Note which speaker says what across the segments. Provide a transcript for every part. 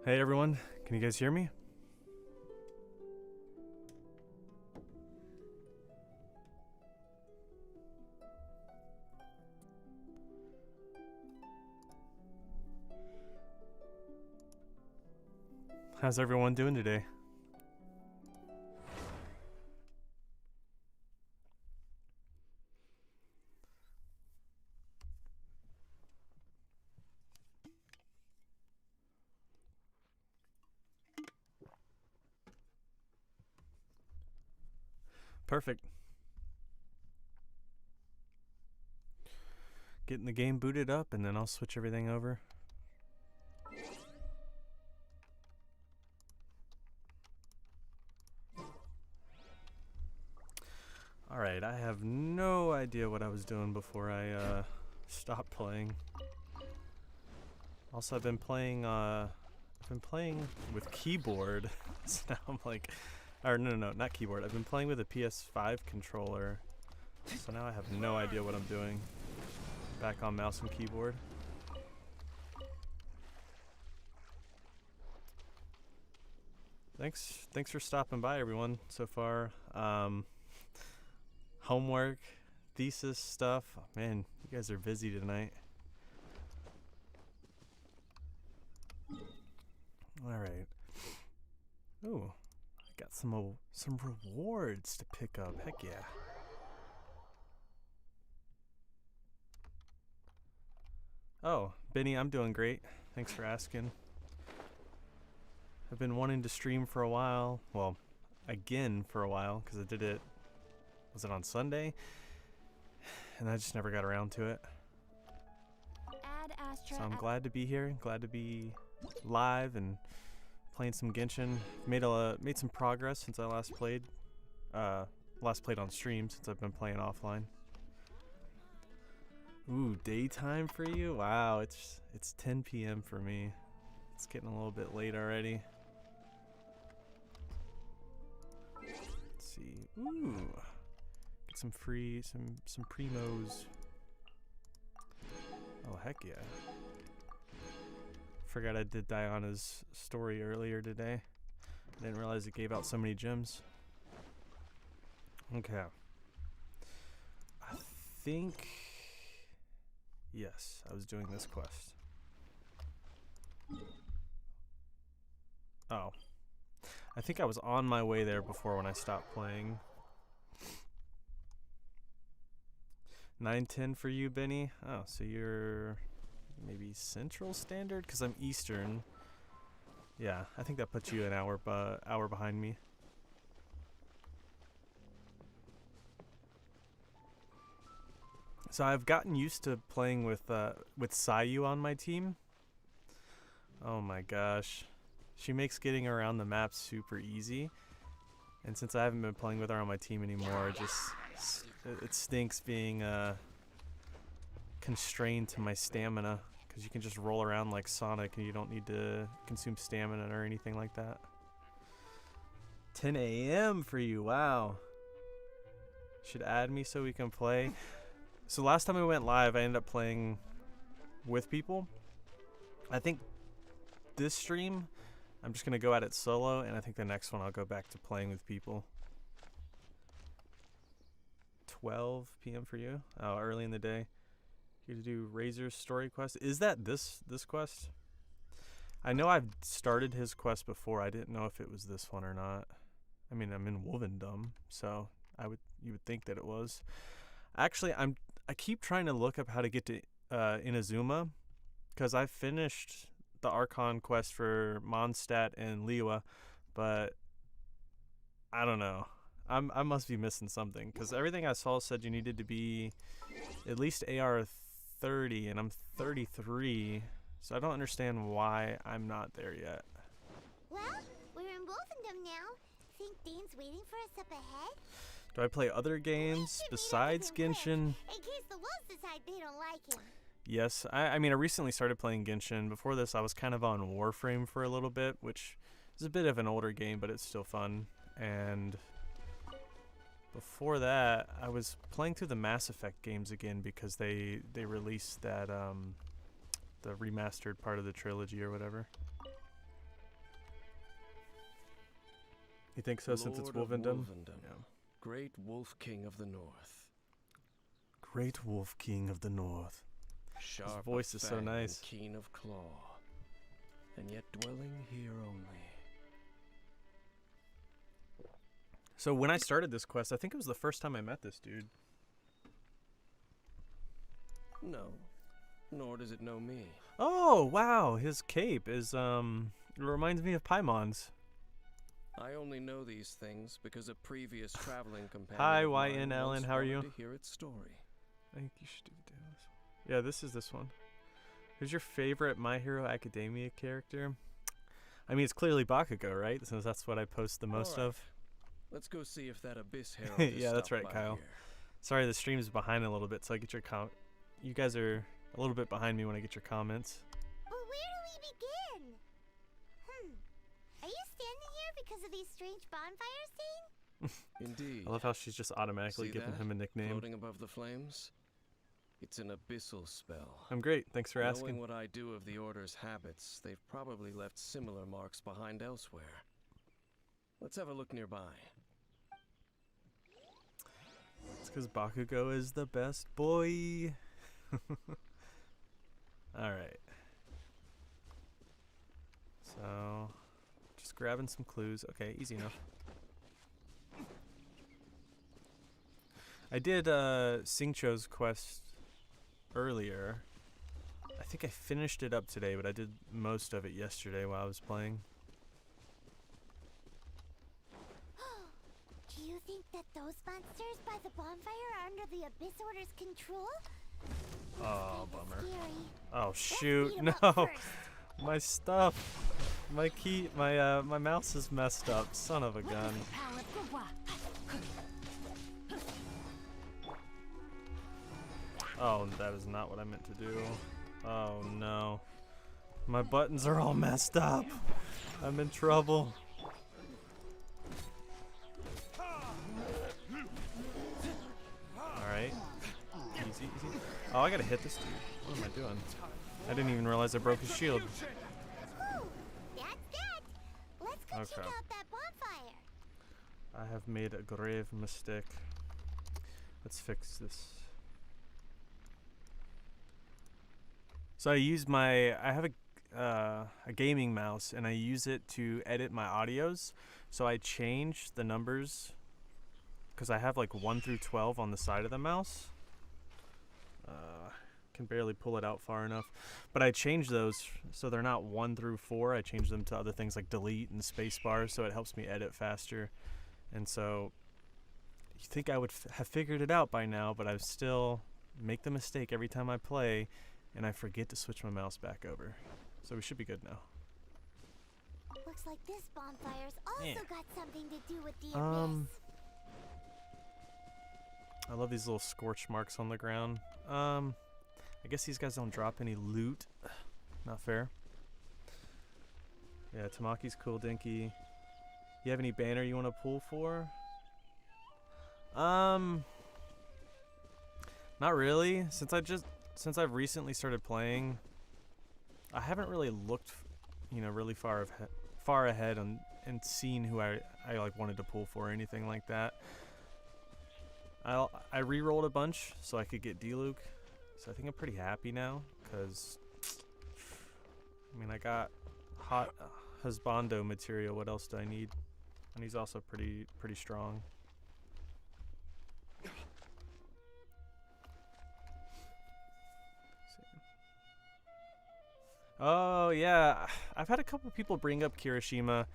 Speaker 1: Hey everyone, can you guys hear me? How's everyone doing today? Perfect. Getting the game booted up and then I'll switch everything over. Alright, I have no idea what I was doing before I stopped playing. Also, I've been playing with keyboard. So now I'm like, or no, not keyboard. I've been playing with a PS5 controller. So now I have no idea what I'm doing. Back on mouse and keyboard. Thanks for stopping by, everyone. So far, homework, thesis stuff. Oh, man, you guys are busy tonight. All right. Ooh, I got some rewards to pick up. Heck yeah. Oh, Benny, I'm doing great. Thanks for asking. I've been wanting to stream for a while. Well, again for a while, because I did it, was it on Sunday? And I just never got around to it. So I'm glad to be here, glad to be live and playing some Genshin. Made some progress since I last played on stream, since I've been playing offline. Ooh, daytime for you? Wow, it's 10 p.m. for me. It's getting a little bit late already. Let's see. Ooh, get some free some primos. Oh heck yeah! Forgot I did Diana's story earlier today. I didn't realize it gave out so many gems. Okay. I think. Yes, I was doing this quest. Oh. I think I was on my way there before when I stopped playing. 9:10 for you, Benny? Oh, so you're maybe Central Standard? Because I'm Eastern. Yeah, I think that puts you an hour behind me. So I've gotten used to playing with Sayu on my team. Oh my gosh. She makes getting around the map super easy. And since I haven't been playing with her on my team anymore, it stinks being constrained to my stamina. Because you can just roll around like Sonic and you don't need to consume stamina or anything like that. 10 a.m. for you, wow. Should add me so we can play. So last time we went live, I ended up playing with people. I think this stream, I'm just going to go at it solo, and I think the next one I'll go back to playing with people. 12 p.m. for you? Oh, early in the day. Here to do Razor's story quest. Is that this quest? I know I've started his quest before. I didn't know if it was this one or not. I mean, I'm in Wolvendom, so you would think that it was. Actually, I keep trying to look up how to get to Inazuma, because I finished the Archon quest for Mondstadt and Liyue, but I don't know. I must be missing something, because everything I saw said you needed to be at least AR 30, and I'm 33, so I don't understand why I'm not there yet.
Speaker 2: Well, we're in Wolfendom now. Think Dean's waiting for us up ahead?
Speaker 1: Do I play other games besides Genshin?
Speaker 2: In case the wolves decide they don't like him.
Speaker 1: Yes, I mean, I recently started playing Genshin. Before this, I was kind of on Warframe for a little bit, which is a bit of an older game, but it's still fun. And Before that, I was playing through the Mass Effect games again because they released that the remastered part of the trilogy or whatever. You think so, since it's
Speaker 3: Lord of
Speaker 1: Wolvendom?
Speaker 3: Yeah. Great Wolf King of the North.
Speaker 1: Great Wolf King of the North.
Speaker 3: Sharp
Speaker 1: voice
Speaker 3: of
Speaker 1: is so
Speaker 3: fang
Speaker 1: nice.
Speaker 3: and keen of claw, and yet dwelling here only.
Speaker 1: So when I started this quest, I think it was the first time I met this dude.
Speaker 3: No, nor does it know me.
Speaker 1: Oh, wow. His cape is, it reminds me of Paimon's.
Speaker 3: I only know these things because a previous traveling companion
Speaker 1: Hi,
Speaker 3: of mine
Speaker 1: YN Allen,
Speaker 3: once
Speaker 1: how are
Speaker 3: wanted
Speaker 1: you?
Speaker 3: to hear its story.
Speaker 1: I think you should do this. Yeah, this is this one. Who's your favorite My Hero Academia character? I mean, it's clearly Bakugo, right? Since that's what I post the most
Speaker 3: All right.
Speaker 1: of.
Speaker 3: Let's go see if that Abyss Herald is
Speaker 1: Yeah, that's
Speaker 3: stopped
Speaker 1: right,
Speaker 3: by
Speaker 1: Kyle.
Speaker 3: here.
Speaker 1: Sorry, the stream's behind a little bit, so I get your You guys are a little bit behind me when I get your comments.
Speaker 2: Well, where do we begin? Are you standing here because of these strange bonfires, Dane?
Speaker 3: Indeed.
Speaker 1: I love how she's just automatically
Speaker 3: See
Speaker 1: giving
Speaker 3: that?
Speaker 1: him a nickname.
Speaker 3: Floating above the flames? It's an abyssal spell.
Speaker 1: I'm great, thanks for
Speaker 3: Knowing
Speaker 1: asking.
Speaker 3: what I do of the Order's habits, they've probably left similar marks behind elsewhere. Let's have a look nearby.
Speaker 1: It's because Bakugo is the best boy. Alright. So, just grabbing some clues. Okay, easy enough. I did Singcho's quest earlier. I think I finished it up today, but I did most of it yesterday while I was playing.
Speaker 2: Do you think that those monsters by the bonfire are under the Abyss Order's control?
Speaker 1: Oh,
Speaker 2: Kinda
Speaker 1: bummer.
Speaker 2: scary.
Speaker 1: Oh
Speaker 2: Let's
Speaker 1: shoot,
Speaker 2: beat 'em up
Speaker 1: no!
Speaker 2: first.
Speaker 1: My stuff! My key, my mouse is messed up. Son of a gun. Oh, that is not what I meant to do. Oh no. My buttons are all messed up. I'm in trouble. Alright. Easy, easy. Oh, I gotta hit this dude. What am I doing? I didn't even realize I broke his shield.
Speaker 2: Whew, that's that. Let's go check
Speaker 1: Okay.
Speaker 2: out that bonfire.
Speaker 1: I have made a grave mistake. Let's fix this. So I have a gaming mouse and I use it to edit my audios. So I change the numbers because I have like 1 through 12 on the side of the mouse. Can barely pull it out far enough, but I changed those so they're not 1 through 4. I changed them to other things like delete and spacebar, so it helps me edit faster. And so you think I would have figured it out by now, but I still make the mistake every time I play, and I forget to switch my mouse back over. So we should be good now.
Speaker 2: Looks like this bonfire's also
Speaker 1: Yeah.
Speaker 2: got something to do with the Abyss.
Speaker 1: I love these little scorch marks on the ground. I guess these guys don't drop any loot. Not fair. Yeah, Tamaki's cool, Dinky. You have any banner you want to pull for? Not really. Since I've recently started playing, I haven't really looked, really far ahead and seen who I like wanted to pull for or anything like that. I re-rolled a bunch so I could get D-Luke, so I think I'm pretty happy now, because I got hot husbando material. What else do I need? And he's also pretty strong. Oh yeah, I've had a couple people bring up Kirishima,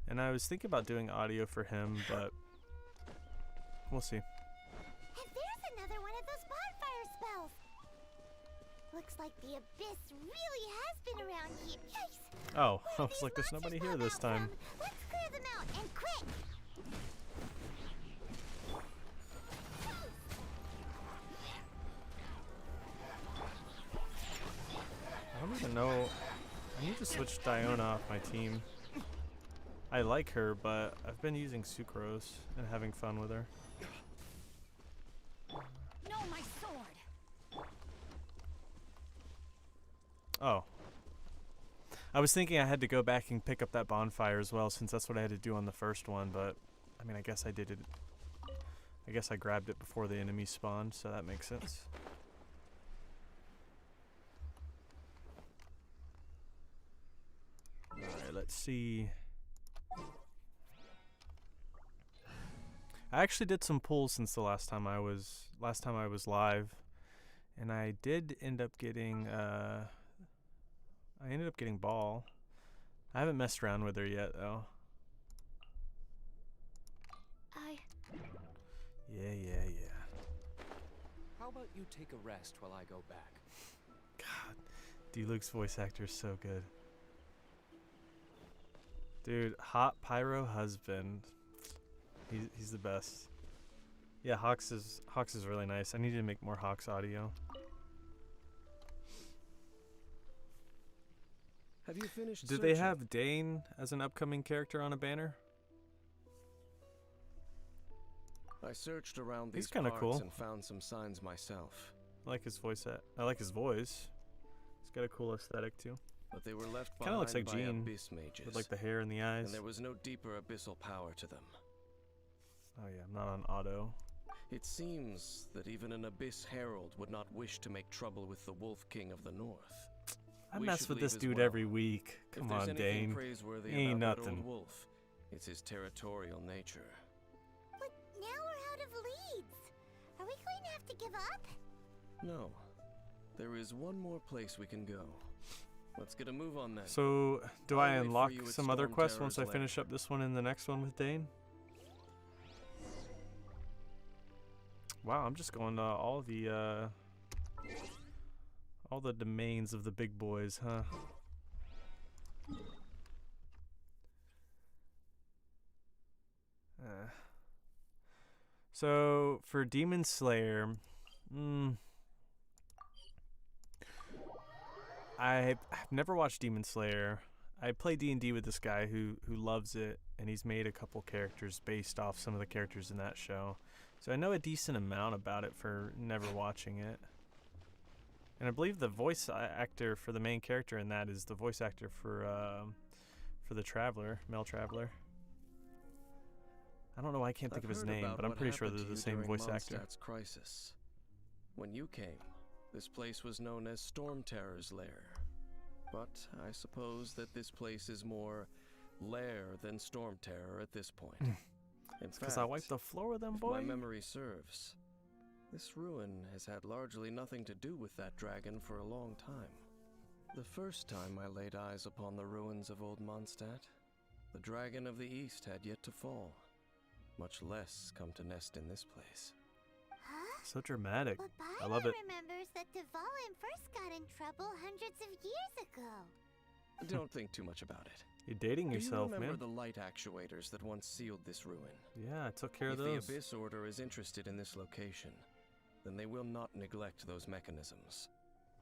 Speaker 1: and I was thinking about doing audio for him, but we'll see.
Speaker 2: And there's another one of those bonfire spells. Looks like the Abyss really has been around here. Yikes!
Speaker 1: Oh, I
Speaker 2: Where
Speaker 1: was
Speaker 2: do
Speaker 1: like,
Speaker 2: these
Speaker 1: there's nobody
Speaker 2: monsters
Speaker 1: here
Speaker 2: pop
Speaker 1: this
Speaker 2: out
Speaker 1: time.
Speaker 2: from? Let's clear them out, and quick!
Speaker 1: I don't even know. I need to switch Diona off my team. I like her, but I've been using Sucrose and having fun with her. Oh. I was thinking I had to go back and pick up that bonfire as well, since that's what I had to do on the first one, but I mean, I guess I did it. I guess I grabbed it before the enemy spawned, so that makes sense. Alright, let's see. I actually did some pulls since the last time I was live, and I did end up getting Ball. I haven't messed around with her yet though. Yeah.
Speaker 4: How about you take a rest while I go back?
Speaker 1: God, D-Luke's voice actor is so good. Dude, hot pyro husband. He's the best. Yeah, Hawks is really nice. I need to make more Hawks audio.
Speaker 3: Have you finished
Speaker 1: Did they
Speaker 3: searching?
Speaker 1: have Dane as an upcoming character on a banner?
Speaker 3: I searched around
Speaker 1: He's
Speaker 3: these
Speaker 1: kinda
Speaker 3: parts
Speaker 1: cool.
Speaker 3: and found some signs myself,
Speaker 1: I like his voice. I like his voice. He's got a cool aesthetic too.
Speaker 3: but they were left
Speaker 1: Kinda looks
Speaker 3: behind
Speaker 1: like
Speaker 3: by
Speaker 1: Jean,
Speaker 3: abyss mages,
Speaker 1: With like the hair and the eyes.
Speaker 3: and there was no deeper abyssal power to them.
Speaker 1: Oh yeah, I'm not on auto.
Speaker 3: It seems that even an abyss herald would not wish to make trouble with the Wolf King of the North.
Speaker 1: I
Speaker 3: We
Speaker 1: mess
Speaker 3: should
Speaker 1: with
Speaker 3: leave
Speaker 1: this
Speaker 3: as
Speaker 1: dude
Speaker 3: well.
Speaker 1: every week. Come
Speaker 3: if there's
Speaker 1: on,
Speaker 3: anything
Speaker 1: Dane.
Speaker 3: praiseworthy
Speaker 1: Ain't
Speaker 3: about that
Speaker 1: nothing.
Speaker 3: old wolf, it's his territorial nature.
Speaker 2: But now we're out of leads. Are we going to have to give up?
Speaker 3: No, there is one more place we can go. Let's get a move on that.
Speaker 1: So, do
Speaker 3: I'll
Speaker 1: I
Speaker 3: wait for
Speaker 1: unlock
Speaker 3: you at
Speaker 1: some other
Speaker 3: Storm
Speaker 1: quests once I
Speaker 3: Terror's
Speaker 1: finish
Speaker 3: lair.
Speaker 1: up this one and the next one with Dane? Wow, I'm just going to all the domains of the big boys, huh? So for Demon Slayer, I've never watched Demon Slayer. I play D&D with this guy who loves it, and he's made a couple characters based off some of the characters in that show. So I know a decent amount about it for never watching it. And I believe the voice actor for the main character in that is the voice actor for the Traveler, Mel Traveler. I don't know why I can't think of his
Speaker 3: I've heard
Speaker 1: name,
Speaker 3: about
Speaker 1: but I'm
Speaker 3: what
Speaker 1: pretty sure
Speaker 3: happened
Speaker 1: they're
Speaker 3: to
Speaker 1: the
Speaker 3: you
Speaker 1: same
Speaker 3: during
Speaker 1: voice actor.
Speaker 3: Mondstadt's crisis. When you came, this place was known as Storm Terror's lair. But I suppose that this place is more lair than Storm Terror at this point. In
Speaker 1: Because I wiped the floor with them,
Speaker 3: if
Speaker 1: boy.
Speaker 3: my memory serves, this ruin has had largely nothing to do with that dragon for a long time. The first time I laid eyes upon the ruins of Old Mondstadt, the dragon of the East had yet to fall, much less come to nest in this place.
Speaker 2: Huh?
Speaker 1: So dramatic.
Speaker 2: But
Speaker 1: I love it.
Speaker 2: remembers that Dvalin first got in trouble hundreds of years ago.
Speaker 3: Don't think too much about it.
Speaker 1: You're dating
Speaker 3: Do
Speaker 1: yourself,
Speaker 3: you remember
Speaker 1: man.
Speaker 3: the light actuators that once sealed this ruin?
Speaker 1: Yeah, I took care
Speaker 3: If
Speaker 1: of
Speaker 3: the
Speaker 1: those.
Speaker 3: Abyss Order is interested in this location, then they will not neglect those mechanisms.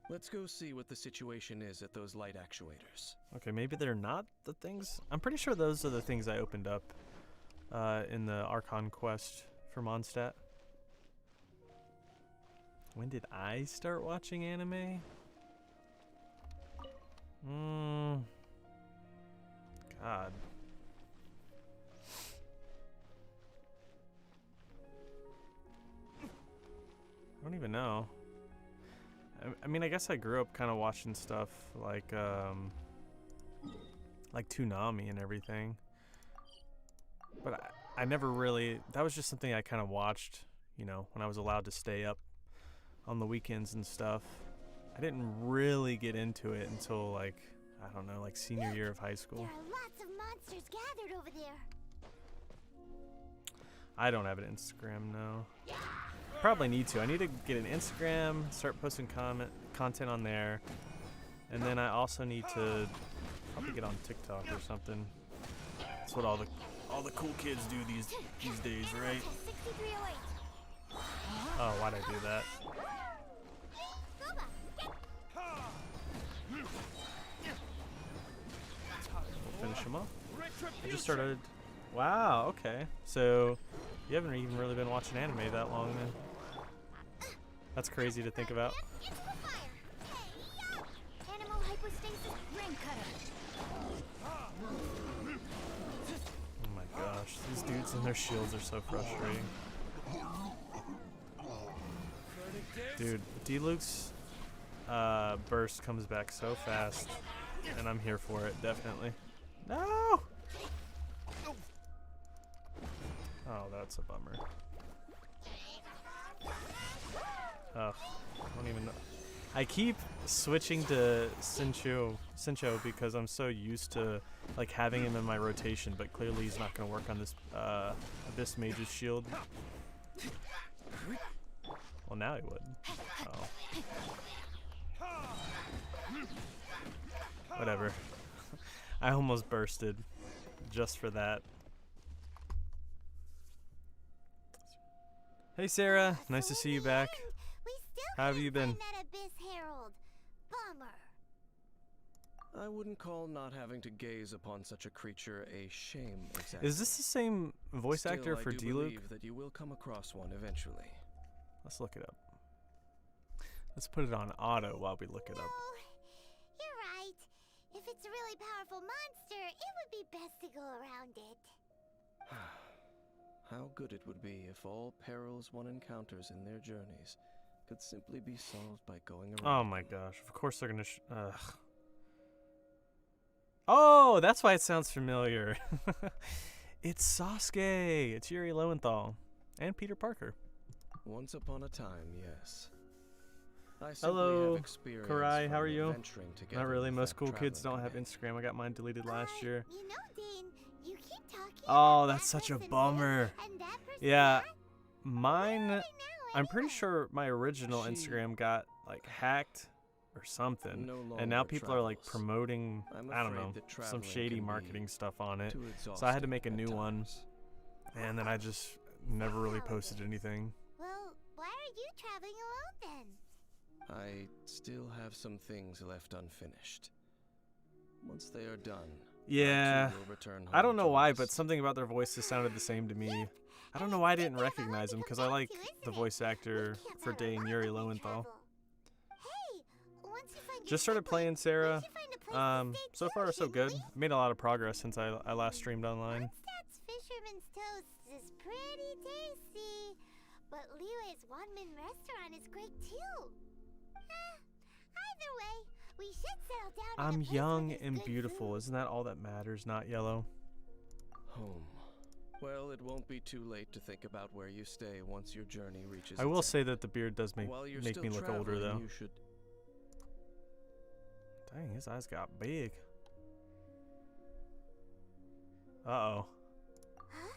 Speaker 3: Let's go see what the situation is at those light actuators.
Speaker 1: Okay, maybe they're not the things. I'm pretty sure those are the things I opened up in the Archon quest for Mondstadt. When did I start watching anime? God. I don't even know. I mean, I guess I grew up kind of watching stuff like Toonami and everything. But I never really, that was just something I kind of watched, you know, when I was allowed to stay up on the weekends and stuff. I didn't really get into it until like, I don't know, like senior year of high school.
Speaker 2: There are lots of monsters gathered over there.
Speaker 1: I don't have an Instagram, no. Probably need to. I need to get an Instagram, start posting content on there, and then I also need to probably get on TikTok or something. That's what all the cool kids do these days, right?
Speaker 2: 6308.
Speaker 1: Oh, why'd I do that? We'll finish him off. I just started. Wow. Okay. So you haven't even really been watching anime that long, then. That's crazy to think about.
Speaker 2: Animal
Speaker 1: Oh my gosh, these dudes and their shields are so frustrating. Dude, D-Luke's burst comes back so fast, and I'm here for it, definitely. No! Oh, that's a bummer. Oh, I don't even know. I keep switching to Sincho because I'm so used to like having him in my rotation, but clearly he's not going to work on this Abyss Mage's shield. Well, now he would. Oh. Whatever. I almost bursted just for that. Hey Sarah, nice to see you back.
Speaker 2: We still
Speaker 1: How have you been?
Speaker 2: find that Abyss Herald. Bummer.
Speaker 3: I wouldn't call not having to gaze upon such a creature a shame exactly.
Speaker 1: Is this the same voice actor for
Speaker 3: I do
Speaker 1: D-Luke?
Speaker 3: believe that you will come across one eventually.
Speaker 1: Let's look it up. Let's put it on auto while we look it up.
Speaker 2: No, you're right. If it's a really powerful monster, it would be best to go around it.
Speaker 3: How good it would be if all perils one encounters in their journeys could simply be solved by going around.
Speaker 1: Oh my gosh, of course they're gonna Oh, that's why it sounds familiar. It's Sasuke. It's Yuri Lowenthal. And Peter Parker.
Speaker 3: Once upon a time, yes. I simply
Speaker 1: Hello,
Speaker 3: have experience
Speaker 1: Karai, how
Speaker 3: from
Speaker 1: are you?
Speaker 3: adventuring together
Speaker 1: Not really,
Speaker 3: with
Speaker 1: most
Speaker 3: that
Speaker 1: cool kids don't
Speaker 3: traveling
Speaker 1: have Instagram. I got mine deleted last year.
Speaker 2: You know, Dane, you keep talking
Speaker 1: Oh,
Speaker 2: about
Speaker 1: that's
Speaker 2: that
Speaker 1: such a
Speaker 2: person
Speaker 1: bummer.
Speaker 2: here and that person
Speaker 1: Yeah,
Speaker 2: there.
Speaker 1: mine,
Speaker 2: Where are they now
Speaker 1: I'm pretty
Speaker 2: anyway?
Speaker 1: sure my original
Speaker 3: She-
Speaker 1: Instagram got like hacked or something.
Speaker 3: No
Speaker 1: And now
Speaker 3: longer
Speaker 1: people are like
Speaker 3: travels.
Speaker 1: promoting,
Speaker 3: I'm
Speaker 1: I don't
Speaker 3: afraid
Speaker 1: know,
Speaker 3: that
Speaker 1: some
Speaker 3: traveling
Speaker 1: shady
Speaker 3: can be
Speaker 1: marketing stuff on it.
Speaker 3: too
Speaker 1: So I had to
Speaker 3: exhausting
Speaker 1: make a
Speaker 3: at
Speaker 1: new one.
Speaker 3: times.
Speaker 1: And then I just never really posted anything.
Speaker 2: Well, why are you traveling alone then?
Speaker 3: I still have some things left unfinished. Once they are done,
Speaker 1: Yeah,
Speaker 3: I too will return
Speaker 1: I don't
Speaker 3: home
Speaker 1: know
Speaker 3: to
Speaker 1: why, but
Speaker 3: rest.
Speaker 1: something about their voices sounded the same to me. I don't know why I didn't recognize him, because I like the voice actor for Dane, Yuri Lowenthal.
Speaker 2: Hey, once you find your
Speaker 1: Just started
Speaker 2: Ghibli,
Speaker 1: playing Sarah.
Speaker 2: once you find a place to stay
Speaker 1: So
Speaker 2: too,
Speaker 1: far so
Speaker 2: shouldn't
Speaker 1: good.
Speaker 2: we?
Speaker 1: I made a lot of progress since I last streamed online.
Speaker 2: Mondstadt's Fisherman's Toast is pretty tasty, but Liu's One-Man Restaurant is great too. Either way, we should settle down in a
Speaker 1: I'm
Speaker 2: place
Speaker 1: young
Speaker 2: where there's
Speaker 1: and
Speaker 2: good
Speaker 1: beautiful.
Speaker 2: food.
Speaker 1: Isn't that all that matters, not yellow?
Speaker 3: Home. Well, it won't be too late to think about where you stay once your journey reaches
Speaker 1: I will
Speaker 3: its
Speaker 1: say
Speaker 3: end.
Speaker 1: that the beard does make
Speaker 3: While you're
Speaker 1: me
Speaker 3: still
Speaker 1: look older,
Speaker 3: traveling,
Speaker 1: though.
Speaker 3: You should
Speaker 1: Dang, his eyes got big. Uh-oh.
Speaker 2: Huh?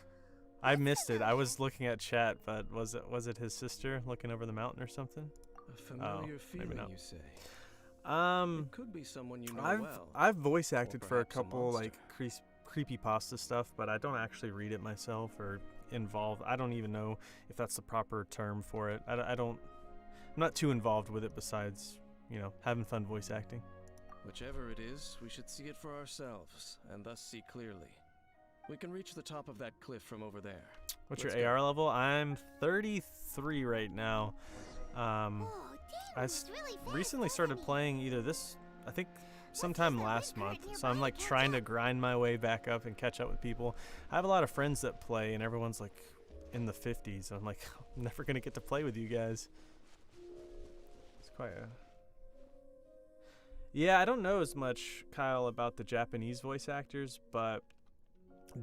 Speaker 1: I missed it. I was looking at chat, but was it his sister looking over the mountain or something?
Speaker 3: a familiar
Speaker 1: maybe
Speaker 3: feeling,
Speaker 1: not.
Speaker 3: you say.
Speaker 1: Um,
Speaker 3: It could be someone you know
Speaker 1: I've
Speaker 3: well.
Speaker 1: I've voice acted for a
Speaker 3: perhaps a
Speaker 1: couple like
Speaker 3: monster.
Speaker 1: creepypasta stuff, but I don't actually read it myself or involved. I don't even know if that's the proper term for it. I don't. I'm not too involved with it besides, you know, having fun voice acting.
Speaker 3: Whichever it is, we should see it for ourselves, and thus see clearly. We can reach the top of that cliff from over there.
Speaker 1: What's
Speaker 3: Let's
Speaker 1: your
Speaker 3: go.
Speaker 1: AR level? I'm 33 right now.
Speaker 2: Whoa,
Speaker 1: I
Speaker 2: Dane
Speaker 1: s-
Speaker 2: moves really fast,
Speaker 1: recently
Speaker 2: doesn't
Speaker 1: started
Speaker 2: he?
Speaker 1: playing either this, I think sometime
Speaker 2: the
Speaker 1: last
Speaker 2: red
Speaker 1: month.
Speaker 2: current
Speaker 1: So I'm
Speaker 2: nearby?
Speaker 1: like
Speaker 2: Catch
Speaker 1: trying to
Speaker 2: up.
Speaker 1: grind my way back up and catch up with people. I have a lot of friends that play and everyone's like in the 50s. I'm like, I'm never going to get to play with you guys. It's quite a... Yeah, I don't know as much, Kyle, about the Japanese voice actors, but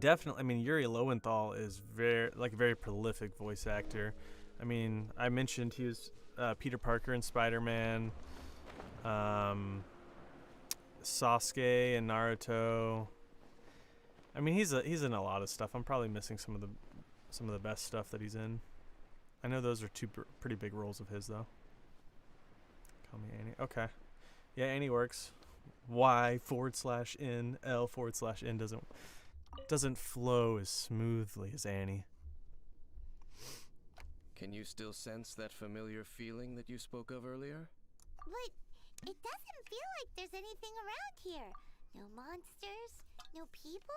Speaker 1: definitely, I mean, Yuri Lowenthal is very prolific voice actor. I mean, I mentioned he was Peter Parker in Spider-Man, Sasuke and Naruto. I mean, he's in a lot of stuff. I'm probably missing some of the best stuff that he's in. I know those are two pretty big roles of his, though. Call me Annie. Okay. Yeah, Annie works. Y/N/L/N doesn't flow as smoothly as Annie.
Speaker 3: Can you still sense that familiar feeling that you spoke of earlier?
Speaker 2: But it doesn't feel like there's anything around here. No monsters, no people,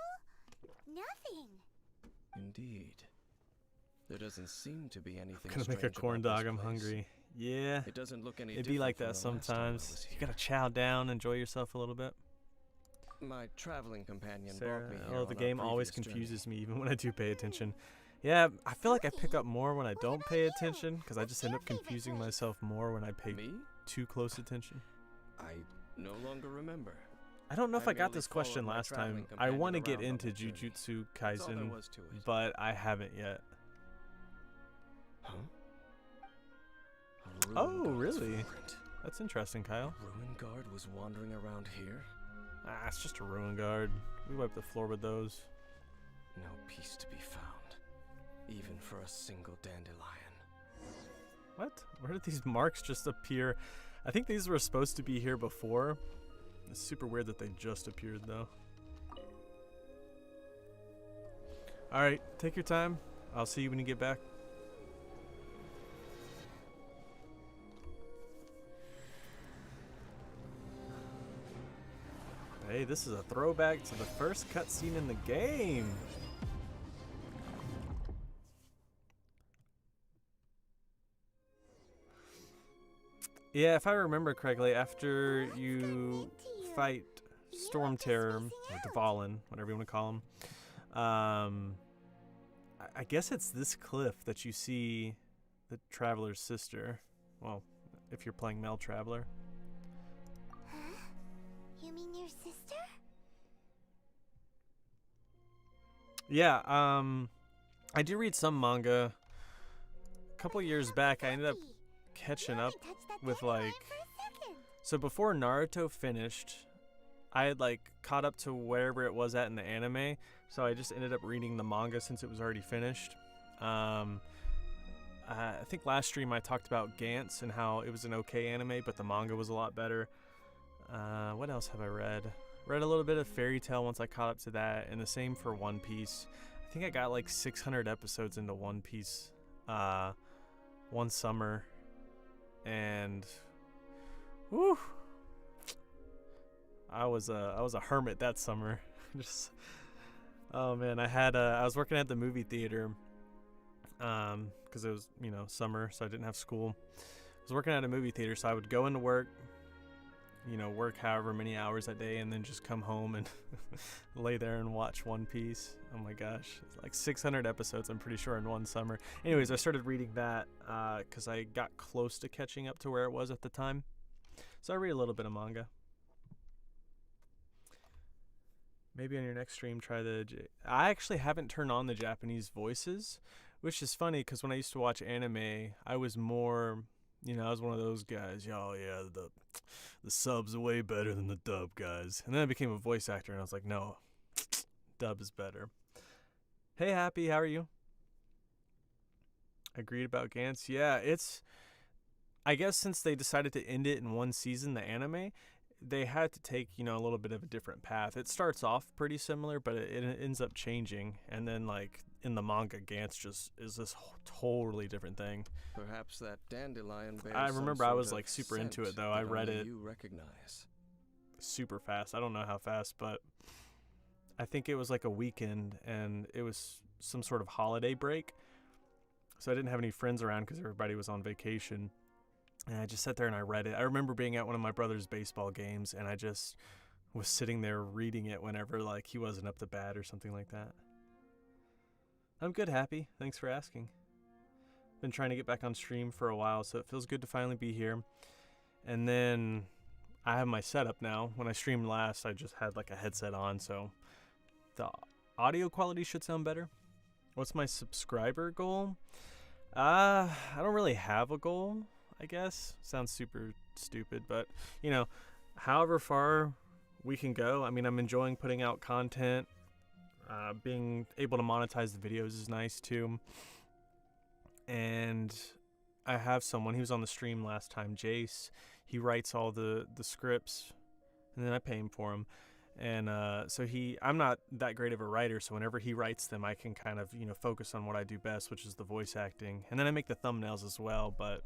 Speaker 2: nothing.
Speaker 3: Indeed. There doesn't seem to be anything.
Speaker 1: Gonna make a
Speaker 3: strange
Speaker 1: corn
Speaker 3: about
Speaker 1: dog.
Speaker 3: this
Speaker 1: I'm
Speaker 3: place.
Speaker 1: hungry. Yeah.
Speaker 3: It doesn't look any
Speaker 1: It'd be like that
Speaker 3: different from the last time I
Speaker 1: sometimes.
Speaker 3: was
Speaker 1: You
Speaker 3: here.
Speaker 1: gotta chow down, enjoy yourself a little bit.
Speaker 3: My traveling companion
Speaker 1: Sarah,
Speaker 3: brought me here.
Speaker 1: oh,
Speaker 3: on
Speaker 1: the
Speaker 3: our
Speaker 1: game always
Speaker 3: previous journey.
Speaker 1: confuses me even when I do pay attention. Yeah, I feel like I pick up more when I don't pay attention because I just end up confusing myself more when I pay
Speaker 3: Me?
Speaker 1: too close attention.
Speaker 3: I no longer remember.
Speaker 1: I don't know if
Speaker 3: I
Speaker 1: I got
Speaker 3: merely
Speaker 1: this question
Speaker 3: followed my
Speaker 1: last time.
Speaker 3: traveling
Speaker 1: I want to
Speaker 3: companion
Speaker 1: get
Speaker 3: around on
Speaker 1: into
Speaker 3: the journey.
Speaker 1: Jujutsu
Speaker 3: That's all there
Speaker 1: Kaisen,
Speaker 3: was to it.
Speaker 1: but I haven't yet.
Speaker 3: Huh? A ruin
Speaker 1: Oh,
Speaker 3: guard's
Speaker 1: really?
Speaker 3: footprint.
Speaker 1: That's interesting, Kyle.
Speaker 3: A ruin guard was wandering around here.
Speaker 1: Ah, it's just a ruin guard. We wipe the floor with those.
Speaker 3: No peace to be found, even for a single dandelion.
Speaker 1: What? Where did these marks just appear? I think these were supposed to be here before. It's super weird that they just appeared, though. Alright, take your time. I'll see you when you get back. Hey, this is a throwback to the first cutscene in the game. Yeah, if I remember correctly, after you fight Storm Terror, or Dvalin, whatever you want to call him, I guess it's this cliff that you see the Traveler's sister. Well, if you're playing Mel Traveler.
Speaker 2: Huh? You mean your sister?
Speaker 1: Yeah, I do read some manga. A couple years back, I ended up catching up with like, so before Naruto finished, I had like caught up to wherever it was at in the anime, so I just ended up reading the manga since it was already finished. I think last stream I talked about Gantz and how it was an okay anime, but the manga was a lot better. What else have I read? Read a little bit of Fairy Tail once I caught up to that, and the same for One Piece. I think I got like 600 episodes into One Piece one summer, and whew, I was a hermit that summer. Just, oh man, I was working at the movie theater because it was, you know, summer, so I didn't have school. I was working at a movie theater, so I would go into work, you know, work however many hours a day, and then just come home and lay there and watch One Piece. Oh my gosh, it's like 600 episodes, I'm pretty sure, in one summer. Anyways, I started reading that because I got close to catching up to where it was at the time. So I read a little bit of manga. Maybe on your next stream, try I actually haven't turned on the Japanese voices, which is funny because when I used to watch anime, I was more, you know, I was one of those guys. Oh yeah, the sub's way better than the dub, guys. And then I became a voice actor, and I was like, no, dub is better. Hey, Happy, how are you? Agreed about Gantz. Yeah, it's, I guess since they decided to end it in one season, the anime, they had to take, you know, a little bit of a different path. It starts off pretty similar, but it ends up changing. And then, like, in the manga, Gantz just is this totally different thing.
Speaker 3: Perhaps that dandelion bears
Speaker 1: I
Speaker 3: some
Speaker 1: remember I
Speaker 3: sort
Speaker 1: was,
Speaker 3: of
Speaker 1: like, super into
Speaker 3: scent
Speaker 1: it, though. I
Speaker 3: that
Speaker 1: read
Speaker 3: only
Speaker 1: it
Speaker 3: you recognize.
Speaker 1: super fast. I don't know how fast, but I think it was like a weekend, and it was some sort of holiday break. So I didn't have any friends around because everybody was on vacation. And I just sat there and I read it. I remember being at one of my brother's baseball games, and I just was sitting there reading it whenever, like, he wasn't up to bat or something like that. I'm good, Happy. Thanks for asking. Been trying to get back on stream for a while, so it feels good to finally be here. And then I have my setup now. When I streamed last, I just had like a headset on, so the audio quality should sound better. What's my subscriber goal? I don't really have a goal, I guess. Sounds super stupid, but, you know, however far we can go. I mean, I'm enjoying putting out content. Being able to monetize the videos is nice too. And I have someone, he was on the stream last time, Jace. He writes all the scripts, and then I pay him for them. And so I'm not that great of a writer, so whenever he writes them, I can kind of, you know, focus on what I do best, which is the voice acting. And then I make the thumbnails as well, but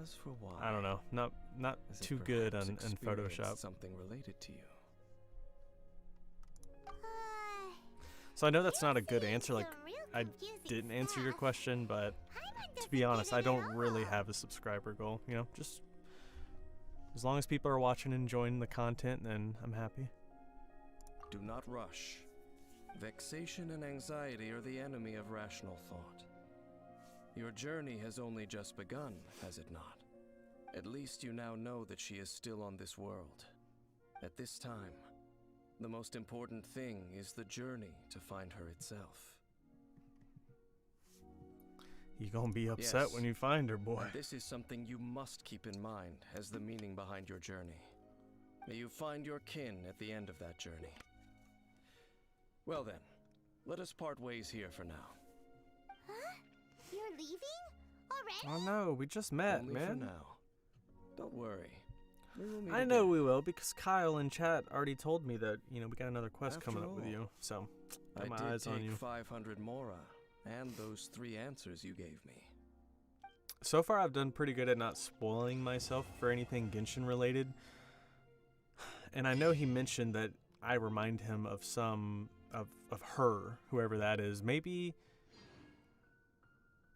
Speaker 3: As for why,
Speaker 1: I don't know, not
Speaker 3: has it
Speaker 1: too good
Speaker 3: perhaps
Speaker 1: in
Speaker 3: experienced
Speaker 1: Photoshop.
Speaker 3: something related to you.
Speaker 1: So I know that's not a good answer, like, I didn't answer your question, but to be honest, I don't really have a subscriber goal, you know, just as long as people are watching and enjoying the content, then I'm happy.
Speaker 3: Do not rush. Vexation and anxiety are the enemy of rational thought. Your journey has only just begun, has it not? At least you now know that she is still on this world. At this time, the most important thing is the journey to find her itself.
Speaker 1: You gonna be upset
Speaker 3: Yes.
Speaker 1: when you find her, boy.
Speaker 3: And this is something you must keep in mind as the meaning behind your journey. May you find your kin at the end of that journey. Well then, let us part ways here for now.
Speaker 2: Huh? You're leaving? Already?
Speaker 1: Oh no, we just met,
Speaker 3: Only
Speaker 1: man.
Speaker 3: for now. Don't worry. We will meet
Speaker 1: I know
Speaker 3: again.
Speaker 1: we will because Kyle in chat already told me that, you know, we got another quest
Speaker 3: After
Speaker 1: coming up with
Speaker 3: all,
Speaker 1: you. So, got
Speaker 3: I
Speaker 1: my
Speaker 3: did
Speaker 1: eyes
Speaker 3: take
Speaker 1: on you.
Speaker 3: 500 mora and those 3 answers you gave me.
Speaker 1: So far, I've done pretty good at not spoiling myself for anything Genshin related. And I know he mentioned that I remind him of some of her, whoever that is. Maybe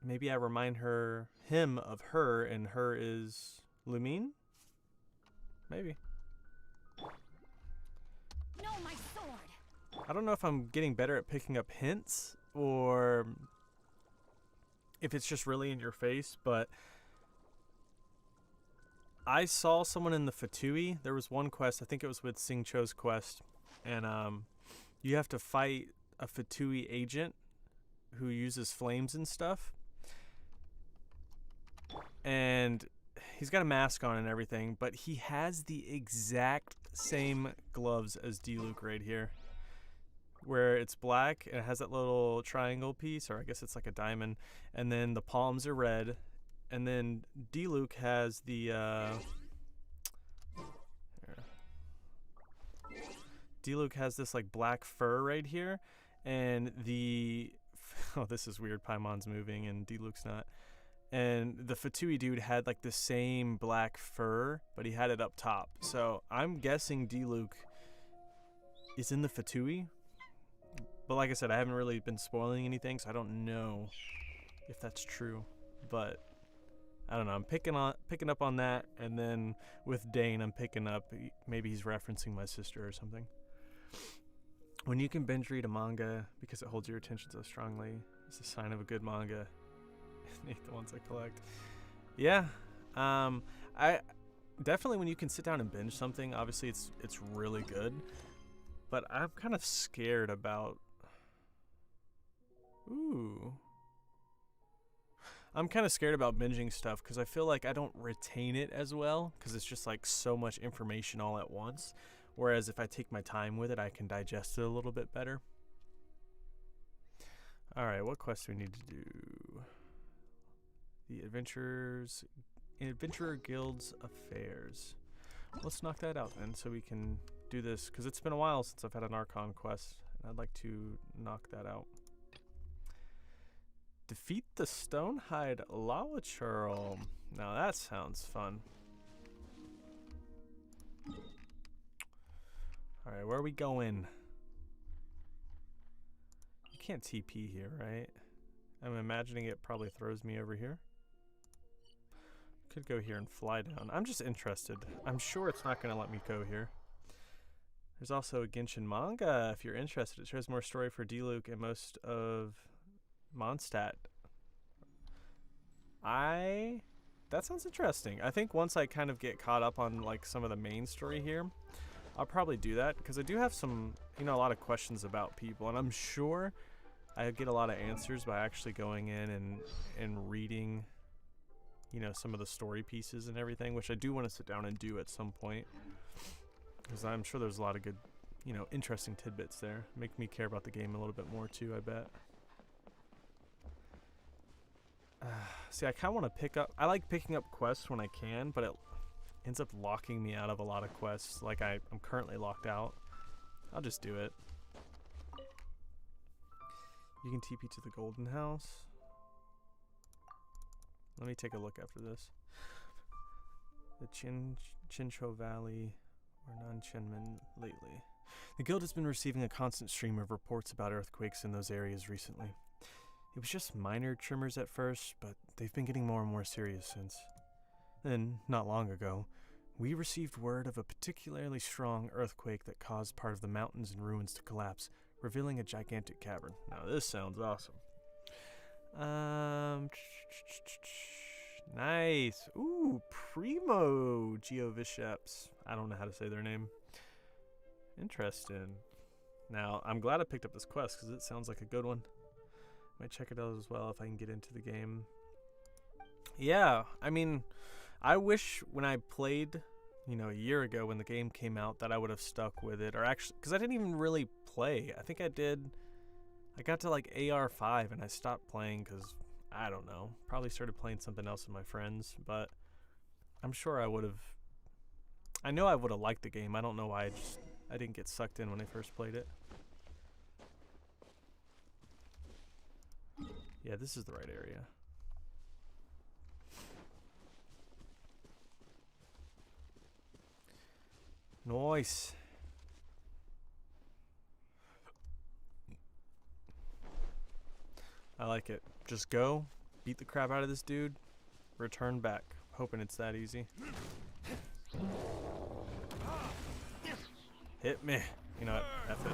Speaker 1: I remind him of her, and her is Lumine? Maybe.
Speaker 2: No, my sword!
Speaker 1: I don't know if I'm getting better at picking up hints or if it's just really in your face, but I saw someone in the Fatui. There was one quest, I think it was with Sing Cho's quest, and you have to fight a Fatui agent who uses flames and stuff. And he's got a mask on and everything, but he has the exact same gloves as D-Luke right here, where it's black and it has that little triangle piece, or I guess it's like a diamond, and then the palms are red, and then D-Luke has the D-Luke has this like black fur right here, and the oh, this is weird, Paimon's moving and D-Luke's not. And the Fatui dude had like the same black fur, but he had it up top. So I'm guessing D-Luke is in the Fatui. But like I said, I haven't really been spoiling anything, so I don't know if that's true. But I don't know. I'm picking up on that, and then with Dane, I'm picking up maybe he's referencing my sister or something. When you can binge read a manga because it holds your attention so strongly, it's a sign of a good manga. Hate the ones I collect. Yeah, I definitely, when you can sit down and binge something, obviously it's really good. But I'm kind of scared about. I'm kind of scared about binging stuff because I feel like I don't retain it as well because it's just like so much information all at once. Whereas if I take my time with it, I can digest it a little bit better. All right, what quest do we need to do? The Adventurer Guild's Affairs. Let's knock that out then so we can do this, because it's been a while since I've had an Archon quest, and I'd like to knock that out. Defeat the Stonehide Lawachurl. Now that sounds fun. Alright, where are we going? You can't TP here, right? I'm imagining it probably throws me over here. Could go here and fly down. I'm just interested. I'm sure it's not going to let me go here. There's also a Genshin manga if you're interested. It shows more story for D-Luke and most of Mondstadt. That sounds interesting. I think once I kind of get caught up on like some of the main story here, I'll probably do that because I do have some, a lot of questions about people, and I'm sure I get a lot of answers by actually going in and reading, some of the story pieces and everything, which I do want to sit down and do at some point because I'm sure there's a lot of good, interesting tidbits there. Make me care about the game a little bit more too, I bet. See, I kind of want to pick up. I like picking up quests when I can, but it ends up locking me out of a lot of quests. Like I'm currently locked out. I'll just do it. You can TP to the Golden House. Let me take a look after this. The Chincho Valley, or non-Chinmen lately. The guild has been receiving a constant stream of reports about earthquakes in those areas recently. It was just minor tremors at first, but they've been getting more and more serious since. Then, not long ago, We received word of a particularly strong earthquake that caused part of the mountains and ruins to collapse, revealing a gigantic cavern. Now this sounds awesome. Nice. Ooh, Primo Geovisceps. I don't know how to say their name. Interesting. Now, I'm glad I picked up this quest because it sounds like a good one. Might check it out as well if I can get into the game. Yeah, I mean, I wish when I played, a year ago when the game came out that I would have stuck with it. Or actually, because I didn't even really play. I think I got to like AR5 and I stopped playing because, I don't know, probably started playing something else with my friends. But I'm sure I would have, I know I would have liked the game. I don't know why I didn't get sucked in when I first played it. Yeah, this is the right area. Nice. I like it. Just go, beat the crap out of this dude, return back. Hoping it's that easy. Hit me. You know what? F it.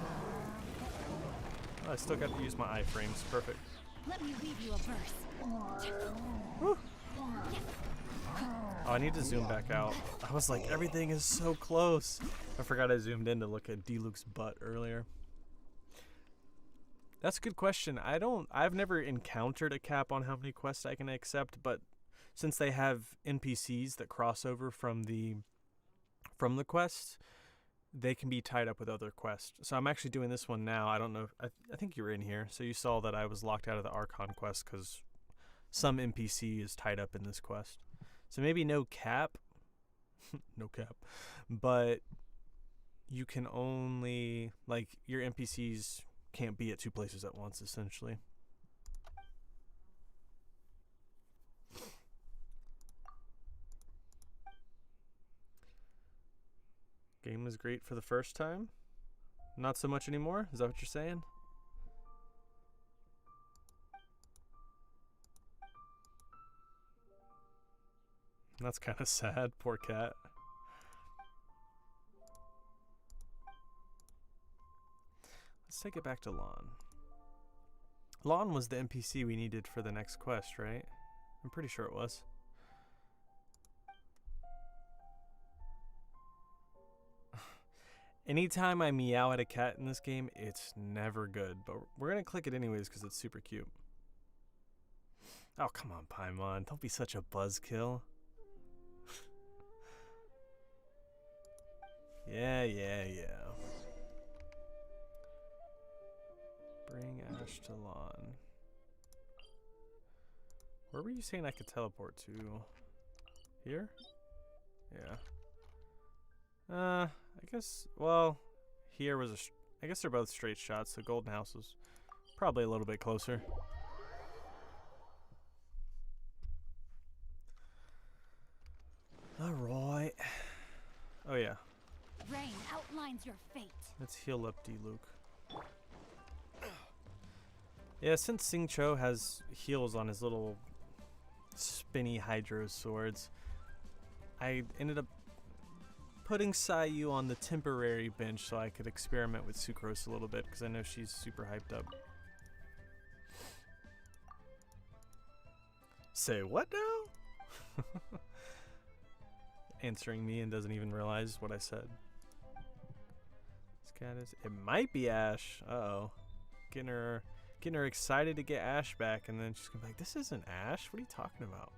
Speaker 1: Oh, I still got to use my iframes. Perfect.
Speaker 2: Let me read you a verse.
Speaker 1: Woo. Oh, I need to zoom back out. I was like, everything is so close. I forgot I zoomed in to look at D-Luke's butt earlier. That's a good question. I've never encountered a cap on how many quests I can accept, but since they have NPCs that cross over from the quests, they can be tied up with other quests. So I'm actually doing this one now. I don't know. I think you were in here. So you saw that I was locked out of the Archon quest because some NPC is tied up in this quest. So maybe no cap. No cap. But you can only, like, your NPCs can't be at two places at once, essentially. Game was great for the first time. Not so much anymore? Is that what you're saying? That's kind of sad. Poor cat. Let's take it back to Lon. Lon was the NPC we needed for the next quest, right? I'm pretty sure it was. Anytime I meow at a cat in this game, it's never good. But we're going to click it anyways because it's super cute. Oh, come on, Paimon. Don't be such a buzzkill. Yeah. Bring Ash to Lon. Where were you saying I could teleport to? Here? Yeah. I guess, well, here was I guess they're both straight shots, so Golden House was probably a little bit closer. Alright. Oh yeah.
Speaker 2: Rain outlines your fate.
Speaker 1: Let's heal up D-Luke. Yeah, since Xingqiu has heals on his little spinny hydro swords, I ended up putting Sayu on the temporary bench so I could experiment with Sucrose a little bit because I know she's super hyped up. Say what now? Answering me and doesn't even realize what I said. It might be Ash. Uh-oh. Getting her excited to get Ash back, and then she's gonna be like, this isn't Ash. What are you talking about?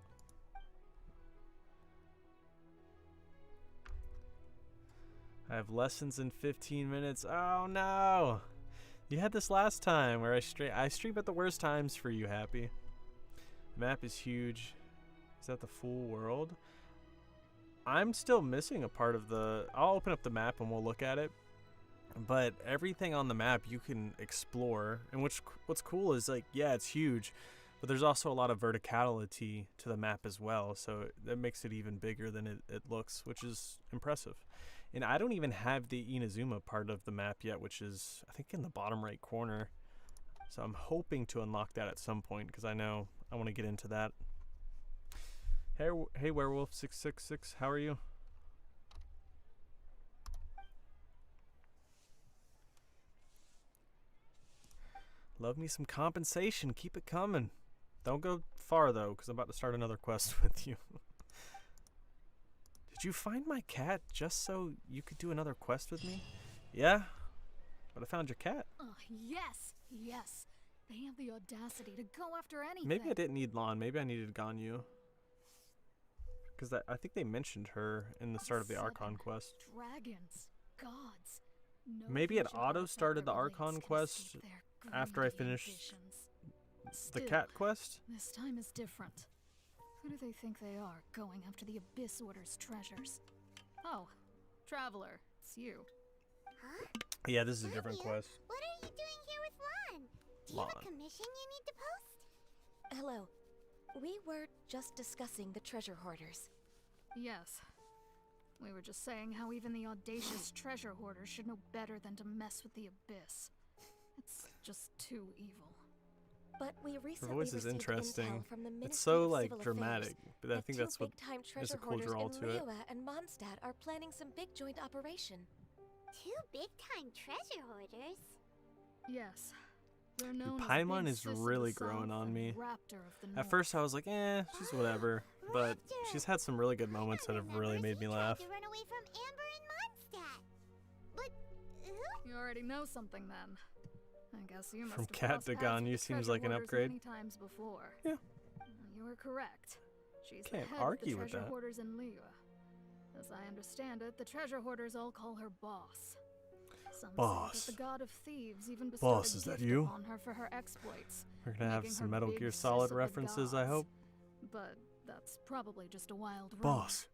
Speaker 1: I have lessons in 15 minutes. Oh no! You had this last time where I stream at the worst times for you, Happy. The map is huge. Is that the full world? I'm still missing a part of the... I'll open up the map and we'll look at it. But everything on the map you can explore. And what's cool is, like, yeah, it's huge. But there's also a lot of verticality to the map as well. So that makes it even bigger than it looks, which is impressive. And I don't even have the Inazuma part of the map yet, which is, I think, in the bottom right corner. So I'm hoping to unlock that at some point, because I know I want to get into that. Hey Werewolf666, how are you? Love me some compensation. Keep it coming. Don't go far, though, because I'm about to start another quest with you. Did you find my cat just so you could do another quest with me? Yeah, but I found your cat.
Speaker 5: Yes, yes. They have the audacity to go after anything.
Speaker 1: Maybe I didn't need Lon. Maybe I needed Ganyu. Because I think they mentioned her in the start of the Archon quest.
Speaker 5: Dragons, gods. No
Speaker 1: Maybe it
Speaker 5: ancient
Speaker 1: auto-started the
Speaker 5: Archon
Speaker 1: Archon quest after I finished the cat quest.
Speaker 5: This time is different. Who do they think they are, going after the Abyss Order's treasures? Oh, Traveler, it's you.
Speaker 2: Huh?
Speaker 1: Yeah, this is a different quest.
Speaker 2: What are you doing here with Lon? Do you have a commission you need to post?
Speaker 6: Hello. We were just discussing the treasure hoarders.
Speaker 5: Yes. We were just saying how even the audacious treasure hoarders should know better than to mess with the Abyss. It's just too evil.
Speaker 6: But we
Speaker 1: Her
Speaker 6: recently
Speaker 1: voice is
Speaker 6: received
Speaker 1: interesting.
Speaker 6: intel from the Ministry
Speaker 1: It's so
Speaker 6: of
Speaker 1: like
Speaker 6: Civil
Speaker 1: dramatic,
Speaker 6: Affairs
Speaker 1: but I
Speaker 6: that
Speaker 1: think
Speaker 6: two
Speaker 1: that's what
Speaker 6: big-time
Speaker 1: is
Speaker 6: treasure
Speaker 1: a cool
Speaker 6: hoarders
Speaker 1: draw
Speaker 6: in
Speaker 1: to it.
Speaker 6: Liyue and Mondstadt are planning some big joint operation.
Speaker 2: 2 big-time treasure hoarders?
Speaker 5: Yes. They're known as
Speaker 1: Paimon
Speaker 5: Big
Speaker 1: is
Speaker 5: Sis of
Speaker 1: really
Speaker 5: the
Speaker 1: growing
Speaker 5: South
Speaker 1: on
Speaker 5: and
Speaker 1: me.
Speaker 5: Raptor of the
Speaker 1: At
Speaker 5: North.
Speaker 1: first I was like, she's whatever. But
Speaker 2: Raptor!
Speaker 1: she's had some really good moments that have really
Speaker 2: Remembers
Speaker 1: made me
Speaker 2: he
Speaker 1: laugh.
Speaker 2: tried to run away from Amber and Mondstadt. But who?
Speaker 5: You already know something then. I guess you must
Speaker 1: From
Speaker 5: have
Speaker 1: cat
Speaker 5: crossed
Speaker 1: to
Speaker 5: paths
Speaker 1: Ganyu
Speaker 5: with the
Speaker 1: seems
Speaker 5: treasure
Speaker 1: like an
Speaker 5: hoarders
Speaker 1: upgrade.
Speaker 5: Many times before.
Speaker 1: Yeah.
Speaker 5: You were correct. She's
Speaker 1: Can't
Speaker 5: the head
Speaker 1: argue
Speaker 5: of
Speaker 1: with
Speaker 5: the treasure
Speaker 1: that.
Speaker 5: hoarders in Liyue. As I understand it, the treasure hoarders all call her boss. Some
Speaker 1: Boss.
Speaker 5: say that the god of thieves even bestowed
Speaker 1: Boss,
Speaker 5: a
Speaker 1: is that
Speaker 5: gift
Speaker 1: you?
Speaker 5: upon her for her exploits.
Speaker 1: We're gonna have
Speaker 5: making
Speaker 1: some
Speaker 5: her
Speaker 1: Metal
Speaker 5: Big
Speaker 1: Gear
Speaker 5: Sis
Speaker 1: Solid
Speaker 5: of the
Speaker 1: references, I
Speaker 5: gods.
Speaker 1: hope.
Speaker 5: But that's probably just a wild rumor.
Speaker 1: Boss.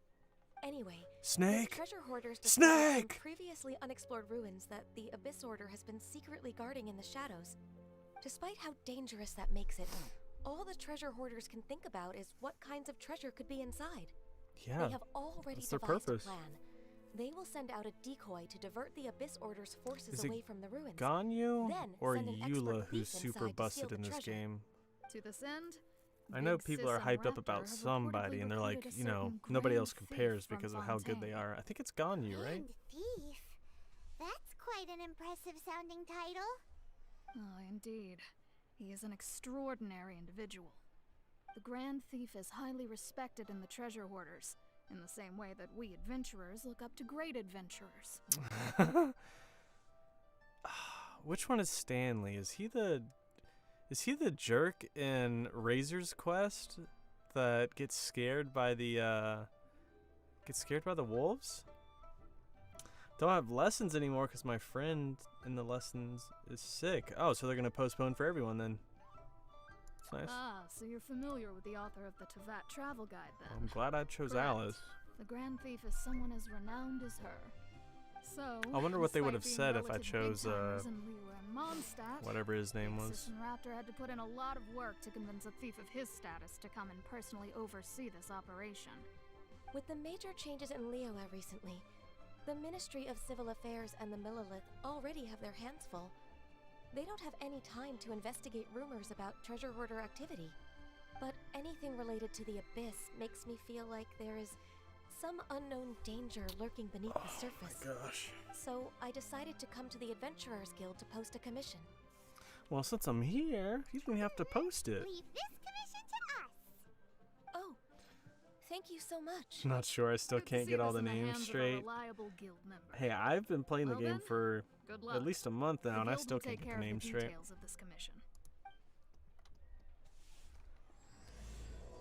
Speaker 6: Anyway, the
Speaker 1: Snake!
Speaker 6: treasure hoarders discovered some
Speaker 1: Snake!
Speaker 6: previously unexplored ruins that the Abyss Order has been secretly guarding in the shadows. Despite how dangerous that makes it, all the treasure hoarders can think about is what kinds of treasure could be inside.
Speaker 1: Yeah,
Speaker 6: They have already
Speaker 1: that's their
Speaker 6: devised
Speaker 1: purpose.
Speaker 6: a plan. They will send out a decoy to divert the Abyss Order's forces
Speaker 1: Is it
Speaker 6: away from the ruins.
Speaker 1: Ganyu
Speaker 6: Then
Speaker 1: or
Speaker 6: send an expert
Speaker 1: Eula
Speaker 6: thief
Speaker 1: who's super
Speaker 6: inside to
Speaker 1: busted
Speaker 6: steal
Speaker 1: in
Speaker 6: the
Speaker 1: this
Speaker 6: treasure.
Speaker 1: game?
Speaker 5: To this end,
Speaker 1: I know
Speaker 5: Big
Speaker 1: people
Speaker 5: Sis
Speaker 1: are
Speaker 5: and
Speaker 1: hyped up
Speaker 5: Raptor
Speaker 1: about
Speaker 5: have
Speaker 1: somebody
Speaker 5: reportedly
Speaker 1: and they're like,
Speaker 5: recruited a
Speaker 1: you know,
Speaker 5: certain
Speaker 1: nobody
Speaker 5: grand
Speaker 1: else
Speaker 5: thief
Speaker 1: compares
Speaker 5: from
Speaker 1: because of how good they
Speaker 5: Fontaine.
Speaker 1: are. I think it's Ganyu, right?
Speaker 2: And thief. That's quite an impressive sounding title.
Speaker 5: Oh, indeed. He is an extraordinary individual. The Grand Thief is highly respected in the treasure hoarders, in the same way that we adventurers look up to great adventurers.
Speaker 1: Which one is Stanley? Is he the jerk in Razor's quest that gets scared by the wolves? Don't have lessons anymore because my friend in the lessons is sick. Oh, so they're gonna postpone for everyone then. That's nice.
Speaker 5: Ah, so you're familiar with the author of the Tevat travel guide then?
Speaker 1: I'm glad I chose
Speaker 5: Correct.
Speaker 1: Alice.
Speaker 5: The Grand Thief is someone as renowned as her. So,
Speaker 1: I wonder what they would have
Speaker 5: despite being
Speaker 1: said if I
Speaker 5: relative
Speaker 1: chose,
Speaker 5: big-timers in Liyue and Mondstadt,
Speaker 1: Whatever his name
Speaker 5: Big
Speaker 1: was.
Speaker 5: Sis and Raptor had to put in a lot of work to convince a thief of his status to come and personally oversee this operation.
Speaker 6: With the major changes in Liyue recently, the Ministry of Civil Affairs and the Millelith already have their hands full. They don't have any time to investigate rumors about treasure hoarder activity. But anything related to the Abyss makes me feel like there is some unknown danger lurking beneath the surface.
Speaker 1: Oh my gosh.
Speaker 6: So I decided to come to the Adventurers Guild to post a commission.
Speaker 1: Well, since I'm here, you don't have to post it.
Speaker 2: Leave this commission to us.
Speaker 6: Oh, thank you so much.
Speaker 1: Not sure. I still
Speaker 5: Good to
Speaker 1: can't
Speaker 5: see
Speaker 1: get all
Speaker 5: this
Speaker 1: the
Speaker 5: in
Speaker 1: names
Speaker 5: hands of a
Speaker 1: straight.
Speaker 5: reliable guild member.
Speaker 1: Hey, I've been playing the
Speaker 5: Well
Speaker 1: game
Speaker 5: then,
Speaker 1: for
Speaker 5: Good luck.
Speaker 1: at least a month now,
Speaker 5: The
Speaker 1: and I
Speaker 5: guild
Speaker 1: still
Speaker 5: will
Speaker 1: can't
Speaker 5: take
Speaker 1: get
Speaker 5: care
Speaker 1: the
Speaker 5: of
Speaker 1: names
Speaker 5: the
Speaker 1: straight.
Speaker 5: details of this commission.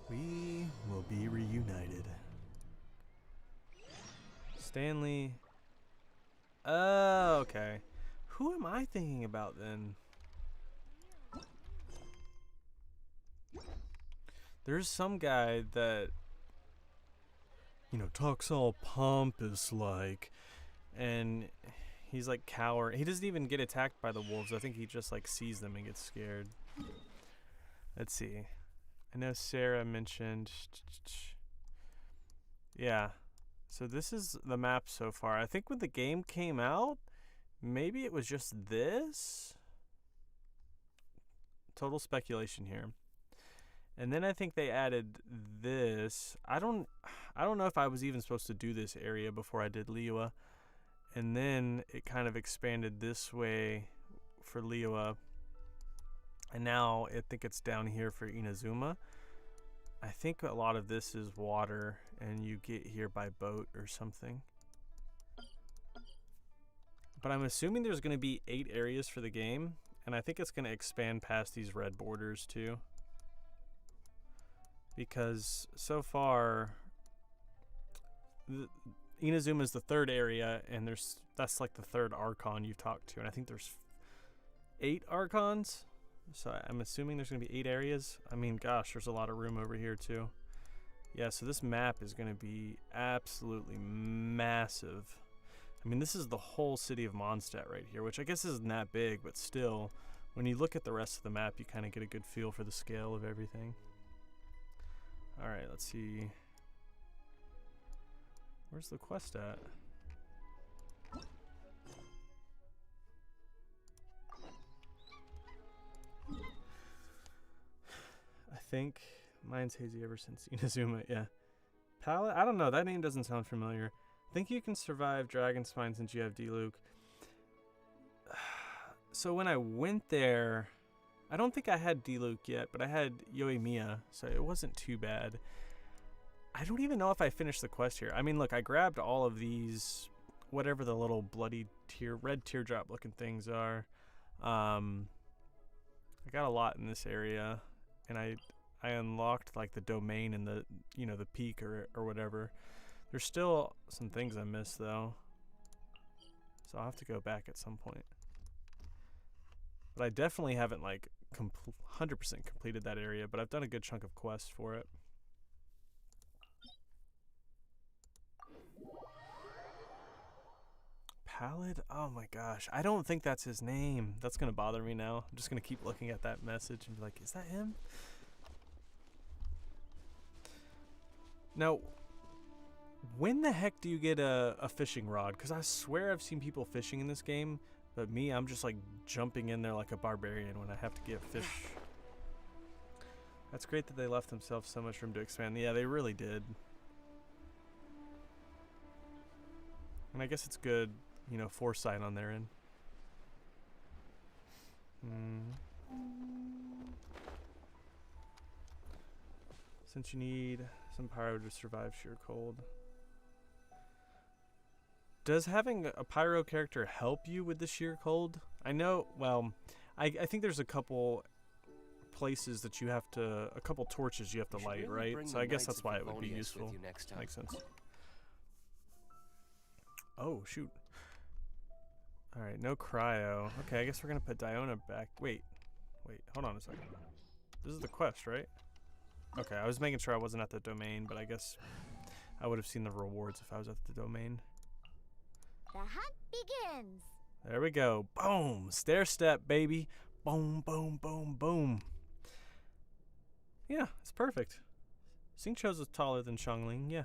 Speaker 1: We will be reunited. Stanley. Oh, okay. Who am I thinking about then? There's some guy that, you know, talks all pompous like, and he's like cower. He doesn't even get attacked by the wolves. I think he just like sees them and gets scared. Let's see. I know Sarah mentioned. Yeah. So this is the map so far. I think when the game came out, maybe it was just this. Total speculation here. And then I think they added this. I don't know if I was even supposed to do this area before I did Liyue. And then it kind of expanded this way for Liyue. And now I think it's down here for Inazuma. I think a lot of this is water, and you get here by boat or something. But I'm assuming there's going to be 8 areas for the game, and I think it's going to expand past these red borders too. Because so far, Inazuma is the 3rd area, and that's like the 3rd Archon you've talked to, and I think there's 8 Archons. So I'm assuming there's going to be 8 areas. I mean, gosh, there's a lot of room over here too. Yeah, so this map is going to be absolutely massive. I mean, this is the whole city of Mondstadt right here, which I guess isn't that big, but still, when you look at the rest of the map, you kind of get a good feel for the scale of everything. All right, let's see. Where's the quest at? I think mine's hazy ever since Inazuma, yeah. Palette? I don't know, that name doesn't sound familiar. Think you can survive dragon spine since you have Diluc. So when I went there, I don't think I had Diluc yet, but I had Yoimiya, so it wasn't too bad. I don't even know if I finished the quest here. I mean, look, I grabbed all of these, whatever the little bloody red teardrop looking things are. I got a lot in this area, and I unlocked like the domain and the, you know, the peak or whatever. There's still some things I missed though, so I'll have to go back at some point. But I definitely haven't like 100% completed that area, but I've done a good chunk of quests for it. Pallid? Oh my gosh, I don't think that's his name. That's gonna bother me now. I'm just gonna keep looking at that message and be like, is that him? Now, when the heck do you get a fishing rod? Because I swear I've seen people fishing in this game, but me, I'm just like jumping in there like a barbarian when I have to get fish. That's great that they left themselves so much room to expand. Yeah, they really did. And I guess it's good, you know, foresight on their end. Since you need some pyro to survive sheer cold. Does having a pyro character help you with the sheer cold? I know, well, I think there's a couple places that you have to, a couple torches you have to light, right? So I guess that's why it would be useful. Makes sense. Oh, shoot. Alright, no cryo. Okay, I guess we're gonna put Diona back. Wait, hold on a second. This is the quest, right? Okay, I was making sure I wasn't at the domain, but I guess I would have seen the rewards if I was at the domain.
Speaker 2: The hunt begins.
Speaker 1: There we go. Boom! Stair step, baby. Boom, boom, boom, boom. Yeah, it's perfect. Xingqiu's is taller than Xiangling, yeah.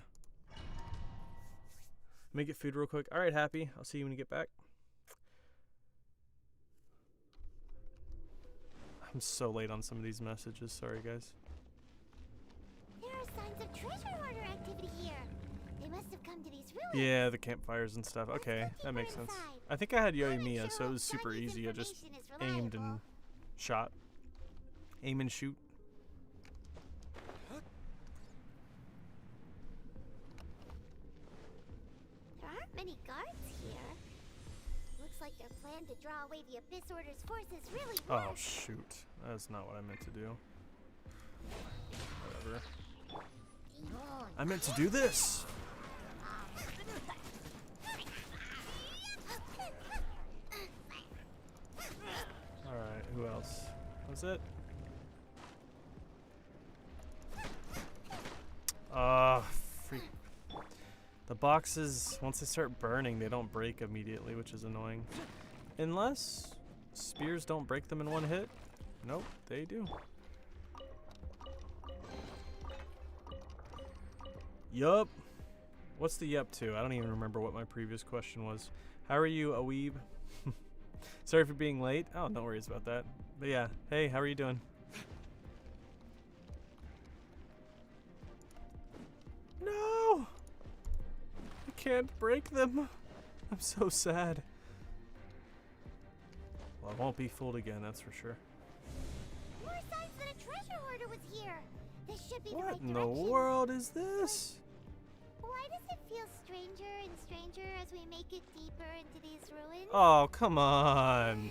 Speaker 1: Let me get food real quick. Alright, Happy. I'll see you when you get back. I'm so late on some of these messages. Sorry, guys.
Speaker 2: There are signs of treasure hoarder activity here. They must have come to these ruins.
Speaker 1: Yeah, the campfires and stuff. Okay, that makes sense. I think I had Yoimiya, so it was super easy. I just aimed and shot. Aim and shoot.
Speaker 2: There aren't many guards here. Looks like their plan to draw away the Abyss Order's forces really worked.
Speaker 1: Oh, shoot. That's not what I meant to do. Whatever. I meant to do this! Alright, who else? Was it? Freak. The boxes, once they start burning, they don't break immediately, which is annoying. Unless spears don't break them in one hit. Nope, they do. Yup. What's the yup to? I don't even remember what my previous question was. How are you, Aweeb? Sorry for being late. Oh, no worries about that. But yeah, hey, how are you doing? No! I can't break them. I'm so sad. Well, I won't be fooled again, that's for sure.
Speaker 2: more signs that a treasure hoarder was here. This should be the
Speaker 1: What
Speaker 2: right
Speaker 1: in the
Speaker 2: direction.
Speaker 1: world is this?
Speaker 2: Why does it feel stranger and stranger as we make it deeper into these ruins?
Speaker 1: Oh, come on.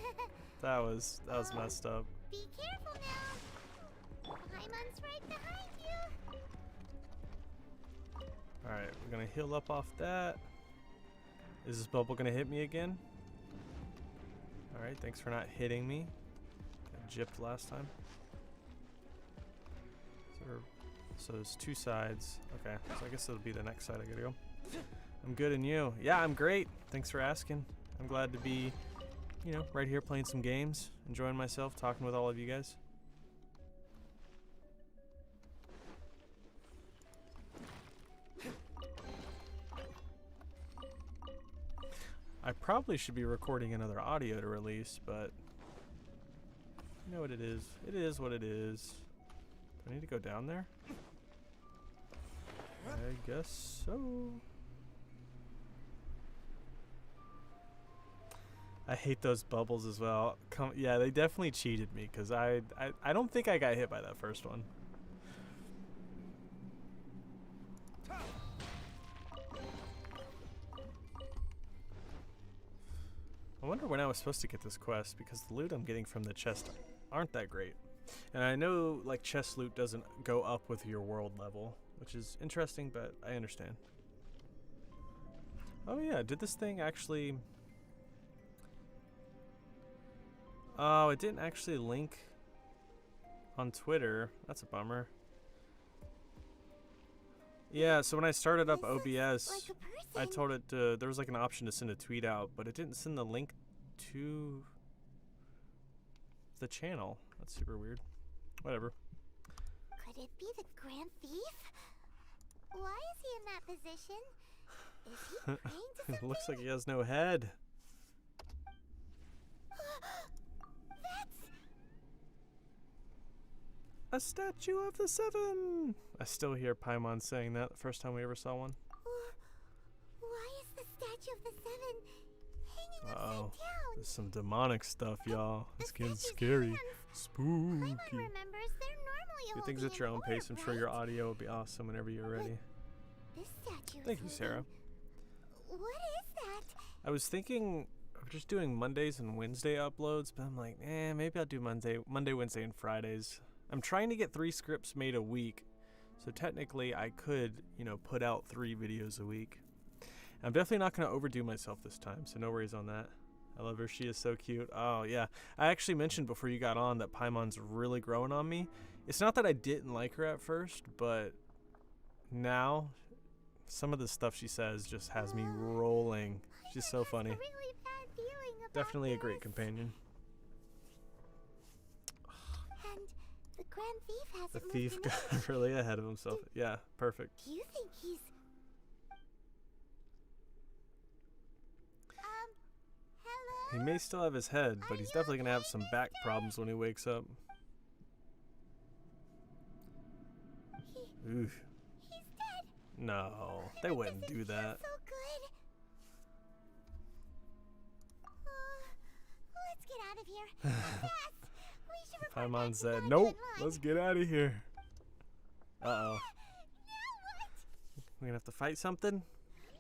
Speaker 1: That was messed up.
Speaker 2: Be careful now. Paimon's right behind you.
Speaker 1: Alright, we're gonna heal up off that. Is this bubble gonna hit me again? Alright, thanks for not hitting me. Got gypped last time. So there's two sides. Okay, so I guess it'll be the next side I gotta go. I'm good, and you? Yeah, I'm great. Thanks for asking. I'm glad to be, you know, right here playing some games, enjoying myself, talking with all of you guys. I probably should be recording another audio to release, but you know what it is. It is what it is. Do I need to go down there? I guess so. I hate those bubbles as well. Yeah, they definitely cheated me because I don't think I got hit by that first one. I wonder when I was supposed to get this quest because the loot I'm getting from the chest aren't that great. And I know like chest loot doesn't go up with your world level, which is interesting, but I understand. Oh yeah, did this thing actually... Oh, it didn't actually link on Twitter. That's a bummer. Yeah, so when I started up OBS,
Speaker 2: Like a
Speaker 1: I
Speaker 2: person.
Speaker 1: told it to, there was like an option to send a tweet out, but it didn't send the link to the channel. That's super weird. Whatever.
Speaker 2: Could it be the Grand Thief? Why is he in that position? Is he praying to
Speaker 1: It
Speaker 2: something?
Speaker 1: looks like he has no head.
Speaker 2: That's...
Speaker 1: A statue of the seven! I still hear Paimon saying that the first time we ever saw one.
Speaker 2: Why is the Statue of the Seven hanging
Speaker 1: Uh-oh.
Speaker 2: upside down?
Speaker 1: There's some demonic stuff, y'all. It's getting
Speaker 2: statue's
Speaker 1: scary.
Speaker 2: hands.
Speaker 1: Spooky.
Speaker 2: Paimon remembers they're normally
Speaker 1: Do things
Speaker 2: holding
Speaker 1: at your
Speaker 2: an
Speaker 1: own pace. I'm
Speaker 2: orb,
Speaker 1: sure your
Speaker 2: right?
Speaker 1: audio will be awesome whenever you're ready.
Speaker 2: This statue is
Speaker 1: Thank you, Sarah.
Speaker 2: holding- What is that?
Speaker 1: I was thinking of just doing Mondays and Wednesday uploads, but I'm like, maybe I'll do Monday, Wednesday, and Fridays. I'm trying to get 3 scripts made a week, so technically I could, you know, put out 3 videos a week. I'm definitely not going to overdo myself this time, so no worries on that. I love her. She is so cute. Oh, yeah. I actually mentioned before you got on that Paimon's really growing on me. It's not that I didn't like her at first, but now some of the stuff she says just has me rolling. She's so funny.
Speaker 2: Paimon has a really bad feeling about
Speaker 1: Definitely a great
Speaker 2: this.
Speaker 1: companion.
Speaker 2: And the Grand Thief hasn't
Speaker 1: The
Speaker 2: moved
Speaker 1: thief
Speaker 2: an
Speaker 1: got
Speaker 2: inch.
Speaker 1: really ahead of himself. Yeah, perfect.
Speaker 2: Do you think he's...
Speaker 1: He
Speaker 2: hello?
Speaker 1: may still have his head, but he's definitely going to have some back problems when he wakes up. Oof.
Speaker 2: He's dead.
Speaker 1: No, they wouldn't do that.
Speaker 2: So good. Let's get out of here. Fast. We should report back
Speaker 1: Paimon
Speaker 2: to
Speaker 1: said,
Speaker 2: Dodge
Speaker 1: nope,
Speaker 2: Online."
Speaker 1: let's get out of here. Uh-oh.
Speaker 2: Now what?
Speaker 1: We're going to have to fight something?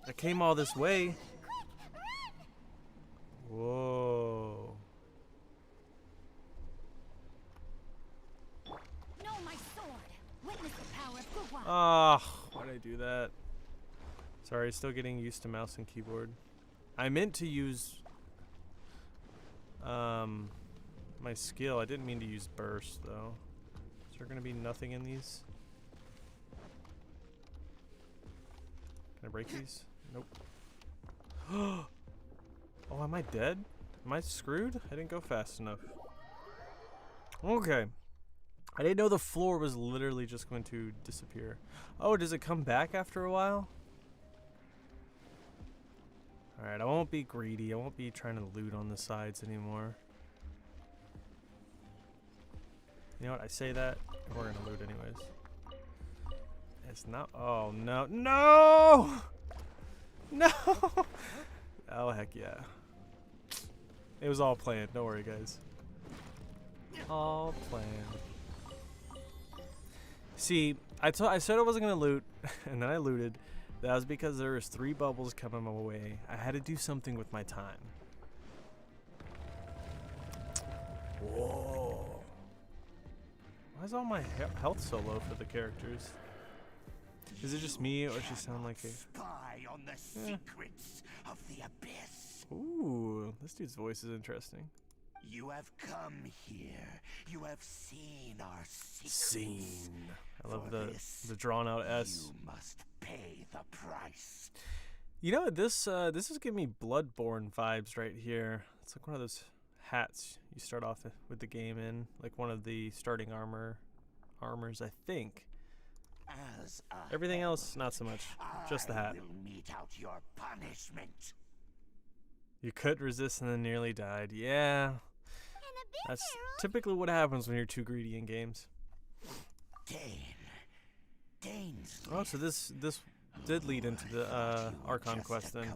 Speaker 1: I came all this way.
Speaker 2: Quick, run!
Speaker 1: Whoa.
Speaker 7: Know my sword. Witness the power of Guhua.
Speaker 1: Ah, why'd I do that? Sorry, still getting used to mouse and keyboard. I meant to use my skill. I didn't mean to use burst though. Is there gonna be nothing in these? Can I break these? Nope. Oh, am I dead? Am I screwed? I didn't go fast enough. Okay. I didn't know the floor was literally just going to disappear. Oh, does it come back after a while? Alright, I won't be greedy. I won't be trying to loot on the sides anymore. You know what? I say that, and we're gonna loot anyways. It's not. Oh, no. No! No! Oh, heck yeah. It was all planned. Don't worry, guys. All planned. See, I said I wasn't gonna loot, and then I looted. That was because there was 3 bubbles coming my way. I had to do something with my time. Whoa. Why is all my health so low for the characters? Is it just me, or she sound like a...
Speaker 8: Spy on the secrets of the abyss.
Speaker 1: Ooh, this dude's voice is interesting.
Speaker 8: You have come here. You have seen our secrets.
Speaker 1: Seen. I love
Speaker 8: For this,
Speaker 1: the drawn out S.
Speaker 8: You must pay the price.
Speaker 1: You know, this is giving me Bloodborne vibes right here. It's like one of those hats you start off with the game in, like one of the starting armors, I think.
Speaker 8: As
Speaker 1: Everything else, not so much. Just the hat.
Speaker 8: I will mete out your punishment.
Speaker 1: You could resist and then nearly died. Yeah, that's typically what happens when you're too greedy in games.
Speaker 8: Dane's
Speaker 1: Oh, so this did lead into the Archon quest then.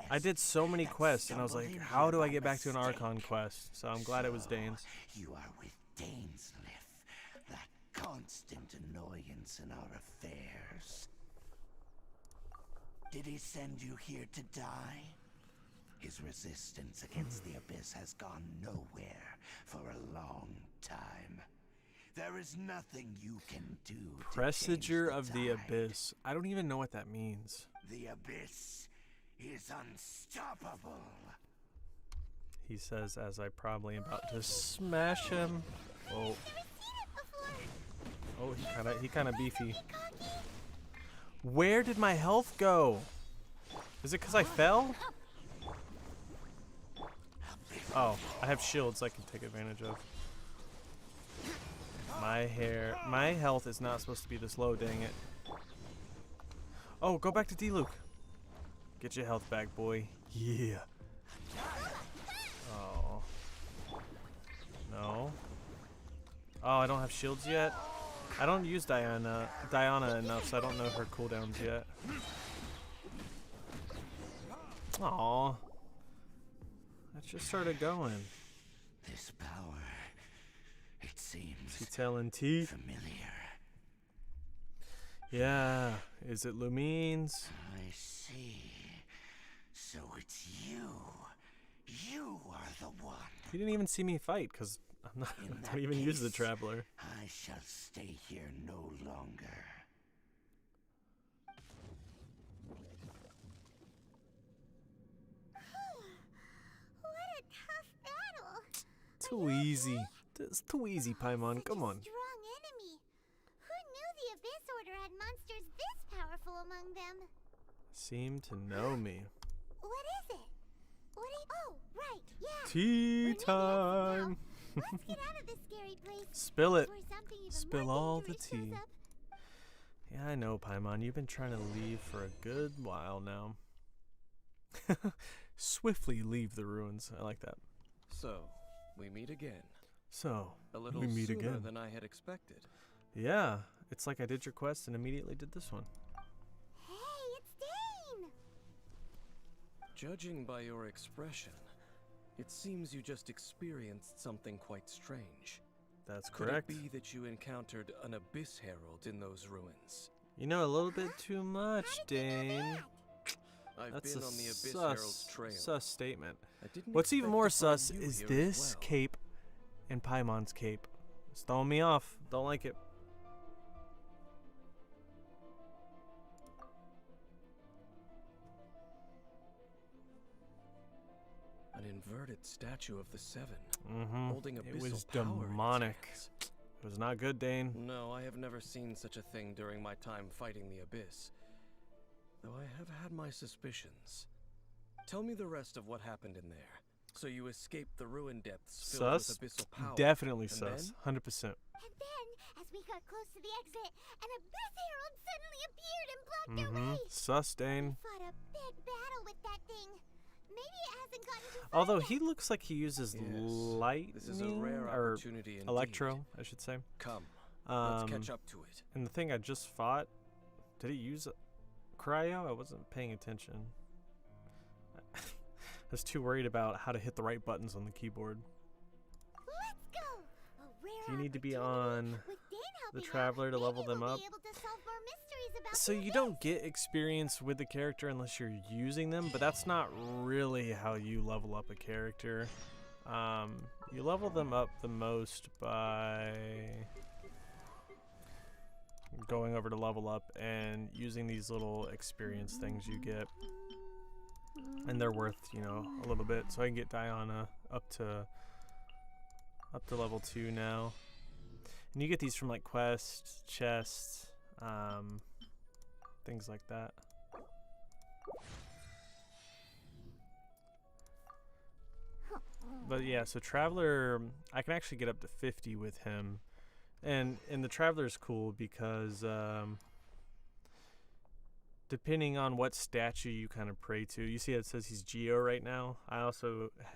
Speaker 1: I did so many quests, and I was like, how do I get back to an Archon quest? So I'm glad it was Dane's.
Speaker 8: You are with Dainsliff, that constant annoyance in our affairs. Did he send you here to die? His resistance against the Abyss has gone nowhere for a long time. There is nothing you can do to
Speaker 1: Pressager
Speaker 8: change
Speaker 1: of the
Speaker 8: tide.
Speaker 1: Abyss. I don't even know what that means.
Speaker 8: The Abyss is unstoppable.
Speaker 1: He says as I probably about to smash him. Oh, oh, he kind of beefy. Where did my health go? Is it because I fell? Oh, I have shields I can take advantage of. My health is not supposed to be this low, dang it. Oh, go back to D-Luke. Get your health back, boy. Yeah. Oh. No. Oh, I don't have shields yet. I don't use Diana enough, so I don't know her cooldowns yet. Aw. That just started going.
Speaker 8: This power, it seems
Speaker 1: She telling teeth.
Speaker 8: familiar.
Speaker 1: Yeah. Is it Lumines?
Speaker 8: I see. So it's you. You are the one.
Speaker 1: He didn't even see me fight because I'm not.
Speaker 8: In
Speaker 1: I
Speaker 8: that
Speaker 1: don't even use the
Speaker 8: case,
Speaker 1: Traveler.
Speaker 8: I shall stay here no longer.
Speaker 2: What a tough battle.
Speaker 1: Too easy. It's too easy, Paimon.
Speaker 2: Such
Speaker 1: Come
Speaker 2: a
Speaker 1: on.
Speaker 2: strong enemy. Who knew the Abyss Order had monsters this powerful among them?
Speaker 1: Seem to know me.
Speaker 2: What is it? What do you... Oh, right, yeah.
Speaker 1: Tea
Speaker 2: We're near the exit
Speaker 1: time.
Speaker 2: now. Let's get out of this scary place.
Speaker 1: Spill it.
Speaker 2: before something even
Speaker 1: Spill
Speaker 2: more
Speaker 1: all the
Speaker 2: dangerous shows
Speaker 1: tea.
Speaker 2: up.
Speaker 1: Yeah, I know, Paimon. You've been trying to leave for a good while now. Swiftly leave the ruins. I like that.
Speaker 3: So, we meet again.
Speaker 1: So,
Speaker 3: A little
Speaker 1: we meet
Speaker 3: sooner
Speaker 1: again.
Speaker 3: than I had expected.
Speaker 1: Yeah, it's like I did your quest and immediately did this one.
Speaker 2: Hey, it's Dane.
Speaker 3: Judging by your expression, it seems you just experienced something quite strange.
Speaker 1: That's
Speaker 3: Could
Speaker 1: correct.
Speaker 3: it be that you encountered an Abyss Herald in those ruins?
Speaker 1: You know a little bit too much,
Speaker 2: How did you know
Speaker 1: Dane.
Speaker 2: that?
Speaker 3: I've
Speaker 1: That's
Speaker 3: been
Speaker 1: a
Speaker 3: on the Abyss Herald's trail.
Speaker 1: sus statement.
Speaker 3: I didn't
Speaker 1: What's even
Speaker 3: expect
Speaker 1: more
Speaker 3: to find
Speaker 1: sus
Speaker 3: you
Speaker 1: is
Speaker 3: here as
Speaker 1: this
Speaker 3: well.
Speaker 1: cape and Paimon's cape. It's throwing me off. Don't like it.
Speaker 3: An inverted statue of the Seven,
Speaker 1: Mm-hmm.
Speaker 3: holding
Speaker 1: It
Speaker 3: abyssal
Speaker 1: was
Speaker 3: power in its
Speaker 1: demonic.
Speaker 3: hands.
Speaker 1: It was not good, Dane.
Speaker 3: No, I have never seen such a thing during my time fighting the Abyss. Though I have had my suspicions. Tell me the rest of what happened in there. So you escaped the ruin depths filled
Speaker 1: Sus?
Speaker 3: with abyssal power.
Speaker 1: Definitely
Speaker 3: And
Speaker 1: sus.
Speaker 3: then?
Speaker 1: 100%.
Speaker 2: And then, as we got close to the exit, an Abyss Herald suddenly appeared and blocked our way.
Speaker 1: Sus, Dane.
Speaker 2: We fought a big battle with that thing. Maybe it hasn't gotten too far
Speaker 1: Although
Speaker 2: yet.
Speaker 1: he looks like he uses
Speaker 3: Yes,
Speaker 1: lightning
Speaker 3: this is a rare
Speaker 1: or
Speaker 3: opportunity indeed.
Speaker 1: electro, I should say.
Speaker 3: Come, let's
Speaker 1: Um,
Speaker 3: catch up to it.
Speaker 1: And the thing I just fought, did he use cryo? I wasn't paying attention. I was too worried about how to hit the right buttons on the keyboard.
Speaker 2: Let's go. A rare
Speaker 1: You need to be
Speaker 2: opportunity
Speaker 1: on
Speaker 2: with Dane helping
Speaker 1: Traveler
Speaker 2: out,
Speaker 1: to level
Speaker 2: maybe
Speaker 1: them
Speaker 2: we'll
Speaker 1: up.
Speaker 2: be able to solve more mysteries about
Speaker 1: So
Speaker 2: the
Speaker 1: you
Speaker 2: abyss.
Speaker 1: don't get experience with the character unless you're using them, but that's not really how you level up a character. You level them up the most by going over to level up and using these little experience things you get. And they're worth, you know, a little bit. So I can get Diana up to level 2 now. And you get these from like quests, chests, things like that. But yeah, so Traveler, I can actually get up to 50 with him. And the Traveler's cool because depending on what statue you kind of pray to, you see it says he's Geo right now.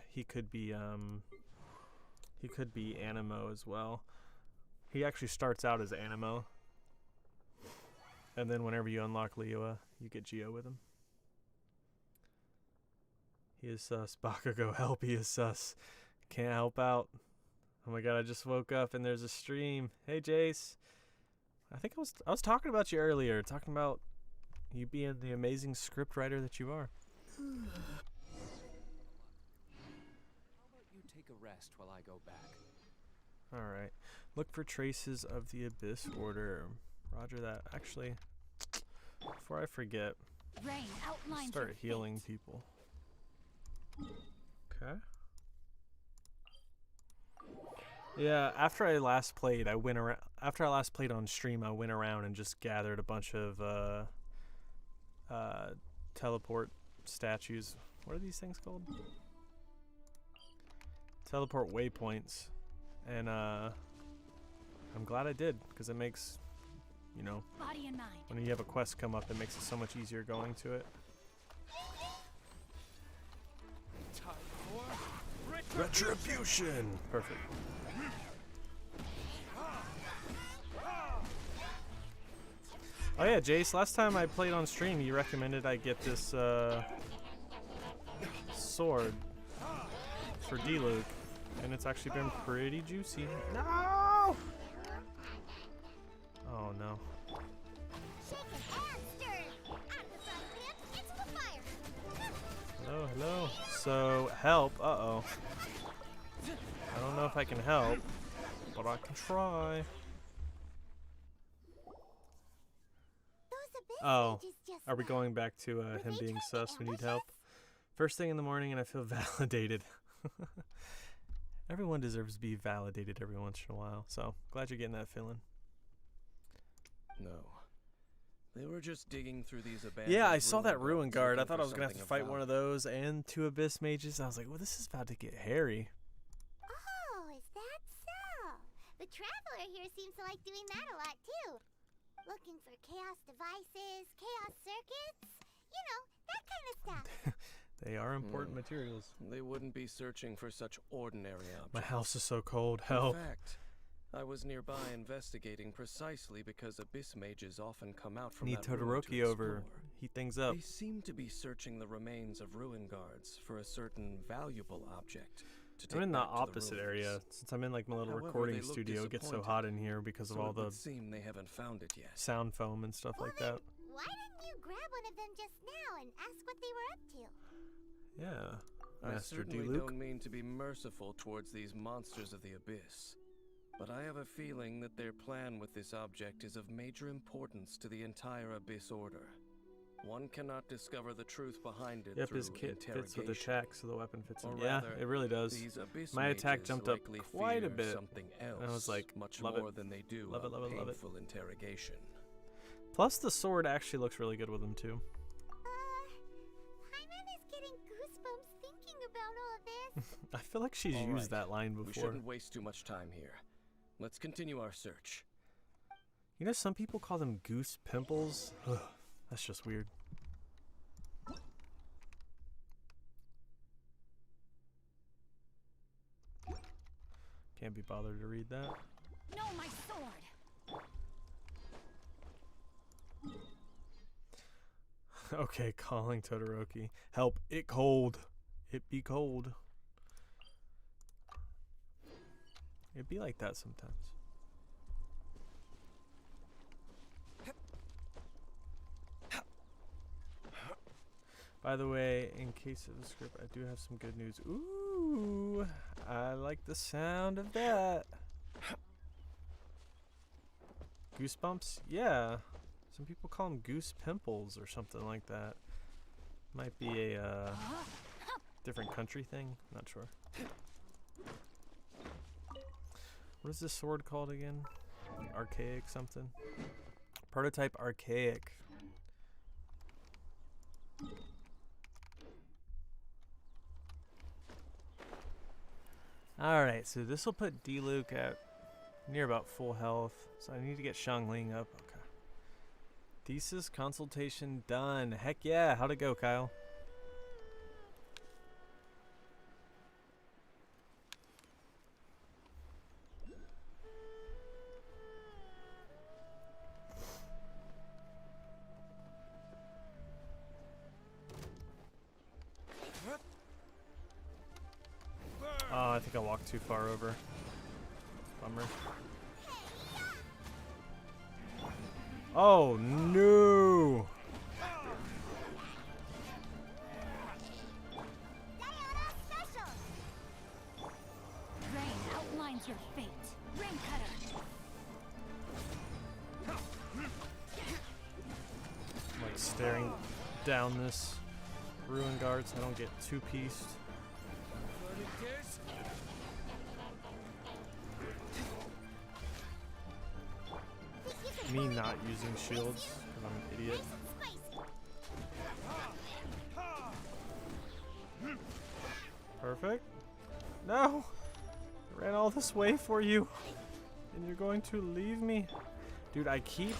Speaker 1: He could be Animo as well. He actually starts out as Animo. And then whenever you unlock Leoa, you get Geo with him. He is sus. Bakugo, help, he is sus. Can't help out. Oh my god, I just woke up and there's a stream. Hey Jace. I think I was talking about you earlier, talking about you being the amazing script writer that you are.
Speaker 4: How about you take a rest while I go back?
Speaker 1: Alright. Look for traces of the Abyss Order. Roger that. Actually, before I forget,
Speaker 7: Rain
Speaker 1: I'll
Speaker 7: outlines
Speaker 1: start
Speaker 7: your
Speaker 1: healing
Speaker 7: fate.
Speaker 1: people. Okay. Yeah, after I last played on stream, I went around and just gathered a bunch of teleport statues. What are these things called? Teleport waypoints. And I'm glad I did, because it makes, you know,
Speaker 7: Body and mind.
Speaker 1: when you have a quest come up, it makes it so much easier going to it. Retribution! Perfect. Oh yeah, Jace, last time I played on stream, you recommended I get this sword for D-Luke, and it's actually been pretty juicy. No! Oh no.
Speaker 2: Shake it and stir. At the front pip, into the fire.
Speaker 1: Hello, hello. So, help. Uh-oh. I don't know if I can help, but I can try.
Speaker 2: Those abyss
Speaker 1: Oh,
Speaker 2: mages just
Speaker 1: are we
Speaker 2: now.
Speaker 1: going back to
Speaker 2: Were
Speaker 1: him
Speaker 2: they
Speaker 1: being
Speaker 2: trying to
Speaker 1: sus? We need
Speaker 2: ambush
Speaker 1: help.
Speaker 2: us?
Speaker 1: First thing in the morning and I feel validated. Everyone deserves to be validated every once in a while, so glad you're getting that feeling.
Speaker 3: No. They were just digging through these abandoned
Speaker 1: Yeah, I saw that ruin
Speaker 3: guards
Speaker 1: guard. I
Speaker 3: looking
Speaker 1: thought
Speaker 3: for
Speaker 1: I was gonna have to
Speaker 3: something
Speaker 1: fight
Speaker 3: of
Speaker 1: one of
Speaker 3: value.
Speaker 1: those and 2 abyss mages. I was like, well, this is about to get hairy.
Speaker 2: Oh, is that so? The Traveler here seems to like doing that a lot too. Looking for chaos devices, chaos circuits, you know, that kind of stuff.
Speaker 1: They are important materials.
Speaker 3: They wouldn't be searching for such ordinary objects.
Speaker 1: My house is so cold. Help.
Speaker 3: In fact, I was nearby investigating precisely because abyss mages often come out from
Speaker 1: Need
Speaker 3: that ruin to
Speaker 1: Todoroki over.
Speaker 3: explore.
Speaker 1: Heat things up.
Speaker 3: They seem to be searching the remains of ruin guards for a certain valuable object to take
Speaker 1: I'm in the
Speaker 3: back to
Speaker 1: opposite area.
Speaker 3: ruins.
Speaker 1: Since I'm in like my little
Speaker 3: However,
Speaker 1: recording
Speaker 3: they look
Speaker 1: studio, it gets so
Speaker 3: disappointed,
Speaker 1: hot in here because of
Speaker 3: So
Speaker 1: all
Speaker 3: it
Speaker 1: the
Speaker 3: would seem they haven't found it yet.
Speaker 1: sound foam and stuff like that.
Speaker 2: Why didn't you grab one of them just now and ask what they were up to?
Speaker 1: Yeah.
Speaker 3: I
Speaker 1: Master
Speaker 3: certainly
Speaker 1: D-Luke.
Speaker 3: don't mean to be merciful towards these monsters of the abyss, but I have a feeling that their plan with this object is of major importance to the entire Abyss Order. One cannot discover the truth behind it
Speaker 1: Yep,
Speaker 3: through
Speaker 1: his kit fits with
Speaker 3: interrogation.
Speaker 1: attack, so the weapon fits in.
Speaker 3: Or
Speaker 1: Yeah,
Speaker 3: rather,
Speaker 1: it really does.
Speaker 3: These abyss
Speaker 1: My attack
Speaker 3: mages
Speaker 1: jumped up
Speaker 3: likely
Speaker 1: quite a
Speaker 3: fear
Speaker 1: bit.
Speaker 3: Something else,
Speaker 1: I was like,
Speaker 3: much
Speaker 1: love it.
Speaker 3: more than they do
Speaker 1: Love it,
Speaker 3: a
Speaker 1: love it, love it.
Speaker 3: painful interrogation.
Speaker 1: Plus, the sword actually looks really good with him too.
Speaker 2: Paimon is getting goosebumps thinking about all this.
Speaker 1: I feel like she's
Speaker 3: All
Speaker 1: used
Speaker 3: right,
Speaker 1: that line
Speaker 3: We
Speaker 1: before.
Speaker 3: shouldn't waste too much time here. Let's continue our search.
Speaker 1: You know, some people call them goose pimples. Ugh, that's just weird. Can't be bothered to read that.
Speaker 7: No, my sword.
Speaker 1: Okay, calling Todoroki. Help, it cold. It be cold. It be like that sometimes. By the way, in case of the script, I do have some good news. Ooh, I like the sound of that. Goosebumps? Yeah. Some people call them goose pimples or something like that. Might be a different country thing. Not sure. What is this sword called again? Archaic something? Prototype Archaic. Alright, so this will put D-Luke at near about full health. So I need to get Xiangling up. Okay. Thesis consultation done. Heck yeah. How'd it go, Kyle? Oh, I think I walked too far over. Bummer. Oh no!
Speaker 7: Rain outlines your fate. Rain cutter.
Speaker 1: I'm like staring down this ruin guard so I don't get two-pieced. Me not using shields because I'm an idiot. Perfect. No! I ran all this way for you. And you're going to leave me? Dude, I keep...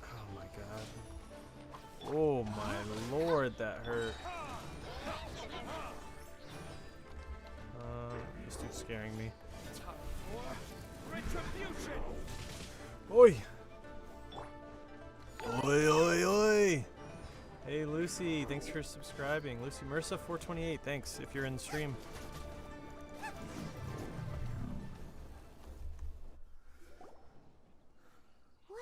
Speaker 1: Oh my god. Oh my lord, that hurt. This dude's scaring me. Oi! Oi, oi, oi! Hey, Lucy, thanks for subscribing. Lucy Mersa 428, thanks if you're in the stream.
Speaker 2: Wow.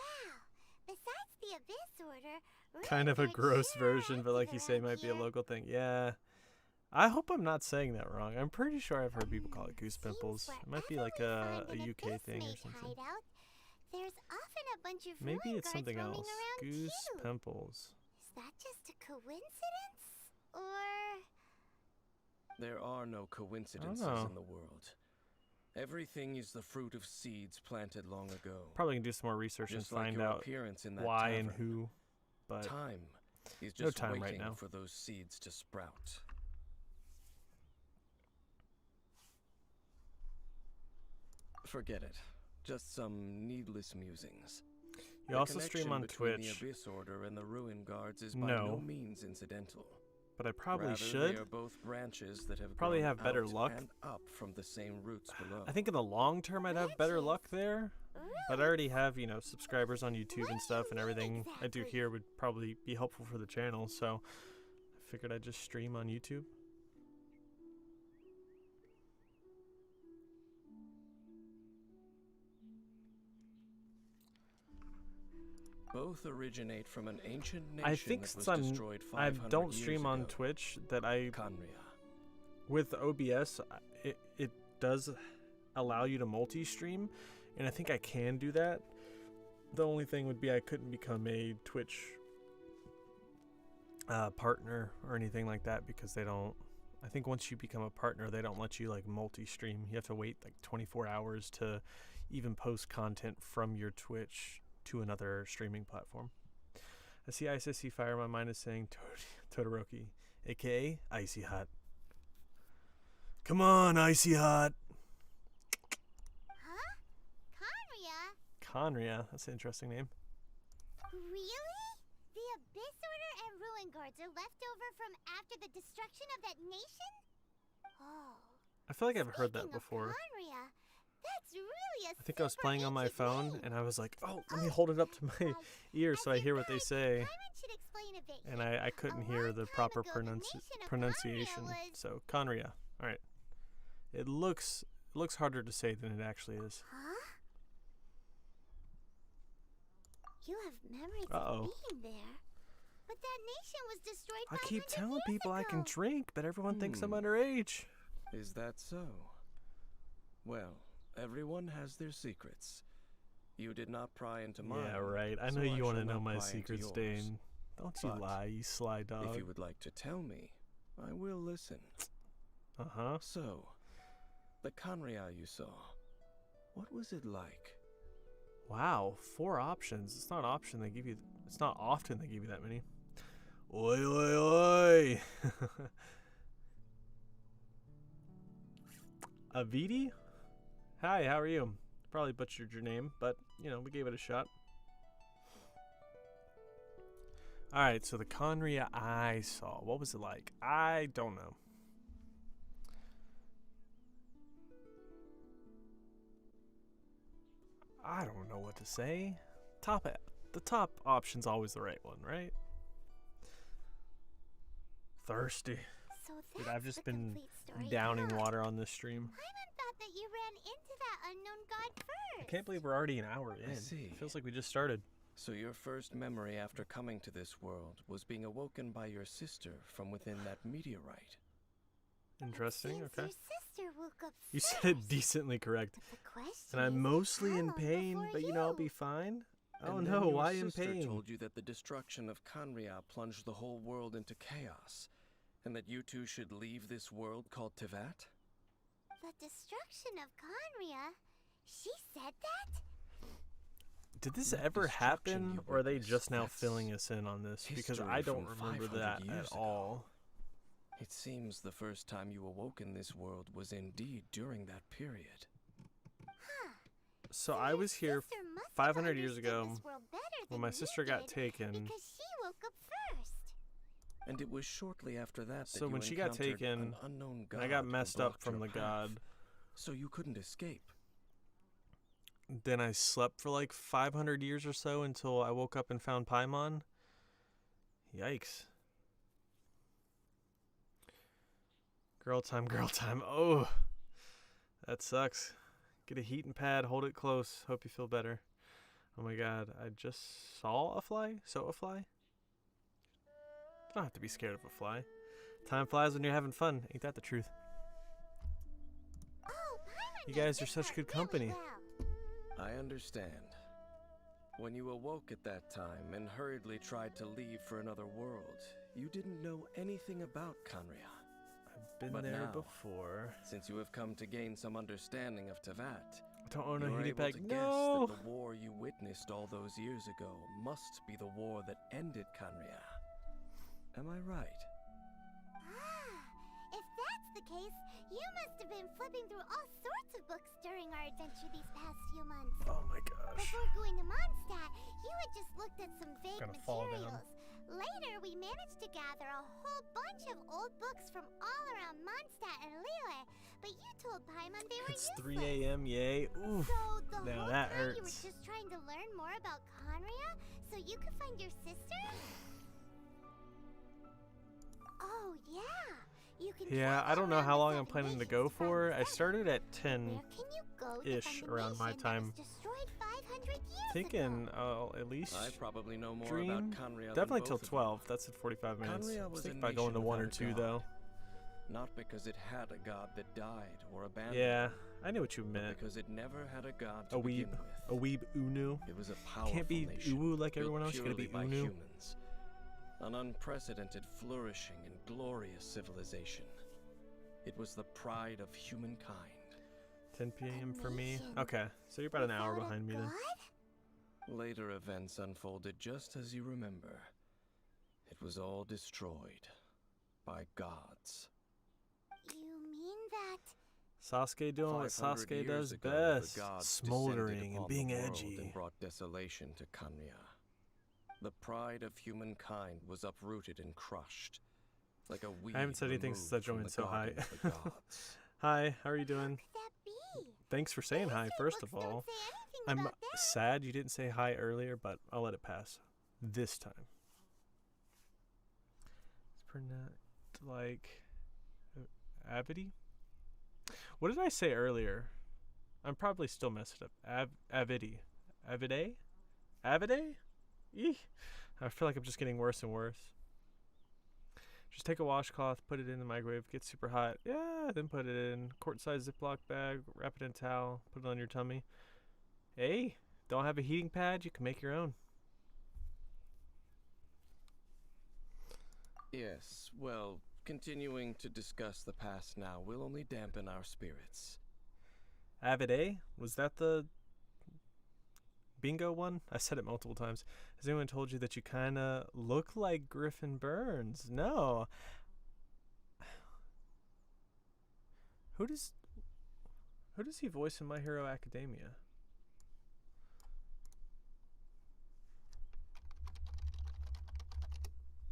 Speaker 2: Besides the Abyss Order,
Speaker 1: Kind of a
Speaker 2: Ruin
Speaker 1: gross
Speaker 2: Guards sure
Speaker 1: version,
Speaker 2: are
Speaker 1: but like
Speaker 2: active
Speaker 1: you say,
Speaker 2: around
Speaker 1: might be a
Speaker 2: here.
Speaker 1: local thing. Yeah. I hope I'm not saying that wrong. I'm pretty sure I've heard people call it goose pimples. It might be like a UK thing or something.
Speaker 2: Hideout, there's often a bunch of
Speaker 1: Maybe
Speaker 2: ruin
Speaker 1: it's
Speaker 2: guards
Speaker 1: something
Speaker 2: roaming
Speaker 1: else.
Speaker 2: around
Speaker 1: Goose
Speaker 2: too.
Speaker 1: pimples.
Speaker 2: Is that just a coincidence? Or
Speaker 3: There are no coincidences
Speaker 1: know.
Speaker 3: in the world. Everything is the fruit of seeds planted long ago.
Speaker 1: Probably can do some more research
Speaker 3: Just
Speaker 1: and
Speaker 3: like
Speaker 1: find
Speaker 3: your
Speaker 1: out
Speaker 3: appearance in that
Speaker 1: why and
Speaker 3: tavern.
Speaker 1: who. But
Speaker 3: Time is
Speaker 1: no
Speaker 3: just
Speaker 1: time right
Speaker 3: waiting
Speaker 1: now.
Speaker 3: for those seeds to sprout. Forget it. Just some needless musings.
Speaker 1: you
Speaker 3: The
Speaker 1: also stream
Speaker 3: connection
Speaker 1: on
Speaker 3: between
Speaker 1: Twitch,
Speaker 3: The Abyss Order and the Ruin Guards is by no
Speaker 1: No.
Speaker 3: means incidental.
Speaker 1: but I probably
Speaker 3: Rather,
Speaker 1: should.
Speaker 3: They are both branches that have
Speaker 1: Probably
Speaker 3: grown
Speaker 1: have better
Speaker 3: out
Speaker 1: luck.
Speaker 3: and up from the same roots below.
Speaker 1: I think in the long term I'd have better luck there. But I already have, you know, subscribers on YouTube and stuff, and everything I do here would probably be helpful for the channel, so I figured I'd just stream on YouTube.
Speaker 3: Both originate from an ancient nation
Speaker 1: I think
Speaker 3: that was
Speaker 1: since
Speaker 3: destroyed
Speaker 1: I
Speaker 3: 500
Speaker 1: don't
Speaker 3: years
Speaker 1: stream on
Speaker 3: ago.
Speaker 1: Twitch, that I,
Speaker 3: Conria.
Speaker 1: with OBS, it does allow you to multi-stream, and I think I can do that. The only thing would be I couldn't become a Twitch partner or anything like that because they don't. I think once you become a partner, they don't let you like multi-stream. You have to wait like 24 hours to even post content from your Twitch to another streaming platform. I see ISSC Fire. My mind is saying Todoroki, aka Icy Hot. Come on, Icy Hot.
Speaker 2: huh? Conria?
Speaker 1: Conria, that's an interesting name.
Speaker 2: Really? The Abyss Order and Ruin Guards are left over from after the destruction of that nation? Oh.
Speaker 1: I feel like I've heard that
Speaker 2: Speaking of
Speaker 1: before.
Speaker 2: Conria, that's really a
Speaker 1: I think I was
Speaker 2: super
Speaker 1: playing on my
Speaker 2: ancient
Speaker 1: phone
Speaker 2: name.
Speaker 1: and I was like, oh, let me hold it up to my ear so I hear what they say.
Speaker 2: Paimon should explain a bit
Speaker 1: And
Speaker 2: here.
Speaker 1: I couldn't
Speaker 2: A
Speaker 1: hear
Speaker 2: long
Speaker 1: the
Speaker 2: time
Speaker 1: proper
Speaker 2: ago, the nation of
Speaker 1: pronunciation.
Speaker 2: Conria was-
Speaker 1: So Conria. All right. It looks harder to say than it actually is.
Speaker 2: Huh? You have memories
Speaker 1: Uh-oh.
Speaker 2: of being there. But that nation was destroyed
Speaker 1: I
Speaker 2: 500
Speaker 1: keep telling
Speaker 2: years
Speaker 1: people I can
Speaker 2: ago.
Speaker 1: drink, but everyone thinks I'm underage.
Speaker 3: Is that so? Well, everyone has their secrets. You did not pry into mine.
Speaker 1: Yeah, right. I
Speaker 3: so
Speaker 1: know you want
Speaker 3: shall
Speaker 1: to know
Speaker 3: not
Speaker 1: my
Speaker 3: pry into
Speaker 1: secrets,
Speaker 3: yours.
Speaker 1: Dane. Don't you
Speaker 3: But
Speaker 1: lie, you sly dog.
Speaker 3: If you would like to tell me, I will listen.
Speaker 1: Uh-huh.
Speaker 3: So, the Kanria you saw, what was it like?
Speaker 1: Wow, 4 options. It's not often they give you that many. Oi, oi, oi! Avidi? Hi, how are you? Probably butchered your name, but, you know, we gave it a shot. Alright, so the Conria I saw. What was it like? I don't know. I don't know what to say. The top option's always the right one, right? Thirsty.
Speaker 2: So
Speaker 1: Dude,
Speaker 2: that's
Speaker 1: I've just
Speaker 2: the
Speaker 1: been
Speaker 2: complete story,
Speaker 1: downing
Speaker 2: huh?
Speaker 1: water on this stream.
Speaker 2: Paimon thought that you ran into that unknown god
Speaker 1: I
Speaker 2: first.
Speaker 1: can't believe we're already an hour in.
Speaker 3: I see.
Speaker 1: Feels like we just started.
Speaker 3: So your first memory after coming to this world was being awoken by your sister from within that meteorite.
Speaker 1: Interesting,
Speaker 2: Seems
Speaker 1: okay.
Speaker 2: Your sister woke up
Speaker 1: You
Speaker 2: first.
Speaker 1: said it decently correct.
Speaker 2: But the question
Speaker 1: And I'm
Speaker 2: is,
Speaker 1: mostly
Speaker 2: how
Speaker 1: in
Speaker 2: long
Speaker 1: pain,
Speaker 2: before
Speaker 1: but you know, I'll be
Speaker 2: you?
Speaker 1: fine. Oh
Speaker 3: And then
Speaker 1: no,
Speaker 3: your
Speaker 1: why in
Speaker 3: sister
Speaker 1: pain?
Speaker 3: told you that the destruction of Kanria plunged the whole world into chaos, and that you two should leave this world called Tevat?
Speaker 2: The destruction of Conria? She said that?
Speaker 1: Did this
Speaker 3: That
Speaker 1: ever
Speaker 3: destruction
Speaker 1: happen,
Speaker 3: you
Speaker 1: or are they
Speaker 3: witnessed,
Speaker 1: just now
Speaker 3: that's
Speaker 1: filling us in on this? Because
Speaker 3: history
Speaker 1: I don't
Speaker 3: from
Speaker 1: remember
Speaker 3: 500
Speaker 1: that
Speaker 3: years
Speaker 1: at
Speaker 3: ago.
Speaker 1: all.
Speaker 3: It seems the first time you awoke in this world was indeed during that period.
Speaker 2: Huh.
Speaker 1: So
Speaker 2: So
Speaker 1: I
Speaker 2: your
Speaker 1: was here
Speaker 2: sister must have
Speaker 1: 500 years
Speaker 2: understood
Speaker 1: ago
Speaker 2: this world better
Speaker 1: when
Speaker 2: than
Speaker 1: my
Speaker 2: you
Speaker 1: sister got
Speaker 2: did,
Speaker 1: taken.
Speaker 2: because she woke up first.
Speaker 3: And it was shortly after that
Speaker 1: So
Speaker 3: you
Speaker 1: when she got
Speaker 3: encountered
Speaker 1: taken,
Speaker 3: an unknown god
Speaker 1: And I got
Speaker 3: who
Speaker 1: messed up
Speaker 3: blocked
Speaker 1: from
Speaker 3: your
Speaker 1: the
Speaker 3: path,
Speaker 1: god.
Speaker 3: so you couldn't escape.
Speaker 1: Then I slept for like 500 years or so until I woke up and found Paimon. Yikes. Girl time, girl time. Oh, that sucks. Get a heating pad, hold it close. Hope you feel better. Oh my god, I just saw a fly? Saw a fly? Don't have to be scared of a fly. Time flies when you're having fun. Ain't that the truth?
Speaker 2: Oh, Paimon
Speaker 1: You
Speaker 2: knows
Speaker 1: guys are
Speaker 2: this
Speaker 1: such
Speaker 2: part
Speaker 1: good
Speaker 2: really
Speaker 1: company.
Speaker 2: well.
Speaker 3: I understand. When you awoke at that time and hurriedly tried to leave for another world, you didn't know anything about Kanria.
Speaker 1: I've been
Speaker 3: But
Speaker 1: there
Speaker 3: now,
Speaker 1: before.
Speaker 3: Since you have come to gain some understanding of Tevat,
Speaker 1: I don't own a
Speaker 3: you are
Speaker 1: heating
Speaker 3: able
Speaker 1: pad.
Speaker 3: to guess
Speaker 1: No!
Speaker 3: that the war you witnessed all those years ago must be the war that ended Kanria. Am I right?
Speaker 2: Ah, if that's the case, you must have been flipping through all sorts of books during our adventure these past few months.
Speaker 1: Oh my gosh.
Speaker 2: Before going to Mondstadt, you had just looked at some vague
Speaker 1: Gonna fall down.
Speaker 2: materials. Later, we managed to gather a whole bunch of old books from all around Mondstadt and Liyue, but you told Paimon they were
Speaker 1: It's
Speaker 2: useless.
Speaker 1: 3 a.m. Yay. Oof.
Speaker 2: So the
Speaker 1: Now
Speaker 2: whole
Speaker 1: that
Speaker 2: time you were
Speaker 1: hurts.
Speaker 2: just trying to learn more about Conria so you could find your sister? Oh yeah. You can
Speaker 1: Yeah,
Speaker 2: travel
Speaker 1: I don't know
Speaker 2: around
Speaker 1: how
Speaker 2: the
Speaker 1: long I'm
Speaker 2: 7
Speaker 1: planning to
Speaker 2: nations
Speaker 1: go
Speaker 2: to find
Speaker 1: for.
Speaker 2: the
Speaker 1: I
Speaker 2: seven.
Speaker 1: started at
Speaker 2: Where
Speaker 1: 10
Speaker 2: can you go to
Speaker 1: ish
Speaker 2: find the
Speaker 1: around my
Speaker 2: nation
Speaker 1: time.
Speaker 2: that was destroyed 500 years
Speaker 1: thinking
Speaker 2: ago?
Speaker 1: at least
Speaker 3: I probably know more
Speaker 1: dream.
Speaker 3: about Kanria
Speaker 1: Definitely
Speaker 3: than
Speaker 1: till
Speaker 3: both of you.
Speaker 1: 12. That's at 45 minutes.
Speaker 3: Kanria
Speaker 1: I was
Speaker 3: was
Speaker 1: thinking
Speaker 3: a
Speaker 1: about going to
Speaker 3: nation
Speaker 1: 1 or
Speaker 3: without a
Speaker 1: 2
Speaker 3: god.
Speaker 1: though.
Speaker 3: Not because it had a god that died or abandoned
Speaker 1: Yeah,
Speaker 3: it,
Speaker 1: I knew what you
Speaker 3: but
Speaker 1: meant.
Speaker 3: because it never had a god
Speaker 1: A
Speaker 3: to
Speaker 1: weeb.
Speaker 3: begin
Speaker 1: A
Speaker 3: with.
Speaker 1: weeb Unu.
Speaker 3: It was a powerful
Speaker 1: Can't be
Speaker 3: nation,
Speaker 1: Uwu like
Speaker 3: built
Speaker 1: everyone else. You gotta be
Speaker 3: purely by
Speaker 1: Unu.
Speaker 3: humans. An unprecedented, flourishing, and glorious civilization. It was the pride of humankind.
Speaker 1: 10 p.m. for me.
Speaker 2: Nation
Speaker 1: Okay, so you're about an hour
Speaker 2: Without a
Speaker 1: behind me then.
Speaker 2: god?
Speaker 3: Later events unfolded just as you remember. It was all destroyed by gods.
Speaker 2: You mean that?
Speaker 1: Sasuke doing what
Speaker 3: 500
Speaker 1: Sasuke
Speaker 3: years
Speaker 1: does
Speaker 3: ago,
Speaker 1: best.
Speaker 3: the gods
Speaker 1: Smoldering
Speaker 3: descended
Speaker 1: and
Speaker 3: upon
Speaker 1: being
Speaker 3: the world
Speaker 1: edgy.
Speaker 3: and brought desolation to Kanria. The pride of humankind was uprooted and crushed, like a weed
Speaker 1: I haven't said anything since I
Speaker 3: removed from
Speaker 1: joined,
Speaker 3: the
Speaker 1: so hi.
Speaker 3: garden of the gods.
Speaker 1: Hi, how are you doing?
Speaker 2: Could that be?
Speaker 1: Thanks for saying
Speaker 2: The
Speaker 1: hi,
Speaker 2: history
Speaker 1: first
Speaker 2: books
Speaker 1: of
Speaker 2: don't
Speaker 1: all.
Speaker 2: say anything
Speaker 1: I'm
Speaker 2: about that.
Speaker 1: sad you didn't say hi earlier, but I'll let it pass. This time. It's pronounced like Avidi? What did I say earlier? I'm probably still messed up. Avidi. Avide? Avide? Eek. I feel like I'm just getting worse and worse. Just take a washcloth, put it in the microwave, get super hot. Yeah, then put it in quart-sized Ziploc bag, wrap it in a towel, put it on your tummy. Hey, don't have a heating pad? You can make your own.
Speaker 3: Yes, well, continuing to discuss the past now will only dampen our spirits.
Speaker 1: Avid A? Was that the bingo one? I said it multiple times. Has anyone told you that you kind of look like Griffin Burns? No. Who does he voice in My Hero Academia?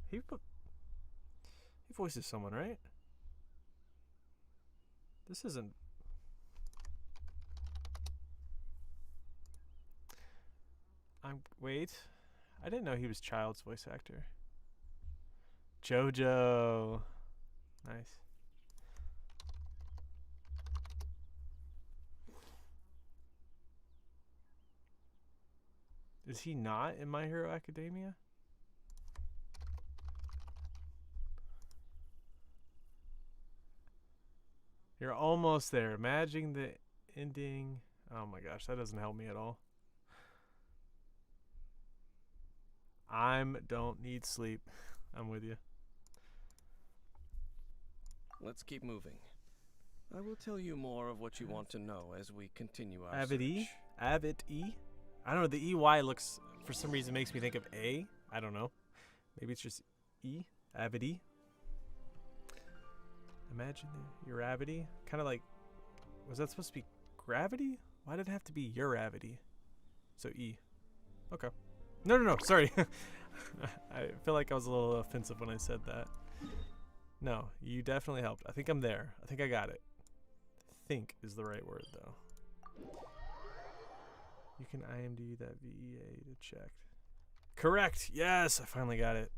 Speaker 1: He voices someone, right? This isn't. Wait. I didn't know he was Child's voice actor. JoJo. Nice. Is he not in My Hero Academia? You're almost there. Imagining the ending. Oh my gosh, that doesn't help me at all. Don't need sleep. I'm with you.
Speaker 3: Let's keep moving. I will tell you more of what you want to know as we continue our
Speaker 1: Avid E?
Speaker 3: search.
Speaker 1: Avid E? I don't know. The EY looks, for some reason, makes me think of A. I don't know. Maybe it's just E? Avid E? Imagine your Avidity. Kind of like, was that supposed to be gravity? Why did it have to be your Avidity? So E. Okay. No, sorry. I feel like I was a little offensive when I said that. No, you definitely helped. I think I'm there. I think I got it. Think is the right word, though. You can IMD that VEA to check. Correct. Yes, I finally got it.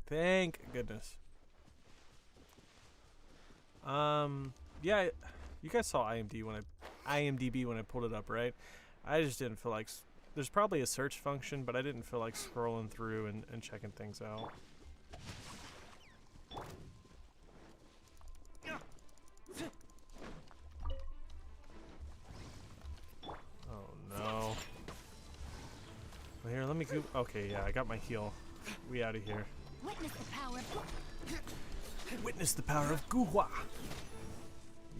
Speaker 1: Thank goodness. Yeah, you guys saw IMDb when I pulled it up, right? I just didn't feel like there's probably a search function, but I didn't feel like scrolling through and checking things out. Oh no. Well, here, let me go. Okay, yeah, I got my heal. We out of here.
Speaker 7: Witness the power of
Speaker 1: Witness the power of Guhua.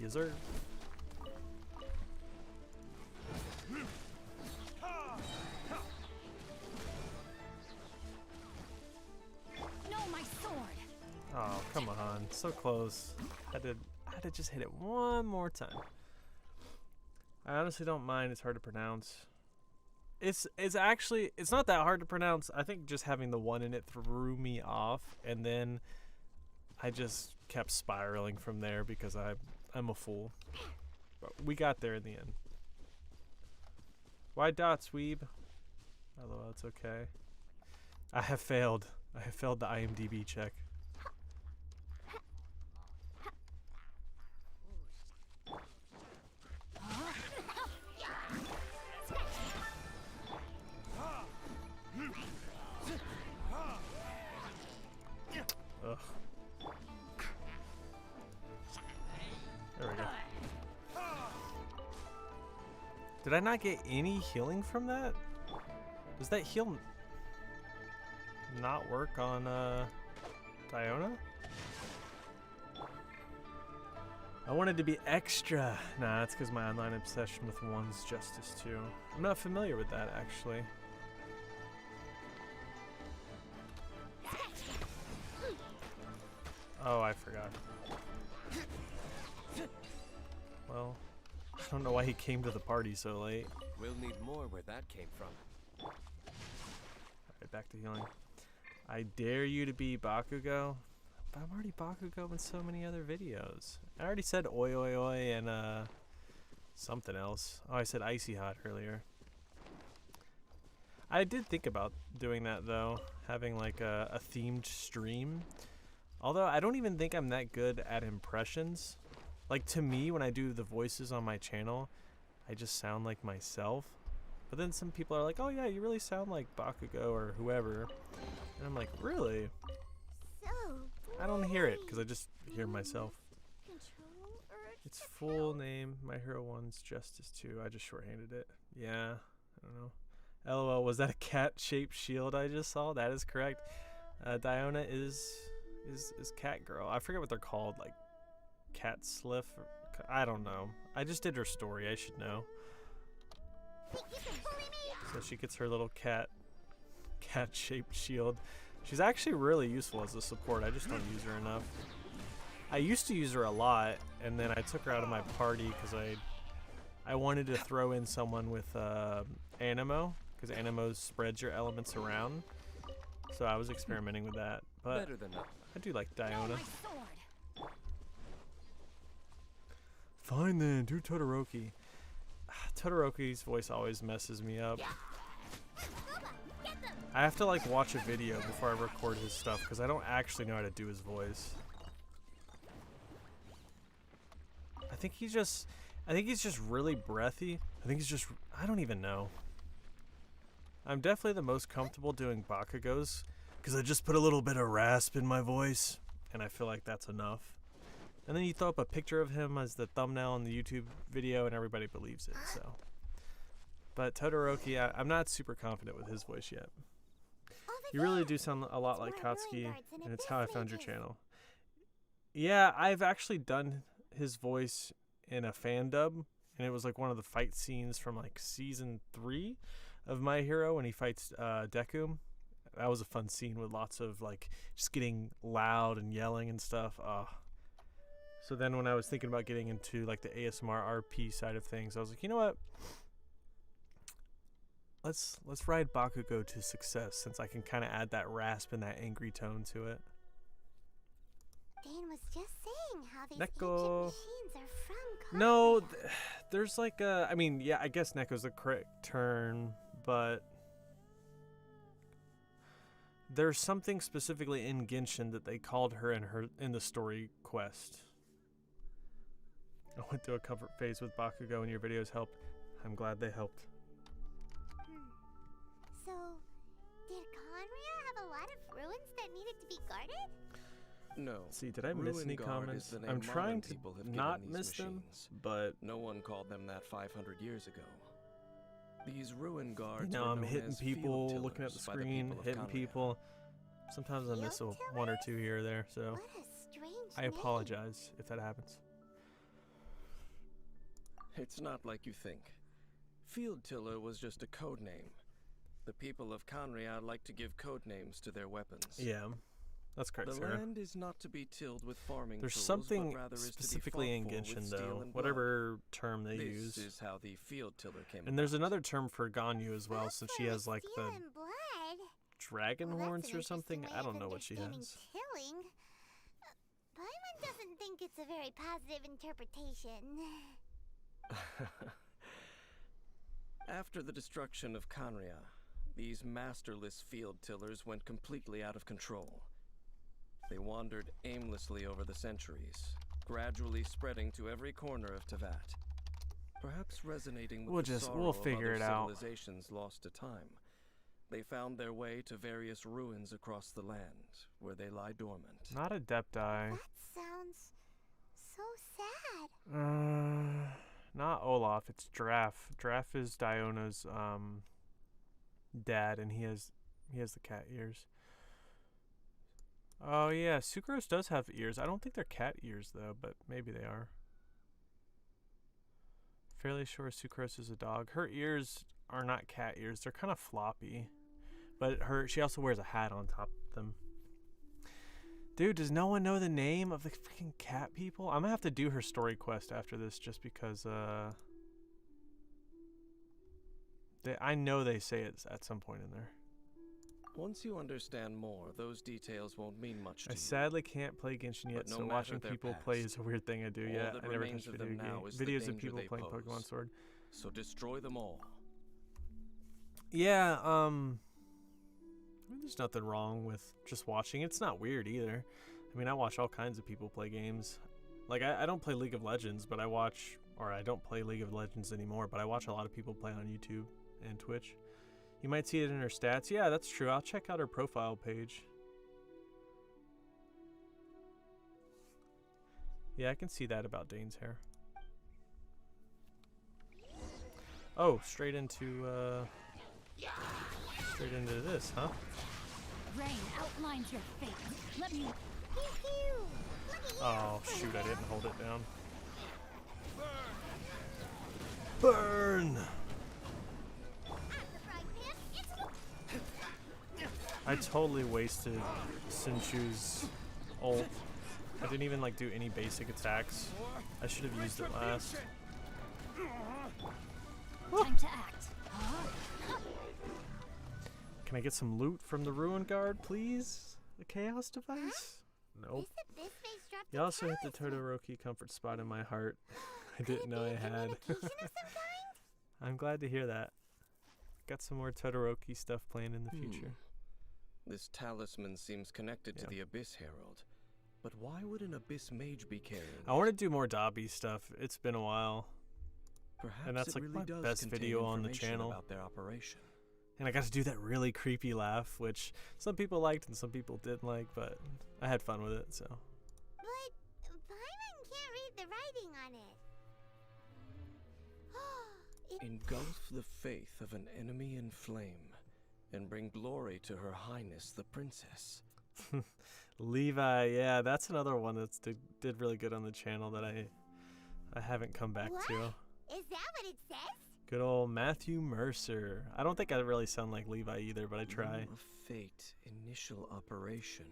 Speaker 1: Yes, sir.
Speaker 7: No, my sword.
Speaker 1: Oh, come on. So close. I had to just hit it one more time. I honestly don't mind. It's hard to pronounce. It's not that hard to pronounce. I think just having the one in it threw me off, and then I just kept spiraling from there because I'm a fool. But we got there in the end. Why dots, weeb? Although it's okay. I have failed. I have failed the IMDb check. Ugh. There we go. Did I not get any healing from that? Does that heal not work on Diona? I wanted to be extra. Nah, that's because my online obsession with One's Justice too. I'm not familiar with that actually. Oh, I forgot. Well, I don't know why he came to the party so late.
Speaker 4: We'll need more where that came from.
Speaker 1: Alright, back to healing. I dare you to be Bakugo. But I'm already Bakugo in so many other videos. I already said oi oi oi and something else. Oh, I said icy hot earlier. I did think about doing that though, having like a themed stream. Although I don't even think I'm that good at impressions. Like to me, when I do the voices on my channel, I just sound like myself. But then some people are like, oh yeah, you really sound like Bakugo or whoever. And I'm like, really?
Speaker 2: So
Speaker 1: I don't hear it because I just hear myself.
Speaker 2: Control urge
Speaker 1: Its
Speaker 2: to
Speaker 1: full name, My Hero 1's Justice 2. I just shorthanded it. Yeah, I don't know. LOL, was that a cat-shaped shield I just saw? That is correct. Diona is Cat Girl. I forget what they're called, like Cat Sliff. I don't know. I just did her story. I should know. So she gets her little cat-shaped shield. She's actually really useful as a support. I just don't use her enough. I used to use her a lot, and then I took her out of my party because I wanted to throw in someone with Animo, because Animo spreads your elements around. So I was experimenting with that, but
Speaker 4: Better than nothing.
Speaker 1: I do like
Speaker 7: Oh,
Speaker 1: Diona.
Speaker 7: my sword.
Speaker 1: Fine then, do Todoroki. Todoroki's voice always messes me up. I have to like watch a video before I record his stuff because I don't actually know how to do his voice. I think he's just really breathy. I don't even know. I'm definitely the most comfortable doing Bakugo's because I just put a little bit of rasp in my voice and I feel like that's enough. And then you throw up a picture of him as the thumbnail on the YouTube video and everybody believes it, so. But Todoroki, I'm not super confident with his voice yet. You really do sound a lot like Katsuki, and it's how I found your channel. Yeah, I've actually done his voice in a fan dub, and it was like one of the fight scenes from like season 3 of My Hero when he fights Deku. That was a fun scene with lots of like just getting loud and yelling and stuff. So then when I was thinking about getting into like the ASMR RP side of things, I was like, you know what? Let's ride Bakugo to success since I can kind of add that rasp and that angry tone to it.
Speaker 2: Dane was just saying how these
Speaker 1: Neko.
Speaker 2: ancient machines are from
Speaker 1: No,
Speaker 2: Conrad.
Speaker 1: there's like a, I mean, yeah, I guess Neko's the correct term, but there's something specifically in Genshin that they called her in the story quest. I went through a comfort phase with Bakugo and your videos helped. I'm glad they helped.
Speaker 2: So, did Conria have a lot of ruins that needed to be guarded?
Speaker 3: No.
Speaker 1: See, did I miss
Speaker 3: Ruin
Speaker 1: any
Speaker 3: Guard
Speaker 1: comments?
Speaker 3: is the name
Speaker 1: I'm
Speaker 3: modern
Speaker 1: trying to
Speaker 3: people have
Speaker 1: not
Speaker 3: given these
Speaker 1: miss them,
Speaker 3: machines.
Speaker 1: but
Speaker 3: No one called them that 500 years ago. These ruin guards
Speaker 1: you know,
Speaker 3: were
Speaker 1: I'm
Speaker 3: known
Speaker 1: hitting
Speaker 3: as field
Speaker 1: people, looking at the
Speaker 3: tillers by the
Speaker 1: screen,
Speaker 3: people of
Speaker 1: hitting
Speaker 3: Conria.
Speaker 1: people. Sometimes I miss
Speaker 2: Field
Speaker 1: one or two here or there, so
Speaker 2: What a strange
Speaker 1: I
Speaker 2: name.
Speaker 1: apologize if that happens.
Speaker 3: It's not like you think. Field tiller was just a code name. The people of Conria like to give code names to their weapons.
Speaker 1: Yeah, that's correct,
Speaker 3: The
Speaker 1: Sarah.
Speaker 3: land is not to be tilled with farming
Speaker 1: There's
Speaker 3: tools,
Speaker 1: something
Speaker 3: but rather is to be
Speaker 1: specifically in
Speaker 3: fought for with
Speaker 1: Genshin,
Speaker 3: steel
Speaker 1: though,
Speaker 3: and blood.
Speaker 1: whatever term they
Speaker 3: This
Speaker 1: use.
Speaker 3: is how the field tiller came
Speaker 1: And there's
Speaker 3: about.
Speaker 1: another term for Ganyu as well,
Speaker 2: Fought
Speaker 1: since
Speaker 2: for
Speaker 1: she
Speaker 2: with
Speaker 1: has like
Speaker 2: steel
Speaker 1: the
Speaker 2: and blood.
Speaker 1: dragon
Speaker 2: Well, that's
Speaker 1: horns
Speaker 2: an
Speaker 1: or something.
Speaker 2: interesting
Speaker 1: I
Speaker 2: way
Speaker 1: don't
Speaker 2: of
Speaker 1: know what she
Speaker 2: understanding
Speaker 1: has.
Speaker 2: Tilling. Paimon doesn't think it's a very positive interpretation.
Speaker 3: After the destruction of Conria, these masterless field tillers went completely out of control. They wandered aimlessly over the centuries, gradually spreading to every corner of Tevat. Perhaps resonating with the sorrow
Speaker 1: we'll
Speaker 3: of
Speaker 1: figure
Speaker 3: other
Speaker 1: it out.
Speaker 3: civilizations lost to time, they found their way to various ruins across the land, where they lie dormant.
Speaker 1: Not Adepti.
Speaker 2: That sounds so sad.
Speaker 1: Not Olaf. It's Draf. Draf is Diona's dad, and he has the cat ears. Oh yeah, Sucrose does have ears. I don't think they're cat ears though, but maybe they are. Fairly sure Sucrose is a dog. Her ears are not cat ears. They're kind of floppy, but she also wears a hat on top of them. Dude, does no one know the name of the freaking cat people? I'm gonna have to do her story quest after this just because I know they say it at some point in there.
Speaker 3: Once you understand more, those details won't mean much to
Speaker 1: I
Speaker 3: you.
Speaker 1: sadly can't play Genshin yet,
Speaker 3: But no
Speaker 1: so
Speaker 3: matter
Speaker 1: watching
Speaker 3: their
Speaker 1: people play
Speaker 3: past,
Speaker 1: is a weird thing I do.
Speaker 3: all
Speaker 1: Yeah,
Speaker 3: that
Speaker 1: I never
Speaker 3: remains
Speaker 1: touched
Speaker 3: of them now is the
Speaker 1: videos of
Speaker 3: danger
Speaker 1: people
Speaker 3: they
Speaker 1: playing
Speaker 3: pose.
Speaker 1: Pokemon Sword.
Speaker 3: So destroy them all.
Speaker 1: Yeah, I mean, there's nothing wrong with just watching. It's not weird either. I mean, I watch all kinds of people play games. Like, I don't play League of Legends, but I watch, or I don't play League of Legends anymore, but I watch a lot of people play on YouTube and Twitch. You might see it in her stats. Yeah, that's true. I'll check out her profile page. Yeah, I can see that about Dane's hair. Oh, straight into this, huh?
Speaker 7: Rain outlines your fate. Let me.
Speaker 2: Pew-pew. Look at you.
Speaker 1: Oh, shoot, I didn't hold it down. Burn! I totally wasted Sinchu's ult. I didn't even like do any basic attacks. I should have used it last.
Speaker 7: Time to act.
Speaker 1: Can I get some loot from the Ruin Guard, please? A chaos device? Nope.
Speaker 2: This face dropped
Speaker 1: You
Speaker 2: a
Speaker 1: also hit the
Speaker 2: talisman.
Speaker 1: Todoroki comfort spot in my heart. I
Speaker 2: Could it
Speaker 1: didn't know
Speaker 2: be
Speaker 1: I
Speaker 2: a
Speaker 1: had.
Speaker 2: communication of some kind?
Speaker 1: I'm glad to hear that. Got some more Todoroki stuff planned in the future.
Speaker 3: This talisman seems connected to
Speaker 1: Yeah.
Speaker 3: the Abyss Herald. But why would an Abyss Mage be carrying
Speaker 1: I want to do more Dobby stuff. It's been a while.
Speaker 3: Perhaps
Speaker 1: and that's
Speaker 3: it
Speaker 1: like
Speaker 3: really
Speaker 1: my
Speaker 3: does
Speaker 1: best
Speaker 3: contain
Speaker 1: video on the
Speaker 3: information
Speaker 1: channel.
Speaker 3: about their operation.
Speaker 1: And I got to do that really creepy laugh, which some people liked and some people didn't like, but I had fun with it, so.
Speaker 2: But Paimon can't read the writing on it.
Speaker 3: Engulf the faith of an enemy in flame, and bring glory to her highness the princess.
Speaker 1: Levi, yeah, that's another one that's did really good on the channel that I haven't come back to.
Speaker 2: Is that what it says?
Speaker 1: Good old Matthew Mercer. I don't think I really sound like Levi either, but I try.
Speaker 3: Loom of fate, initial operation.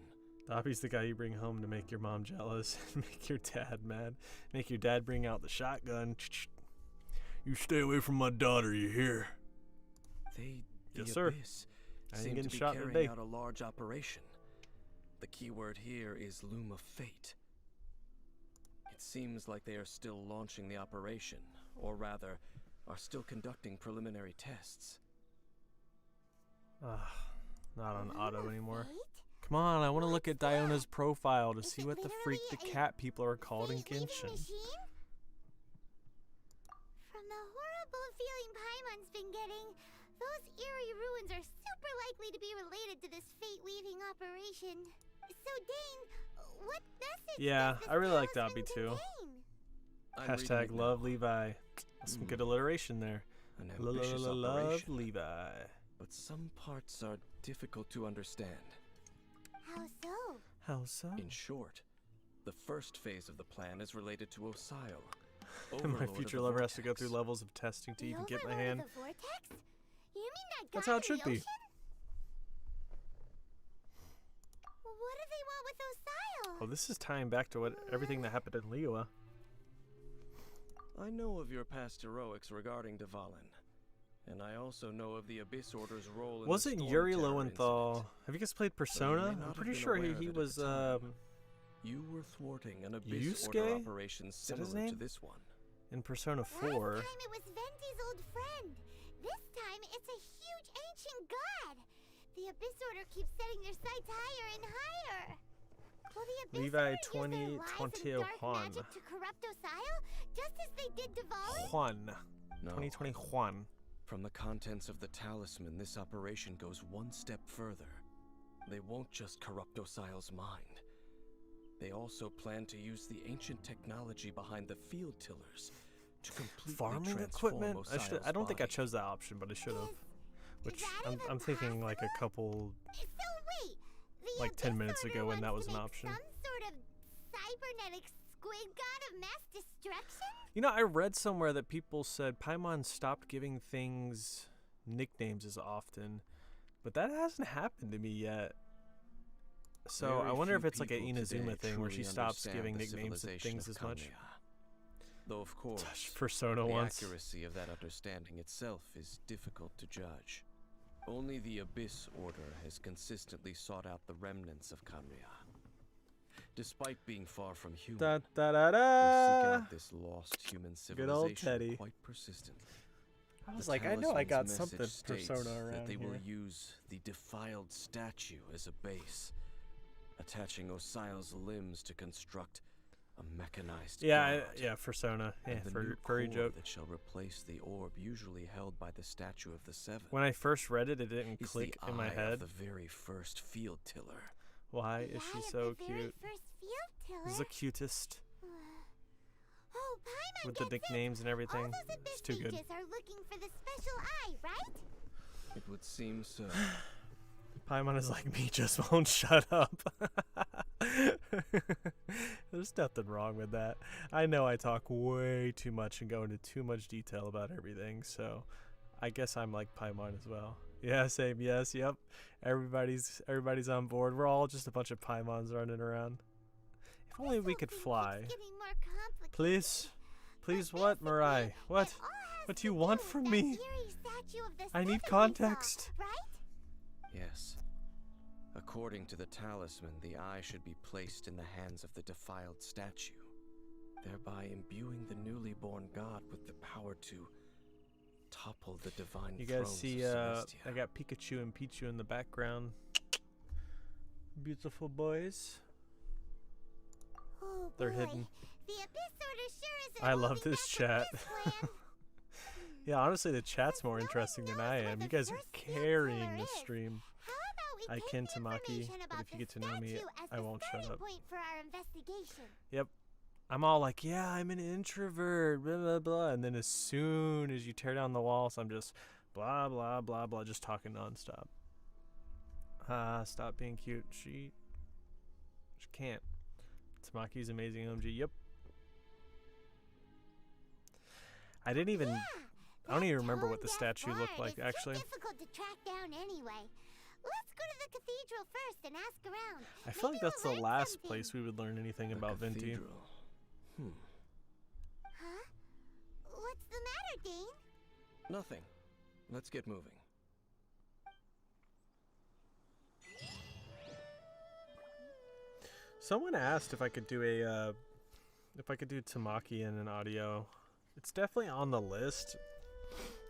Speaker 1: Dobby's the guy you bring home to make your mom jealous and make your dad mad. Make your dad bring out the shotgun. You stay away from my daughter, you hear?
Speaker 3: They, the
Speaker 1: Yes, sir.
Speaker 3: Abyss,
Speaker 1: I ain't
Speaker 3: seem
Speaker 1: getting
Speaker 3: to be
Speaker 1: shot
Speaker 3: carrying
Speaker 1: today.
Speaker 3: out a large operation. The key word here is Loom of Fate. It seems like they are still launching the operation, or rather, are still conducting preliminary tests.
Speaker 1: Not on
Speaker 2: Loom
Speaker 1: auto
Speaker 2: of
Speaker 1: anymore.
Speaker 2: Fate?
Speaker 1: Come on, I want to look at Diona's profile to
Speaker 2: Is
Speaker 1: see
Speaker 2: it
Speaker 1: what the freak the
Speaker 2: literally a
Speaker 1: cat people are called in
Speaker 2: fate-weaving
Speaker 1: Genshin.
Speaker 2: machine? From the horrible feeling Paimon's been getting, those eerie ruins are super likely to be related to this fate-weaving operation. So Dane, what message
Speaker 1: Yeah,
Speaker 2: does
Speaker 1: I really like
Speaker 2: this
Speaker 1: Dobby
Speaker 2: talisman
Speaker 1: too.
Speaker 2: contain?
Speaker 3: I'm reading
Speaker 1: Hashtag
Speaker 3: it now.
Speaker 1: love Levi. Some good alliteration there.
Speaker 3: An ambitious
Speaker 1: Love
Speaker 3: operation,
Speaker 1: Levi.
Speaker 3: but some parts are difficult to understand.
Speaker 2: How so?
Speaker 1: How so?
Speaker 3: In short, the first phase of the plan is related to Osile.
Speaker 1: My
Speaker 3: Overlord of
Speaker 1: future
Speaker 3: the
Speaker 1: lover has to go
Speaker 3: Vortex.
Speaker 1: through levels of testing to
Speaker 2: The
Speaker 1: even get my
Speaker 2: Overlord of
Speaker 1: hand.
Speaker 2: the Vortex? You mean that
Speaker 1: That's
Speaker 2: guy
Speaker 1: how
Speaker 2: in
Speaker 1: it should
Speaker 2: the
Speaker 1: be.
Speaker 2: ocean? What do they want with Osile?
Speaker 1: Oh, this is tying back to what everything that happened in Liyue.
Speaker 3: I know of your past heroics regarding Dvalin, and I also know of the Abyss Order's role in
Speaker 1: Wasn't
Speaker 3: the Storm
Speaker 1: Yuri
Speaker 3: Terror
Speaker 1: Lowenthal?
Speaker 3: incident.
Speaker 1: Have you guys played
Speaker 3: may
Speaker 1: Persona?
Speaker 3: not
Speaker 1: I'm
Speaker 3: have
Speaker 1: pretty
Speaker 3: been
Speaker 1: sure
Speaker 3: aware of
Speaker 1: he
Speaker 3: it at
Speaker 1: was.
Speaker 3: the time. You were thwarting an Abyss Order
Speaker 1: Yusuke?
Speaker 3: operation
Speaker 1: Is that his
Speaker 3: similar to
Speaker 1: name?
Speaker 3: this one.
Speaker 1: In Persona
Speaker 2: Last
Speaker 1: 4.
Speaker 2: time it was Venti's old friend. This time it's a huge ancient god. The Abyss Order keeps setting their sights higher and higher. Will the Abyss
Speaker 1: Levi
Speaker 2: Order use their
Speaker 1: 20
Speaker 2: lies and
Speaker 1: 20
Speaker 2: dark
Speaker 1: Juan.
Speaker 2: magic to corrupt Osile, just as they did Dvalin?
Speaker 1: Juan.
Speaker 3: No.
Speaker 1: 2020 Juan.
Speaker 3: From the contents of the talisman, this operation goes one step further. They won't just corrupt Osile's mind. They also plan to use the ancient technology behind the field tillers to completely
Speaker 1: Farming
Speaker 3: transform
Speaker 1: equipment?
Speaker 3: Osile's
Speaker 1: I don't think I
Speaker 3: body.
Speaker 1: chose that option, but I should have.
Speaker 2: Is
Speaker 1: Which
Speaker 2: that
Speaker 1: I'm
Speaker 2: even
Speaker 1: thinking like a couple.
Speaker 2: So wait, the
Speaker 1: Like 10
Speaker 2: Abyss
Speaker 1: minutes
Speaker 2: Order
Speaker 1: ago when that
Speaker 2: wants
Speaker 1: was
Speaker 2: to
Speaker 1: an
Speaker 2: make
Speaker 1: option.
Speaker 2: Some sort of cybernetic squid god of mass destruction?
Speaker 1: You know, I read somewhere that people said Paimon stopped giving things nicknames as often, but that hasn't happened to me yet. So
Speaker 3: Very
Speaker 1: I wonder if
Speaker 3: few
Speaker 1: it's like a
Speaker 3: people today
Speaker 1: Inazuma thing where she
Speaker 3: truly
Speaker 1: stops
Speaker 3: understand
Speaker 1: giving
Speaker 3: the
Speaker 1: nicknames to
Speaker 3: civilization
Speaker 1: things
Speaker 3: of
Speaker 1: as much.
Speaker 3: Kamiya. Though of course,
Speaker 1: Persona
Speaker 3: the
Speaker 1: once.
Speaker 3: accuracy of that understanding itself is difficult to judge. Only the Abyss Order has consistently sought out the remnants of Kamiya. Despite being far from human,
Speaker 1: Da da da
Speaker 3: they seek
Speaker 1: da.
Speaker 3: out this lost human
Speaker 1: Good old
Speaker 3: civilization
Speaker 1: Teddy.
Speaker 3: quite persistently.
Speaker 1: I was
Speaker 3: The
Speaker 1: like, I know I
Speaker 3: talisman's
Speaker 1: got
Speaker 3: message
Speaker 1: something
Speaker 3: states
Speaker 1: Persona
Speaker 3: that
Speaker 1: around
Speaker 3: they will
Speaker 1: here.
Speaker 3: use the defiled statue as a base, attaching Osile's limbs to construct A mechanized
Speaker 1: Yeah,
Speaker 3: god,
Speaker 1: yeah, Persona. Yeah,
Speaker 3: and the new
Speaker 1: furry
Speaker 3: core
Speaker 1: joke.
Speaker 3: that shall replace the orb usually held by the Statue of the Seven.
Speaker 1: When I first read it, it didn't
Speaker 3: It's
Speaker 1: click
Speaker 3: the
Speaker 1: in my
Speaker 3: eye
Speaker 1: head.
Speaker 3: of the very first field tiller.
Speaker 1: Why
Speaker 2: The
Speaker 1: is she
Speaker 2: eye of
Speaker 1: so
Speaker 2: the very
Speaker 1: cute?
Speaker 2: first field tiller.
Speaker 1: This is the cutest
Speaker 2: Oh, Paimon
Speaker 1: with the
Speaker 2: gets it.
Speaker 1: nicknames and
Speaker 2: All
Speaker 1: everything.
Speaker 2: those
Speaker 1: It's
Speaker 2: abyss
Speaker 1: too good.
Speaker 2: mages are looking for the special eye, right?
Speaker 3: It would seem so.
Speaker 1: Paimon is like me, just won't shut up. There's nothing wrong with that. I know I talk way too much and go into too much detail about everything, so I guess I'm like Paimon as well. Yeah, same. Yes, yep. Everybody's on board. We're all just a bunch of Paimons running around. If only we could fly.
Speaker 2: It's getting more complicated.
Speaker 1: Please,
Speaker 2: But
Speaker 1: what, Mirai?
Speaker 2: basically,
Speaker 1: What?
Speaker 2: it all has
Speaker 1: What do
Speaker 2: to
Speaker 1: you
Speaker 2: do
Speaker 1: want
Speaker 2: with
Speaker 1: from
Speaker 2: that
Speaker 1: me?
Speaker 2: eerie statue of the
Speaker 1: I need
Speaker 2: seven we saw,
Speaker 1: context.
Speaker 2: right?
Speaker 3: Yes. According to the talisman, the eye should be placed in the hands of the defiled statue, thereby imbuing the newly born god with the power to topple the divine
Speaker 1: You guys
Speaker 3: thrones
Speaker 1: see,
Speaker 3: of Celestia.
Speaker 1: I got Pikachu and Pichu in the background. Beautiful boys.
Speaker 2: Oh,
Speaker 1: They're
Speaker 2: boy.
Speaker 1: hidden.
Speaker 2: The Abyss Order sure isn't
Speaker 1: I love
Speaker 2: holding
Speaker 1: this
Speaker 2: back
Speaker 1: chat.
Speaker 2: Abyss Land.
Speaker 1: Yeah, honestly, the chat's more
Speaker 2: Since no one
Speaker 1: interesting than
Speaker 2: knows
Speaker 1: I
Speaker 2: where
Speaker 1: am.
Speaker 2: the
Speaker 1: You guys are
Speaker 2: first field
Speaker 1: carrying
Speaker 2: tiller
Speaker 1: this
Speaker 2: is,
Speaker 1: stream.
Speaker 2: How about we
Speaker 1: I
Speaker 2: take
Speaker 1: can
Speaker 2: the
Speaker 1: Tamaki,
Speaker 2: information
Speaker 1: but
Speaker 2: about
Speaker 1: if you
Speaker 2: the
Speaker 1: get to know me,
Speaker 2: statue as
Speaker 1: I
Speaker 2: the
Speaker 1: won't shut
Speaker 2: starting
Speaker 1: up.
Speaker 2: point for our investigation.
Speaker 1: Yep. I'm all like, yeah, I'm an introvert, blah, blah, blah. And then as soon as you tear down the walls, I'm just blah, blah, blah, blah, just talking nonstop. Stop being cute. She can't. Tamaki's amazing OMG. Yep. I didn't even... I don't even remember what the statue looked like, actually.
Speaker 2: It's too difficult to track down anyway. Let's go to the cathedral first and ask around.
Speaker 1: I feel like
Speaker 2: Maybe
Speaker 1: that's the
Speaker 2: we'll learn
Speaker 1: last
Speaker 2: something.
Speaker 1: place we would learn anything
Speaker 3: The
Speaker 1: about Venti.
Speaker 3: cathedral.
Speaker 2: Huh? What's the matter, Dane?
Speaker 3: Nothing. Let's get moving.
Speaker 1: Someone asked if I could do a, Tamaki in an audio. It's definitely on the list.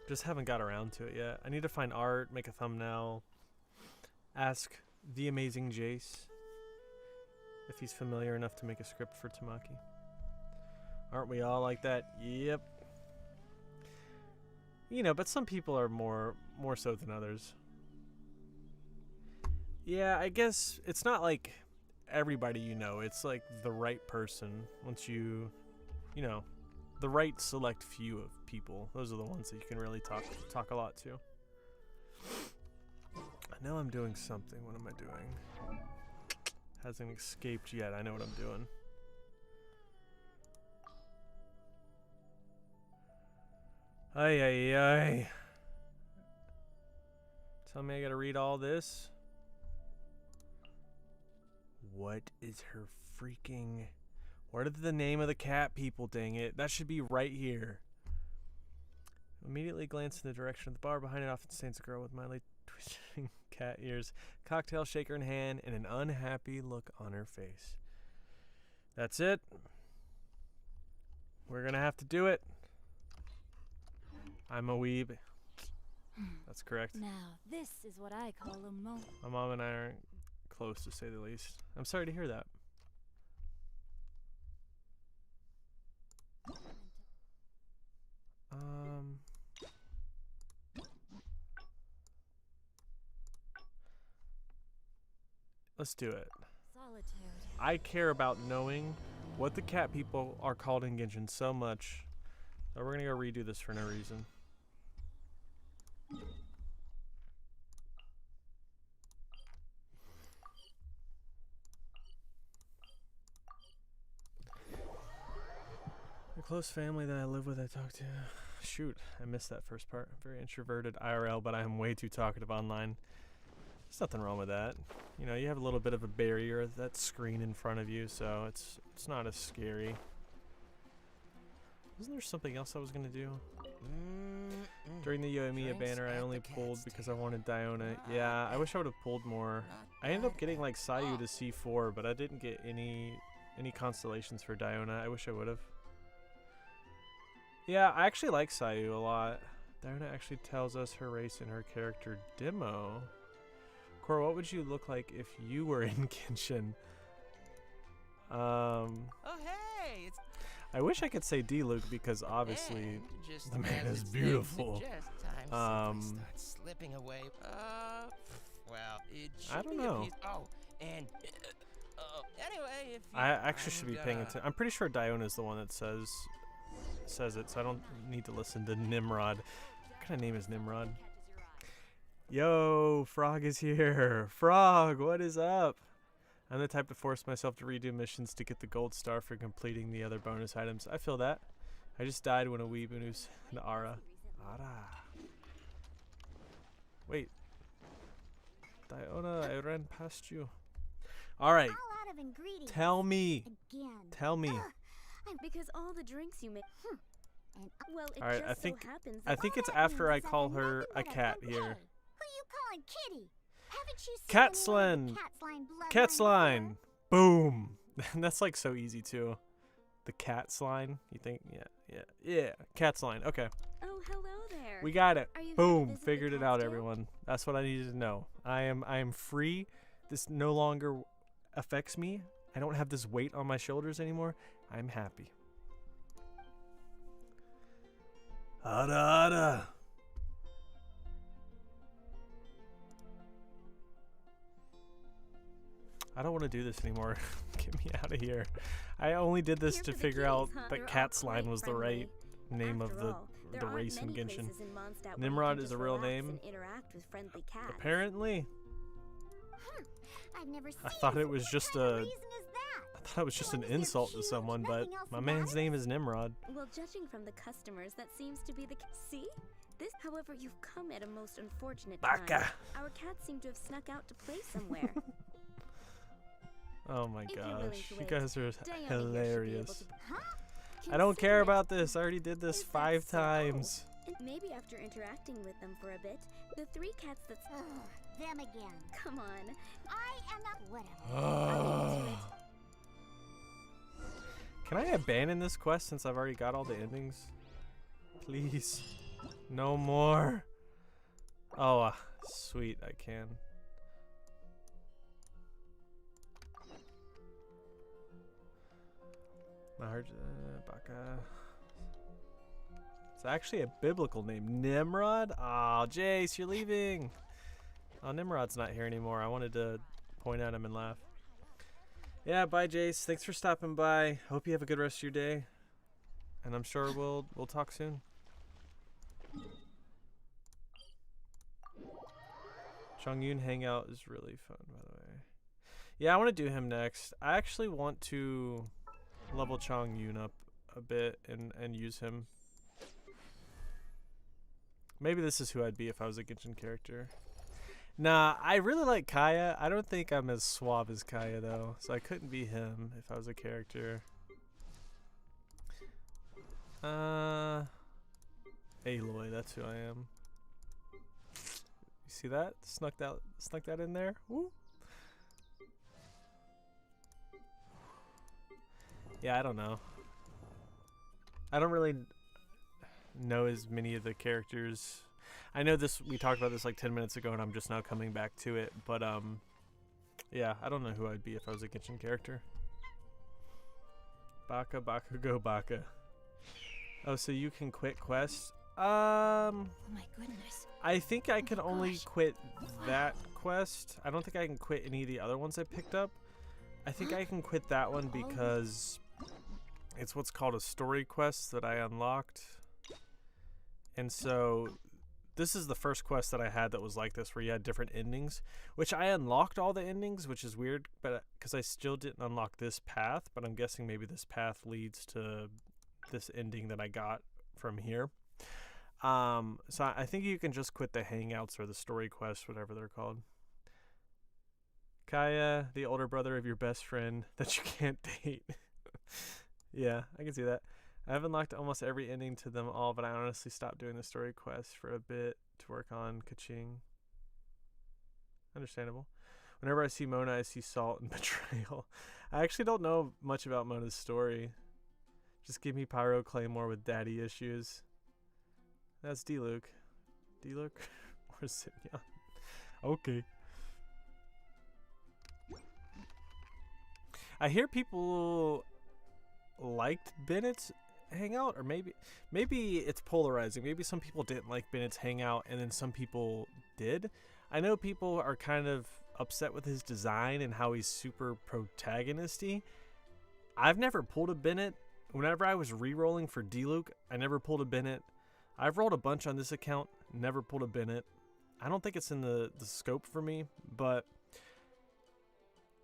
Speaker 1: Just haven't got around to it yet. I need to find art, make a thumbnail, ask the amazing Jace if he's familiar enough to make a script for Tamaki. Aren't we all like that? Yep. You know, but some people are more so than others. Yeah, I guess it's not like everybody you know. It's like the right person. Once you know, the right select few of people. Those are the ones that you can really talk a lot to. I know I'm doing something. What am I doing? Hasn't escaped yet. I know what I'm doing. Ay, ay, ay. Tell me I gotta read all this? What is her freaking... What is the name of the cat people, dang it? That should be right here. Immediately glance in the direction of the bar. Behind it often stands a girl with mildly twisting cat ears, cocktail shaker in hand, and an unhappy look on her face. That's it. We're gonna have to do it. I'm a weeb. That's correct.
Speaker 7: Now, this is what I call a moment.
Speaker 1: My mom and I aren't close, to say the least. I'm sorry to hear that. Let's do it.
Speaker 7: Solitude.
Speaker 1: I care about knowing what the cat people are called in Genshin so much that we're gonna go redo this for no reason. A close family that I live with, I talk to. Shoot, I missed that first part. Very introverted IRL, but I am way too talkative online. There's nothing wrong with that. You know, you have a little bit of a barrier, that screen in front of you, so it's not as scary. Wasn't there something else I was gonna do? During the Yoimiya banner, I only pulled because I wanted Diona. Yeah, I wish I would have pulled more. I ended up getting like Sayu to C4, but I didn't get any constellations for Diona. I wish I would have. Yeah, I actually like Sayu a lot. Diona actually tells us her race and her character demo. Cora, what would you look like if you were in Genshin?
Speaker 9: Oh hey!
Speaker 1: I wish I could say D Luke because obviously
Speaker 9: And just
Speaker 1: the man
Speaker 9: as
Speaker 1: is
Speaker 9: its name
Speaker 1: beautiful.
Speaker 9: suggests, time
Speaker 1: Um,
Speaker 9: simply starts slipping away. Well, it should
Speaker 1: I don't
Speaker 9: be a
Speaker 1: know.
Speaker 9: piece. Oh, and anyway, if you,
Speaker 1: I actually should
Speaker 9: I'm
Speaker 1: be paying
Speaker 9: gonna-
Speaker 1: attention. I'm pretty sure Diona is the one that says it, so I don't need to listen to Nimrod. What kind of name is Nimrod? Yo, Frog is here. Frog, what is up? I'm the type to force myself to redo missions to get the gold star for completing the other bonus items. I feel that. I just died when a Weeboonus and Ara. Wait. Diona, I ran past you. Alright,
Speaker 2: All out of ingredients.
Speaker 1: tell me.
Speaker 2: Again.
Speaker 1: Tell me.
Speaker 10: Because all the drinks you make.
Speaker 2: And
Speaker 10: Well, it
Speaker 1: All right,
Speaker 10: just
Speaker 1: I think-
Speaker 10: so happens
Speaker 1: I
Speaker 10: that
Speaker 1: think
Speaker 2: all
Speaker 1: it's
Speaker 2: that
Speaker 1: after I
Speaker 2: means is
Speaker 1: call
Speaker 2: I'm
Speaker 1: her
Speaker 2: nothing
Speaker 1: a
Speaker 2: but
Speaker 1: cat
Speaker 2: Hey,
Speaker 1: here.
Speaker 2: who you calling Kitty? Haven't you seen
Speaker 1: Catsline.
Speaker 2: any of the Catsline bloodline
Speaker 1: Catsline. Boom. That's like so easy too. The Catsline. You think? Yeah. Catsline. Okay.
Speaker 10: Oh, hello there.
Speaker 1: We got it.
Speaker 10: Are you here to
Speaker 1: Boom.
Speaker 10: visit the
Speaker 1: Figured it
Speaker 10: cat
Speaker 1: out,
Speaker 10: store?
Speaker 1: everyone. That's what I needed to know. I am free. This no longer affects me. I don't have this weight on my shoulders anymore. I'm happy. Ada, ada. I don't want to do this anymore. Get me out of here. I only did this
Speaker 10: Here
Speaker 1: to
Speaker 10: for the
Speaker 1: figure
Speaker 10: keys,
Speaker 1: out
Speaker 10: huh?
Speaker 1: that
Speaker 10: They're all
Speaker 1: Catsline
Speaker 10: quite
Speaker 1: was the
Speaker 10: friendly.
Speaker 1: right name
Speaker 10: After
Speaker 1: of
Speaker 10: all, there
Speaker 1: the
Speaker 10: aren't
Speaker 1: race in
Speaker 10: many
Speaker 1: Genshin.
Speaker 10: places in Mondstadt where you
Speaker 1: Nimrod
Speaker 10: can
Speaker 1: is
Speaker 10: just
Speaker 1: a real
Speaker 10: relax
Speaker 1: name?
Speaker 10: and interact with friendly cats.
Speaker 1: Apparently.
Speaker 2: I've never seen
Speaker 1: I thought it was
Speaker 2: what
Speaker 1: just
Speaker 2: kind of
Speaker 1: a
Speaker 2: reason is that?
Speaker 1: I thought it was just
Speaker 2: As
Speaker 1: an
Speaker 2: long as they're
Speaker 1: insult to
Speaker 2: cute,
Speaker 1: someone, but
Speaker 2: nothing else
Speaker 1: my man's
Speaker 2: matters.
Speaker 1: name is Nimrod.
Speaker 10: Well, judging from the customers, that seems to be the See? This, however, you've come at a most unfortunate time.
Speaker 1: Baka.
Speaker 10: Our cats seem to have snuck out to play somewhere.
Speaker 1: Oh my
Speaker 10: If you're willing
Speaker 1: gosh.
Speaker 10: to
Speaker 1: You
Speaker 10: wait,
Speaker 1: guys are
Speaker 10: Diana here should be able
Speaker 1: hilarious.
Speaker 10: to-
Speaker 2: Huh?
Speaker 1: I don't care
Speaker 2: Consider it.
Speaker 1: about this. I already did this
Speaker 10: Is that
Speaker 1: 5
Speaker 10: so?
Speaker 1: times.
Speaker 10: And maybe after interacting with them for a bit, the 3 cats that's...
Speaker 2: Ugh, them again.
Speaker 10: Come on.
Speaker 2: I am not. Whatever.
Speaker 10: I'll leave you to it.
Speaker 1: Can I abandon this quest since I've already got all the endings? Please. No more. Oh, sweet. I can. Baka. It's actually a biblical name. Nimrod? Oh, Jace, you're leaving. Oh, Nimrod's not here anymore. I wanted to point at him and laugh. Yeah, bye, Jace. Thanks for stopping by. Hope you have a good rest of your day. And I'm sure we'll talk soon. Chongyun Hangout is really fun, by the way. Yeah, I want to do him next. I actually want to level Chongyun up a bit and use him. Maybe this is who I'd be if I was a Genshin character. Nah, I really like Kaya. I don't think I'm as suave as Kaya, though. So I couldn't be him if I was a character. Aloy, that's who I am. You see that? Snuck that in there. Woo. Yeah, I don't know. I don't really know as many of the characters. I know this. We talked about this like 10 minutes ago, and I'm just now coming back to it. But yeah, I don't know who I'd be if I was a Genshin character. Baka, Baka, go Baka. Oh, so you can quit quests?
Speaker 7: Oh my goodness.
Speaker 1: I think I can
Speaker 7: my
Speaker 1: only
Speaker 7: gosh.
Speaker 1: quit that quest. I don't think I can quit any of the other ones I picked up. I think I can quit that one because it's what's called a story quest that I unlocked. And so this is the first quest that I had that was like this, where you had different endings, which I unlocked all the endings, which is weird, but because I still didn't unlock this path, but I'm guessing maybe this path leads to this ending that I got from here. So I think you can just quit the hangouts or the story quests, whatever they're called. Kaya, the older brother of your best friend that you can't date. Yeah, I can see that. I have unlocked almost every ending to them all, but I honestly stopped doing the story quest for a bit to work on Kaching. Understandable. Whenever I see Mona, I see salt and betrayal. I actually don't know much about Mona's story. Just give me Pyro Claymore with daddy issues. That's D-Luke. D-Luke? Or Sinyan? Okay. I hear people liked Bennett's hangout, or maybe it's polarizing. Maybe some people didn't like Bennett's hangout, and then some people did. I know people are kind of upset with his design and how he's super protagonisty. I've never pulled a Bennett. Whenever I was re-rolling for D-Luke, I never pulled a Bennett. I've rolled a bunch on this account, never pulled a Bennett. I don't think it's in the scope for me, but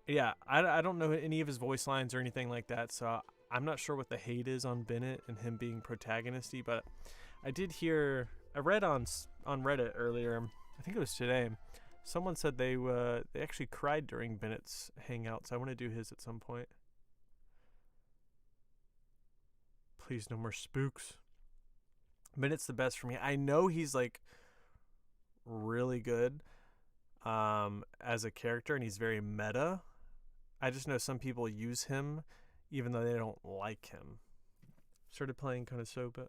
Speaker 1: yeah, I don't know any of his voice lines or anything like that, so I'm not sure what the hate is on Bennett and him being protagonisty, but I did hear, I read on Reddit earlier, I think it was today, someone said they actually cried during Bennett's hangout, so I want to do his at some point. Please, no more spooks. Bennett's the best for me. I know he's like really good as a character, and he's very meta. I just know some people use him even though they don't like him. Started playing Konosuba.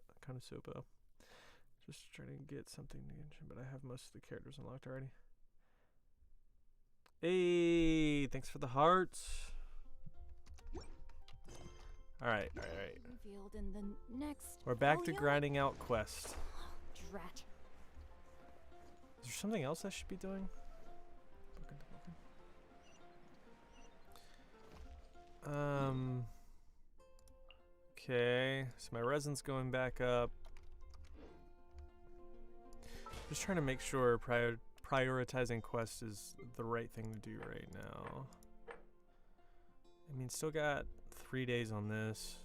Speaker 1: Just trying to get something to Genshin, but I have most of the characters unlocked already. Hey, thanks for the hearts. All right.
Speaker 5: Revealed in the next
Speaker 1: We're back to
Speaker 5: volume?
Speaker 1: grinding out quest.
Speaker 5: Drat.
Speaker 1: Is there something else I should be doing? Okay, so my resin's going back up. Just trying to make sure prioritizing quests is the right thing to do right now. I mean, still got 3 days on this.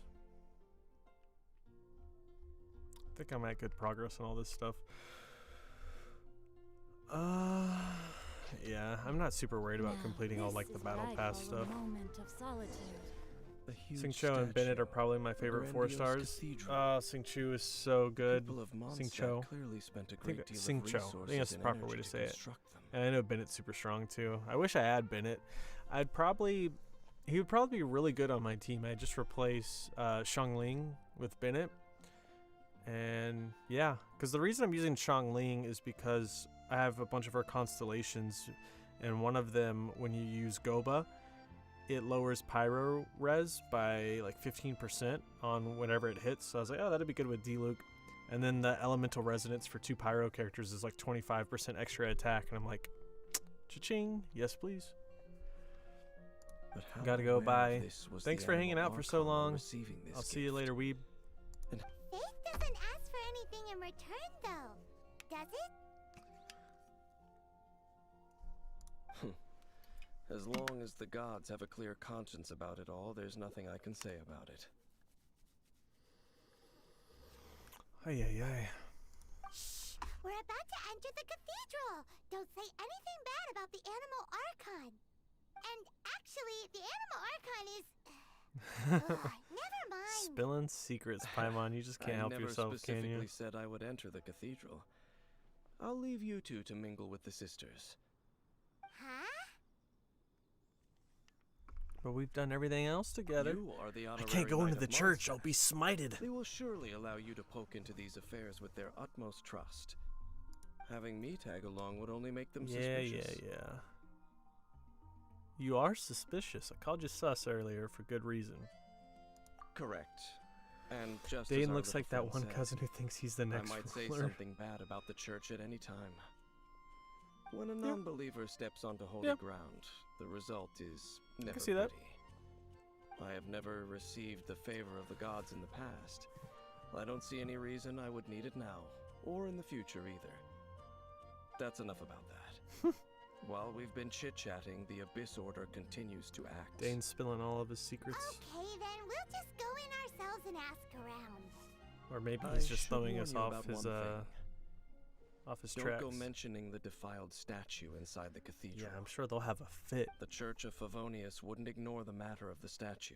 Speaker 1: I think I'm at good progress on all this stuff. Yeah, I'm not super worried about completing all like the battle pass stuff. Xingqiu and Bennett are probably my favorite 4 stars. Xingqiu is so good. Xingqiu. I think that's the proper way to say it. And I know Bennett's super strong too. I wish I had Bennett. He would probably be really good on my team. I'd just replace Xiangling with Bennett. And yeah, because the reason I'm using Xiangling is because I have a bunch of her constellations, and one of them, when you use Goba, it lowers pyro res by like 15% on whenever it hits. So I was like, oh, that'd be good with D-Luke. And then the elemental resonance for 2 pyro characters is like 25% extra attack, and I'm like, cha-ching, yes please. Gotta go, bye. Thanks for hanging out for so long. I'll see you later, weeb.
Speaker 2: Faith doesn't ask for anything in return, though, does it?
Speaker 3: As long as the gods have a clear conscience about it all, there's nothing I can say about it.
Speaker 1: Ay.
Speaker 2: Shh! We're about to enter the cathedral! Don't say anything bad about the Animal Archon. And actually, the Animal Archon is... never mind.
Speaker 1: Spilling secrets, Paimon. You just can't help yourself, can you?
Speaker 3: I never specifically said I would enter the cathedral. I'll leave you two to mingle with the sisters.
Speaker 2: Huh?
Speaker 1: But we've done everything else together.
Speaker 3: You are the
Speaker 1: I can't go into the church. I'll be smited.
Speaker 3: They will surely allow you to poke into these affairs with their utmost trust. Having me tag along would only make them suspicious.
Speaker 1: Yeah. You are suspicious. I called you sus earlier for good reason.
Speaker 3: Correct. And just
Speaker 1: Dane
Speaker 3: as our
Speaker 1: looks like that
Speaker 3: little
Speaker 1: one
Speaker 3: friend
Speaker 1: cousin who thinks he's the next
Speaker 3: I might say
Speaker 1: ruler.
Speaker 3: something bad about the church at any time. When a non-believer steps onto holy ground, the result is never
Speaker 1: can see that.
Speaker 3: I have never received the favor of the gods in the past. I don't see any reason I would need it now, or in the future either. That's enough about that. While we've been chit-chatting, the Abyss Order continues to act.
Speaker 1: Dane's spilling all of his secrets.
Speaker 2: Okay, then we'll just go in ourselves and ask around.
Speaker 1: Or maybe he's just
Speaker 3: should
Speaker 1: throwing
Speaker 3: warn
Speaker 1: us
Speaker 3: you
Speaker 1: off
Speaker 3: about
Speaker 1: his
Speaker 3: one thing.
Speaker 1: off his
Speaker 3: Don't
Speaker 1: tracks.
Speaker 3: go mentioning the defiled statue inside the cathedral.
Speaker 1: Yeah, I'm sure they'll have a fit.
Speaker 3: The Church of Favonius wouldn't ignore the matter of the statue.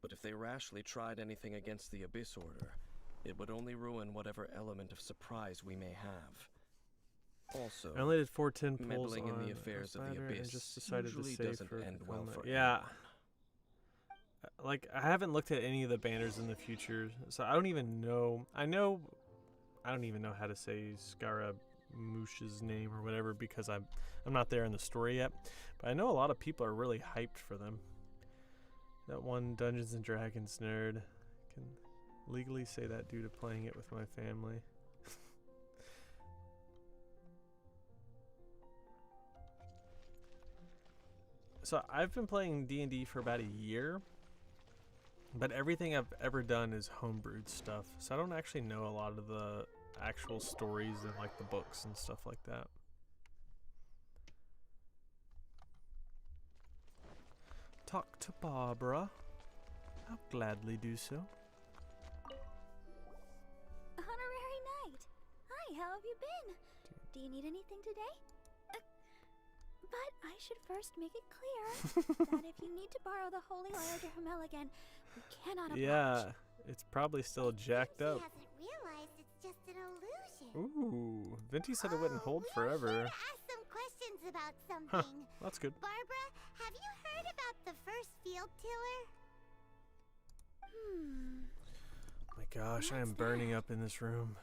Speaker 3: But if they rashly tried anything against the Abyss Order, it would only ruin whatever element of surprise we may have. Also,
Speaker 1: I only did 410 pulls
Speaker 3: meddling
Speaker 1: on
Speaker 3: in the affairs of the
Speaker 1: Spider and
Speaker 3: Abyss
Speaker 1: just decided to
Speaker 3: usually
Speaker 1: save
Speaker 3: doesn't
Speaker 1: for
Speaker 3: end well
Speaker 1: Kakuma.
Speaker 3: for
Speaker 1: Yeah.
Speaker 3: anyone.
Speaker 1: Like, I haven't looked at any of the banners in the future, so I don't even know. I don't even know how to say Scaramouche's name or whatever because I'm not there in the story yet. But I know a lot of people are really hyped for them. That one Dungeons and Dragons nerd. Can legally say that due to playing it with my family. So I've been playing D&D for about a year, but everything I've ever done is homebrewed stuff. So I don't actually know a lot of the actual stories and like the books and stuff like that. Talk to Barbara. I'll gladly do so.
Speaker 10: Honorary Knight. Hi, how have you been? Do you need anything today? But I should first make it clear that if you need to borrow the Holy Lyre to Hermel again, we cannot oblige.
Speaker 1: Yeah, it's probably still jacked up.
Speaker 2: He hasn't realized it's just an illusion.
Speaker 1: Ooh, Venti said it wouldn't hold
Speaker 2: We are
Speaker 1: forever.
Speaker 2: here to ask some questions about something.
Speaker 1: That's good.
Speaker 2: Barbara, have you heard about the first field tiller?
Speaker 1: My gosh, I am
Speaker 10: What's
Speaker 1: burning
Speaker 10: that?
Speaker 1: up in this room.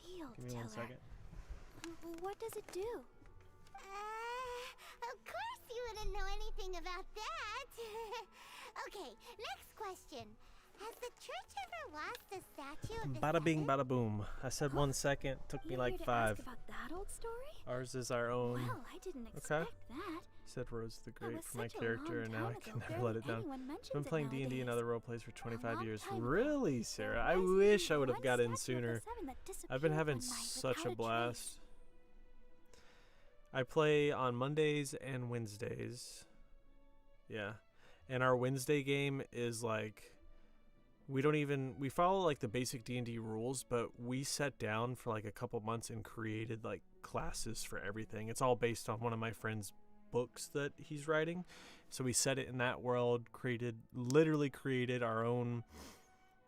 Speaker 10: Field
Speaker 1: Give me one
Speaker 10: tiller.
Speaker 1: second.
Speaker 10: What does it do?
Speaker 2: Of course you wouldn't know anything about that. Okay, next question. Has the church ever lost a statue of the
Speaker 1: Bada bing,
Speaker 2: seven?
Speaker 1: bada boom. I said 1 second, took me
Speaker 10: You're
Speaker 1: like
Speaker 10: here to
Speaker 1: 5.
Speaker 10: ask about that old story?
Speaker 1: Ours is our own.
Speaker 10: Well, I didn't
Speaker 1: Okay.
Speaker 10: expect that.
Speaker 1: Said Rose the
Speaker 10: That
Speaker 1: Great
Speaker 10: was
Speaker 1: for my
Speaker 10: such a
Speaker 1: character,
Speaker 10: long
Speaker 1: and now I
Speaker 10: time
Speaker 1: can
Speaker 10: ago,
Speaker 1: never
Speaker 10: barely
Speaker 1: let it down.
Speaker 10: anyone
Speaker 1: I've
Speaker 10: mentions
Speaker 1: been
Speaker 10: it
Speaker 1: playing D&D and
Speaker 10: nowadays.
Speaker 1: other roleplays for 25
Speaker 10: long
Speaker 1: years.
Speaker 10: time ago,
Speaker 1: Really, Sarah?
Speaker 10: there
Speaker 1: I
Speaker 10: was
Speaker 1: wish I
Speaker 10: even
Speaker 1: would have
Speaker 10: one
Speaker 1: got in
Speaker 10: statue of the
Speaker 1: sooner.
Speaker 10: seven that
Speaker 1: I've been
Speaker 10: disappeared
Speaker 1: having
Speaker 10: one night
Speaker 1: such
Speaker 10: without
Speaker 1: a
Speaker 10: trace.
Speaker 1: blast. I play on Mondays and Wednesdays. Yeah. And our Wednesday game is like, we follow like the basic D&D rules, but we sat down for like a couple months and created like classes for everything. It's all based on one of my friend's books that he's writing. So we set it in that world, literally created our own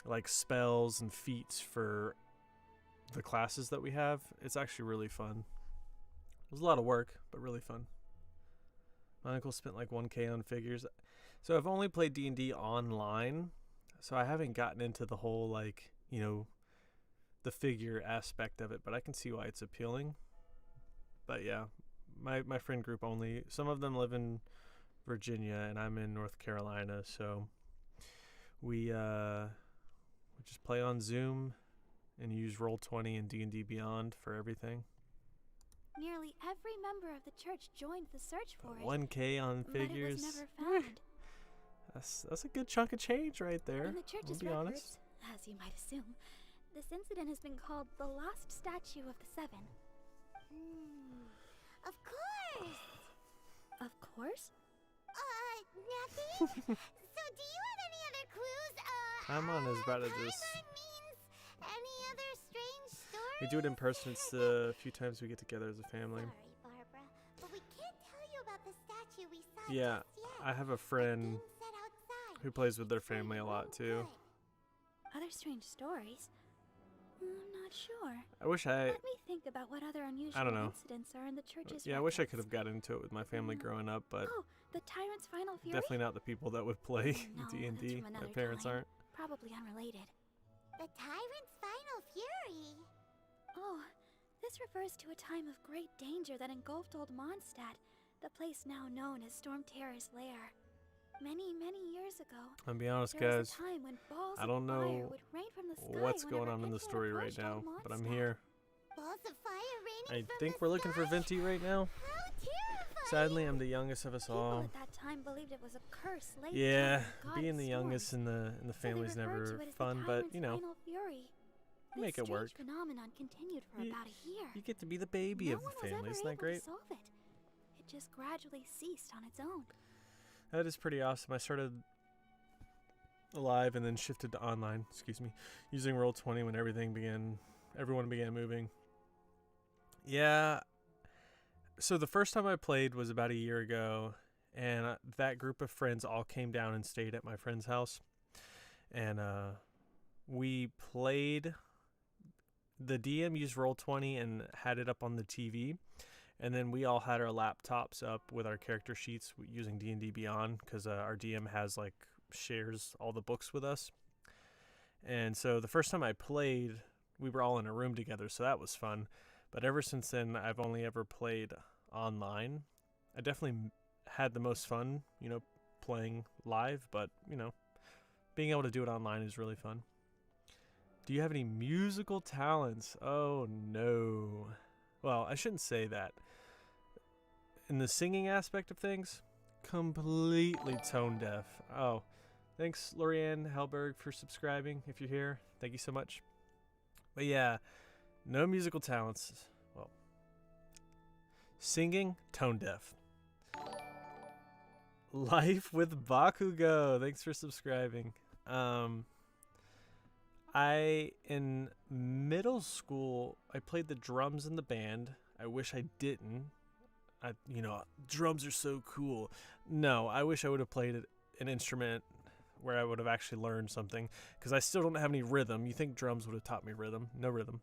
Speaker 1: like spells and feats for the classes that we have. It's actually really fun. It was a lot of work, but really fun. My uncle spent like 1K on figures. So I've only played D&D online, so I haven't gotten into the whole like, the figure aspect of it, but I can see why it's appealing. But yeah, my friend group only, some of them live in Virginia and I'm in North Carolina, so we just play on Zoom and use Roll20 and D&D Beyond for everything.
Speaker 10: Nearly every member of the church joined the search for it.
Speaker 1: 1K on
Speaker 10: but it
Speaker 1: figures.
Speaker 10: was never found.
Speaker 1: That's a good chunk of change right there.
Speaker 10: In the
Speaker 1: I'll
Speaker 10: church's
Speaker 1: be honest.
Speaker 10: records, as you might assume, this incident has been called the Lost Statue of the Seven.
Speaker 2: Of course.
Speaker 10: Of course?
Speaker 2: Nothing? So do you have any other clues?
Speaker 1: Paimon is about to just...
Speaker 2: Paimon means any other strange stories?
Speaker 1: We do it in person. It's the few times we get together as a family.
Speaker 2: Sorry, Barbara, but we can't tell you about the statue we saw
Speaker 1: Yeah,
Speaker 2: just yet.
Speaker 1: I have a friend
Speaker 2: Being set outside.
Speaker 1: who plays with their
Speaker 2: So
Speaker 1: family a
Speaker 2: you
Speaker 1: lot
Speaker 2: won't
Speaker 1: too.
Speaker 2: play.
Speaker 10: Other strange stories? I'm not sure.
Speaker 1: I wish I...
Speaker 10: Let me think about what other unusual
Speaker 1: don't know.
Speaker 10: incidents are in the church's
Speaker 1: Yeah, I wish I could
Speaker 10: records.
Speaker 1: have got into it with my family growing up, but
Speaker 10: Oh, the Tyrant's Final Fury?
Speaker 1: definitely not the people that would play
Speaker 10: No,
Speaker 1: D&D.
Speaker 10: that's from
Speaker 1: My
Speaker 10: another
Speaker 1: parents
Speaker 10: time.
Speaker 1: aren't.
Speaker 10: Probably unrelated.
Speaker 2: The Tyrant's Final Fury.
Speaker 10: Oh, this refers to a time of great danger that engulfed Old Mondstadt, the place now known as Storm Terror's lair. Many, many years ago,
Speaker 1: I'll be honest,
Speaker 10: there was
Speaker 1: guys.
Speaker 10: a time when balls
Speaker 1: I don't
Speaker 10: of fire
Speaker 1: know
Speaker 10: would rain from the sky
Speaker 1: what's going
Speaker 10: whenever
Speaker 1: on in the
Speaker 10: anyone
Speaker 1: story right
Speaker 10: approached
Speaker 1: now,
Speaker 10: Old
Speaker 1: but I'm
Speaker 10: Mondstadt.
Speaker 1: here.
Speaker 2: Balls of fire
Speaker 1: I
Speaker 2: raining from
Speaker 1: think
Speaker 2: the
Speaker 1: we're looking for
Speaker 2: sky?
Speaker 1: Venti right now.
Speaker 2: How terrifying.
Speaker 1: Sadly, I'm the youngest of us
Speaker 10: People
Speaker 1: all.
Speaker 10: at that time believed it was a curse laid
Speaker 1: Yeah,
Speaker 10: down by
Speaker 1: being the
Speaker 10: goddess
Speaker 1: youngest
Speaker 10: storms.
Speaker 1: in the
Speaker 10: So they
Speaker 1: family's
Speaker 10: referred
Speaker 1: never
Speaker 10: to it as the
Speaker 1: fun, but
Speaker 10: Tyrant's Final Fury.
Speaker 1: you make it
Speaker 10: This
Speaker 1: work.
Speaker 10: strange phenomenon continued for
Speaker 1: You-
Speaker 10: about a year.
Speaker 1: You get to be the baby
Speaker 10: no
Speaker 1: of
Speaker 10: one
Speaker 1: the family.
Speaker 10: was
Speaker 1: Isn't
Speaker 10: ever
Speaker 1: that great?
Speaker 10: able to solve it. It just gradually ceased on its own.
Speaker 1: That is pretty awesome. I started live and then shifted to online, using Roll20 when everyone began moving. Yeah. So the first time I played was about a year ago, and that group of friends all came down and stayed at my friend's house. And we played. The DM used Roll20 and had it up on the TV. And then we all had our laptops up with our character sheets using D&D Beyond because our DM shares all the books with us. And so the first time I played, we were all in a room together, so that was fun. But ever since then, I've only ever played online. I definitely had the most fun, playing live, but you know, being able to do it online is really fun. Do you have any musical talents? Oh no. Well, I shouldn't say that. In the singing aspect of things, completely tone deaf. Oh, thanks Lorianne Hellberg for subscribing. If you're here, thank you so much. But yeah, no musical talents. Well, singing, tone deaf. Life with Bakugo. Thanks for subscribing. In middle school, I played the drums in the band. I wish I didn't. Drums are so cool. No, I wish I would have played an instrument where I would have actually learned something, because I still don't have any rhythm. You think drums would have taught me rhythm? No rhythm.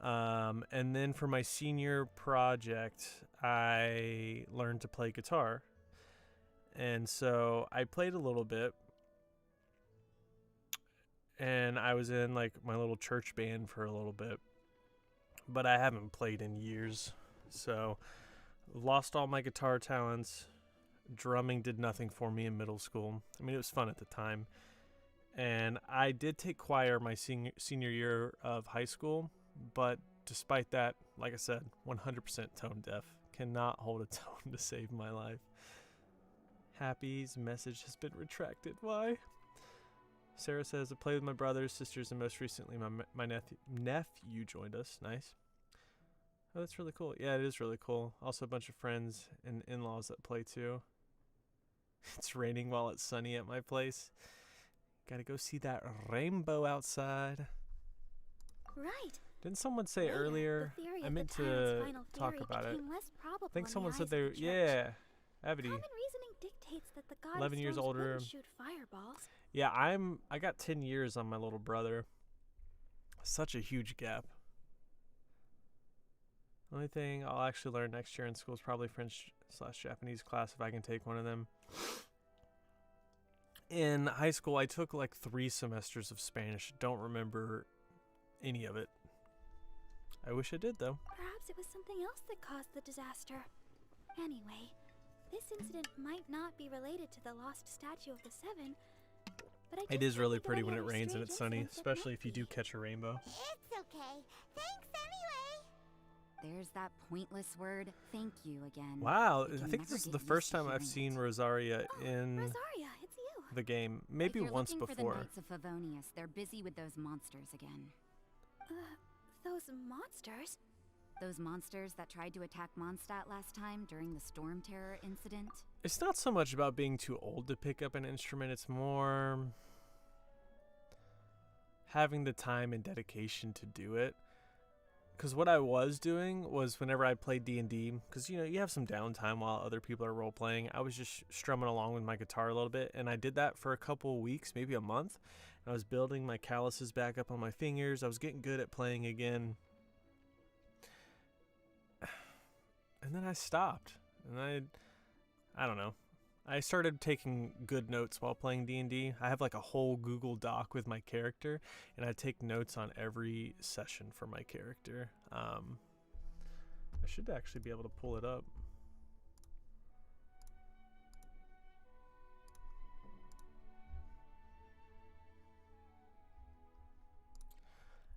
Speaker 1: And then for my senior project, I learned to play guitar. And so I played a little bit. And I was in like my little church band for a little bit. But I haven't played in years. So lost all my guitar talents. Drumming did nothing for me in middle school. I mean, it was fun at the time. And I did take choir my senior year of high school. But despite that, like I said, 100% tone deaf. Cannot hold a tone to save my life. Happy's message has been retracted. Why? Sarah says, I played with my brothers, sisters, and most recently my nephew joined us. Nice. Oh, that's really cool. Yeah, it is really cool. Also a bunch of friends and in-laws that play too. It's raining while it's sunny at my place. Gotta go see that rainbow outside.
Speaker 10: Right.
Speaker 1: Didn't someone say
Speaker 10: Later,
Speaker 1: earlier?
Speaker 10: the theory
Speaker 1: I
Speaker 10: of
Speaker 1: meant
Speaker 10: the
Speaker 1: to
Speaker 10: tyrant's final
Speaker 1: talk
Speaker 10: fury
Speaker 1: about it.
Speaker 10: became less probable
Speaker 1: I think
Speaker 10: in
Speaker 1: someone
Speaker 10: the
Speaker 1: said
Speaker 10: eyes
Speaker 1: they
Speaker 10: of
Speaker 1: were,
Speaker 10: the church.
Speaker 1: yeah, Avity.
Speaker 10: Common reasoning dictates that the god
Speaker 1: 11
Speaker 10: of
Speaker 1: years
Speaker 10: storms
Speaker 1: older.
Speaker 10: wouldn't shoot fireballs.
Speaker 1: Yeah, I got 10 years on my little brother. Such a huge gap. Only thing I'll actually learn next year in school is probably French/Japanese class if I can take one of them. In high school, I took like 3 semesters of Spanish. Don't remember any of it. I wish I did though.
Speaker 10: Perhaps it was something else that caused the disaster. Anyway, this incident might not be related to the lost statue of the Seven, but I
Speaker 1: It
Speaker 10: just
Speaker 1: is really
Speaker 10: can't think of
Speaker 1: pretty
Speaker 10: any
Speaker 1: when it
Speaker 10: other
Speaker 1: rains and
Speaker 10: strange
Speaker 1: it's sunny,
Speaker 10: incidents that
Speaker 1: especially
Speaker 10: might
Speaker 1: if you do
Speaker 10: be.
Speaker 1: catch a rainbow.
Speaker 2: It's okay. Thanks anyway.
Speaker 7: There's that pointless word, thank you again.
Speaker 1: Wow,
Speaker 7: We
Speaker 1: I
Speaker 7: can
Speaker 1: think
Speaker 7: never
Speaker 1: this is
Speaker 7: get
Speaker 1: the
Speaker 7: used
Speaker 1: first
Speaker 7: to
Speaker 1: time I've
Speaker 7: hearing
Speaker 1: seen
Speaker 7: it.
Speaker 1: Rosaria
Speaker 10: Oh,
Speaker 1: in
Speaker 10: Rosaria, it's you.
Speaker 1: the game. Maybe
Speaker 7: if you're
Speaker 1: once
Speaker 7: looking for the
Speaker 1: before.
Speaker 7: Knights of Favonius, they're busy with those monsters again.
Speaker 10: Those monsters?
Speaker 7: Those monsters that tried to attack Mondstadt last time during the Storm Terror incident.
Speaker 1: It's not so much about being too old to pick up an instrument, it's more having the time and dedication to do it. Because what I was doing was whenever I played D&D, because you have some downtime while other people are role playing, I was just strumming along with my guitar a little bit, and I did that for a couple weeks, maybe a month. I was building my calluses back up on my fingers. I was getting good at playing again. And then I stopped. And I don't know. I started taking good notes while playing D&D. I have like a whole Google Doc with my character, and I take notes on every session for my character. I should actually be able to pull it up.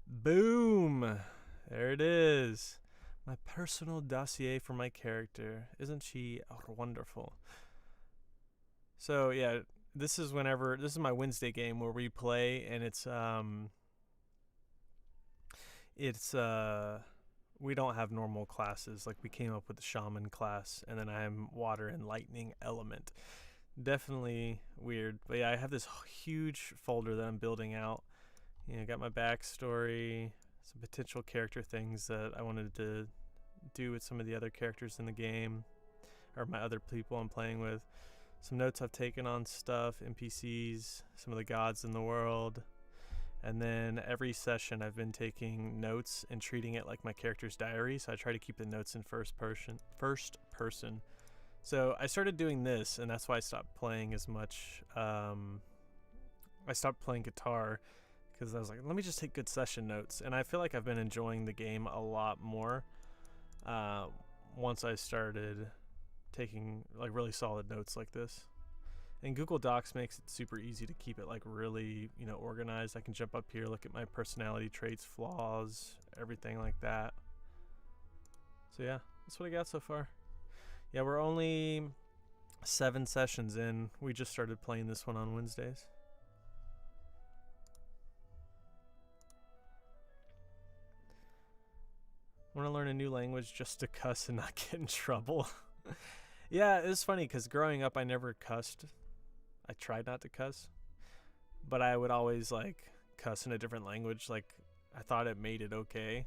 Speaker 1: Boom! There it is. My personal dossier for my character. Isn't she wonderful? So yeah, this is my Wednesday game where we play, and we don't have normal classes. Like we came up with the shaman class, and then I'm water and lightning element. Definitely weird, but yeah, I have this huge folder that I'm building out. I got my backstory, some potential character things that I wanted to do with some of the other characters in the game, or my other people I'm playing with. Some notes I've taken on stuff, NPCs, some of the gods in the world. And then every session I've been taking notes and treating it like my character's diary, so I try to keep the notes in first person. So I started doing this, and that's why I stopped playing as much. I stopped playing guitar because I was like, let me just take good session notes. And I feel like I've been enjoying the game a lot more once I started taking like really solid notes like this. And Google Docs makes it super easy to keep it like really, you know, organized. I can jump up here, look at my personality traits, flaws, everything like that. So yeah, that's what I got so far. Yeah, we're only 7 sessions in. We just started playing this one on Wednesdays. Want to learn a new language just to cuss and not get in trouble. Yeah, it's funny because growing up I never cussed. I tried not to cuss, but I would always like cuss in a different language. Like I thought it made it okay.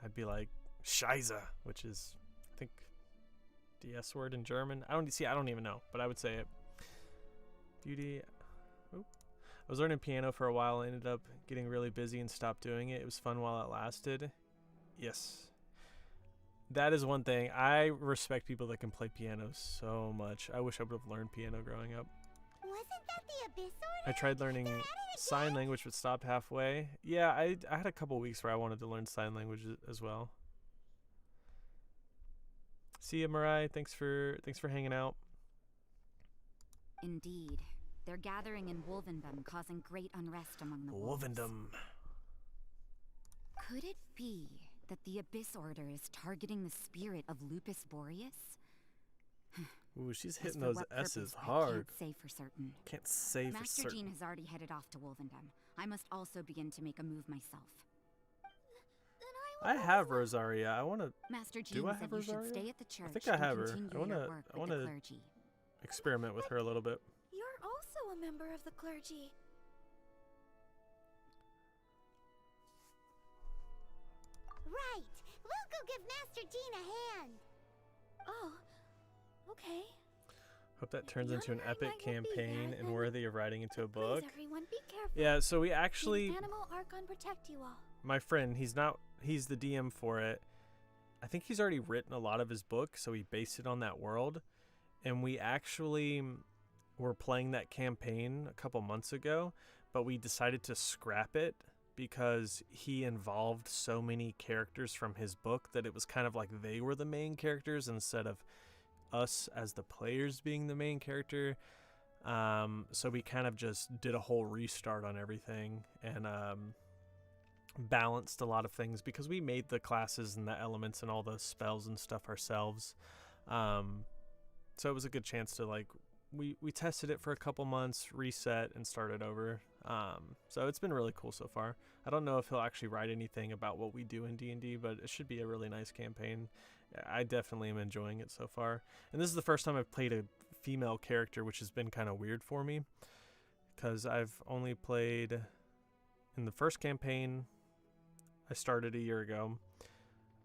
Speaker 1: I'd be like Scheiße, which is I think the S word in German. I don't even know, but I would say it. Beauty. Oop. I was learning piano for a while. I ended up getting really busy and stopped doing it. It was fun while it lasted. Yes. That is one thing. I respect people that can play piano so much. I wish I would have learned piano growing up.
Speaker 2: Wasn't that the Abyss Order?
Speaker 1: I tried learning sign language but stopped halfway. Yeah, I had a couple weeks where I wanted to learn sign language as well. See ya, Mirai. Thanks for hanging out.
Speaker 7: Indeed. They're gathering in Wolvendom, causing great unrest among the wolves.
Speaker 1: Wolvendom.
Speaker 7: Could it be that the Abyss Order is targeting the spirit of Lupus Boreas?
Speaker 1: Ooh, she's
Speaker 7: As
Speaker 1: hitting
Speaker 7: for
Speaker 1: those
Speaker 7: what
Speaker 1: S's
Speaker 7: purpose,
Speaker 1: hard.
Speaker 7: I can't say for certain.
Speaker 1: Can't say for
Speaker 7: Master
Speaker 1: certain.
Speaker 7: Jean has already headed off to Wolvendom. I must also begin to make a move myself.
Speaker 1: I have Rosaria. I want to
Speaker 7: Master Jean
Speaker 1: I
Speaker 7: said
Speaker 1: have
Speaker 7: you should
Speaker 1: Rosaria?
Speaker 7: stay at the church
Speaker 1: think I
Speaker 7: and
Speaker 1: have her.
Speaker 7: continue
Speaker 1: I wanna-
Speaker 7: your work
Speaker 1: I
Speaker 7: with
Speaker 1: wanna-
Speaker 7: the clergy.
Speaker 1: experiment with her a little bit.
Speaker 10: You're also a member of the clergy.
Speaker 2: Right. We'll go give Master Jean a hand.
Speaker 10: Oh, okay.
Speaker 1: Hope that turns
Speaker 10: Your
Speaker 1: into an
Speaker 10: mind
Speaker 1: epic
Speaker 10: might not be
Speaker 1: campaign
Speaker 10: that,
Speaker 1: and
Speaker 10: then
Speaker 1: worthy of writing into a book.
Speaker 10: Please, everyone, be careful.
Speaker 1: Yeah, so we actually,
Speaker 10: The Animal Archon protect you all.
Speaker 1: my friend, he's the DM for it. I think he's already written a lot of his book, so he based it on that world. And we actually were playing that campaign a couple months ago, but we decided to scrap it because he involved so many characters from his book that it was kind of like they were the main characters instead of us as the players being the main character. So we kind of just did a whole restart on everything and balanced a lot of things because we made the classes and the elements and all the spells and stuff ourselves. So it was a good chance to like we tested it for a couple months, reset, and started over. So it's been really cool so far. I don't know if he'll actually write anything about what we do in D&D, but it should be a really nice campaign. I definitely am enjoying it so far. And this is the first time I've played a female character, which has been kind of weird for me because I've only played in the first campaign I started a year ago.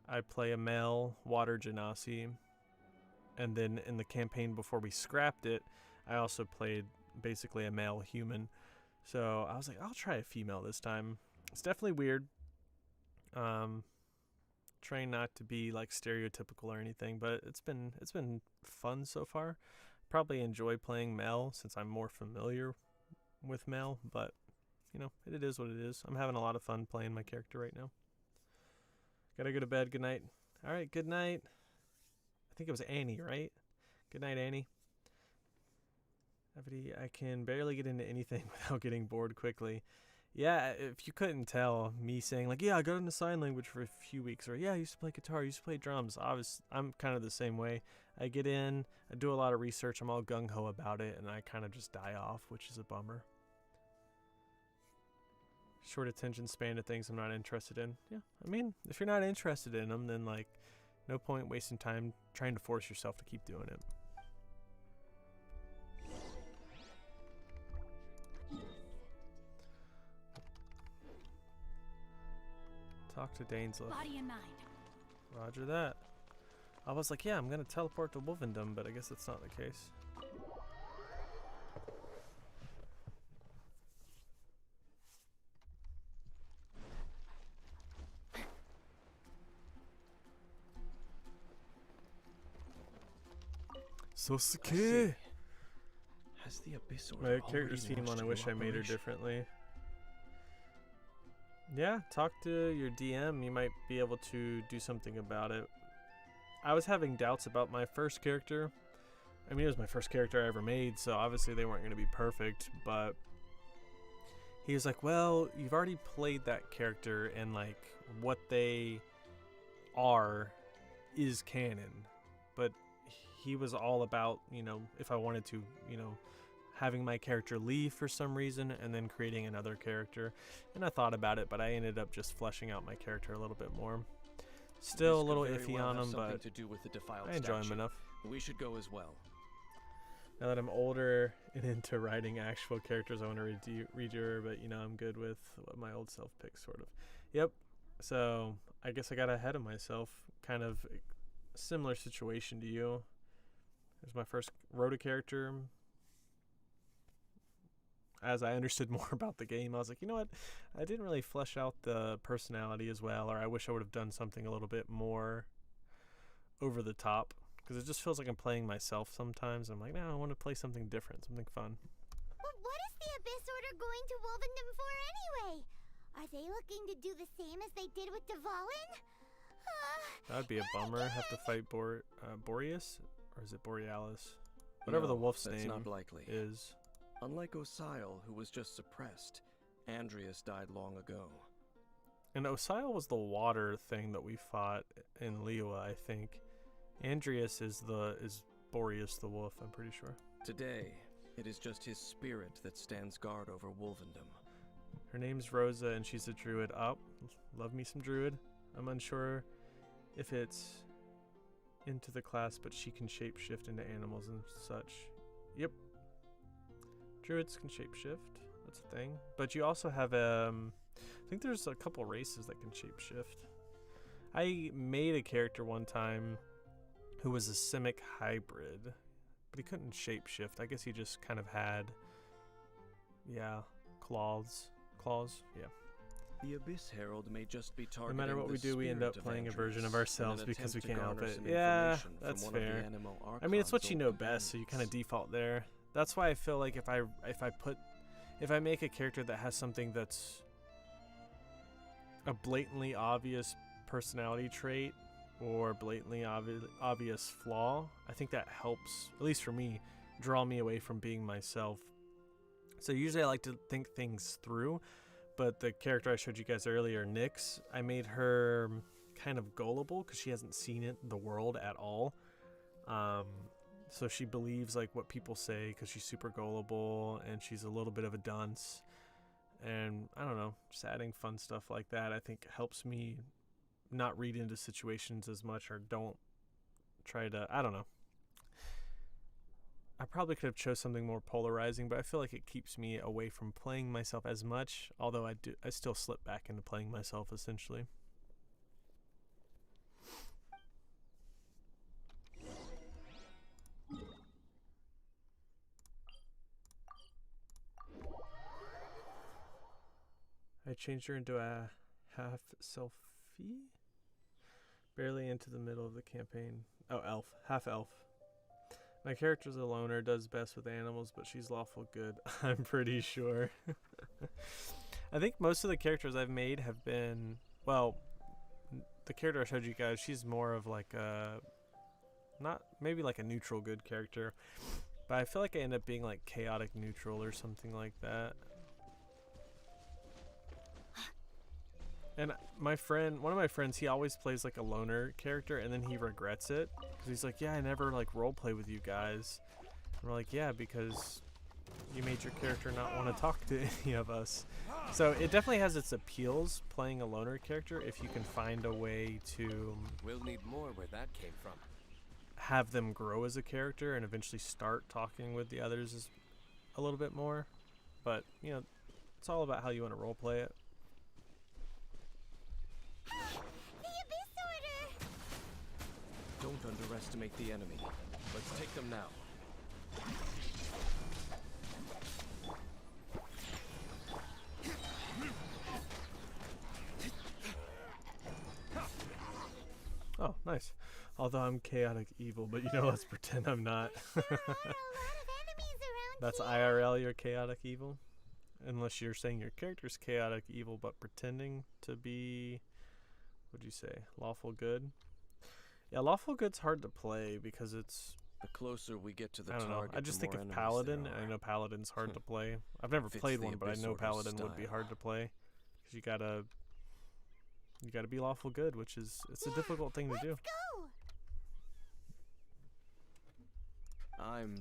Speaker 1: I play a male water genasi, and then in the campaign before we scrapped it, I also played basically a male human. So I was like, I'll try a female this time. It's definitely weird. Trying not to be like stereotypical or anything, but it's been fun so far. Probably enjoy playing male since I'm more familiar with male, but you know, it is what it is. I'm having a lot of fun playing my character right now. Gotta go to bed. Good night. All right, good night. I think it was Annie, right? Good night, Annie. I can barely get into anything without getting bored quickly. Yeah, if you couldn't tell, me saying like, yeah, I got into sign language for a few weeks, or yeah, I used to play guitar, I used to play drums. Obviously, I'm kind of the same way. I get in, I do a lot of research, I'm all gung-ho about it, and I kind of just die off, which is a bummer. Short attention span to things I'm not interested in. Yeah, I mean, if you're not interested in them, then like, no point wasting time trying to force yourself to keep doing it. Talk to Dainsleif.
Speaker 5: Body and mind.
Speaker 1: Roger that. I was like, yeah, I'm gonna teleport to Wolvendom, but I guess that's not the case. Sosuke!
Speaker 3: Has the Abyss Order
Speaker 1: My character
Speaker 3: already
Speaker 1: scheme
Speaker 3: launched
Speaker 1: on I
Speaker 3: a
Speaker 1: wish
Speaker 3: new
Speaker 1: I made her
Speaker 3: operation?
Speaker 1: differently. Yeah, talk to your DM. You might be able to do something about it. I was having doubts about my first character, I mean, it was my first character I ever made, so obviously they weren't going to be perfect, but he was like, well, you've already played that character, and like what they are is canon. But he was all about, you know, if I wanted to, you know, having my character leave for some reason and then creating another character. And I thought about it, but I ended up just fleshing out my character a little bit more. Still a little iffy on him, but I enjoy him enough.
Speaker 3: We should go as well.
Speaker 1: Now that I'm older and into writing actual characters, I want to read your, but you know, I'm good with what my old self picks, sort of. Yep. So I guess I got ahead of myself. Kind of a similar situation to you. There's my first wrote a character. As I understood more about the game, I was like, you know what? I didn't really flesh out the personality as well, or I wish I would have done something a little bit more over the top. Because it just feels like I'm playing myself sometimes. I'm like, no, I want to play something different, something fun.
Speaker 2: But what is the Abyss Order going to Wolvendom for anyway? Are they looking to do the same as they did with Dvalin?
Speaker 1: That would be a bummer. Have to fight Boreas? Or is it Borealis? Whatever the wolf's
Speaker 3: that's
Speaker 1: name
Speaker 3: not likely.
Speaker 1: is.
Speaker 3: Unlike Osile, who was just suppressed, Andreas died long ago.
Speaker 1: And Osile was the water thing that we fought in Liyue, I think. Andreas is Boreas the wolf, I'm pretty sure.
Speaker 3: Today, it is just his spirit that stands guard over Wolvendom.
Speaker 1: Her name's Rosa, and she's a druid. Oh, love me some druid. I'm unsure if it's into the class, but she can shapeshift into animals and such. Yep. Druids can shapeshift. That's a thing. But you also have, I think there's a couple races that can shapeshift. I made a character one time who was a Simic hybrid, but he couldn't shapeshift. I guess he just kind of had, claws, yeah.
Speaker 3: The Abyss Herald may just be targeting.
Speaker 1: No matter what we do, we end up playing a version of ourselves because we can't help it.
Speaker 3: Yeah,
Speaker 1: Yeah, that's fair. I mean, it's what you know best, so you kind of default there. That's why I feel like if I make a character that has something that's a blatantly obvious personality trait or blatantly obvious flaw, I think that helps, at least for me, draw me away from being myself. So usually I like to think things through, but the character I showed you guys earlier, Nyx, I made her kind of gullible because she hasn't seen the world at all. So she believes like what people say because she's super gullible and she's a little bit of a dunce. And I don't know, just adding fun stuff like that I think helps me not read into situations as much, or don't try to, I don't know. I probably could have chose something more polarizing, but I feel like it keeps me away from playing myself as much, although I still slip back into playing myself essentially. I changed her into a half selfie, barely into the middle of the campaign. Oh, elf, half elf. My character's a loner, does best with animals, but she's lawful good. I'm pretty sure. I think most of the characters I've made have been, well, the character I showed you guys, she's more of like a, not maybe like a neutral good character, but I feel like I end up being like chaotic neutral or something like that. And my friend, one of my friends, he always plays like a loner character and then he regrets it. Because he's like, yeah, I never like roleplay with you guys. And we're like, yeah, because you made your character not want to talk to any of us. So it definitely has its appeals, playing a loner character, if you can find a way to...
Speaker 4: We'll need more where that came from.
Speaker 1: Have them grow as a character and eventually start talking with the others a little bit more. But, you know, it's all about how you want to roleplay it.
Speaker 3: Don't underestimate the enemy. Let's take them now.
Speaker 1: Oh, nice. Although I'm chaotic evil, but you know, let's pretend I'm not. That's IRL, you're chaotic evil? Unless you're saying your character's chaotic evil, but pretending to be, what'd you say, lawful good? Yeah, lawful good's hard to play because it's
Speaker 3: The closer we get to the
Speaker 1: I don't know.
Speaker 3: target,
Speaker 1: I just
Speaker 3: the
Speaker 1: think
Speaker 3: more
Speaker 1: of
Speaker 3: enemies
Speaker 1: Paladin,
Speaker 3: there
Speaker 1: and I
Speaker 3: are.
Speaker 1: know Paladin's hard to play. I've never
Speaker 3: Fits
Speaker 1: played
Speaker 3: the
Speaker 1: one, but I
Speaker 3: Abyss
Speaker 1: know
Speaker 3: Order's
Speaker 1: Paladin would be
Speaker 3: style.
Speaker 1: hard to play because you gotta be lawful good, which is it's a difficult thing to do.
Speaker 2: Let's go.
Speaker 3: I'm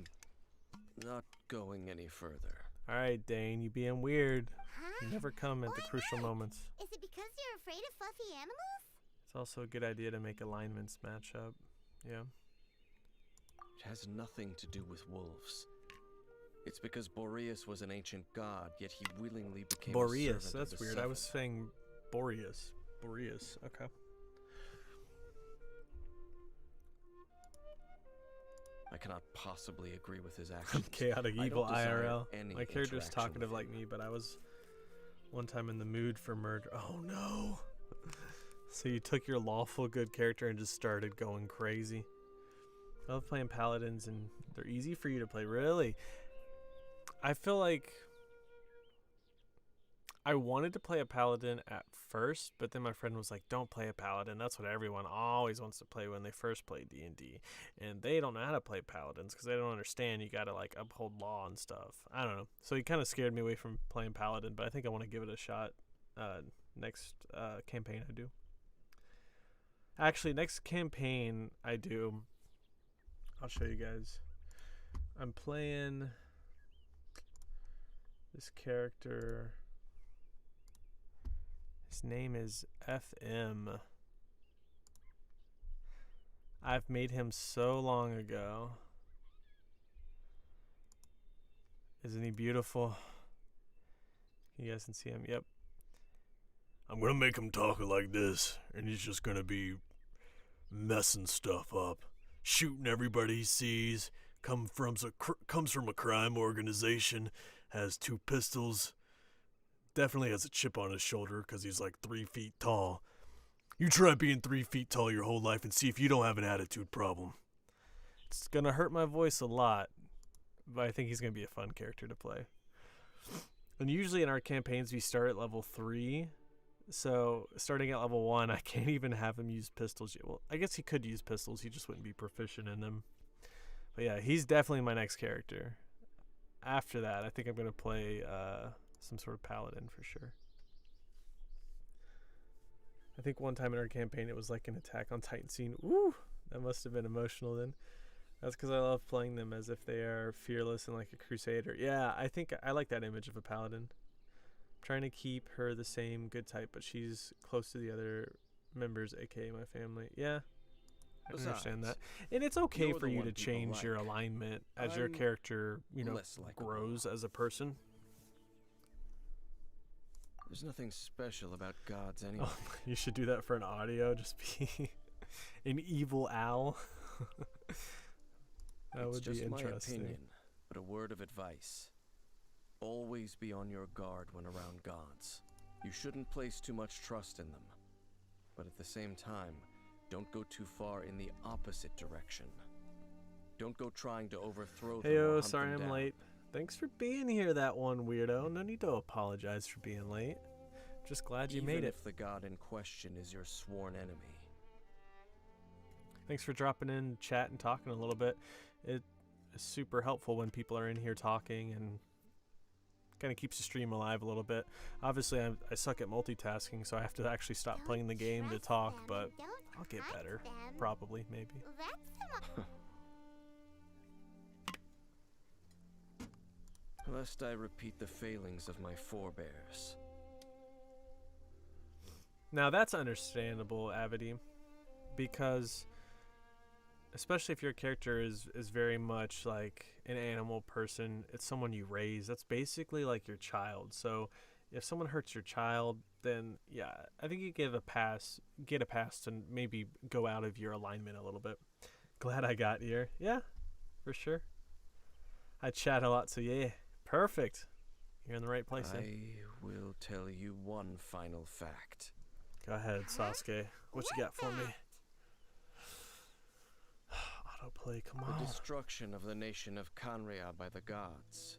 Speaker 3: not going any further.
Speaker 1: All right, Dane, you being weird.
Speaker 2: Huh?
Speaker 1: You never come at the
Speaker 2: Why
Speaker 1: crucial
Speaker 2: not?
Speaker 1: moments.
Speaker 2: Is it because you're afraid of fluffy animals?
Speaker 1: It's also a good idea to make alignments match up. Yeah.
Speaker 3: It has nothing to do with wolves. It's because Boreas was an ancient god, yet he willingly became a
Speaker 1: Boreas.
Speaker 3: servant of
Speaker 1: That's
Speaker 3: the
Speaker 1: weird. I
Speaker 3: Seven.
Speaker 1: was saying Boreas. Boreas. Okay.
Speaker 3: I cannot possibly agree with his actions.
Speaker 1: Chaotic
Speaker 3: I
Speaker 1: evil
Speaker 3: don't desire
Speaker 1: IRL.
Speaker 3: any
Speaker 1: My character's
Speaker 3: interaction
Speaker 1: talkative
Speaker 3: with
Speaker 1: like
Speaker 3: him.
Speaker 1: me, but I was one time in the mood for murder. Oh no. So you took your lawful good character and just started going crazy. I love playing paladins, and they're easy for you to play. Really, I feel like I wanted to play a paladin at first, but then my friend was like, don't play a paladin. That's what everyone always wants to play when they first play D&D. And they don't know how to play paladins because they don't understand. You got to like uphold law and stuff. I don't know. So he kind of scared me away from playing paladin, but I think I want to give it a shot next campaign I do. Actually, next campaign I do, I'll show you guys. I'm playing this character. His name is FM. I've made him so long ago. Isn't he beautiful? You guys can see him. Yep. I'm gonna make him talk like this, and he's just gonna be messing stuff up, shooting everybody he sees. Comes from a crime organization, has 2 pistols. Definitely has a chip on his shoulder because he's like 3 feet tall. You try being 3 feet tall your whole life and see if you don't have an attitude problem. It's gonna hurt my voice a lot, but I think he's gonna be a fun character to play. And usually in our campaigns we start at level 3. So starting at level 1, I can't even have him use pistols yet. Well, I guess he could use pistols, he just wouldn't be proficient in them. But yeah, he's definitely my next character. After that, I think I'm gonna play some sort of paladin for sure. I think one time in our campaign it was like an Attack on Titan scene. Ooh, that must have been emotional then. That's because I love playing them as if they are fearless and like a crusader. Yeah, I think I like that image of a paladin. I'm trying to keep her the same good type, but she's close to the other members, aka my family. Yeah, I can understand that. And it's okay
Speaker 3: you're
Speaker 1: for
Speaker 3: the
Speaker 1: you
Speaker 3: one
Speaker 1: to
Speaker 3: people
Speaker 1: change your
Speaker 3: like.
Speaker 1: alignment as your
Speaker 3: I'm
Speaker 1: character, you know,
Speaker 3: less likable.
Speaker 1: grows as a person.
Speaker 3: There's nothing special about gods anyway.
Speaker 1: Oh, you should do that for an audio. Just be an evil owl. That
Speaker 3: It's
Speaker 1: would
Speaker 3: just
Speaker 1: be
Speaker 3: my
Speaker 1: interesting.
Speaker 3: opinion, but a word of advice. Always be on your guard when around gods. You shouldn't place too much trust in them. But at the same time, don't go too far in the opposite direction. Don't go trying to overthrow them or
Speaker 1: Heyo,
Speaker 3: hunt
Speaker 1: sorry
Speaker 3: them
Speaker 1: I'm
Speaker 3: down.
Speaker 1: late. Thanks for being here, that one weirdo. No need to apologize for being late. Just glad you
Speaker 3: Even
Speaker 1: made it.
Speaker 3: if the god in question is your sworn enemy.
Speaker 1: Thanks for dropping in, chat, and talking a little bit. It is super helpful when people are in here talking and kind of keeps the stream alive a little bit. Obviously, I suck at multitasking, so I have to actually stop
Speaker 2: Don't
Speaker 1: playing the game to
Speaker 2: trust
Speaker 1: talk,
Speaker 2: them
Speaker 1: but
Speaker 2: and don't
Speaker 1: I'll get
Speaker 2: touch
Speaker 1: better.
Speaker 2: them.
Speaker 1: Probably, maybe.
Speaker 2: That's
Speaker 3: Lest I repeat the failings of my forebears.
Speaker 1: Now, that's understandable, Avity, because especially if your character is very much like an animal person, it's someone you raise. That's basically like your child. So if someone hurts your child, then yeah, I think you get a pass to maybe go out of your alignment a little bit. Glad I got here. Yeah, for sure. I chat a lot, so yeah, perfect. You're in the right place.
Speaker 3: I will tell you one final fact.
Speaker 1: Go ahead, Sasuke. What you got for me? Autoplay, come
Speaker 3: The
Speaker 1: on.
Speaker 3: destruction of the nation of Kanria by the gods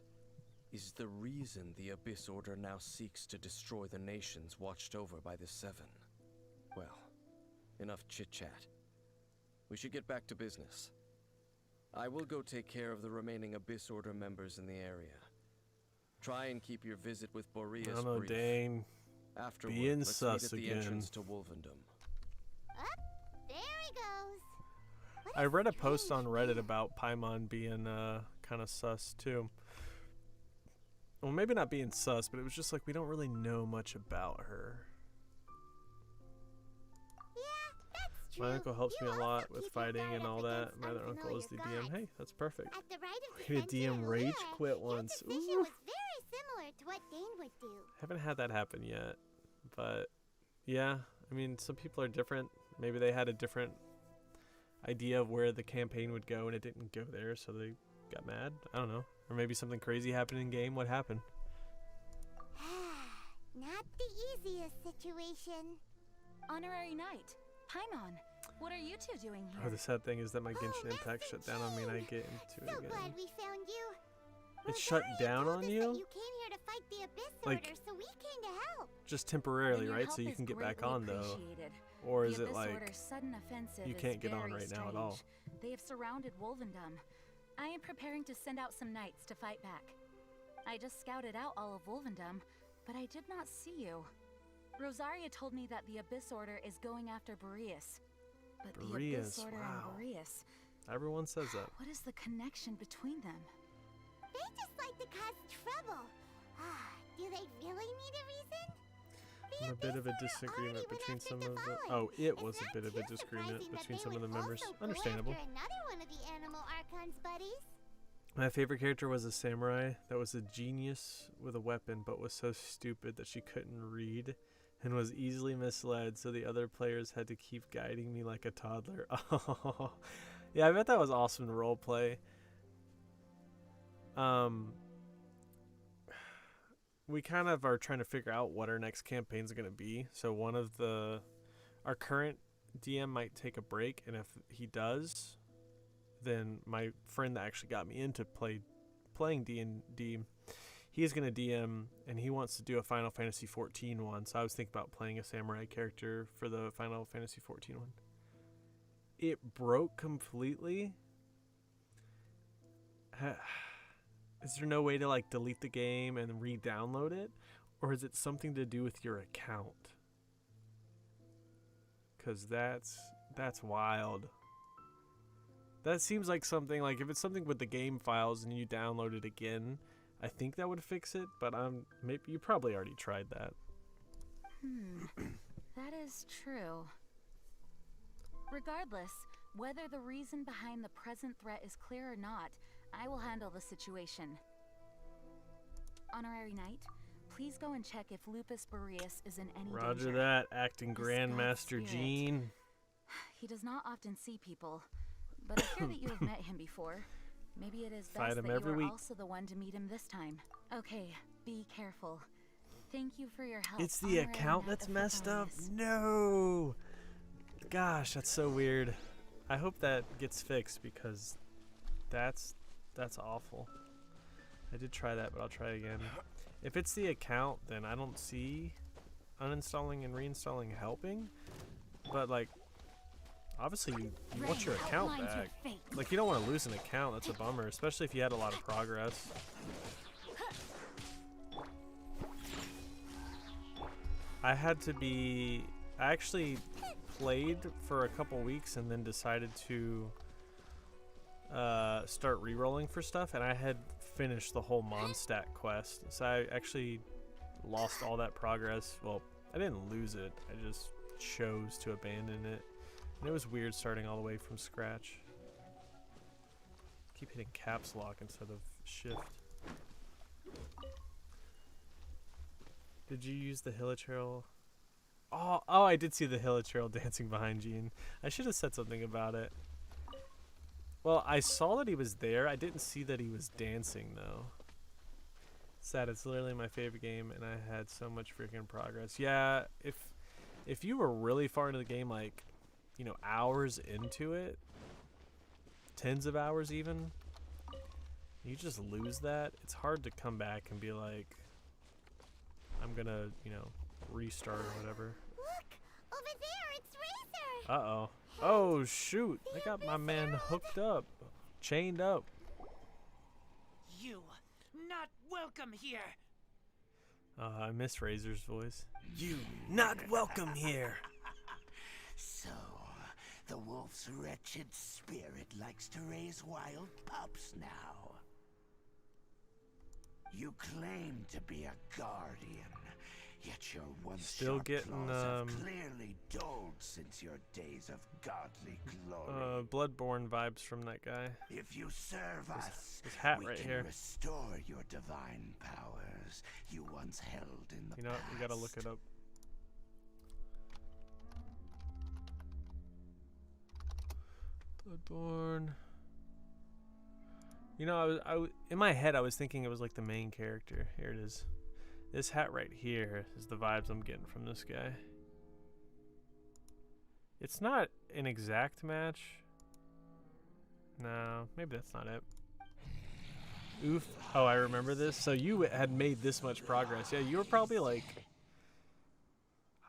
Speaker 3: is the reason the Abyss Order now seeks to destroy the nations watched over by the Seven. Well, enough chit-chat. We should get back to business. I will go take care of the remaining Abyss Order members in the area. Try and keep your visit with Boreas
Speaker 1: I don't know,
Speaker 3: brief.
Speaker 1: Dane.
Speaker 3: Afterward,
Speaker 1: Being
Speaker 3: let's
Speaker 1: sus
Speaker 3: meet at the
Speaker 1: again.
Speaker 3: entrance to Wolvendom.
Speaker 2: Up, there he goes. What
Speaker 1: I
Speaker 2: a
Speaker 1: read a post on
Speaker 2: strange
Speaker 1: Reddit
Speaker 2: man.
Speaker 1: about Paimon being kind of sus too. Well, maybe not being sus, but it was just like we don't really know much about her.
Speaker 2: Yeah, that's true.
Speaker 1: My uncle helps
Speaker 2: You
Speaker 1: me a
Speaker 2: also
Speaker 1: lot with
Speaker 2: keep your
Speaker 1: fighting
Speaker 2: guard
Speaker 1: and
Speaker 2: up
Speaker 1: all that.
Speaker 2: against
Speaker 1: My other uncle is the DM.
Speaker 2: unfamiliar
Speaker 1: Hey, that's perfect.
Speaker 2: At the right of
Speaker 1: We had a
Speaker 2: defense
Speaker 1: DM
Speaker 2: in
Speaker 1: rage
Speaker 2: Lyra,
Speaker 1: quit
Speaker 2: your
Speaker 1: once.
Speaker 2: decision
Speaker 1: Ooh.
Speaker 2: was very similar to what Dane would do.
Speaker 1: Haven't had that happen yet, but yeah, I mean, some people are different. Maybe they had a different idea of where the campaign would go and it didn't go there, so they got mad. I don't know. Or maybe something crazy happened in game. What happened?
Speaker 2: Not the easiest situation.
Speaker 11: Honorary Knight, Paimon, what are you two doing here?
Speaker 1: Oh, the sad thing is that my Genshin
Speaker 2: Master
Speaker 1: Impact shut down on me and I
Speaker 2: Jean.
Speaker 1: get into
Speaker 2: So
Speaker 1: it
Speaker 2: glad
Speaker 1: again.
Speaker 2: we found you.
Speaker 1: It shut
Speaker 2: Rosaria
Speaker 1: down
Speaker 2: told
Speaker 1: on
Speaker 2: us
Speaker 1: you?
Speaker 2: that you came here to fight the Abyss
Speaker 1: Like-
Speaker 2: Order, so we came to help.
Speaker 1: Just temporarily,
Speaker 11: Then your
Speaker 1: right?
Speaker 11: help
Speaker 1: So you
Speaker 11: is
Speaker 1: can get back
Speaker 11: greatly
Speaker 1: on though.
Speaker 11: appreciated.
Speaker 1: Or is
Speaker 11: The
Speaker 1: it
Speaker 11: Abyss
Speaker 1: like
Speaker 11: Order's sudden offensive
Speaker 1: you
Speaker 11: is
Speaker 1: can't get on
Speaker 11: very
Speaker 1: right now at all?
Speaker 11: strange. They have surrounded Wolvendom. I am preparing to send out some knights to fight back. I just scouted out all of Wolvendom, but I did not see you. Rosaria told me that the Abyss Order is going after Boreas. But the Abyss
Speaker 1: Boreas,
Speaker 11: Order
Speaker 1: wow.
Speaker 11: and Boreas,
Speaker 1: Everyone says that.
Speaker 11: what is the connection between them?
Speaker 2: They just like to cause trouble. Do they really need a reason? The
Speaker 1: A bit of a
Speaker 2: Abyss Order
Speaker 1: disagreement
Speaker 2: already went
Speaker 1: between
Speaker 2: after
Speaker 1: some of the.
Speaker 2: Devouring.
Speaker 1: Oh, it
Speaker 2: It's
Speaker 1: was a
Speaker 2: not
Speaker 1: bit of a
Speaker 2: too
Speaker 1: disagreement
Speaker 2: surprising that
Speaker 1: between
Speaker 2: they
Speaker 1: some of the
Speaker 2: would
Speaker 1: members.
Speaker 2: also go
Speaker 1: Understandable.
Speaker 2: after another one of the Animal Archon's buddies.
Speaker 1: My favorite character was a samurai that was a genius with a weapon, but was so stupid that she couldn't read and was easily misled, so the other players had to keep guiding me like a toddler. Oh, yeah, I bet that was awesome to roleplay. We kind of are trying to figure out what our next campaign is going to be. So our current DM might take a break, and if he does, then my friend that actually got me into playing D&D, he's going to DM, and he wants to do a Final Fantasy 14 one. So I was thinking about playing a samurai character for the Final Fantasy 14 one. It broke completely. Is there no way to like delete the game and re-download it? Or is it something to do with your account? Because that's wild. That seems like something, like if it's something with the game files and you download it again, I think that would fix it, but maybe you probably already tried that.
Speaker 11: That is true. Regardless, whether the reason behind the present threat is clear or not, I will handle the situation. Honorary Knight, please go and check if Lupus Boreas is in any
Speaker 1: Roger
Speaker 11: danger.
Speaker 1: that, acting
Speaker 11: This
Speaker 1: Grandmaster
Speaker 11: God spirit.
Speaker 1: Jean.
Speaker 11: He does not often see people, but I hear that you have met him before. Maybe it is
Speaker 1: Fight
Speaker 11: best
Speaker 1: him
Speaker 11: that
Speaker 1: every
Speaker 11: you are
Speaker 1: week.
Speaker 11: also the one to meet him this time. Okay, be careful. Thank you for your help.
Speaker 1: It's the
Speaker 11: Honorary
Speaker 1: account
Speaker 11: Knight
Speaker 1: that's
Speaker 11: of
Speaker 1: messed up?
Speaker 11: Favonius.
Speaker 1: No! Gosh, that's so weird. I hope that gets fixed because that's awful. I did try that, but I'll try again. If it's the account, then I don't see uninstalling and reinstalling helping. But like, obviously you want your account back. Like, you don't want to lose an account. That's a bummer, especially if you had a lot of progress. I actually played for a couple weeks and then decided to start re-rolling for stuff, and I had finished the whole Mondstadt quest, so I actually lost all that progress. Well, I didn't lose it, I just chose to abandon it, and it was weird starting all the way from scratch. Keep hitting caps lock instead of shift. Did you use the Hilichurl? Oh, I did see the Hilichurl dancing behind Jean. I should have said something about it. Well, I saw that he was there. I didn't see that he was dancing, though. Sad, it's literally my favorite game, and I had so much freaking progress. Yeah, if you were really far into the game, like, you know, hours into it, tens of hours even, you just lose that. It's hard to come back and be like, I'm gonna, you know, restart or whatever.
Speaker 2: Look! Over there, it's Razor!
Speaker 1: Uh-oh. Oh, shoot. I got my man hooked up. chained up.
Speaker 12: You not welcome here.
Speaker 1: I miss Razor's voice. You not welcome here.
Speaker 8: So, the wolf's wretched spirit likes to raise wild pups now. You claim to be a guardian, yet your once
Speaker 1: Still
Speaker 8: sharp
Speaker 1: getting
Speaker 8: claws have clearly dulled since your days of godly glory.
Speaker 1: Bloodborne vibes from that guy.
Speaker 8: If you serve us,
Speaker 1: this hat
Speaker 8: we
Speaker 1: right
Speaker 8: can
Speaker 1: here.
Speaker 8: restore your divine powers you once held in the
Speaker 1: You know what? We gotta look it up. Bloodborne. You know, in my head I was thinking it was like the main character. Here it is. This hat right here is the vibes I'm getting from this guy. It's not an exact match. No, maybe that's not it. Oof. Oh, I remember this. So you had made this much progress. Yeah, you were probably like,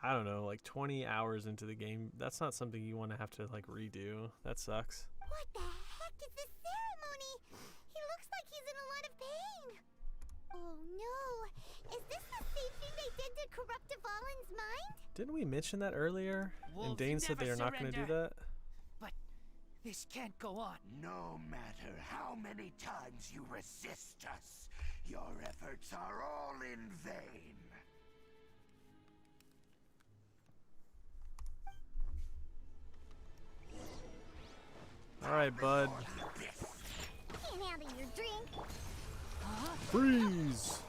Speaker 1: I don't know, like 20 hours into the game. That's not something you want to have to like redo. That sucks.
Speaker 2: What the heck is this ceremony? He looks like he's in a lot of pain. Oh no. Is this the same thing they did to corrupt Dvalin's mind?
Speaker 1: Didn't we mention that earlier?
Speaker 12: Wolves
Speaker 1: And Dane said they are not going to do
Speaker 12: surrender.
Speaker 1: that?
Speaker 12: But this can't go on.
Speaker 8: No matter how many times you resist us, your efforts are all in vain.
Speaker 1: Alright, bud.
Speaker 2: Can't handle your drink.
Speaker 1: Freeze!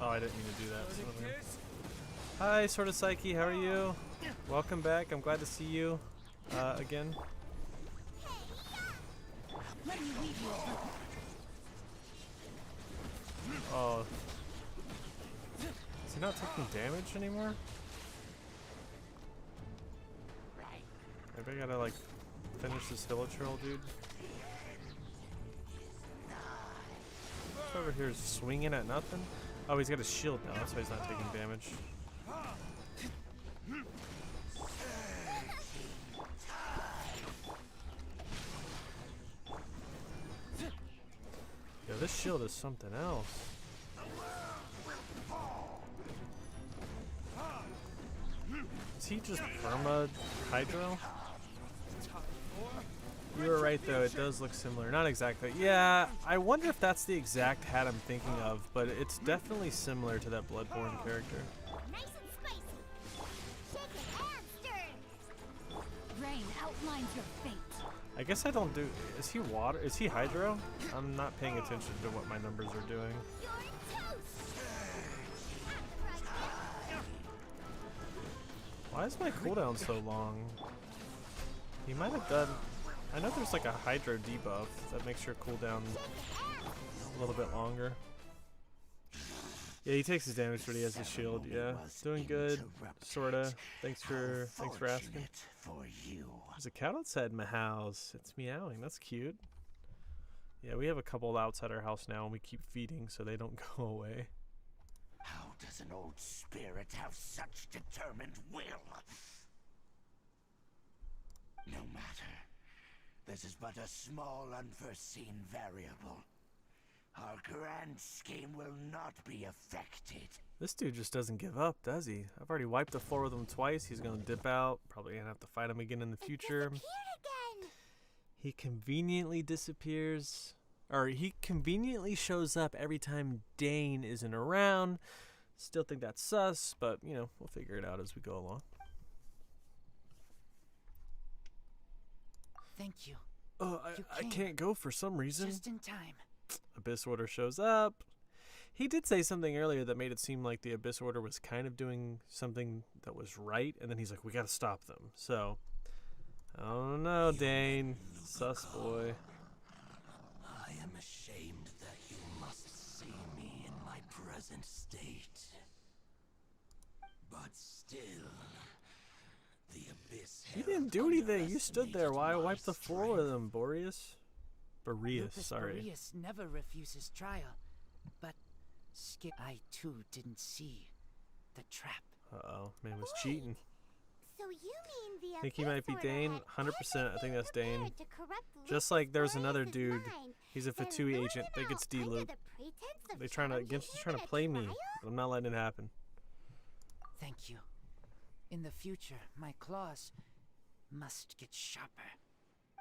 Speaker 1: Oh, I didn't mean to do that. Son of a- Hi, Sort of Psyche. How are you? Welcome back. I'm glad to see you again.
Speaker 12: Let me lead you.
Speaker 1: Oh. Is he not taking damage anymore? Maybe I gotta, like, finish this Hilichurl, dude. This over here is swinging at nothing. Oh, he's got a shield now. That's why he's not taking damage. Yeah, this shield is something else. Is he just perma hydro? You were right though, it does look similar. Not exactly. Yeah, I wonder if that's the exact hat I'm thinking of, but it's definitely similar to that Bloodborne character.
Speaker 2: Nice and spicy. Shaken and stirred.
Speaker 11: Rain outlines your fate.
Speaker 1: I guess I don't do. Is he water? Is he hydro? I'm not paying attention to what my numbers are doing.
Speaker 2: You're toast. At the right.
Speaker 1: Why is my cooldown so long? He might have done. I know there's like a hydro debuff that makes your cooldown a little bit longer. Yeah, he takes his damage, but he has his shield. Yeah, doing good, sorta. Thanks for asking. There's a cat outside my house. It's meowing. That's cute. Yeah, we have a couple outside our house now, and we keep feeding so they don't go away.
Speaker 8: How does an old spirit have such determined will? No matter. This is but a small unforeseen variable. Our grand scheme will not be affected.
Speaker 1: This dude just doesn't give up, does he? I've already wiped the floor with him twice. He's gonna dip out. Probably gonna have to fight him again in the future.
Speaker 2: Again.
Speaker 1: He conveniently disappears. Or he conveniently shows up every time Dane isn't around. Still think that's sus, but, you know, we'll figure it out as we go along.
Speaker 12: Thank you.
Speaker 1: I can't go for some reason.
Speaker 12: Just in time.
Speaker 1: Abyss Order shows up. He did say something earlier that made it seem like the Abyss Order was kind of doing something that was right, and then he's like, we gotta stop them. So, I don't know, Dane. Sus boy.
Speaker 8: I am ashamed that you must see me in my present state. But still, the Abyss.
Speaker 1: You didn't do anything. You stood there while I wiped the floor with him, Boreas.
Speaker 12: Lupus
Speaker 1: Sorry.
Speaker 12: Boreas never refuses trial, but Skip, I too didn't see the trap.
Speaker 1: Uh-oh, man was cheating.
Speaker 2: So you mean the
Speaker 1: I think he might be
Speaker 2: Abyss
Speaker 1: Dane.
Speaker 2: Order
Speaker 1: 100%. I think that's
Speaker 2: had
Speaker 1: Dane.
Speaker 2: prepared to corrupt
Speaker 1: Just
Speaker 2: Lucas
Speaker 1: like there's
Speaker 2: Boreas'
Speaker 1: another dude.
Speaker 2: mind.
Speaker 1: He's a
Speaker 2: They're
Speaker 1: Fatui
Speaker 2: luring
Speaker 1: agent.
Speaker 2: him
Speaker 1: Think it's
Speaker 2: out under
Speaker 1: D-Luke.
Speaker 2: the pretense of
Speaker 1: They trying to
Speaker 2: challenging
Speaker 1: Genshin's
Speaker 2: him
Speaker 1: trying
Speaker 2: in
Speaker 1: to
Speaker 2: a
Speaker 1: play me,
Speaker 2: trial?
Speaker 1: but I'm not letting it happen.
Speaker 12: Thank you. In the future, my claws must get sharper.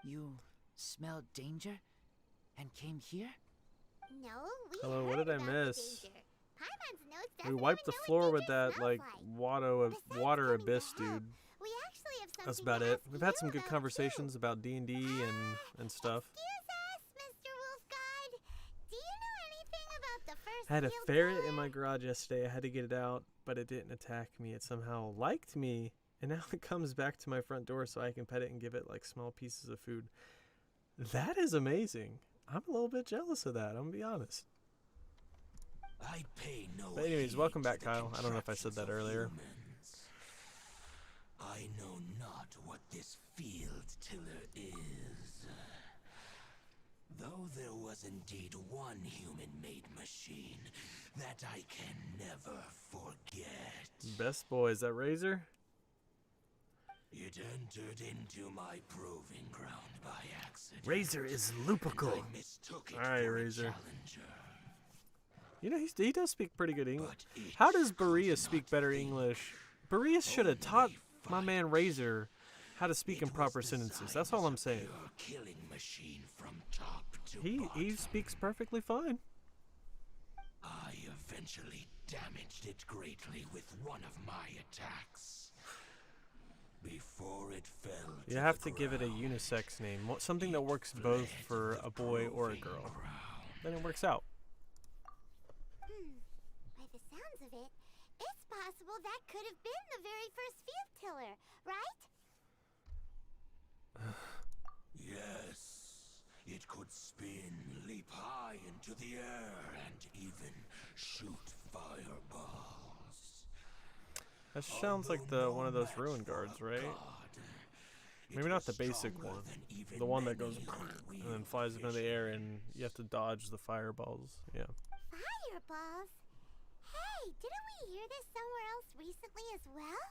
Speaker 12: You smelled danger and came here?
Speaker 2: No, we
Speaker 1: Hello, what
Speaker 2: heard
Speaker 1: did I
Speaker 2: about the
Speaker 1: miss?
Speaker 2: danger. Paimon's nose
Speaker 1: We
Speaker 2: doesn't
Speaker 1: wiped the
Speaker 2: even know
Speaker 1: floor
Speaker 2: what
Speaker 1: with
Speaker 2: danger
Speaker 1: that
Speaker 2: smells
Speaker 1: like
Speaker 2: Besides
Speaker 1: water
Speaker 2: coming to
Speaker 1: abyss
Speaker 2: help,
Speaker 1: dude.
Speaker 2: we actually have
Speaker 1: That's
Speaker 2: something
Speaker 1: about
Speaker 2: to
Speaker 1: it.
Speaker 2: ask
Speaker 1: We've had
Speaker 2: you
Speaker 1: some good
Speaker 2: about,
Speaker 1: conversations
Speaker 2: too.
Speaker 1: about D&D and stuff.
Speaker 2: Excuse us, Mr. Wolfguard. Do you know anything about the first
Speaker 1: I had a
Speaker 2: field
Speaker 1: ferret
Speaker 2: killer?
Speaker 1: in my garage yesterday. I had to get it out, but it didn't attack me. It somehow liked me, and now it comes back to my front door so I can pet it and give it like small pieces of food. That is amazing. I'm a little bit jealous of that. I'm gonna be honest.
Speaker 8: I pay no
Speaker 1: But anyways,
Speaker 8: heed
Speaker 1: welcome
Speaker 8: to
Speaker 1: back,
Speaker 8: the
Speaker 1: Kyle. I don't know if I said that
Speaker 8: contraptions of
Speaker 1: earlier.
Speaker 8: humans. I know not what this field tiller is. Though there was indeed one human-made machine that I can never forget.
Speaker 1: Best boy, is that Razor?
Speaker 8: It entered into my proving ground by accident.
Speaker 1: Razor is
Speaker 8: and
Speaker 1: Lupical.
Speaker 8: I mistook it
Speaker 1: Alright,
Speaker 8: for a
Speaker 1: Razor.
Speaker 8: challenger.
Speaker 1: You know, he does speak pretty good English.
Speaker 8: But it
Speaker 1: How does
Speaker 8: could
Speaker 1: Boreas speak
Speaker 8: not
Speaker 1: better
Speaker 8: think.
Speaker 1: English? Boreas should have taught
Speaker 8: Only
Speaker 1: my man
Speaker 8: fight.
Speaker 1: Razor how to speak
Speaker 8: It
Speaker 1: in
Speaker 8: was
Speaker 1: proper sentences.
Speaker 8: designed
Speaker 1: That's all
Speaker 8: as
Speaker 1: I'm
Speaker 8: a
Speaker 1: saying.
Speaker 8: pure killing machine from top to
Speaker 1: He
Speaker 8: bottom.
Speaker 1: speaks perfectly fine.
Speaker 8: I eventually damaged it greatly with one of my attacks. Before it fell
Speaker 1: You
Speaker 8: to
Speaker 1: have
Speaker 8: the
Speaker 1: to give it a
Speaker 8: ground,
Speaker 1: unisex name, something that
Speaker 8: it
Speaker 1: works both
Speaker 8: fled
Speaker 1: for
Speaker 8: the
Speaker 1: a boy or a
Speaker 8: proving
Speaker 1: girl.
Speaker 8: ground.
Speaker 1: Then it works out.
Speaker 2: By the sounds of it, it's possible that could have been the very first field tiller, right?
Speaker 8: Yes, it could spin, leap high into the air, and even shoot fireballs.
Speaker 1: That sounds like
Speaker 8: Although
Speaker 1: one of
Speaker 8: no
Speaker 1: those
Speaker 8: match
Speaker 1: ruin
Speaker 8: for
Speaker 1: guards,
Speaker 8: a
Speaker 1: right?
Speaker 8: god, it
Speaker 1: Maybe not
Speaker 8: was
Speaker 1: the basic
Speaker 8: stronger
Speaker 1: one.
Speaker 8: than even
Speaker 1: The one that goes
Speaker 8: many who
Speaker 1: and then
Speaker 8: wield
Speaker 1: flies up into the air
Speaker 8: vision.
Speaker 1: and you have to dodge the fireballs. Yeah.
Speaker 2: Fireballs? Hey, didn't we hear this somewhere else recently as well?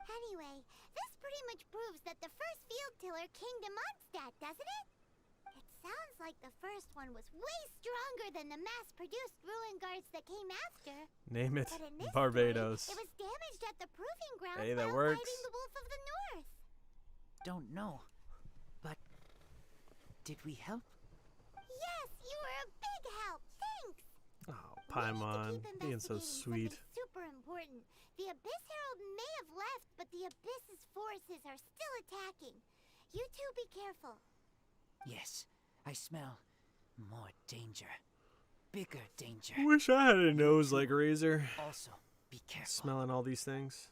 Speaker 2: Anyway, this pretty much proves that the first field tiller came to Mondstadt, doesn't it? It sounds like the first one was way stronger than the mass-produced ruin guards that came after.
Speaker 1: Name it
Speaker 2: But in this
Speaker 1: Barbados.
Speaker 2: story, it was damaged at the proving ground
Speaker 1: Hey, that
Speaker 2: while
Speaker 1: works.
Speaker 2: fighting the Wolf of the North.
Speaker 12: Don't know. But did we help?
Speaker 2: Yes, you were a big help. Thanks.
Speaker 1: Oh,
Speaker 2: We need to
Speaker 1: Paimon,
Speaker 2: keep
Speaker 1: being so
Speaker 2: investigating
Speaker 1: sweet.
Speaker 2: something super important. The Abyss Herald may have left, but the Abyss's forces are still attacking. You two be careful.
Speaker 12: Yes, I smell more danger. Bigger danger.
Speaker 1: Wish I had a nose like Razor.
Speaker 12: Also, be careful.
Speaker 1: Smelling all these things.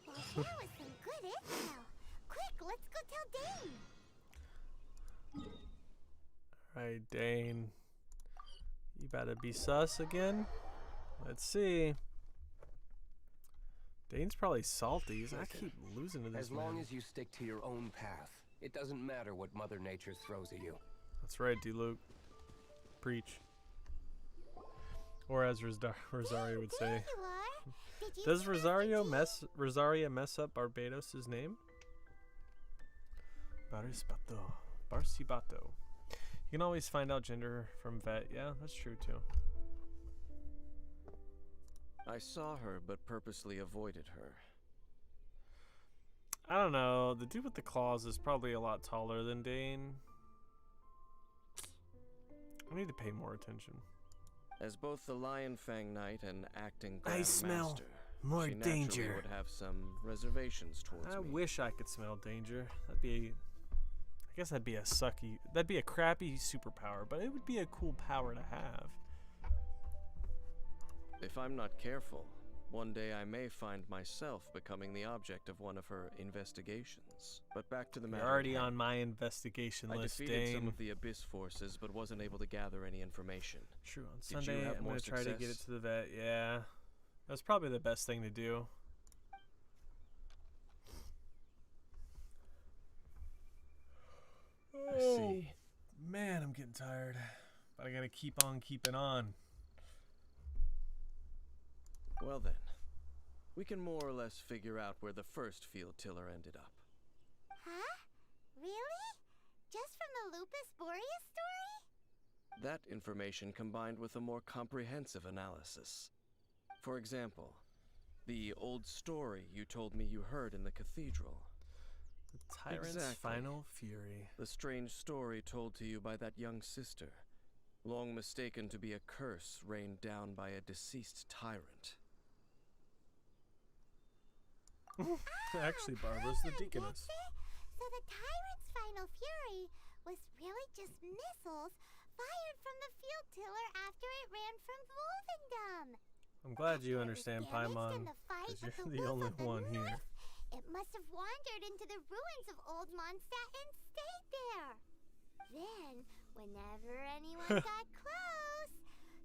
Speaker 2: Well, that was some good intel. Quick, let's go tell Dane.
Speaker 1: Alright, Dane. You better be sus again? Let's see. Dane's probably salty. I keep losing to this
Speaker 13: As long
Speaker 1: man.
Speaker 13: as you stick to your own path, it doesn't matter what Mother Nature throws at you.
Speaker 1: That's right, D-Luke. Preach. Or as Rosario would say.
Speaker 2: There you are. Did you
Speaker 1: Does
Speaker 2: see
Speaker 1: Rosaria mess up Barbados' name? Barcibato. You can always find out gender from vet. Yeah, that's true too.
Speaker 3: I saw her, but purposely avoided her.
Speaker 1: I don't know. The dude with the claws is probably a lot taller than Dane. I need to pay more attention.
Speaker 3: As both the Lion Fang Knight and acting
Speaker 1: I
Speaker 3: Grand
Speaker 1: smell
Speaker 3: Master,
Speaker 1: more
Speaker 3: she naturally
Speaker 1: danger.
Speaker 3: would have some reservations towards
Speaker 1: I
Speaker 3: me.
Speaker 1: wish I could smell danger. That'd be, I guess that'd be a sucky, that'd be a crappy superpower, but it would be a cool power to have.
Speaker 3: If I'm not careful, one day I may find myself becoming the object of one of her investigations. But back to the matter.
Speaker 1: You're already
Speaker 3: at
Speaker 1: on
Speaker 3: hand.
Speaker 1: my investigation
Speaker 3: I
Speaker 1: list,
Speaker 3: defeated some
Speaker 1: Dane.
Speaker 3: of the Abyss forces, but wasn't able to gather any information.
Speaker 1: True, on
Speaker 3: Did you
Speaker 1: Sunday
Speaker 3: have
Speaker 1: I'm
Speaker 3: more
Speaker 1: gonna try to get it
Speaker 3: success?
Speaker 1: to the vet. Yeah, that's probably the best thing to do.
Speaker 3: I see.
Speaker 1: Man, I'm getting tired, but I gotta keep on keeping on.
Speaker 3: Well then, we can more or less figure out where the first field tiller ended up.
Speaker 2: Huh? Really? Just from the Lupus Boreas story?
Speaker 3: That information combined with a more comprehensive analysis. For example, the old story you told me you heard in the cathedral.
Speaker 1: The Tyrant's final fury.
Speaker 3: The strange story told to you by that young sister, long mistaken to be a curse rained down by a deceased tyrant.
Speaker 1: Actually, Barbara's the deaconess.
Speaker 2: So the Tyrant's final fury was really just missiles fired from the field tiller after it ran from Wolvendom.
Speaker 1: I'm glad you understand Paimon, because you're the only one here.
Speaker 2: It must have wandered into the ruins of Old Mondstadt and stayed there. Then, whenever anyone got close,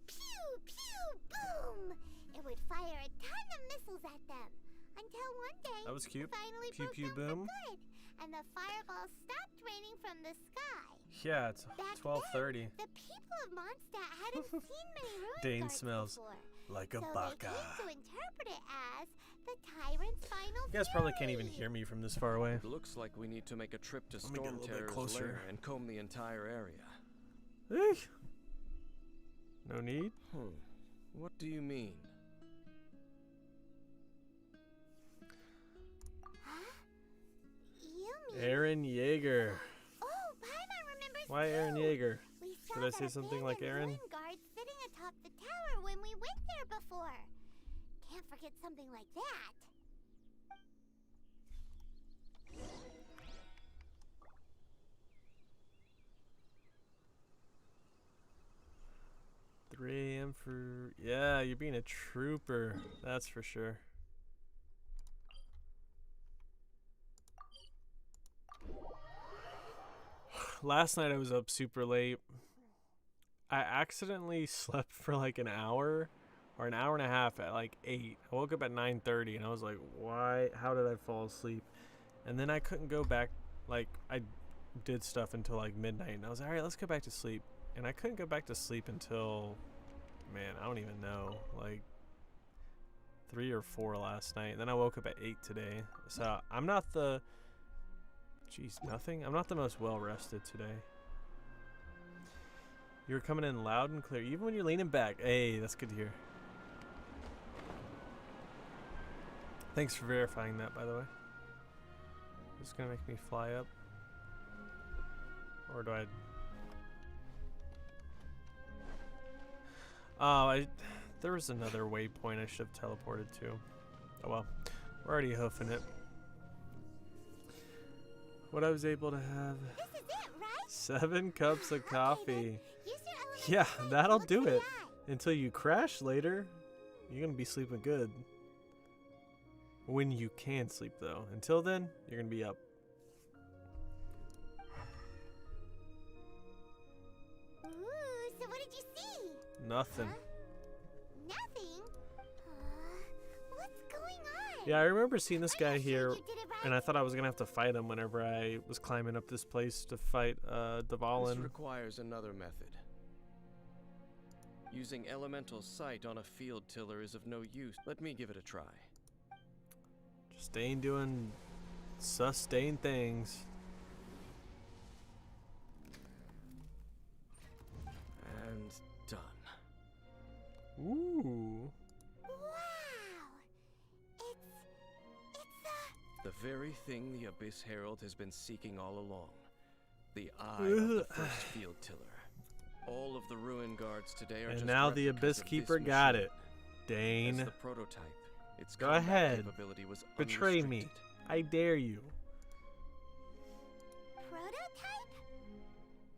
Speaker 2: pew, pew, boom! It would fire a ton of missiles at them. Until one day,
Speaker 1: that was cute.
Speaker 2: It finally
Speaker 1: Pew,
Speaker 2: broke
Speaker 1: pew,
Speaker 2: down
Speaker 1: boom.
Speaker 2: for good, and the fireballs stopped raining from the sky.
Speaker 1: Yeah, it's 12:30.
Speaker 2: The people of Mondstadt hadn't seen many ruin
Speaker 1: Dane
Speaker 2: guards
Speaker 1: smells
Speaker 2: before,
Speaker 1: like a
Speaker 2: so
Speaker 1: baka.
Speaker 2: they came to interpret it as the Tyrant's final
Speaker 1: You guys probably can't even hear me from this far away.
Speaker 3: It looks like we need to make a trip to
Speaker 1: Let me get a
Speaker 3: Storm
Speaker 1: little bit
Speaker 3: Terror's
Speaker 1: closer.
Speaker 3: lair and comb the entire area.
Speaker 1: Eesh. No need?
Speaker 3: What do you mean?
Speaker 1: Aaron Yeager.
Speaker 2: Oh, Paimon remembers
Speaker 1: Why Aaron
Speaker 2: too.
Speaker 1: Yeager?
Speaker 2: We saw
Speaker 1: Did I say
Speaker 2: that
Speaker 1: something like
Speaker 2: abandoned
Speaker 1: Aaron?
Speaker 2: ruin guard sitting atop the tower when we went there before. Can't forget something like that.
Speaker 1: 3 a.m. for... Yeah, you're being a trooper. That's for sure. Last night I was up super late. I accidentally slept for like an hour or an hour and a half at like 8. I woke up at 9:30 and I was like, why? How did I fall asleep? And then I couldn't go back. Like, I did stuff until like midnight and I was like, all right, let's go back to sleep. And I couldn't go back to sleep until, man, I don't even know, like 3 or 4 last night. And then I woke up at 8 today. So I'm not the, jeez, nothing. I'm not the most well rested today. You're coming in loud and clear, even when you're leaning back. Hey, that's good to hear. Thanks for verifying that, by the way. Is this gonna make me fly up? Or do I... Oh, there was another waypoint I should have teleported to. Oh well, we're already hoofing it. What I was able to have...
Speaker 2: This is it, right?
Speaker 1: 7 cups of coffee.
Speaker 2: Use your element
Speaker 1: Yeah,
Speaker 2: sight to
Speaker 1: that'll
Speaker 2: look
Speaker 1: do
Speaker 2: for the
Speaker 1: it.
Speaker 2: eye.
Speaker 1: Until you crash later, you're gonna be sleeping good. When you can sleep though. Until then, you're gonna be up.
Speaker 2: Ooh, so what did you see?
Speaker 1: Nothing.
Speaker 2: Nothing? What's going on?
Speaker 1: Yeah, I remember seeing this guy here,
Speaker 2: you did it right.
Speaker 1: and I thought I was gonna have to fight him whenever I was climbing up this place to fight
Speaker 3: This
Speaker 1: Dvalin.
Speaker 3: requires another method. Using elemental sight on a field tiller is of no use. Let me give it a try.
Speaker 1: Just ain't doing sustained things.
Speaker 3: And done.
Speaker 1: Ooh.
Speaker 2: Wow! It's
Speaker 3: The very thing the Abyss Herald has been seeking all along. The eye of the first field tiller. All of the ruin guards today are
Speaker 1: And
Speaker 3: just
Speaker 1: now the
Speaker 3: replicas
Speaker 1: Abyss
Speaker 3: of
Speaker 1: Keeper
Speaker 3: this
Speaker 1: got
Speaker 3: machine.
Speaker 1: it. Dane.
Speaker 3: As the prototype, its
Speaker 1: Go
Speaker 3: combat
Speaker 1: ahead.
Speaker 3: capability was
Speaker 1: Betray me.
Speaker 3: unrestricted.
Speaker 1: I dare you.
Speaker 2: prototype?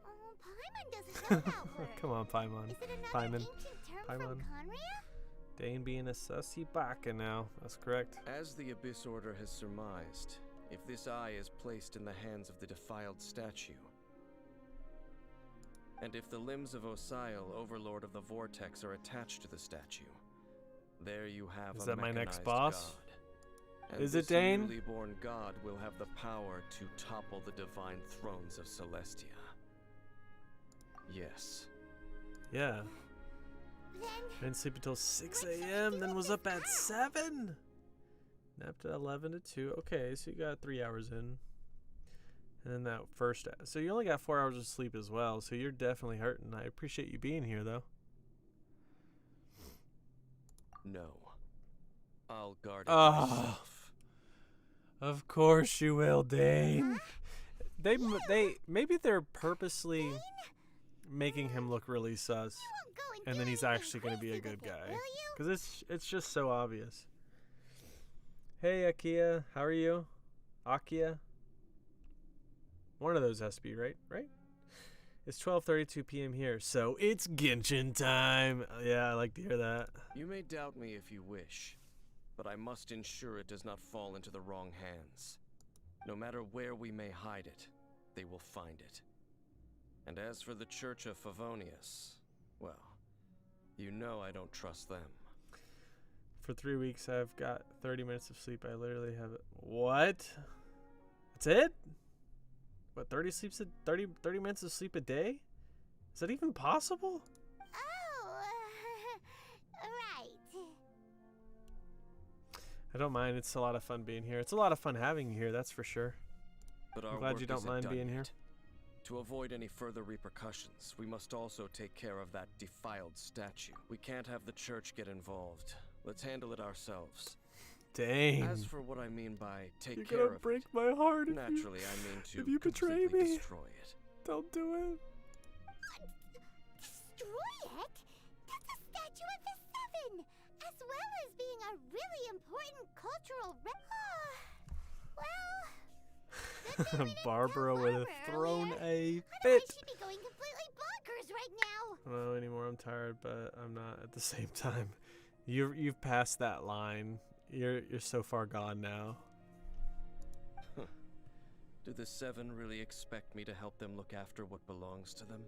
Speaker 2: Oh, Paimon doesn't know that word.
Speaker 1: Come on, Paimon.
Speaker 2: Is it another
Speaker 1: Paimon.
Speaker 2: ancient term from
Speaker 1: Paimon.
Speaker 2: Conria?
Speaker 1: Dane being a sussy baka now. That's correct.
Speaker 3: As the Abyss Order has surmised, if this eye is placed in the hands of the defiled statue, and if the limbs of Osial, Overlord of the Vortex, are attached to the statue, there you have
Speaker 1: Is
Speaker 3: a
Speaker 1: that my next
Speaker 3: mechanized
Speaker 1: boss?
Speaker 3: god. And
Speaker 1: Is it
Speaker 3: this
Speaker 1: Dane?
Speaker 3: newly born god will have the power to topple the divine thrones of Celestia. Yes.
Speaker 1: Yeah.
Speaker 2: Then
Speaker 1: I didn't sleep until 6
Speaker 2: what should we
Speaker 1: a.m.
Speaker 2: do
Speaker 1: Then
Speaker 2: with
Speaker 1: was
Speaker 2: this
Speaker 1: up at
Speaker 2: eye?
Speaker 1: 7. Napped at 11 to 2. Okay, so you got 3 hours in. And then that first... So you only got 4 hours of sleep as well, so you're definitely hurting. I appreciate you being here, though.
Speaker 3: No. I'll guard it
Speaker 1: Oh,
Speaker 3: myself.
Speaker 1: of course you will, Dane. Maybe they're purposely making him look really sus, and then he's actually going to be a good guy, because it's just so obvious. Hey, Akia, how are you? Akia? One of those has to be right? It's 12:32 p.m. here, so it's Genshin time. Yeah, I like to hear that.
Speaker 3: You may doubt me if you wish, but I must ensure it does not fall into the wrong hands. No matter where we may hide it, they will find it. And as for the Church of Favonius, well, you know I don't trust them.
Speaker 1: For 3 weeks, I've got 30 minutes of sleep. I literally have it. What? That's it? What, 30 minutes of sleep a day? Is that even possible?
Speaker 2: Oh, right.
Speaker 1: I don't mind. It's a lot of fun being here. It's a lot of fun having you here, that's for sure.
Speaker 3: But our
Speaker 1: I'm glad
Speaker 3: work
Speaker 1: you don't
Speaker 3: isn't
Speaker 1: mind
Speaker 3: done
Speaker 1: being here.
Speaker 3: yet. To avoid any further repercussions, we must also take care of that defiled statue. We can't have the church get involved. Let's handle it ourselves.
Speaker 1: Dang.
Speaker 3: As for what I mean by take
Speaker 1: You're
Speaker 3: care
Speaker 1: gonna
Speaker 3: of
Speaker 1: break
Speaker 3: it,
Speaker 1: my heart.
Speaker 3: naturally I mean to
Speaker 1: if you betray
Speaker 3: completely
Speaker 1: me.
Speaker 3: destroy it.
Speaker 1: Don't do it.
Speaker 2: Destroy it? That's a statue of the Seven, as well as being a really important cultural well,
Speaker 1: Barbara would have thrown a
Speaker 2: otherwise
Speaker 1: fit.
Speaker 2: she'd be going completely bonkers right now.
Speaker 1: I don't know anymore. I'm tired, but I'm not at the same time. You've passed that line. You're so far gone now.
Speaker 3: Do the Seven really expect me to help them look after what belongs to them?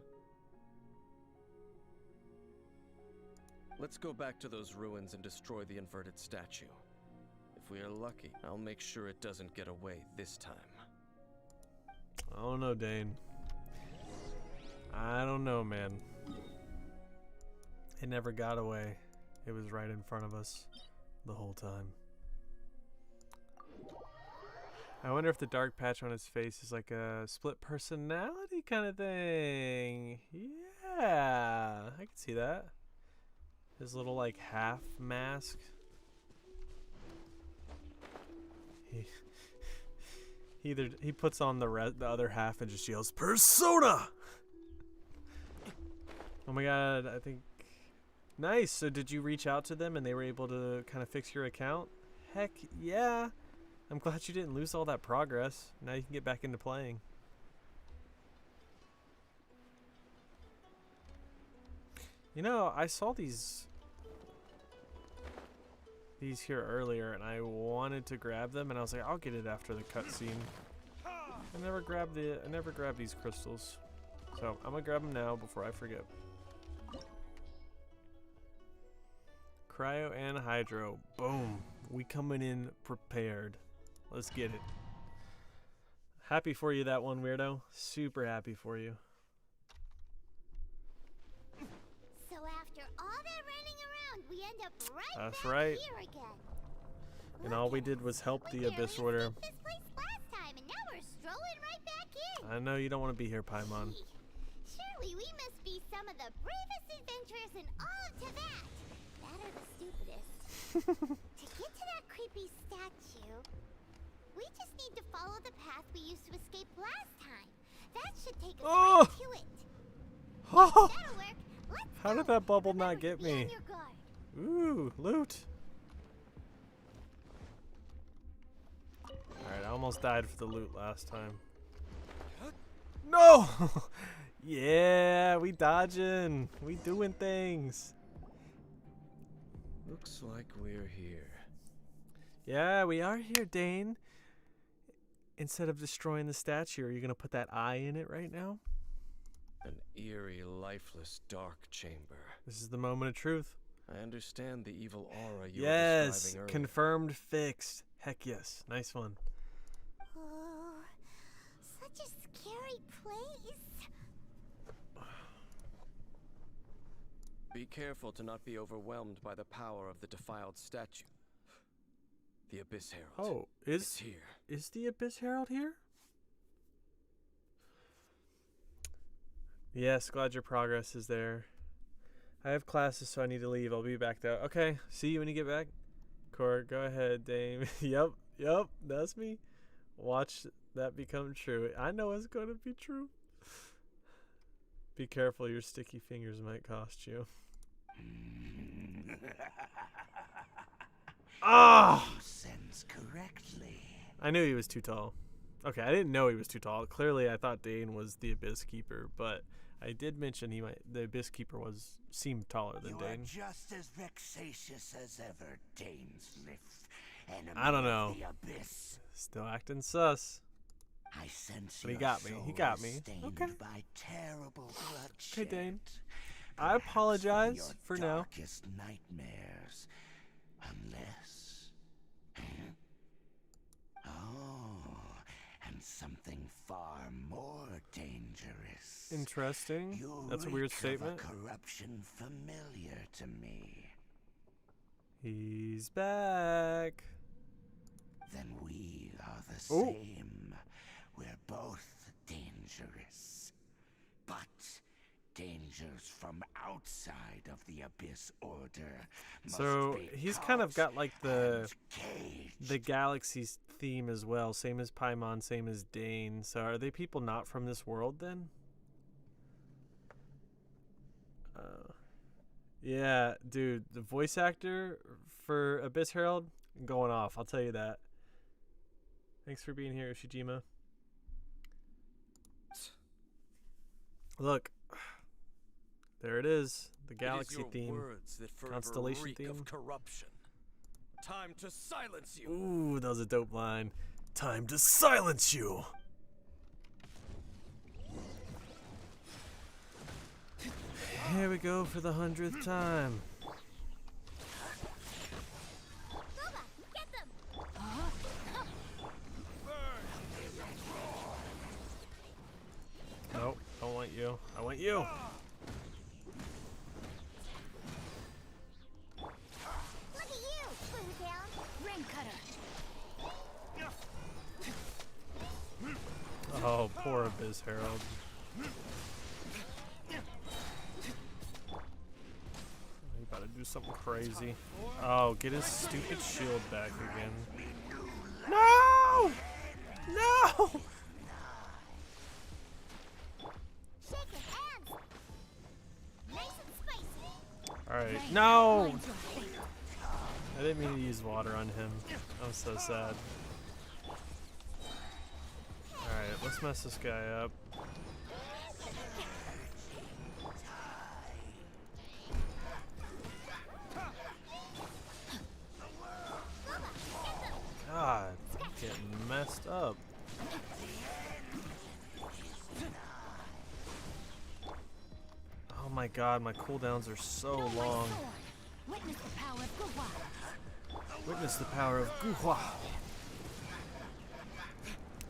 Speaker 3: Let's go back to those ruins and destroy the inverted statue. If we are lucky, I'll make sure it doesn't get away this time.
Speaker 1: I don't know, Dane. I don't know, man. It never got away. It was right in front of us the whole time. I wonder if the dark patch on his face is like a split personality kind of thing. Yeah, I can see that. His little like half mask. He puts on the other half and just yells Persona. Oh my god, I think nice. So did you reach out to them and they were able to kind of fix your account? Heck yeah. I'm glad you didn't lose all that progress. Now you can get back into playing. You know, I saw these here earlier and I wanted to grab them and I was like, I'll get it after the cutscene. I never grabbed these crystals. So I'm gonna grab them now before I forget. Cryo and Hydro. Boom. We coming in prepared. Let's get it. Happy for you, that one, weirdo. Super happy for you.
Speaker 2: So after all that running around, we end up
Speaker 1: That's
Speaker 2: back
Speaker 1: right.
Speaker 2: here again.
Speaker 1: And all we did was help the Abyss Order.
Speaker 2: This place last time, and now we're strolling right back in.
Speaker 1: I know you don't want to be here, Paimon.
Speaker 2: Surely we must be some of the bravest adventurers in all of Tibet. That are the stupidest. To get to that creepy statue, we just need to follow the path we used to escape last time. That should take us right to it.
Speaker 1: Oh!
Speaker 2: That'll work. Let's
Speaker 1: How did that bubble not get me?
Speaker 2: on your guard.
Speaker 1: Ooh, loot. Alright, I almost died for the loot last time. No! Yeah, we dodging. We doing things.
Speaker 3: Looks like we're here.
Speaker 1: Yeah, we are here, Dane. Instead of destroying the statue, are you going to put that eye in it right now?
Speaker 3: An eerie, lifeless, dark chamber.
Speaker 1: This is the moment of truth.
Speaker 3: I understand the evil aura you were
Speaker 1: Yes,
Speaker 3: describing earlier.
Speaker 1: confirmed, fixed. Heck yes, nice one.
Speaker 2: Oh, such a scary place.
Speaker 3: Be careful to not be overwhelmed by the power of the defiled statue. The Abyss Herald.
Speaker 1: Oh,
Speaker 3: It's here.
Speaker 1: Is the Abyss Herald here? Yes, glad your progress is there. I have classes, so I need to leave. I'll be back though. Okay, see you when you get back. Court, go ahead, Dame. Yep, that's me. Watch that become true. I know it's going to be true. Be careful, your sticky fingers might cost you. Ah!
Speaker 8: You sense correctly.
Speaker 1: I knew he was too tall. Okay, I didn't know he was too tall. Clearly, I thought Dane was the Abyss Keeper, but I did mention the Abyss Keeper seemed taller than
Speaker 8: You
Speaker 1: Dane.
Speaker 8: are just as vexatious as ever, Dainsliff, enemy
Speaker 1: I don't know.
Speaker 8: of the Abyss.
Speaker 1: Still acting sus.
Speaker 8: I sense
Speaker 1: But he
Speaker 8: your
Speaker 1: got me. He
Speaker 8: soul
Speaker 1: got
Speaker 8: is
Speaker 1: me.
Speaker 8: stained
Speaker 1: Okay.
Speaker 8: by terrible bloodshed.
Speaker 1: Okay, Dane. I apologize
Speaker 8: Your
Speaker 1: for now.
Speaker 8: darkest nightmares, unless. Oh, and something far more dangerous.
Speaker 1: Interesting.
Speaker 8: You
Speaker 1: That's a weird
Speaker 8: reek of
Speaker 1: statement.
Speaker 8: A corruption familiar to me.
Speaker 1: He's back.
Speaker 8: Then we are the
Speaker 1: Ooh.
Speaker 8: same. We're both dangerous. But dangers from outside of the Abyss Order must
Speaker 1: So
Speaker 8: be
Speaker 1: he's kind of got like the
Speaker 8: and caged.
Speaker 1: galaxy's theme as well. Same as Paimon, same as Dane. So are they people not from this world then? Yeah, dude, the voice actor for Abyss Herald going off. I'll tell you that. Thanks for being here, Ushijima. Look, there it is. The galaxy
Speaker 3: it is your
Speaker 1: theme,
Speaker 3: words that forever
Speaker 1: constellation
Speaker 3: reek
Speaker 1: theme.
Speaker 3: of corruption. Time to silence you.
Speaker 1: Ooh, that was a dope line. Time to silence you. Here we go for the 100th time.
Speaker 2: Booba, get them!
Speaker 1: Nope, don't want you. I want you.
Speaker 2: Look at you, Boomtown!
Speaker 11: Rain cutter.
Speaker 1: Oh, poor Abyss Herald. He about to do something crazy. Oh, get his stupid shield back again. No! No!
Speaker 2: Shake his hands! Nice and spicy!
Speaker 1: Alright, no! I didn't mean to use water on him. I'm so sad. Alright, let's mess this guy up. God, I'm getting messed up. Oh my god, my cooldowns are so long.
Speaker 11: Witness the power of Guhua.
Speaker 1: Witness the power of Guhua.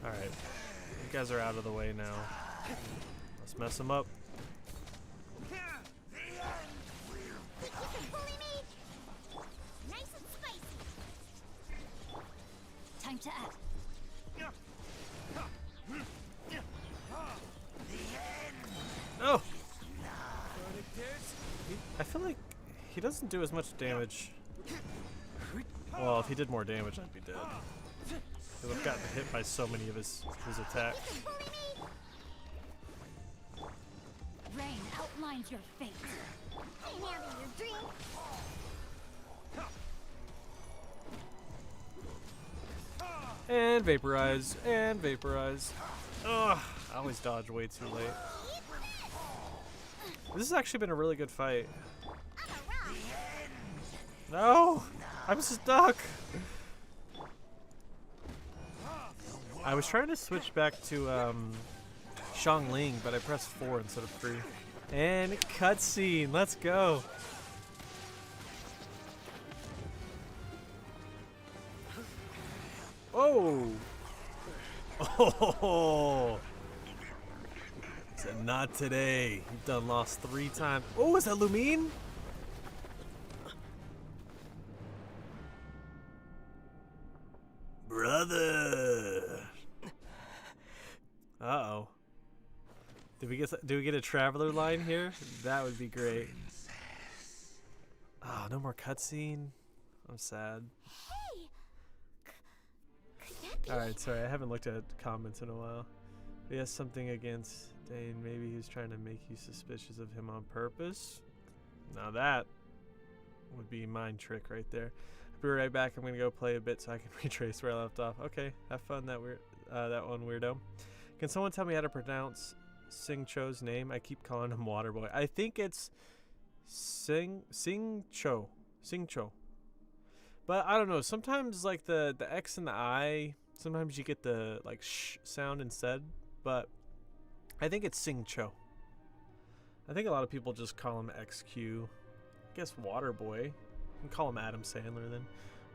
Speaker 1: Alright, you guys are out of the way now. Let's mess them up.
Speaker 2: You can bully me! Nice and spicy!
Speaker 11: Time to act.
Speaker 1: Oh! I feel like he doesn't do as much damage. Well, if he did more damage, I'd be dead. Because I've gotten hit by so many of his attacks.
Speaker 11: Rain outlines your fate.
Speaker 2: I'm having your drink!
Speaker 1: And vaporize, and vaporize. Ugh, I always dodge way too late. This has actually been a really good fight. No! I'm stuck! I was trying to switch back to Xiangling, but I pressed 4 instead of 3. And cutscene, let's go! Oh! Oh! Said not today. You've done lost 3 times. Oh, is that Lumine? brother. Uh-oh. Do we get a traveler line here? That would be great. Oh, no more cutscene. I'm sad.
Speaker 2: Hey! Could that be?
Speaker 1: Alright, sorry, I haven't looked at comments in a while. He has something against Dane. Maybe he's trying to make you suspicious of him on purpose. Now that would be mind trick right there. I'll be right back. I'm gonna go play a bit so I can retrace where I left off. Okay, have fun, that one weirdo. Can someone tell me how to pronounce Sing Cho's name? I keep calling him Waterboy. I think it's Sing Cho. But I don't know. Sometimes like the X and the I, sometimes you get the like sh sound instead. But I think it's Sing Cho. I think a lot of people just call him XQ. I guess Waterboy. You can call him Adam Sandler then.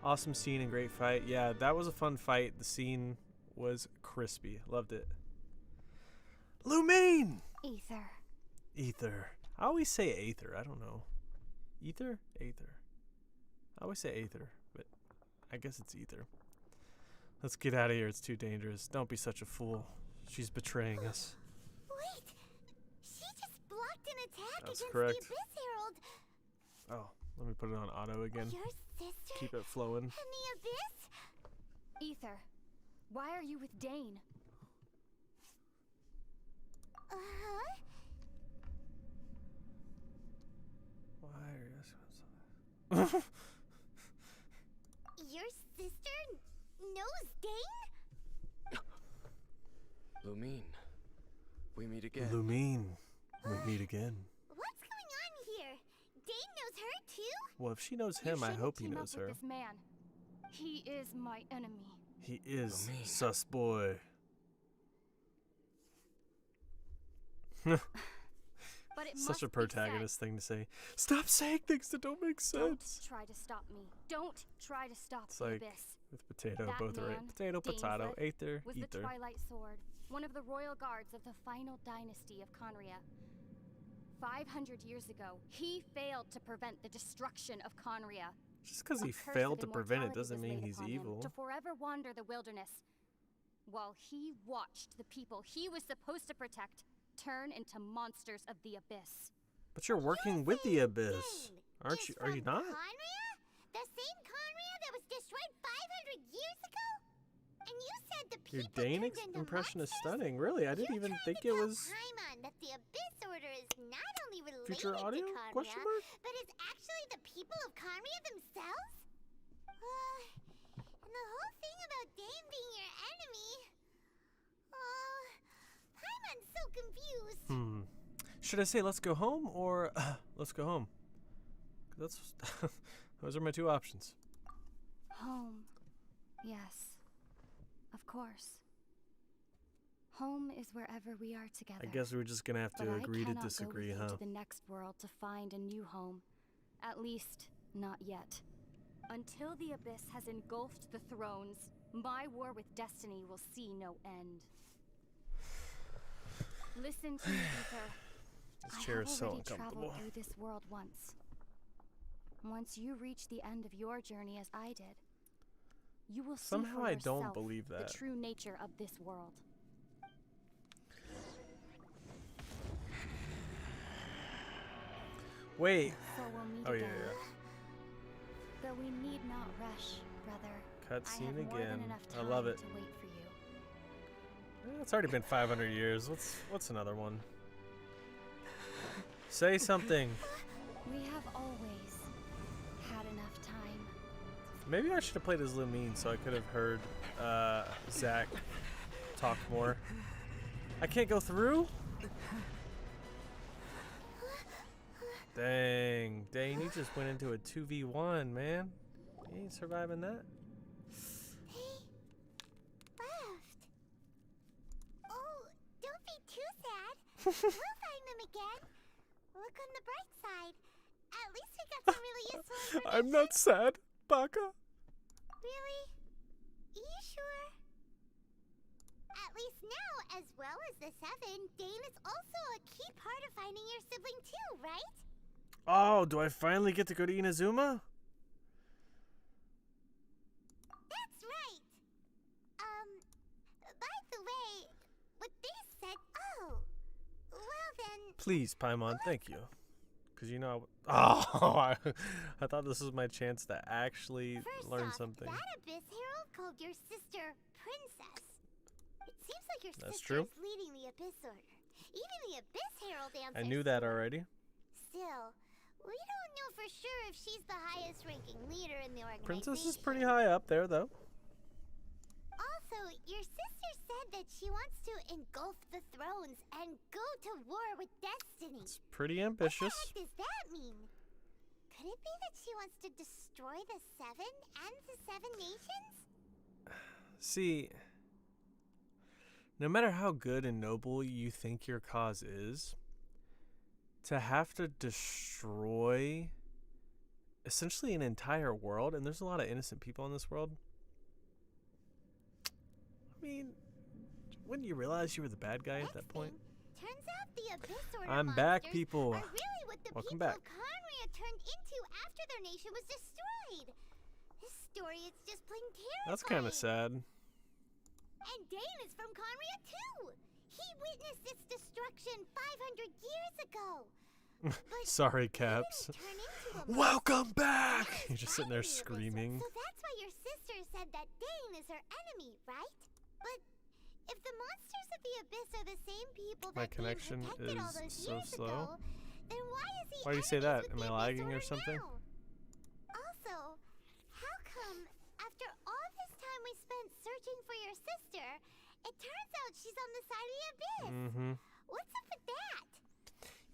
Speaker 1: Awesome scene and great fight. Yeah, that was a fun fight. The scene was crispy. Loved it. Lumine! Ether. I always say Aether. I don't know. Ether? Aether. I always say Aether, but I guess it's Ether. Let's get out of here. It's too dangerous. Don't be such a fool. She's betraying us.
Speaker 2: Wait! She just blocked an attack
Speaker 1: That's
Speaker 2: against
Speaker 1: correct.
Speaker 2: the Abyss Herald.
Speaker 1: Oh, let me put it on auto again.
Speaker 2: Your sister?
Speaker 1: Keep it flowing.
Speaker 2: And the Abyss?
Speaker 10: Ether, why are you with Dane?
Speaker 2: Uh-huh.
Speaker 1: Why are you asking something?
Speaker 2: Your sister knows Dane?
Speaker 3: Lumine, we meet again.
Speaker 1: Lumine, we meet again.
Speaker 2: What's going on here? Dane knows her too?
Speaker 1: Well, if she knows
Speaker 10: You
Speaker 1: him, I
Speaker 10: shouldn't
Speaker 1: hope he
Speaker 10: team up
Speaker 1: knows
Speaker 10: with
Speaker 1: her.
Speaker 10: This man. He is my enemy.
Speaker 1: He is
Speaker 3: Lumine.
Speaker 1: sus boy.
Speaker 10: But it
Speaker 1: Such
Speaker 10: must
Speaker 1: a
Speaker 10: be
Speaker 1: protagonist thing to say. Stop saying things that don't make
Speaker 10: said. Don't
Speaker 1: sense.
Speaker 10: try to stop me. Don't try to stop
Speaker 1: It's
Speaker 10: the
Speaker 1: like
Speaker 10: abyss.
Speaker 1: with potato,
Speaker 10: That
Speaker 1: both are right.
Speaker 10: man,
Speaker 1: Potato, potato,
Speaker 10: Dainsleif,
Speaker 1: Aether,
Speaker 10: was the
Speaker 1: ether.
Speaker 10: Twilight Sword, one of the royal guards of the final dynasty of Conria. 500 years ago, he failed to prevent the destruction of Conria.
Speaker 1: Just because
Speaker 10: A
Speaker 1: he
Speaker 10: curse
Speaker 1: failed
Speaker 10: of
Speaker 1: to prevent it
Speaker 10: immortality
Speaker 1: doesn't
Speaker 10: was
Speaker 1: mean
Speaker 10: laid
Speaker 1: he's
Speaker 10: upon him
Speaker 1: evil.
Speaker 10: To forever wander the wilderness, while he watched the people he was supposed to protect turn into monsters of the abyss.
Speaker 1: But you're working with the abyss, aren't you? Are you not?
Speaker 2: Conria? The same Conria that was destroyed 500 years ago? And you said the people
Speaker 1: Your Dane
Speaker 2: turned into
Speaker 1: impression is
Speaker 2: monsters?
Speaker 1: stunning. Really, I didn't
Speaker 2: You're
Speaker 1: even
Speaker 2: trying
Speaker 1: think
Speaker 2: to
Speaker 1: it
Speaker 2: tell
Speaker 1: was
Speaker 2: Paimon that the Abyss Order is not only related
Speaker 1: future audio?
Speaker 2: to Conria,
Speaker 1: Question mark?
Speaker 2: but is actually the people of Conria themselves? And the whole thing about Dane being your enemy... Paimon's so confused.
Speaker 1: Should I say let's go home or let's go home? 'Cause that's those are my two options.
Speaker 10: Home. Yes. Of course. Home is wherever we are together.
Speaker 1: I guess we're just gonna have to
Speaker 10: But
Speaker 1: agree
Speaker 10: I
Speaker 1: to
Speaker 10: cannot
Speaker 1: disagree,
Speaker 10: go with you
Speaker 1: huh?
Speaker 10: to the next world to find a new home. At least, not yet. Until the Abyss has engulfed the thrones, my war with destiny will see no end. Listen to me, Ether.
Speaker 1: This chair is so
Speaker 10: I have already
Speaker 1: uncomfortable.
Speaker 10: traveled through this world once. Once you reach the end of your journey as I did, you will see
Speaker 1: Somehow
Speaker 10: for
Speaker 1: I don't
Speaker 10: yourself
Speaker 1: believe that.
Speaker 10: the true nature of this world.
Speaker 1: Wait.
Speaker 10: So we'll meet
Speaker 1: Oh yeah,
Speaker 10: again.
Speaker 1: yeah.
Speaker 10: Though we need not rush, brother.
Speaker 1: Cutscene
Speaker 10: I have more than
Speaker 1: again.
Speaker 10: enough
Speaker 1: I
Speaker 10: time
Speaker 1: love it.
Speaker 10: to wait for you.
Speaker 1: It's already been 500 years. What's another one? Say something.
Speaker 10: We have always had enough time.
Speaker 1: Maybe I should have played as Lumine so I could have heard Zach talk more. I can't go through? Dang, you just went into a 2v1, man. You ain't surviving that.
Speaker 2: They left. Oh, don't be too sad. We'll find them again. Look on the bright side. At least we got some really useful information.
Speaker 1: I'm not sad, Baka.
Speaker 2: Really? You sure? At least now, as well as the Seven, Dane is also a key part of finding your sibling too, right?
Speaker 1: Oh, do I finally get to go to Inazuma?
Speaker 2: That's right. Then
Speaker 1: Please, Paimon, thank you. Because you know, I thought this was my chance to actually
Speaker 2: first
Speaker 1: learn
Speaker 2: off,
Speaker 1: something.
Speaker 2: that Abyss Herald called your sister Princess. It seems like your
Speaker 1: That's
Speaker 2: sister
Speaker 1: true.
Speaker 2: is leading the Abyss Order. Even the Abyss Herald answers.
Speaker 1: I knew that
Speaker 2: to her.
Speaker 1: already.
Speaker 2: Still, we don't know for sure if she's the highest ranking leader in the organization.
Speaker 1: Princess is pretty high up there, though.
Speaker 2: Also, your sister said that she wants to engulf the thrones and go to war with Destiny.
Speaker 1: It's pretty ambitious.
Speaker 2: What the heck does that mean? Could it be that she wants to destroy the Seven and the Seven Nations?
Speaker 1: See, no matter how good and noble you think your cause is, to have to destroy essentially an entire world, and there's a lot of innocent people in this world. I mean, wouldn't you realize you were the bad guy at that point?
Speaker 2: Turns out the Abyss Order
Speaker 1: I'm back,
Speaker 2: monsters
Speaker 1: people.
Speaker 2: are really what the
Speaker 1: Welcome
Speaker 2: people
Speaker 1: back.
Speaker 2: of Conria turned into after their nation was destroyed. This story is just plain terrifying.
Speaker 1: That's kind of sad.
Speaker 2: And Dane is from Conria too. He witnessed its destruction 500 years ago.
Speaker 1: Sorry, Caps.
Speaker 2: Turn into a
Speaker 1: Welcome back! You're just sitting there
Speaker 2: monster.
Speaker 1: screaming.
Speaker 2: So that's why your sister said that Dane is her enemy, right? But if the monsters of the Abyss are the same people
Speaker 1: My
Speaker 2: that Dane
Speaker 1: connection
Speaker 2: protected all
Speaker 1: is
Speaker 2: those
Speaker 1: so
Speaker 2: years
Speaker 1: slow.
Speaker 2: ago, then why is he
Speaker 1: Why do you say
Speaker 2: enemies
Speaker 1: that?
Speaker 2: with
Speaker 1: Am
Speaker 2: the
Speaker 1: I
Speaker 2: Abyss
Speaker 1: lagging or
Speaker 2: Order
Speaker 1: something?
Speaker 2: now? Also, how come after all this time we spent searching for your sister, it turns out she's on the side of the Abyss?
Speaker 1: Mm-hmm.
Speaker 2: What's up with that?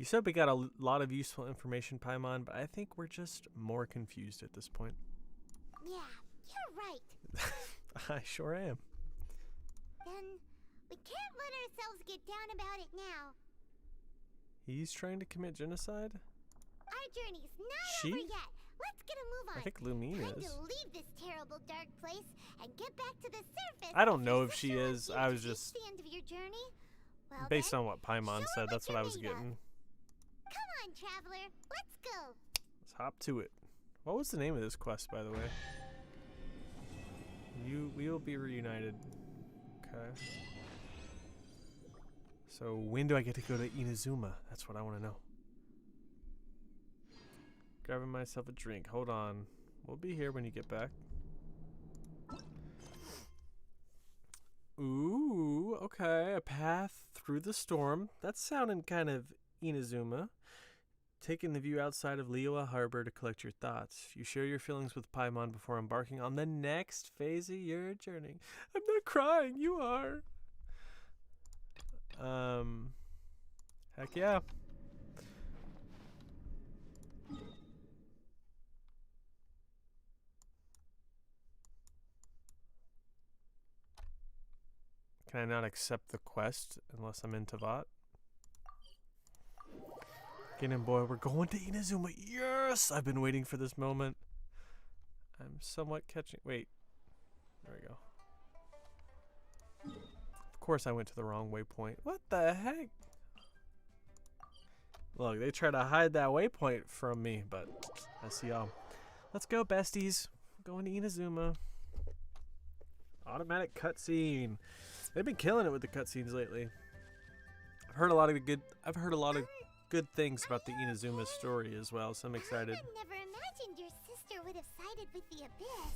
Speaker 1: You said we got a lot of useful information, Paimon, but I think we're just more confused at this point.
Speaker 2: Yeah, you're right.
Speaker 1: I sure am.
Speaker 2: Then we can't let ourselves get down about it now.
Speaker 1: He's trying to commit genocide?
Speaker 2: Our journey's not
Speaker 1: She?
Speaker 2: over yet. Let's get a move on.
Speaker 1: I think Lumine
Speaker 2: Time
Speaker 1: is.
Speaker 2: to leave this terrible dark place and get back to the surface.
Speaker 1: I don't know
Speaker 2: Your
Speaker 1: if she
Speaker 2: sister
Speaker 1: is.
Speaker 2: wants you
Speaker 1: I
Speaker 2: to
Speaker 1: was
Speaker 2: reach
Speaker 1: just
Speaker 2: the end of your journey. Well,
Speaker 1: based
Speaker 2: then,
Speaker 1: on what Paimon
Speaker 2: show
Speaker 1: said.
Speaker 2: her
Speaker 1: That's what I was
Speaker 2: you're made of.
Speaker 1: getting.
Speaker 2: Come on, traveler. Let's go.
Speaker 1: Let's hop to it. What was the name of this quest, by the way? We will be reunited. Okay. So when do I get to go to Inazuma? That's what I want to know. Grabbing myself a drink. Hold on. We'll be here when you get back. Ooh, okay. A path through the storm. That's sounding kind of Inazuma. Taking the view outside of Liyue Harbor to collect your thoughts. You share your feelings with Paimon before embarking on the next phase of your journey. I'm not crying, you are. Heck yeah. Can I not accept the quest unless I'm in Tavat? Get in, boy. We're going to Inazuma. Yes! I've been waiting for this moment. I'm somewhat catching... Wait. There we go. Of course I went to the wrong waypoint. What the heck? Look, they try to hide that waypoint from me, but I see y'all. Let's go, besties. Going to Inazuma. Automatic cutscene. They've been killing it with the cutscenes lately. I've heard a lot of good things about the Inazuma story as well, so I'm excited.
Speaker 2: I never imagined your sister would have sided with the Abyss.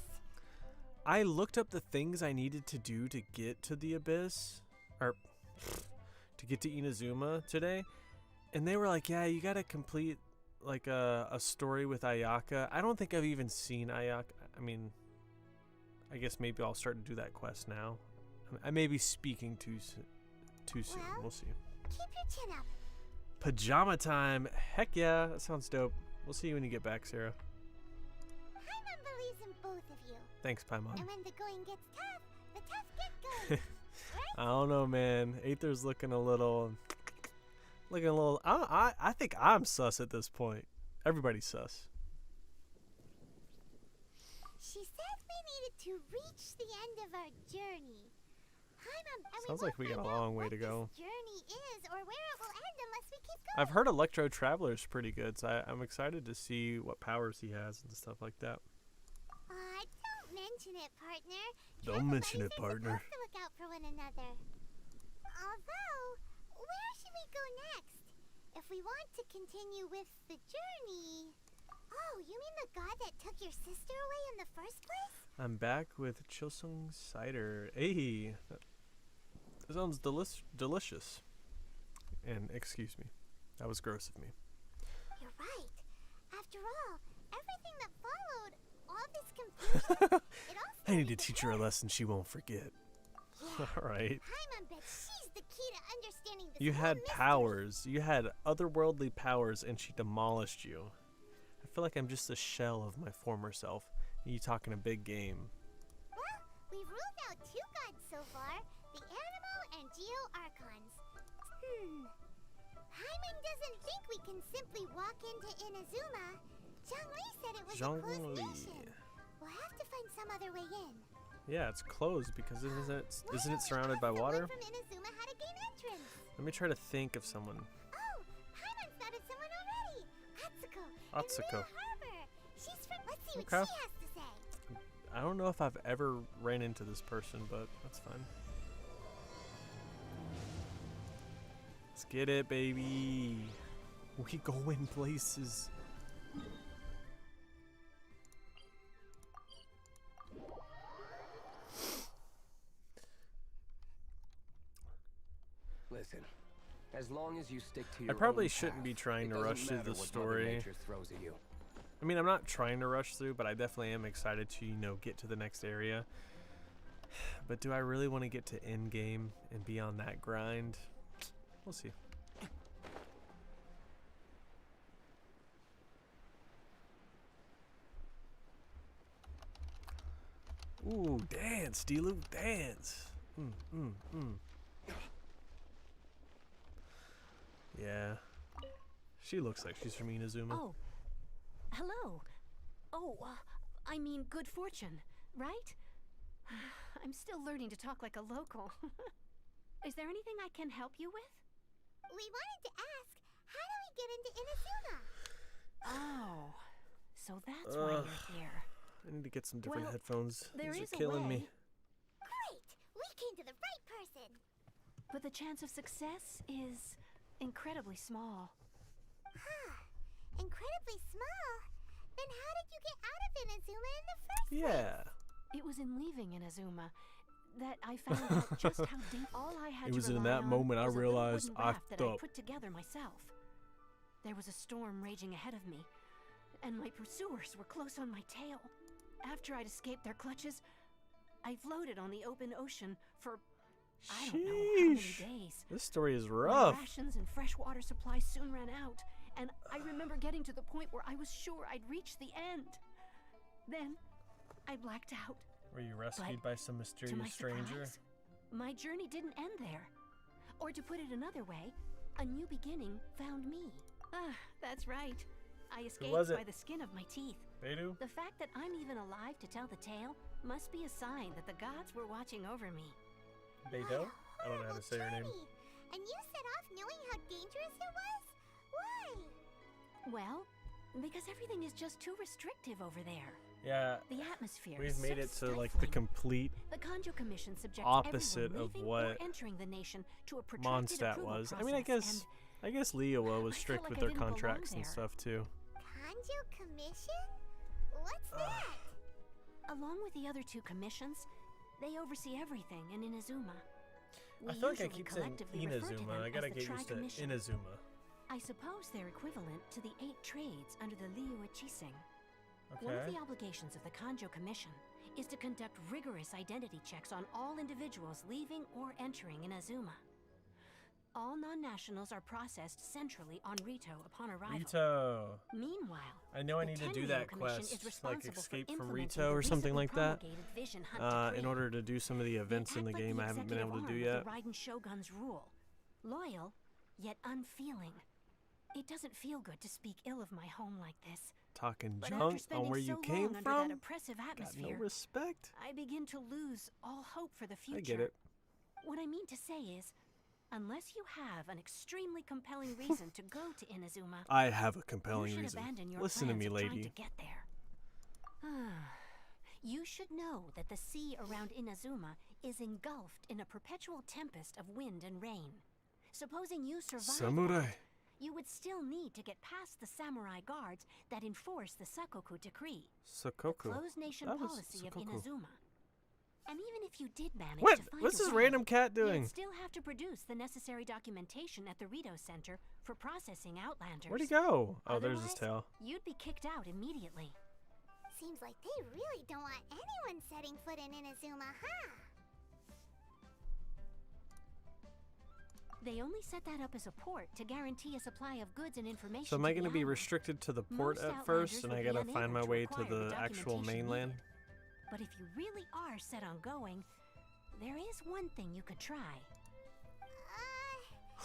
Speaker 1: I looked up the things I needed to do to get to the Abyss, or to get to Inazuma today, and they were like, yeah, you gotta complete like a story with Ayaka. I don't think I've even seen Ayaka. I mean, I guess maybe I'll start to do that quest now. I may be speaking too soon. We'll see.
Speaker 2: Keep your chin up.
Speaker 1: Pajama time. Heck yeah, that sounds dope. We'll see you when you get back, Sarah.
Speaker 2: Paimon believes in both of you.
Speaker 1: Thanks, Paimon.
Speaker 2: And when the going gets tough, the tough get going.
Speaker 1: I don't know, man. Aether's looking a little. I think I'm sus at this point. Everybody's sus.
Speaker 2: She said we needed to reach the end of our journey.
Speaker 1: Sounds like we got a long way to go.
Speaker 2: This journey is, or where it will end unless we keep going.
Speaker 1: I've heard Electro Traveler's pretty good, so I'm excited to see what powers he has and stuff like that.
Speaker 2: Don't mention it, partner.
Speaker 1: Don't mention it, partner.
Speaker 2: We're supposed to look out for one another. Although, where should we go next? we want to continue with the journey... Oh, you mean the guy that took your sister away in the first place?
Speaker 1: I'm back with Chilsung cider. Hey, that sounds delicious. And excuse me, that was gross of me.
Speaker 2: You're right. After all, everything that followed, all this confusion, it all
Speaker 1: I need to teach her a lesson she won't forget.
Speaker 2: Yeah.
Speaker 1: All right.
Speaker 2: Paimon bet she's the key to understanding this
Speaker 1: You
Speaker 2: whole
Speaker 1: had
Speaker 2: mystery.
Speaker 1: powers. You had otherworldly powers, and she demolished you. I feel like I'm just a shell of my former self. You talking a big game.
Speaker 2: Well, we've ruled out 2 gods so far, the Animo and Geo Archons. Paimon doesn't think we can simply walk into Inazuma. Zhongli said it was a closed mission. We'll have to find some other way in.
Speaker 1: Yeah, it's closed because isn't it surrounded by
Speaker 2: Someone
Speaker 1: water?
Speaker 2: from Inazuma how to gain entrance.
Speaker 1: Let me try to think of someone.
Speaker 2: Oh, Paimon's thought of someone already. Atsuko.
Speaker 1: Atsuko.
Speaker 2: In Leo Harbor. She's from. Let's see what
Speaker 1: Okay.
Speaker 2: she has to say.
Speaker 1: I don't know if I've ever ran into this person, but that's fine. Let's get it, baby. We going places.
Speaker 13: Listen, as long as you stick to
Speaker 1: I
Speaker 13: your
Speaker 1: probably
Speaker 13: own
Speaker 1: shouldn't
Speaker 13: path,
Speaker 1: be trying
Speaker 13: it
Speaker 1: to rush
Speaker 13: doesn't
Speaker 1: through
Speaker 13: matter
Speaker 1: the
Speaker 13: what Mother
Speaker 1: story.
Speaker 13: Nature throws at you.
Speaker 1: I mean, I'm not trying to rush through, but I definitely am excited to, get to the next area. But do I really want to get to end game and be on that grind? We'll see. Ooh, dance, Dilu, dance. Yeah. She looks like she's from Inazuma.
Speaker 14: Oh. Hello. Oh, I mean good fortune, right? I'm still learning to talk like a local. Is there anything I can help you with?
Speaker 2: We wanted to ask, how do we get into Inazuma?
Speaker 14: Oh, so that's why you're here.
Speaker 1: I need to get some different
Speaker 14: Well,
Speaker 1: headphones.
Speaker 14: there
Speaker 1: These
Speaker 14: is
Speaker 1: are
Speaker 14: a
Speaker 1: killing me.
Speaker 14: way.
Speaker 2: Great! We came to the right person.
Speaker 14: But the chance of success is incredibly small.
Speaker 2: Huh. Incredibly small? Then how did you get out of Inazuma in the first place?
Speaker 1: Yeah.
Speaker 14: It was in leaving Inazuma that I found out just how deep all I had
Speaker 1: It
Speaker 14: to
Speaker 1: was in
Speaker 14: rely
Speaker 1: that
Speaker 14: on
Speaker 1: moment I
Speaker 14: was a little
Speaker 1: realized
Speaker 14: wooden
Speaker 1: I
Speaker 14: raft that I
Speaker 1: fucked
Speaker 14: put together myself. There was a storm raging ahead of me, and my pursuers were close on my tail. After I'd escaped their clutches, I floated on the open ocean for I don't know how many days.
Speaker 1: This story is
Speaker 14: My
Speaker 1: rough.
Speaker 14: rations and fresh water supplies soon ran out, and I remember getting to the point where I was sure I'd reached the end. Then I blacked out.
Speaker 1: Were you rescued by some mysterious
Speaker 14: To my
Speaker 1: stranger?
Speaker 14: surprise, my journey didn't end there. Or to put it another way, a new beginning found me. Ah, that's right. I escaped
Speaker 1: was it?
Speaker 14: by the skin of my teeth.
Speaker 1: Beidou?
Speaker 14: The fact that I'm even alive to tell the tale must be a sign that the gods were watching over me.
Speaker 1: Beidou? I don't know how to say her name.
Speaker 2: And you set off knowing how dangerous it was? Why?
Speaker 14: Well, because everything is just too restrictive over there.
Speaker 1: Yeah.
Speaker 14: The atmosphere
Speaker 1: We've
Speaker 14: is
Speaker 1: made
Speaker 14: so
Speaker 1: it to like the
Speaker 14: stifling.
Speaker 1: complete
Speaker 14: The Kanjo Commission subjects
Speaker 1: opposite
Speaker 14: everyone
Speaker 1: of
Speaker 14: leaving
Speaker 1: what
Speaker 14: or entering the nation to a protracted
Speaker 1: Mondstadt
Speaker 14: approval
Speaker 1: was. I mean, I
Speaker 14: process,
Speaker 1: guess Liyue was strict
Speaker 14: like
Speaker 1: with
Speaker 14: I
Speaker 1: their
Speaker 14: didn't belong
Speaker 1: contracts and
Speaker 14: there.
Speaker 1: stuff too.
Speaker 2: Kanjo Commission? What's that?
Speaker 14: Along with the other 2 commissions, they oversee everything in Inazuma.
Speaker 1: I
Speaker 14: We
Speaker 1: feel like I
Speaker 14: usually
Speaker 1: keep saying
Speaker 14: collectively refer to
Speaker 1: Inazuma.
Speaker 14: them
Speaker 1: I
Speaker 14: as
Speaker 1: gotta
Speaker 14: the
Speaker 1: get used to
Speaker 14: Tri-Commission.
Speaker 1: Inazuma.
Speaker 14: I suppose they're equivalent to the 8 trades under the Liyue Chising. One of
Speaker 1: Okay.
Speaker 14: the obligations of the Kanjo Commission is to conduct rigorous identity checks on all individuals leaving or entering Inazuma. All non-nationals are processed centrally on Rito upon arrival.
Speaker 1: Rito.
Speaker 14: Meanwhile,
Speaker 1: I know I
Speaker 14: the
Speaker 1: need to do
Speaker 14: Tenryou
Speaker 1: that
Speaker 14: Commission
Speaker 1: quest,
Speaker 14: is
Speaker 1: like
Speaker 14: responsible for
Speaker 1: escape from
Speaker 14: implementing
Speaker 1: Rito
Speaker 14: the
Speaker 1: or something
Speaker 14: recently
Speaker 1: like that.
Speaker 14: promulgated Vision Hunt
Speaker 1: In
Speaker 14: Decree.
Speaker 1: order to do some of the events in the
Speaker 14: Act like
Speaker 1: game I haven't been able to do
Speaker 14: executive
Speaker 1: yet.
Speaker 14: arm of the Raiden Shogun's rule. Loyal, yet unfeeling. It doesn't feel good to speak ill of my home like this.
Speaker 1: Talking
Speaker 14: But after
Speaker 1: junk on
Speaker 14: spending
Speaker 1: where you
Speaker 14: so
Speaker 1: came
Speaker 14: long under
Speaker 1: from.
Speaker 14: that oppressive
Speaker 1: Got
Speaker 14: atmosphere,
Speaker 1: no respect.
Speaker 14: I begin to lose all hope for the future.
Speaker 1: I get it.
Speaker 14: What I mean to say is, unless you have an extremely compelling reason to go to Inazuma,
Speaker 1: I have a
Speaker 14: you
Speaker 1: compelling
Speaker 14: should
Speaker 1: reason.
Speaker 14: abandon your
Speaker 1: Listen to
Speaker 14: plans
Speaker 1: me,
Speaker 14: of trying
Speaker 1: lady.
Speaker 14: to get there. You should know that the sea around Inazuma is engulfed in a perpetual tempest of wind and rain. Supposing you survive
Speaker 1: Samurai.
Speaker 14: that, you would still need to get past the samurai guards that enforce the Sakoku decree,
Speaker 1: Sakoku.
Speaker 14: the closed nation
Speaker 1: That was
Speaker 14: policy of
Speaker 1: Sakoku.
Speaker 14: Inazuma. And even if you did manage
Speaker 1: What?
Speaker 14: to find
Speaker 1: What's
Speaker 14: a
Speaker 1: this
Speaker 14: way,
Speaker 1: random cat doing?
Speaker 14: you'd still have to produce the necessary documentation at the Rito Center for processing Outlanders.
Speaker 1: Where'd he go? Oh, there's his
Speaker 14: Otherwise,
Speaker 1: tail.
Speaker 14: You'd be kicked out immediately.
Speaker 2: Seems like they really don't want anyone setting foot in Inazuma, huh?
Speaker 14: They only set that up as a port to guarantee a supply of goods and information.
Speaker 1: So am I
Speaker 14: going to
Speaker 1: be restricted to the port
Speaker 14: Most
Speaker 1: at first,
Speaker 14: Outlanders
Speaker 1: and
Speaker 14: would
Speaker 1: I
Speaker 14: be
Speaker 1: gotta find
Speaker 14: unable
Speaker 1: my
Speaker 14: to
Speaker 1: way to
Speaker 14: acquire
Speaker 1: the actual
Speaker 14: documentation
Speaker 1: mainland?
Speaker 14: needed. But if you really are set on going, there is one thing you could try.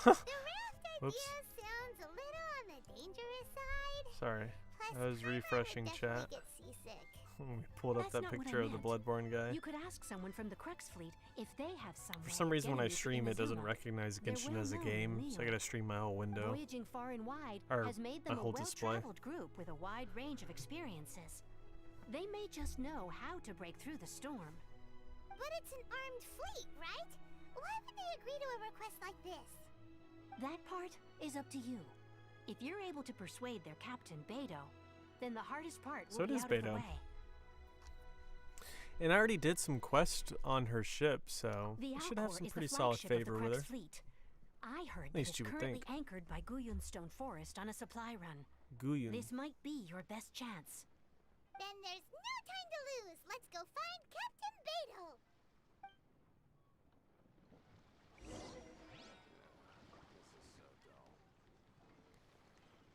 Speaker 2: The raft
Speaker 1: Whoops.
Speaker 2: idea sounds a little on the dangerous side.
Speaker 1: Sorry,
Speaker 2: Plus,
Speaker 1: I was refreshing
Speaker 2: I'd
Speaker 1: chat.
Speaker 2: definitely get seasick.
Speaker 1: We pulled up
Speaker 14: That's
Speaker 1: that
Speaker 14: not what I
Speaker 1: picture of the
Speaker 14: meant.
Speaker 1: Bloodborne guy.
Speaker 14: You could ask someone from the Crux fleet if they have some.
Speaker 1: For
Speaker 14: way
Speaker 1: some
Speaker 14: of
Speaker 1: reason, when I
Speaker 14: getting you to
Speaker 1: stream, it doesn't
Speaker 14: Inazuma.
Speaker 1: recognize
Speaker 14: They're
Speaker 1: Genshin as a
Speaker 14: well known
Speaker 1: game,
Speaker 14: in
Speaker 1: so I
Speaker 14: Leo.
Speaker 1: gotta stream my whole window.
Speaker 14: Voyaging far and wide
Speaker 1: Or
Speaker 14: has made
Speaker 1: a
Speaker 14: them a
Speaker 1: whole display.
Speaker 14: well-traveled group with a wide range of experiences. They may just know how to break through the storm.
Speaker 2: But it's an armed fleet, right? Why would they agree to a request like this?
Speaker 14: That part is up to you. If you're able to persuade their captain, Beto, then the hardest part
Speaker 1: So
Speaker 14: will
Speaker 1: it
Speaker 14: be
Speaker 1: is
Speaker 14: out of the
Speaker 1: Beto.
Speaker 14: way.
Speaker 1: And I already did some quest on her ship, so
Speaker 14: The
Speaker 1: I should have
Speaker 14: Alcor
Speaker 1: some
Speaker 14: is
Speaker 1: pretty
Speaker 14: the
Speaker 1: solid
Speaker 14: flagship of
Speaker 1: favor
Speaker 14: the
Speaker 1: with
Speaker 14: Crux
Speaker 1: her.
Speaker 14: Fleet. I heard
Speaker 1: At
Speaker 14: that
Speaker 1: least
Speaker 14: it's
Speaker 1: you would
Speaker 14: currently
Speaker 1: think.
Speaker 14: anchored by Guyunstone Forest on a supply run.
Speaker 1: Guyun.
Speaker 14: This might be your best chance.
Speaker 2: Then there's no time to lose. Let's go find Captain Beto.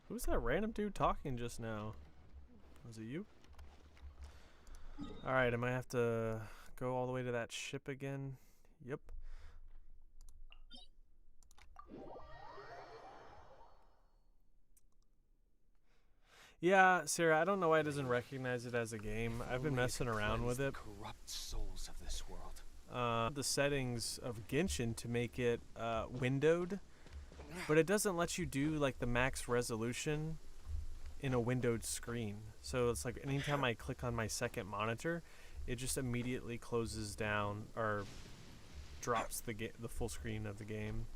Speaker 1: Who's that random dude talking just now? Was it you? Alright, I might have to go all the way to that ship again. Yep. Yeah, Sarah, I don't know why it doesn't recognize it as a game. I've been messing around with it.
Speaker 13: Corrupt souls of this world.
Speaker 1: The settings of Genshin to make it windowed, but it doesn't let you do like the max resolution in a windowed screen. So it's like anytime I click on my second monitor, it just immediately closes down or drops the full screen of the game.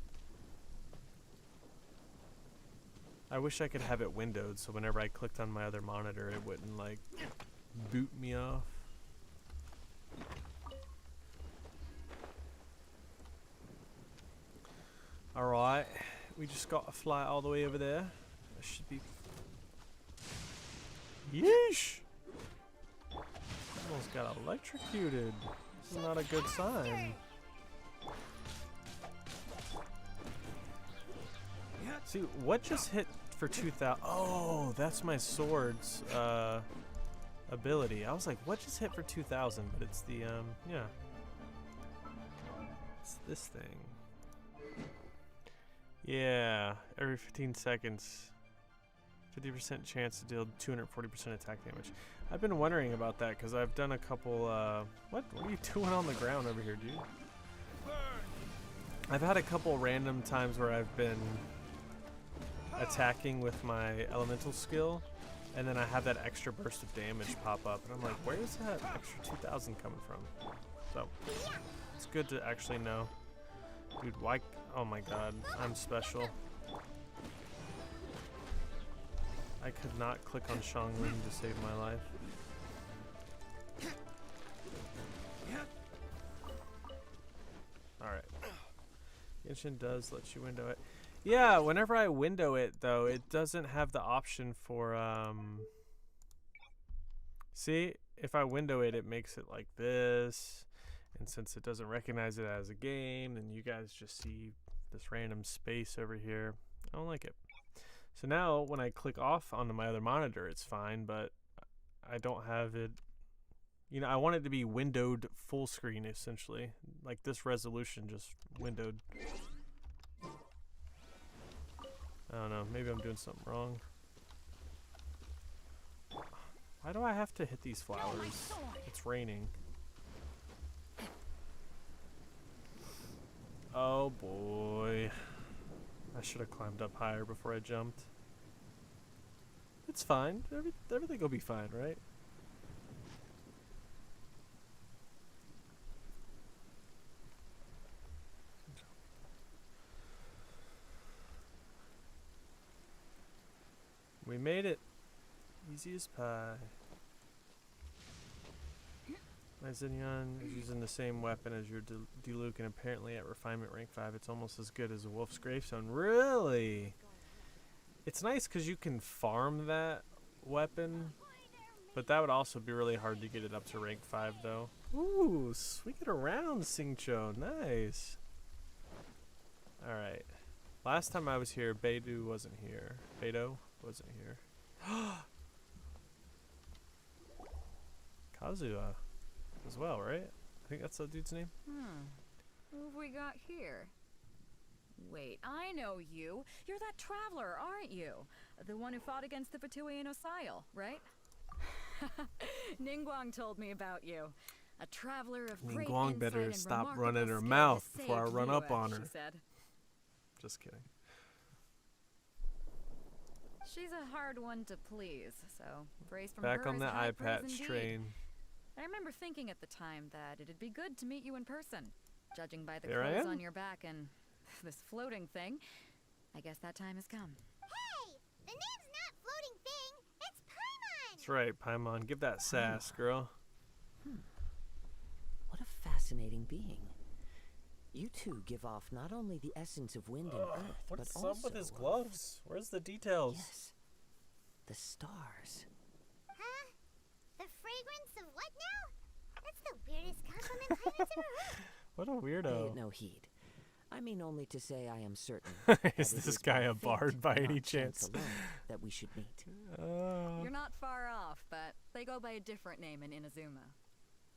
Speaker 1: I wish I could have it windowed so whenever I clicked on my other monitor it wouldn't like boot me off. Alright, we just got to fly all the way over there. That should be... Yeesh! Almost got electrocuted. This is not a good sign. See, what just hit for 2,000? Oh, that's my sword's ability. I was like, what just hit for 2,000? But it's the, yeah. It's this thing. Yeah, every 15 seconds, 50% chance to deal 240% attack damage. I've been wondering about that because I've done a couple, what are you doing on the ground over here, dude? I've had a couple random times where I've been attacking with my elemental skill, and then I have that extra burst of damage pop up, and I'm like, where is that extra 2,000 coming from? So, it's good to actually know. Dude, why? Oh my god, I'm special. I could not click on Xianglin to save my life. Alright. Genshin does let you window it. Yeah, whenever I window it, though, it doesn't have the option for, see, if I window it, it makes it like this. And since it doesn't recognize it as a game, then you guys just see this random space over here. I don't like it. So now, when I click off onto my other monitor, it's fine, but I don't have it. You know, I want it to be windowed full screen, essentially. Like this resolution, just windowed. I don't know, maybe I'm doing something wrong. Why do I have to hit these flowers? It's raining. Oh boy. I should have climbed up higher before I jumped. It's fine. Everything will be fine, right? We made it. Easy as pie. My Zinyan is using the same weapon as your Diluc, and apparently at refinement rank 5, it's almost as good as a Wolf's Gravestone. Really? It's nice because you can farm that weapon, but that would also be really hard to get it up to rank 5, though. Ooh, swing it around, Singcho. Nice. Alright. Last time I was here, Beidou wasn't here. Beidou wasn't here. Kazuha as well, right? I think that's the dude's name.
Speaker 15: Who have we got here? Wait, I know you. You're that traveler, aren't you? The one who fought against the Fatui and Osile, right? Ningguang told me about you. A traveler of great
Speaker 1: Ningguang
Speaker 15: insight
Speaker 1: better
Speaker 15: and
Speaker 1: stop
Speaker 15: remarkable
Speaker 1: running her
Speaker 15: skill
Speaker 1: mouth
Speaker 15: to
Speaker 1: before I
Speaker 15: save
Speaker 1: run up
Speaker 15: Liyue,
Speaker 1: on her.
Speaker 15: she said.
Speaker 1: Just kidding.
Speaker 15: She's a hard one to please, so praise from
Speaker 1: Back
Speaker 15: her
Speaker 1: on
Speaker 15: is
Speaker 1: the
Speaker 15: high
Speaker 1: eye
Speaker 15: praise
Speaker 1: patch
Speaker 15: indeed.
Speaker 1: train.
Speaker 15: I remember thinking at the time that it'd be good to meet you in person. Judging by the
Speaker 1: There I
Speaker 15: clothes
Speaker 1: am.
Speaker 15: on your back and this floating thing, I guess that time has come.
Speaker 2: Hey! The name's not Floating Thing, it's Paimon!
Speaker 1: That's right, Paimon. Give that sass, girl.
Speaker 16: What a fascinating being. You two give off not only the essence of wind and earth, but
Speaker 1: What's
Speaker 16: also
Speaker 1: up with his gloves? Where's the details?
Speaker 16: Yes, the stars.
Speaker 2: Huh? The fragrance of what now? That's the weirdest compliment Paimon's ever heard.
Speaker 1: What a
Speaker 16: Pay
Speaker 1: weirdo.
Speaker 16: it no heed. I mean only to say I am certain.
Speaker 1: Is
Speaker 16: that it
Speaker 1: this
Speaker 16: by
Speaker 1: guy a
Speaker 16: fate,
Speaker 1: bard by any
Speaker 16: not
Speaker 1: chance?
Speaker 16: alone, that we should meet.
Speaker 15: You're not far off, but they go by a different name in Inazuma.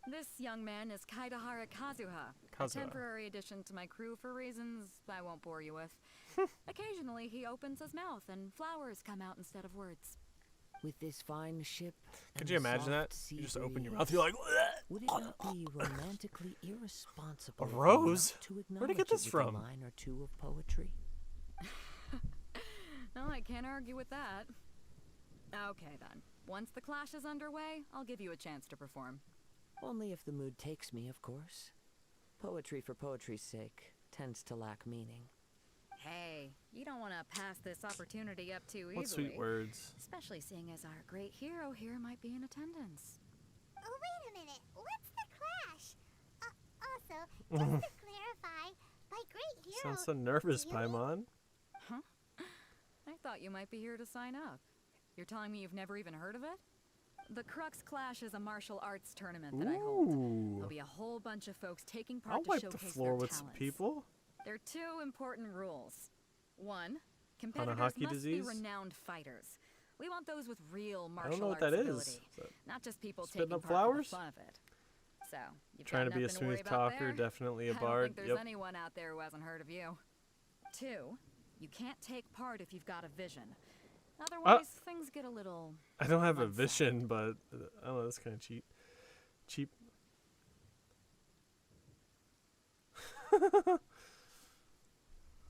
Speaker 15: This young man is Kaidahara Kazuha, a
Speaker 1: Kazuha.
Speaker 15: temporary addition to my crew for reasons I won't bore you with. Occasionally he opens his mouth and flowers come out instead of words.
Speaker 16: With this fine ship.
Speaker 1: Could
Speaker 16: and
Speaker 1: you
Speaker 16: the
Speaker 1: imagine that?
Speaker 16: soft sea
Speaker 1: You just open your
Speaker 16: breeze,
Speaker 1: mouth, you're like,
Speaker 16: would it not be romantically irresponsible
Speaker 1: A
Speaker 16: of me
Speaker 1: rose?
Speaker 16: not to
Speaker 1: Where'd he
Speaker 16: acknowledge
Speaker 1: get this
Speaker 16: it with
Speaker 1: from?
Speaker 16: a line or two of poetry?
Speaker 15: No, I can't argue with that. Okay then. Once the clash is underway, I'll give you a chance to perform.
Speaker 16: Only if the mood takes me, of course. Poetry for poetry's sake tends to lack meaning.
Speaker 15: Hey, you don't want to pass this opportunity up too easily.
Speaker 1: What sweet words.
Speaker 15: Especially seeing as our great hero here might be in attendance.
Speaker 2: Oh, wait a minute. What's the clash? Also, just to clarify, by great hero...
Speaker 1: Sounds so nervous,
Speaker 2: do you mean-
Speaker 1: Paimon.
Speaker 15: Huh? I thought you might be here to sign up. You're telling me you've never even heard of it? The Crux Clash is a martial arts tournament that I hold.
Speaker 1: Ooh.
Speaker 15: There'll be a whole bunch of folks taking part
Speaker 1: I'll
Speaker 15: to
Speaker 1: wipe
Speaker 15: showcase
Speaker 1: the floor
Speaker 15: their
Speaker 1: with some
Speaker 15: talents.
Speaker 1: people.
Speaker 15: There are two important rules. One,
Speaker 1: Hanahaki
Speaker 15: competitors must
Speaker 1: disease?
Speaker 15: be renowned fighters. We want those with real
Speaker 1: I
Speaker 15: martial
Speaker 1: don't know what
Speaker 15: arts
Speaker 1: that
Speaker 15: ability,
Speaker 1: is. Is that
Speaker 15: not just people
Speaker 1: spitting
Speaker 15: taking
Speaker 1: up
Speaker 15: part
Speaker 1: flowers?
Speaker 15: for the fun of it. So, you've
Speaker 1: Trying
Speaker 15: got
Speaker 1: to be a
Speaker 15: nothing worry
Speaker 1: smooth
Speaker 15: about
Speaker 1: talker,
Speaker 15: there?
Speaker 1: definitely a
Speaker 15: I don't
Speaker 1: bard.
Speaker 15: think there's
Speaker 1: Yep.
Speaker 15: anyone out there who hasn't heard of you. Two, you can't take part if you've got a vision. Otherwise, things get a little...
Speaker 1: I don't have a vision, but I don't know, that's kind of cheap. Cheap.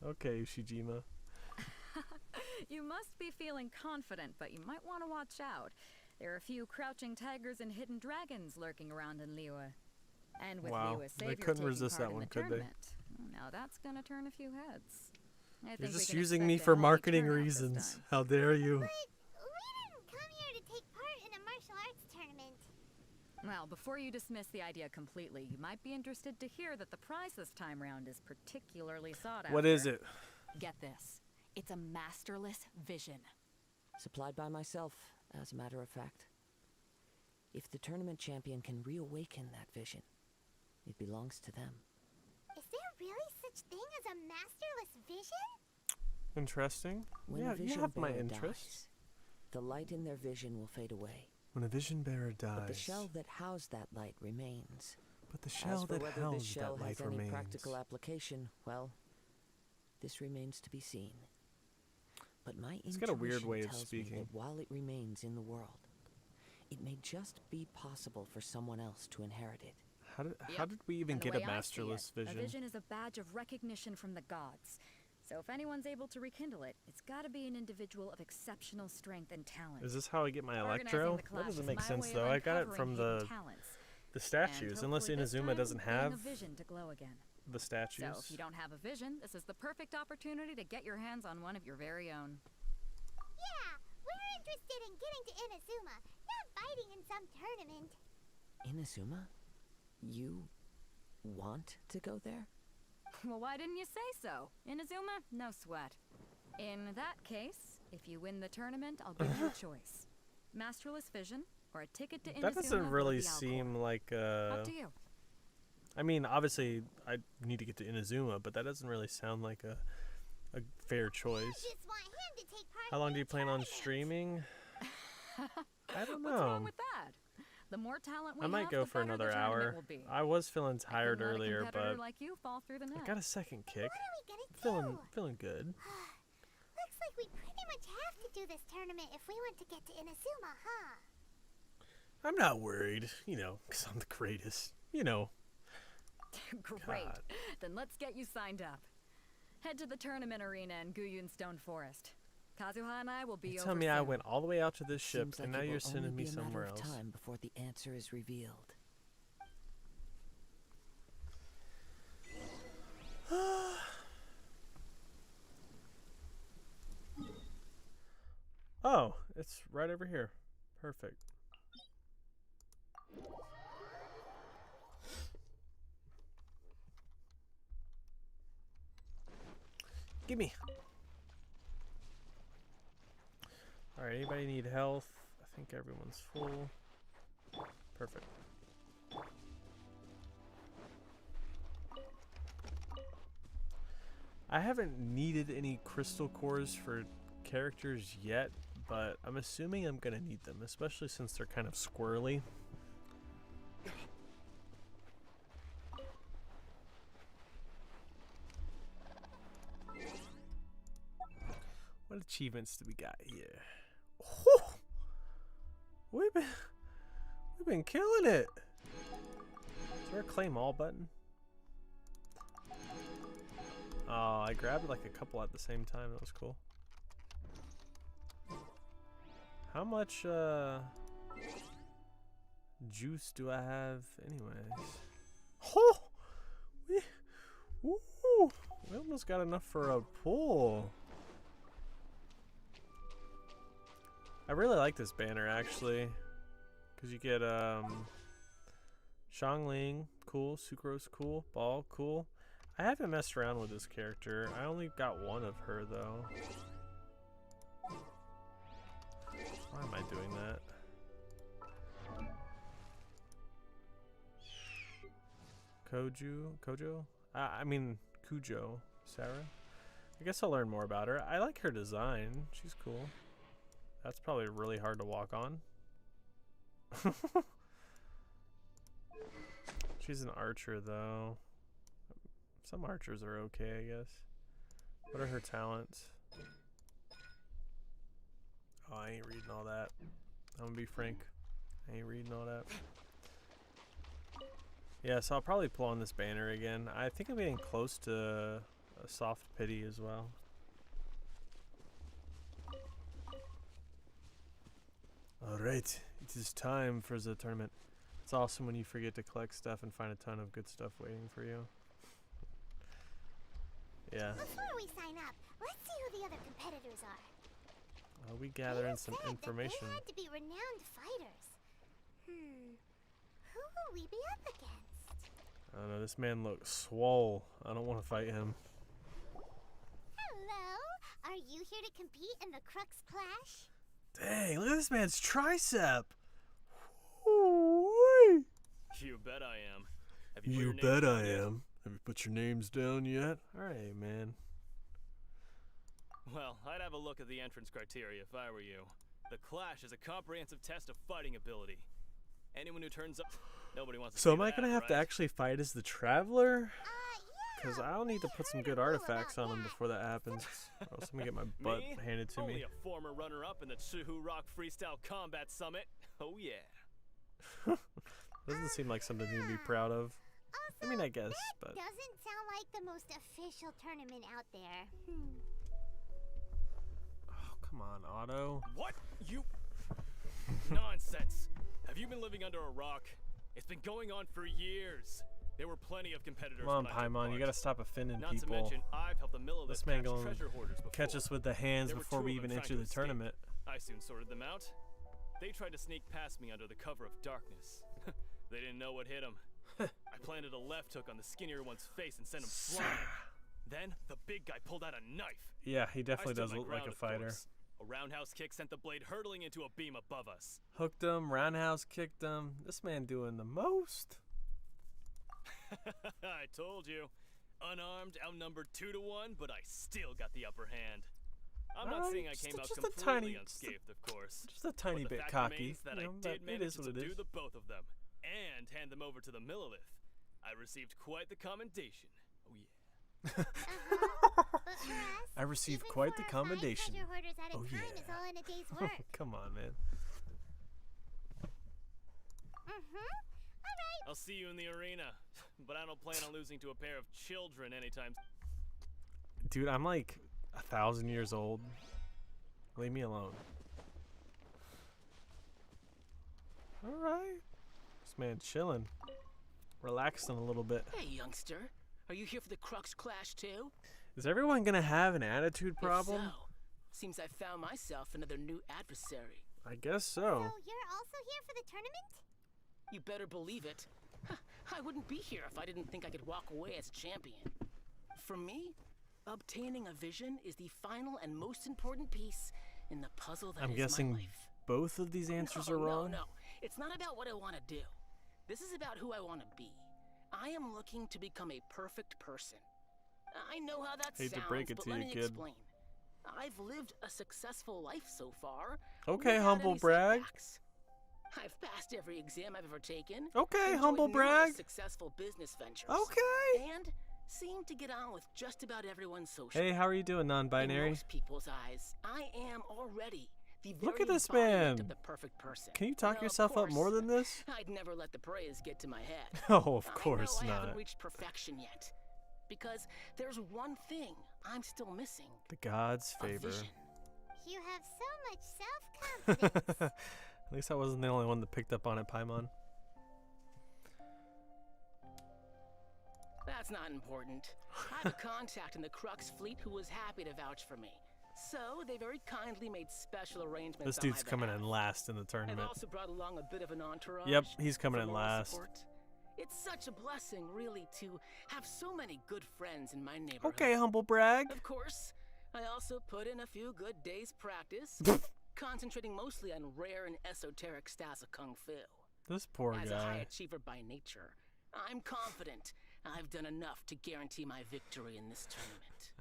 Speaker 1: Okay, Ushijima.
Speaker 15: You must be feeling confident, but you might want to watch out. There are a few crouching tigers and hidden dragons lurking around in Liyue. And with
Speaker 1: Wow,
Speaker 15: Liyue's
Speaker 1: they
Speaker 15: savior
Speaker 1: couldn't
Speaker 15: taking
Speaker 1: resist
Speaker 15: part
Speaker 1: that
Speaker 15: in
Speaker 1: one,
Speaker 15: the
Speaker 1: could they?
Speaker 15: tournament, now that's gonna turn a few heads. I
Speaker 1: You're
Speaker 15: think we
Speaker 1: just
Speaker 15: can
Speaker 1: using
Speaker 15: expect
Speaker 1: me
Speaker 15: a
Speaker 1: for
Speaker 15: healthy
Speaker 1: marketing
Speaker 15: turnout this
Speaker 1: reasons.
Speaker 15: time.
Speaker 1: How dare you?
Speaker 2: We didn't come here to take part in a martial arts tournament.
Speaker 15: Well, before you dismiss the idea completely, you might be interested to hear that the prize this time round is particularly sought after.
Speaker 1: What is it?
Speaker 15: Get this. It's a masterless vision.
Speaker 16: Supplied by myself, as a matter of fact. If the tournament champion can reawaken that vision, it belongs to them.
Speaker 2: Is there really such thing as a masterless vision?
Speaker 1: Interesting.
Speaker 16: When
Speaker 1: Yeah,
Speaker 16: a
Speaker 1: you
Speaker 16: vision
Speaker 1: have my
Speaker 16: bearer
Speaker 1: interest.
Speaker 16: dies, the light in their vision will fade away.
Speaker 1: When a vision bearer dies.
Speaker 16: But the shell that housed that light remains.
Speaker 1: But the shell
Speaker 16: As for
Speaker 1: that
Speaker 16: whether this
Speaker 1: housed
Speaker 16: shell
Speaker 1: that light
Speaker 16: has any
Speaker 1: remains.
Speaker 16: practical application, well, this remains to be seen. But my
Speaker 1: He's got a weird
Speaker 16: intuition
Speaker 1: way of
Speaker 16: tells me
Speaker 1: speaking.
Speaker 16: that while it remains in the world, it may just be possible for someone else to inherit it.
Speaker 1: How did we even
Speaker 15: And the
Speaker 1: get a
Speaker 15: way I see
Speaker 1: masterless
Speaker 15: it,
Speaker 1: vision?
Speaker 15: A vision is a badge of recognition from the gods. So if anyone's able to rekindle it, it's got to be an individual of exceptional strength and talent.
Speaker 1: Is this how I get my
Speaker 15: Organizing
Speaker 1: electro?
Speaker 15: the
Speaker 1: That
Speaker 15: clash
Speaker 1: doesn't
Speaker 15: is
Speaker 1: make
Speaker 15: my
Speaker 1: sense
Speaker 15: way
Speaker 1: though.
Speaker 15: of
Speaker 1: I got it
Speaker 15: uncovering
Speaker 1: from
Speaker 15: hidden
Speaker 1: the
Speaker 15: talents.
Speaker 1: statues.
Speaker 15: And
Speaker 1: Unless
Speaker 15: hopefully this
Speaker 1: Inazuma
Speaker 15: time,
Speaker 1: doesn't
Speaker 15: getting
Speaker 1: have
Speaker 15: a vision to glow again.
Speaker 1: the statues.
Speaker 15: So if you don't have a vision, this is the perfect opportunity to get your hands on one of your very own.
Speaker 2: Yeah, we're in interested in getting to Inazuma, not fighting in some tournament.
Speaker 16: Inazuma? You want to go there?
Speaker 15: Well, why didn't you say so? Inazuma? No sweat. In that case, if you win the tournament, I'll give you a choice. Masterless Vision or a ticket to Inazuma.
Speaker 1: That doesn't
Speaker 15: or
Speaker 1: really
Speaker 15: the Alcor.
Speaker 1: seem like
Speaker 15: Up to you.
Speaker 1: I mean, obviously, I need to get to Inazuma, but that doesn't really sound like a fair choice.
Speaker 2: Just want him to take part
Speaker 1: How long
Speaker 2: in
Speaker 1: do you
Speaker 2: the
Speaker 1: plan on
Speaker 2: tournament.
Speaker 1: streaming? I don't
Speaker 15: What's wrong
Speaker 1: know.
Speaker 15: with that? The more talent we
Speaker 1: I might
Speaker 15: have,
Speaker 1: go
Speaker 15: the
Speaker 1: for
Speaker 15: better
Speaker 1: another
Speaker 15: the tournament
Speaker 1: hour.
Speaker 15: will be.
Speaker 1: I was feeling
Speaker 15: I
Speaker 1: tired
Speaker 15: couldn't let a
Speaker 1: earlier,
Speaker 15: competitor
Speaker 1: but
Speaker 15: like you fall through the net.
Speaker 1: I got a second kick.
Speaker 2: What are we gonna do?
Speaker 1: Feeling good.
Speaker 2: Looks like we pretty much have to do this tournament if we want to get to Inazuma, huh?
Speaker 1: I'm not worried, you know, because I'm the greatest. You know.
Speaker 15: Great.
Speaker 1: God.
Speaker 15: Then let's get you signed up. Head to the tournament arena in Guyun Stone Forest. Kazuha and I will be
Speaker 1: You
Speaker 15: over
Speaker 1: tell me I
Speaker 15: soon.
Speaker 1: went all the way out to this ship,
Speaker 16: Seems
Speaker 1: and
Speaker 16: like
Speaker 1: now
Speaker 16: it
Speaker 1: you're
Speaker 16: will
Speaker 1: sending
Speaker 16: only
Speaker 1: me
Speaker 16: be a
Speaker 1: somewhere
Speaker 16: matter
Speaker 1: else.
Speaker 16: of time before the answer is revealed.
Speaker 1: Oh, it's right over here. Perfect. Gimme. Alright, anybody need health? I think everyone's full. Perfect. I haven't needed any crystal cores for characters yet, but I'm assuming I'm gonna need them, especially since they're kind of squirrely. What achievements do we got here? Whew! We've been killing it. Is there a claim all button? Oh, I grabbed like a couple at the same time. That was cool. How much juice do I have anyways? Oh! We almost got enough for a pool. I really like this banner actually, because you get Xiangling, cool, Sucrose, cool, Ball, cool. I haven't messed around with this character. I only got one of her though. Why am I doing that? Kojo? I mean Kujo, Sarah. I guess I'll learn more about her. I like her design. She's cool. That's probably really hard to walk on. She's an archer though. Some archers are okay, I guess. What are her talents? Oh, I ain't reading all that. I'm gonna be frank. I ain't reading all that. Yeah, so I'll probably pull on this banner again. I think I'm getting close to a soft pity as well. Alright, it is time for the tournament. It's awesome when you forget to collect stuff and find a ton of good stuff waiting for you. Yeah.
Speaker 2: Before we sign up, let's see who the other competitors are.
Speaker 1: We gathering some
Speaker 2: Said
Speaker 1: information.
Speaker 2: That they had to be renowned fighters. Who will we be up against?
Speaker 1: I don't know, this man looks swole. I don't want to fight him.
Speaker 2: Hello, are you here to compete in the Crux Clash?
Speaker 1: Dang, look at this man's tricep. Woo-wee.
Speaker 17: You bet I am. Have
Speaker 1: You bet I am. Have you put your names down yet? Alright, man.
Speaker 17: Well, I'd have a look at the entrance criteria if I were you. The Clash is a comprehensive test of fighting ability. Anyone who turns up, nobody wants to
Speaker 1: So
Speaker 17: see
Speaker 1: am I
Speaker 17: that,
Speaker 1: gonna have to
Speaker 17: right?
Speaker 1: actually fight as the Traveler?
Speaker 2: Yeah.
Speaker 1: Because I'll need to put some good artifacts on him before that happens. Or else I'm gonna get my butt
Speaker 17: Me?
Speaker 1: handed to
Speaker 17: Only
Speaker 1: me.
Speaker 17: a former runner-up in the Tsuhu Rock Freestyle Combat Summit. Oh yeah.
Speaker 1: Doesn't seem like something you'd be proud of. I mean, I guess, but
Speaker 2: Doesn't sound like the most official tournament out there.
Speaker 1: oh, come on, Otto.
Speaker 17: What? You... Nonsense. Have you been living under a rock? It's been going on for years. There were plenty of competitors.
Speaker 1: Come on,
Speaker 17: when I took
Speaker 1: Paimon, you
Speaker 17: part.
Speaker 1: gotta stop offending
Speaker 17: Not
Speaker 1: people.
Speaker 17: to mention, I've helped the Millelith
Speaker 1: This man
Speaker 17: catch
Speaker 1: gonna
Speaker 17: treasure hoarders before.
Speaker 1: catch us with the hands
Speaker 17: There were
Speaker 1: before
Speaker 17: two
Speaker 1: we
Speaker 17: of them
Speaker 1: even
Speaker 17: trying
Speaker 1: enter
Speaker 17: to
Speaker 1: the
Speaker 17: escape.
Speaker 1: tournament.
Speaker 17: I soon sorted them out. They tried to sneak past me under the cover of darkness. They didn't know what hit them. I planted a left hook on the skinnier one's face and sent him flying. Then, the big guy pulled out a knife.
Speaker 1: Yeah, he definitely
Speaker 17: I stood
Speaker 1: does
Speaker 17: my
Speaker 1: look like
Speaker 17: ground,
Speaker 1: a
Speaker 17: of
Speaker 1: fighter.
Speaker 17: course. A roundhouse kick sent the blade hurtling into a beam above us.
Speaker 1: Hooked him, roundhouse kicked him. This man doing the most.
Speaker 17: I told you. Unarmed, outnumbered 2-1, but I still got the upper hand. I'm not saying I came out completely unscathed, of course.
Speaker 1: Just a tiny
Speaker 17: but the
Speaker 1: bit
Speaker 17: fact
Speaker 1: cocky.
Speaker 17: remains that
Speaker 1: You know,
Speaker 17: I
Speaker 1: but
Speaker 17: did
Speaker 1: it
Speaker 17: manage
Speaker 1: is
Speaker 17: to
Speaker 1: what it
Speaker 17: subdue
Speaker 1: is.
Speaker 17: the both of them and hand them over to the Millilith. I received quite the commendation. Oh yeah.
Speaker 1: I received quite the commendation.
Speaker 2: Treasure hoarders at a
Speaker 1: Oh,
Speaker 2: time
Speaker 1: yeah.
Speaker 2: is all in a day's work.
Speaker 1: Come on, man.
Speaker 2: Alright.
Speaker 17: I'll see you in the arena, but I don't plan on losing to a pair of children anytime.
Speaker 1: Dude, I'm like 1,000 years old. Leave me alone. Alright. This man chilling. Relaxing a little bit.
Speaker 18: Hey, youngster. Are you here for the Crux Clash too?
Speaker 1: Is everyone gonna have an attitude problem?
Speaker 18: If so, seems I found myself another new adversary.
Speaker 1: I guess so.
Speaker 2: So you're also here for the tournament?
Speaker 18: You better believe it. I wouldn't be here if I didn't think I could walk away as champion. For me, obtaining a vision is the final and most important piece in the puzzle that
Speaker 1: I'm
Speaker 18: is
Speaker 1: guessing
Speaker 18: my life.
Speaker 1: both of these answers are wrong.
Speaker 18: No. It's not about what I want to do. This is about who I want to be. I am looking to become a perfect person. I know how that
Speaker 1: Hate
Speaker 18: sounds,
Speaker 1: to break it
Speaker 18: but
Speaker 1: to
Speaker 18: let
Speaker 1: you,
Speaker 18: me
Speaker 1: kid.
Speaker 18: explain. I've lived a successful life so far.
Speaker 1: Okay,
Speaker 18: without
Speaker 1: humble
Speaker 18: any
Speaker 1: brag.
Speaker 18: setbacks. I've passed every exam I've ever taken.
Speaker 1: Okay,
Speaker 18: enjoyed
Speaker 1: humble
Speaker 18: numerous
Speaker 1: brag.
Speaker 18: Successful business ventures.
Speaker 1: Okay.
Speaker 18: And seem to get on with just about everyone socially.
Speaker 1: Hey, how are you doing,
Speaker 18: In
Speaker 1: non-binary?
Speaker 18: most people's eyes, I am already the
Speaker 1: Look
Speaker 18: very
Speaker 1: at this
Speaker 18: embodiment
Speaker 1: man.
Speaker 18: of the perfect person.
Speaker 1: Can you talk
Speaker 18: Now, of
Speaker 1: yourself up
Speaker 18: course,
Speaker 1: more than this?
Speaker 18: I'd never let the praise get to my head.
Speaker 1: Oh, of
Speaker 18: I
Speaker 1: course
Speaker 18: know I
Speaker 1: not.
Speaker 18: haven't reached perfection yet. Because there's one thing I'm still missing.
Speaker 1: The God's
Speaker 18: A
Speaker 1: favor.
Speaker 18: vision.
Speaker 2: You have so much self-confidence.
Speaker 1: At least I wasn't the only one that picked up on it, Paimon.
Speaker 18: That's not important. I have a contact in the Crux fleet who was happy to vouch for me. So they very kindly made special arrangements.
Speaker 1: This
Speaker 18: on my
Speaker 1: dude's coming
Speaker 18: behalf.
Speaker 1: in last in the
Speaker 18: I've
Speaker 1: tournament.
Speaker 18: also brought along a bit of an entourage.
Speaker 1: Yep, he's coming
Speaker 18: for
Speaker 1: in
Speaker 18: moral
Speaker 1: last.
Speaker 18: support. It's such a blessing, really, to have so many good friends in my neighborhood.
Speaker 1: Okay, humble brag.
Speaker 18: Of course, I also put in a few good days' practice, concentrating mostly on rare and esoteric styles of kung fu.
Speaker 1: This poor
Speaker 18: As a high
Speaker 1: guy.
Speaker 18: achiever by nature, I'm confident I've done enough to guarantee my victory in this tournament.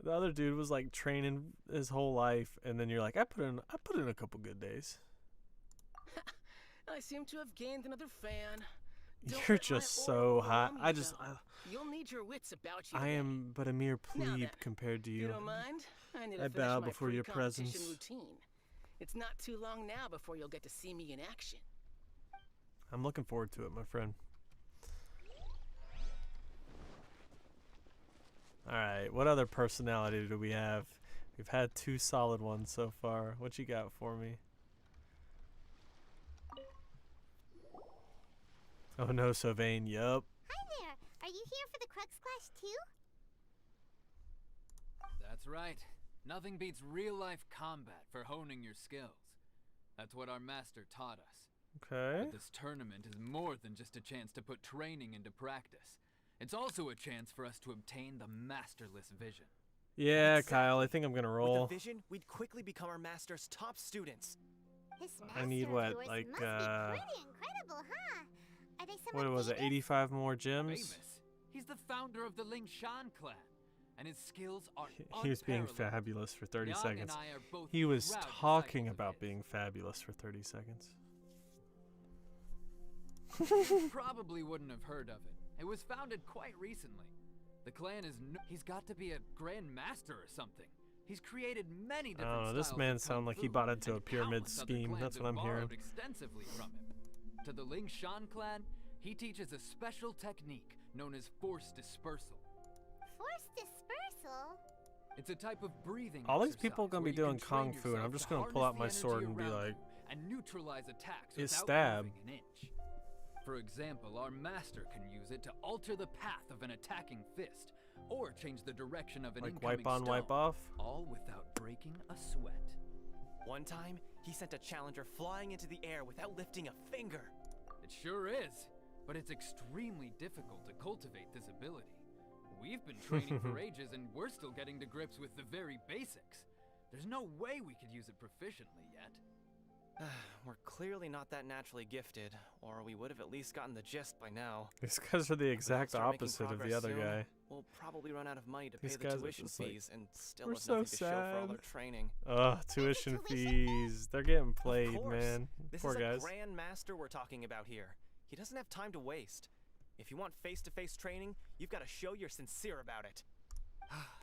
Speaker 1: The other dude was like training his whole life, and then you're like, I put in a couple good days.
Speaker 18: I seem to have gained another fan. Don't
Speaker 1: You're
Speaker 18: let my
Speaker 1: just
Speaker 18: aura
Speaker 1: so hot.
Speaker 18: overwhelm
Speaker 1: I
Speaker 18: you,
Speaker 1: just,
Speaker 18: though. You'll need your wits about you.
Speaker 1: I
Speaker 18: today.
Speaker 1: am but a mere
Speaker 18: Now
Speaker 1: plebe
Speaker 18: then,
Speaker 1: compared to
Speaker 18: You
Speaker 1: you.
Speaker 18: don't mind? I need to
Speaker 1: I
Speaker 18: finish
Speaker 1: bow
Speaker 18: my
Speaker 1: before your
Speaker 18: pre-competition
Speaker 1: presence.
Speaker 18: routine. It's not too long now before you'll get to see me in action.
Speaker 1: I'm looking forward to it, my friend. Alright, what other personality do we have? We've had 2 solid ones so far. What you got for me? Oh no, Sylvain, yup.
Speaker 2: Hi there. Are you here for the Crux Clash too?
Speaker 4: That's right. Nothing beats real-life combat for honing your skills. That's what our master taught us.
Speaker 1: Okay.
Speaker 4: But this tournament is more than just a chance to put training into practice. It's also a chance for us to obtain the masterless vision.
Speaker 1: Yeah, Kyle, I think I'm gonna roll.
Speaker 19: With a vision, we'd quickly become our master's top students.
Speaker 2: This
Speaker 1: I need
Speaker 2: master of
Speaker 1: what,
Speaker 2: yours
Speaker 1: like,
Speaker 2: must be pretty incredible, huh? Are they
Speaker 1: What
Speaker 2: somewhat
Speaker 1: was it,
Speaker 2: famous?
Speaker 1: 85 more gems?
Speaker 4: Famous. He's the founder of the Ling Shan clan, and his skills are
Speaker 1: He was being
Speaker 4: unparalleled.
Speaker 1: fabulous for 30
Speaker 4: Yang
Speaker 1: seconds.
Speaker 4: and I are both
Speaker 1: He was
Speaker 4: proud
Speaker 1: talking
Speaker 4: disciples of
Speaker 1: about being fabulous for 30 seconds.
Speaker 4: You probably wouldn't have heard of it. It was founded quite recently. The clan is he's got to be a grand master or something. He's created many
Speaker 1: I
Speaker 4: different
Speaker 1: don't know, this
Speaker 4: styles
Speaker 1: man
Speaker 4: of
Speaker 1: sounds
Speaker 4: kung
Speaker 1: like he
Speaker 4: fu,
Speaker 1: bought into
Speaker 4: and
Speaker 1: a pyramid
Speaker 4: countless other
Speaker 1: scheme.
Speaker 4: clans
Speaker 1: That's what
Speaker 4: have
Speaker 1: I'm hearing.
Speaker 4: borrowed extensively from him. To the Ling Shan clan, he teaches a special technique known as force dispersal.
Speaker 2: Force dispersal?
Speaker 4: It's a type of breathing
Speaker 1: All these
Speaker 4: exercise
Speaker 1: people are gonna
Speaker 4: where
Speaker 1: be
Speaker 4: you
Speaker 1: doing
Speaker 4: can train
Speaker 1: kung fu, and I'm
Speaker 4: yourself
Speaker 1: just
Speaker 4: to
Speaker 1: gonna pull out
Speaker 4: harness
Speaker 1: my
Speaker 4: the
Speaker 1: sword
Speaker 4: energy
Speaker 1: and be
Speaker 4: around
Speaker 1: like,
Speaker 4: you and neutralize attacks
Speaker 1: "It's
Speaker 4: without
Speaker 1: stab."
Speaker 4: moving an inch. For example, our master can use it to alter the path of an attacking fist, or change the direction of an
Speaker 1: Like
Speaker 4: incoming
Speaker 1: wipe on,
Speaker 4: stone,
Speaker 1: wipe off?
Speaker 4: all without breaking a sweat.
Speaker 19: One time, he sent a challenger flying into the air without lifting a finger.
Speaker 4: It sure is, but it's extremely difficult to cultivate this ability. We've been training for ages and we're still getting to grips with the very basics. There's no way we could use it proficiently yet.
Speaker 19: We're clearly not that naturally gifted, or we would have at least gotten the gist by now.
Speaker 1: These guys are the
Speaker 19: If we don't
Speaker 1: exact
Speaker 19: start making
Speaker 1: opposite of the
Speaker 19: progress
Speaker 1: other
Speaker 19: soon,
Speaker 1: guy.
Speaker 19: We'll probably run out of money to
Speaker 1: These
Speaker 19: pay
Speaker 1: guys
Speaker 19: the
Speaker 1: are
Speaker 19: tuition
Speaker 1: just like,
Speaker 19: fees and still
Speaker 1: we're
Speaker 19: have
Speaker 1: so
Speaker 19: nothing to show for all
Speaker 1: sad.
Speaker 19: our training.
Speaker 1: Ugh, tuition fees. They're getting played,
Speaker 19: Of course.
Speaker 1: man.
Speaker 19: This
Speaker 1: Poor
Speaker 19: is
Speaker 1: guys.
Speaker 19: a grand master we're talking about here. He doesn't have time to waste. If you want face-to-face training, you've got to show you're sincere about it.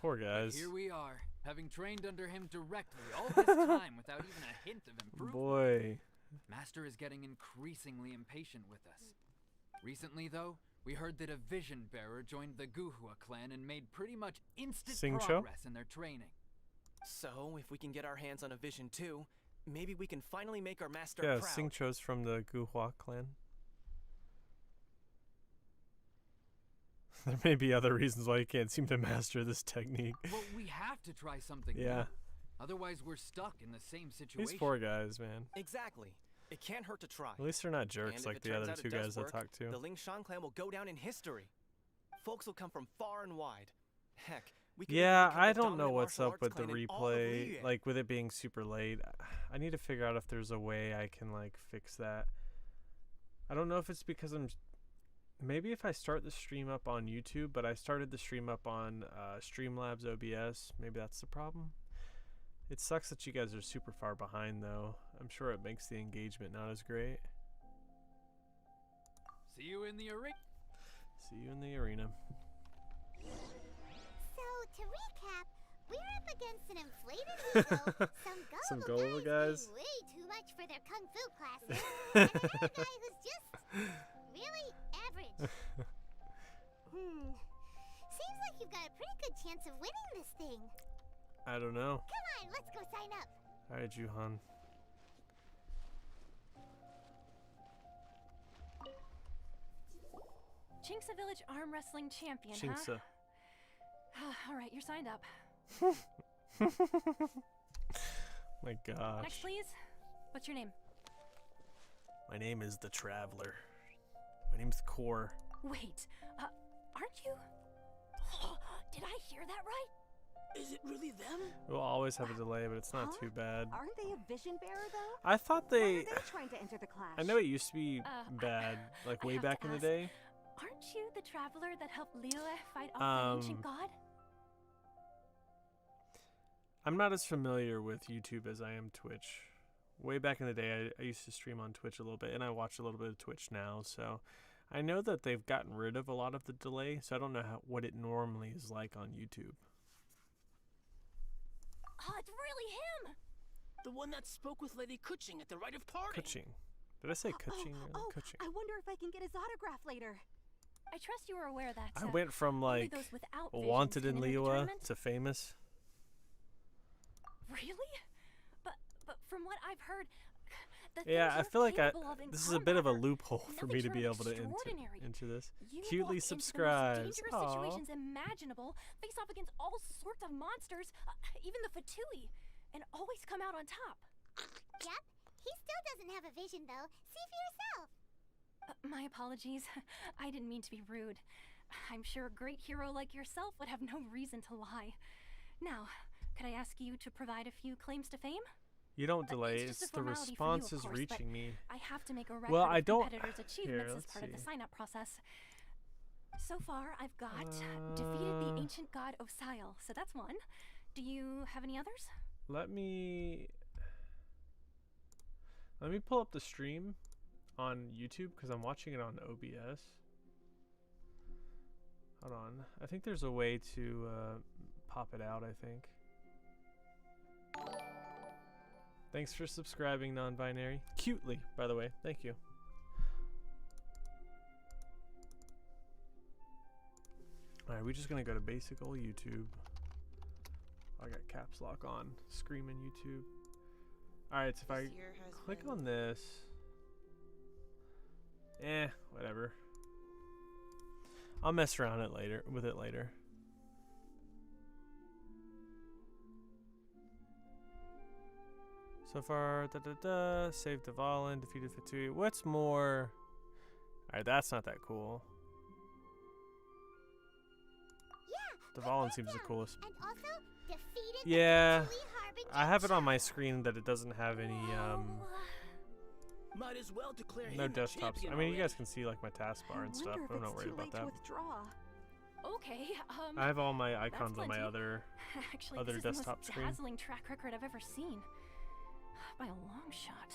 Speaker 1: Poor
Speaker 4: But
Speaker 1: guys.
Speaker 4: here we are, having trained under him directly all this time without even a hint of improvement.
Speaker 1: Boy.
Speaker 4: Master is getting increasingly impatient with us. Recently, though, we heard that a vision bearer joined the Guhua clan and made pretty much instant
Speaker 1: Singcho?
Speaker 4: progress in their training.
Speaker 19: So, if we can get our hands on a vision too, maybe we can finally make our master
Speaker 1: Yeah,
Speaker 19: proud.
Speaker 1: Singcho's from the Guhua clan. There may be other reasons why you can't seem to master this technique.
Speaker 4: Well, we have to try something
Speaker 1: Yeah.
Speaker 4: new. Otherwise, we're stuck in the same situation.
Speaker 1: These poor guys, man.
Speaker 19: Exactly. It can't hurt to try.
Speaker 1: At least they're not jerks
Speaker 19: And if
Speaker 1: like
Speaker 19: it
Speaker 1: the
Speaker 19: turns
Speaker 1: other
Speaker 19: out it
Speaker 1: two
Speaker 19: does
Speaker 1: guys I
Speaker 19: work,
Speaker 1: talked to.
Speaker 19: The Ling Shan clan will go down in history. Folks will come from far and wide. Heck, we could
Speaker 1: Yeah,
Speaker 19: even become
Speaker 1: I
Speaker 19: the
Speaker 1: don't know
Speaker 19: dominant
Speaker 1: what's
Speaker 19: martial
Speaker 1: up with
Speaker 19: arts
Speaker 1: the
Speaker 19: clan in all of
Speaker 1: replay,
Speaker 19: Liyue.
Speaker 1: like with it being super late. I need to figure out if there's a way I can like fix that. I don't know if it's because maybe if I start the stream up on YouTube, but I started the stream up on Streamlabs OBS, maybe that's the problem. It sucks that you guys are super far behind though. I'm sure it makes the engagement not as great.
Speaker 4: See you in the arena.
Speaker 1: See you in the arena.
Speaker 2: So, to recap, we're up against an inflated ego,
Speaker 1: Some gullible guys.
Speaker 2: paying way too much for their kung fu classes, and another guy who's just really average. Seems like you've got a pretty good chance of winning this thing.
Speaker 1: I don't know.
Speaker 2: Come on, let's go sign up.
Speaker 1: Alright, Juhan.
Speaker 11: Chinksa Village Arm Wrestling Champion,
Speaker 1: Chinksa.
Speaker 11: huh? All right, you're signed up.
Speaker 1: My gosh.
Speaker 11: Next, please. What's your name?
Speaker 1: My name is the Traveler. My name's Core.
Speaker 11: Wait, aren't you? Did I hear that right?
Speaker 18: Is it really them?
Speaker 1: We'll always have a delay, but it's not too bad.
Speaker 20: Aren't they a vision bearer, though?
Speaker 1: I thought
Speaker 20: Why
Speaker 1: they...
Speaker 20: are they trying to enter the clash?
Speaker 1: I know it used to be bad, like
Speaker 11: I
Speaker 1: way
Speaker 11: have to
Speaker 1: back in the
Speaker 11: ask,
Speaker 1: day.
Speaker 11: Aren't you the traveler that helped Liyue fight off the ancient god?
Speaker 1: I'm not as familiar with YouTube as I am Twitch. Way back in the day, I used to stream on Twitch a little bit, and I watch a little bit of Twitch now, so I know that they've gotten rid of a lot of the delay, so I don't know what it normally is like on YouTube.
Speaker 11: Oh, it's really him!
Speaker 18: The one that spoke with Lady Kuching at the rite of parting.
Speaker 1: Kuching. Did I say Kuching or
Speaker 20: Oh,
Speaker 1: Kuching?
Speaker 20: I wonder if I can get his autograph later.
Speaker 11: I trust you were aware that
Speaker 1: I went from
Speaker 11: only
Speaker 1: like
Speaker 11: those without visions
Speaker 1: wanted
Speaker 11: can
Speaker 1: in
Speaker 11: enter the
Speaker 1: Liyue
Speaker 11: tournament?
Speaker 1: to famous.
Speaker 11: Really? But from what I've heard, the
Speaker 1: Yeah,
Speaker 11: things
Speaker 1: I
Speaker 11: you're
Speaker 1: feel like
Speaker 11: capable of in
Speaker 1: this is a bit of a
Speaker 11: combat are
Speaker 1: loophole for me to
Speaker 11: nothing
Speaker 1: be
Speaker 11: short
Speaker 1: able
Speaker 11: of
Speaker 1: to
Speaker 11: extraordinary.
Speaker 1: enter this.
Speaker 11: You walk
Speaker 1: Cutely
Speaker 11: into the most
Speaker 1: subscribes.
Speaker 11: dangerous
Speaker 1: Aw.
Speaker 11: situations imaginable, face off against all sorts of monsters, even the Fatui, and always come out on top.
Speaker 2: Yep, he still doesn't have a vision though. See for yourself.
Speaker 11: My apologies. I didn't mean to be rude. I'm sure a great hero like yourself would have no reason to lie. Now, could I ask you to provide a few claims to fame?
Speaker 1: You don't delay.
Speaker 11: It's just
Speaker 1: It's
Speaker 11: a
Speaker 1: the
Speaker 11: formality for you,
Speaker 1: response
Speaker 11: of
Speaker 1: is
Speaker 11: course, but
Speaker 1: reaching me.
Speaker 11: I have to make a record
Speaker 1: Well, I
Speaker 11: of
Speaker 1: don't.
Speaker 11: competitors'
Speaker 1: Here,
Speaker 11: achievements as
Speaker 1: let's
Speaker 11: part of the
Speaker 1: see.
Speaker 11: sign-up process. So far, I've got defeated the ancient god Osial, so that's one. Do you have any others?
Speaker 1: Let me pull up the stream on YouTube because I'm watching it on OBS. Hold on. I think there's a way to pop it out, I think. Thanks for subscribing, non-binary. Cutely, by the way. Thank you. Alright, we're just gonna go to basic old YouTube. I got caps lock on. Screaming YouTube. Alright, so if I click on this. Whatever. I'll mess around with it later. So far, saved Dvalin, defeated Fatui. What's more? Alright, that's not that cool. Dvalin seems the coolest.
Speaker 2: And also defeated
Speaker 1: Yeah,
Speaker 2: the Julie Harbinger
Speaker 1: I have it on my
Speaker 2: child.
Speaker 1: screen that it doesn't have any,
Speaker 18: Might as well declare
Speaker 1: no
Speaker 18: him the
Speaker 1: desktops.
Speaker 18: champion
Speaker 1: I mean, you guys
Speaker 18: already.
Speaker 1: can see like my taskbar and stuff. I'm not worried about that.
Speaker 11: Okay,
Speaker 5: Um,
Speaker 1: I have all my
Speaker 11: that's
Speaker 1: icons on my
Speaker 11: plenty.
Speaker 1: other
Speaker 11: Actually,
Speaker 1: other
Speaker 11: this is the
Speaker 1: desktop
Speaker 11: most
Speaker 1: screen.
Speaker 11: dazzling track record I've ever seen. By a long shot.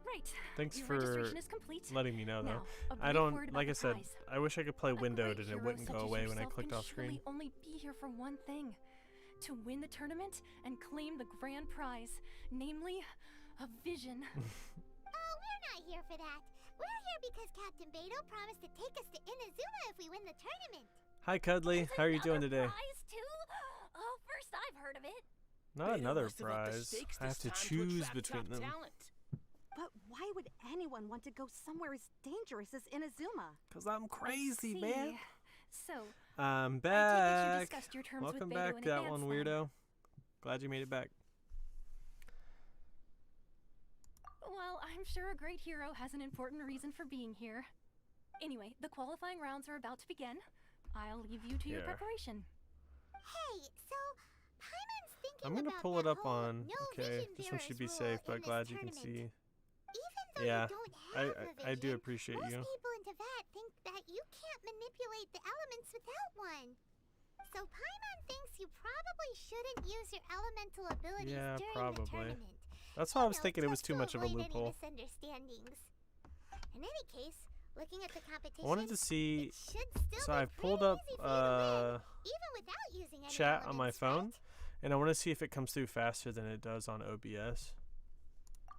Speaker 11: Right.
Speaker 1: Thanks
Speaker 11: your
Speaker 1: for
Speaker 11: registration is complete.
Speaker 1: letting me know, though.
Speaker 11: Now, a
Speaker 1: I
Speaker 11: brief
Speaker 1: don't,
Speaker 11: word about
Speaker 1: like I
Speaker 11: the
Speaker 1: said,
Speaker 11: prize.
Speaker 1: I wish I could play
Speaker 11: A
Speaker 1: windowed
Speaker 11: great
Speaker 1: and it
Speaker 11: hero
Speaker 1: wouldn't
Speaker 11: such
Speaker 1: go
Speaker 11: as
Speaker 1: away when I
Speaker 11: yourself
Speaker 1: clicked
Speaker 11: can
Speaker 1: off screen.
Speaker 11: surely only be here for one thing. To win the tournament and claim the grand prize, namely, a vision.
Speaker 2: Oh, we're not here for that. We're here because Captain Beto promised to take us to Inazuma if we win the tournament.
Speaker 1: Hi, Cuddly. How are you doing today?
Speaker 11: Prize too? Oh, first I've heard of it.
Speaker 1: Not
Speaker 18: Beto
Speaker 1: another
Speaker 18: must have upped the
Speaker 1: prize.
Speaker 18: stakes
Speaker 1: I have
Speaker 18: this
Speaker 1: to
Speaker 18: time
Speaker 1: choose
Speaker 18: attract
Speaker 1: between
Speaker 18: top
Speaker 1: them.
Speaker 18: talent.
Speaker 20: But why would anyone want to go somewhere as dangerous as Inazuma?
Speaker 1: Cause I'm crazy,
Speaker 11: See.
Speaker 1: man.
Speaker 11: So,
Speaker 1: I'm
Speaker 11: you
Speaker 1: back.
Speaker 11: discussed your terms
Speaker 1: Welcome
Speaker 11: with Beto
Speaker 1: back,
Speaker 11: in
Speaker 1: that
Speaker 11: advance
Speaker 1: one
Speaker 11: then.
Speaker 1: weirdo. Glad you made it back.
Speaker 11: Well, I'm sure a great hero has an important reason for being here. Anyway, the qualifying rounds are about to begin. I'll leave you to your
Speaker 1: Here.
Speaker 11: preparation.
Speaker 2: Hey, so Paimon's thinking
Speaker 1: I'm gonna
Speaker 2: about
Speaker 1: pull it
Speaker 2: that
Speaker 1: up
Speaker 2: whole
Speaker 1: on.
Speaker 2: no
Speaker 1: Okay,
Speaker 2: vision
Speaker 1: this one should be
Speaker 2: bearers
Speaker 1: safe,
Speaker 2: rule
Speaker 1: but
Speaker 2: in
Speaker 1: glad
Speaker 2: this
Speaker 1: you can
Speaker 2: tournament.
Speaker 1: see.
Speaker 2: Even though
Speaker 1: Yeah,
Speaker 2: you don't have a
Speaker 1: I do
Speaker 2: vision,
Speaker 1: appreciate
Speaker 2: most
Speaker 1: you.
Speaker 2: people in Teyvat think that you can't manipulate the elements without one. So Paimon thinks you probably shouldn't use your elemental abilities
Speaker 1: Yeah,
Speaker 2: during the
Speaker 1: probably.
Speaker 2: tournament.
Speaker 1: That's why I was
Speaker 2: You know,
Speaker 1: thinking it was
Speaker 2: just
Speaker 1: too
Speaker 2: to
Speaker 1: much of a
Speaker 2: avoid any
Speaker 1: loophole.
Speaker 2: misunderstandings. In any case, looking at the competition,
Speaker 1: I wanted to see.
Speaker 2: it should still
Speaker 1: So
Speaker 2: be
Speaker 1: I've pulled
Speaker 2: pretty
Speaker 1: up
Speaker 2: easy for you to win, even without using any
Speaker 1: chat on my
Speaker 2: elements,
Speaker 1: phone,
Speaker 2: right?
Speaker 1: and I want to see if it comes through faster than it does on OBS.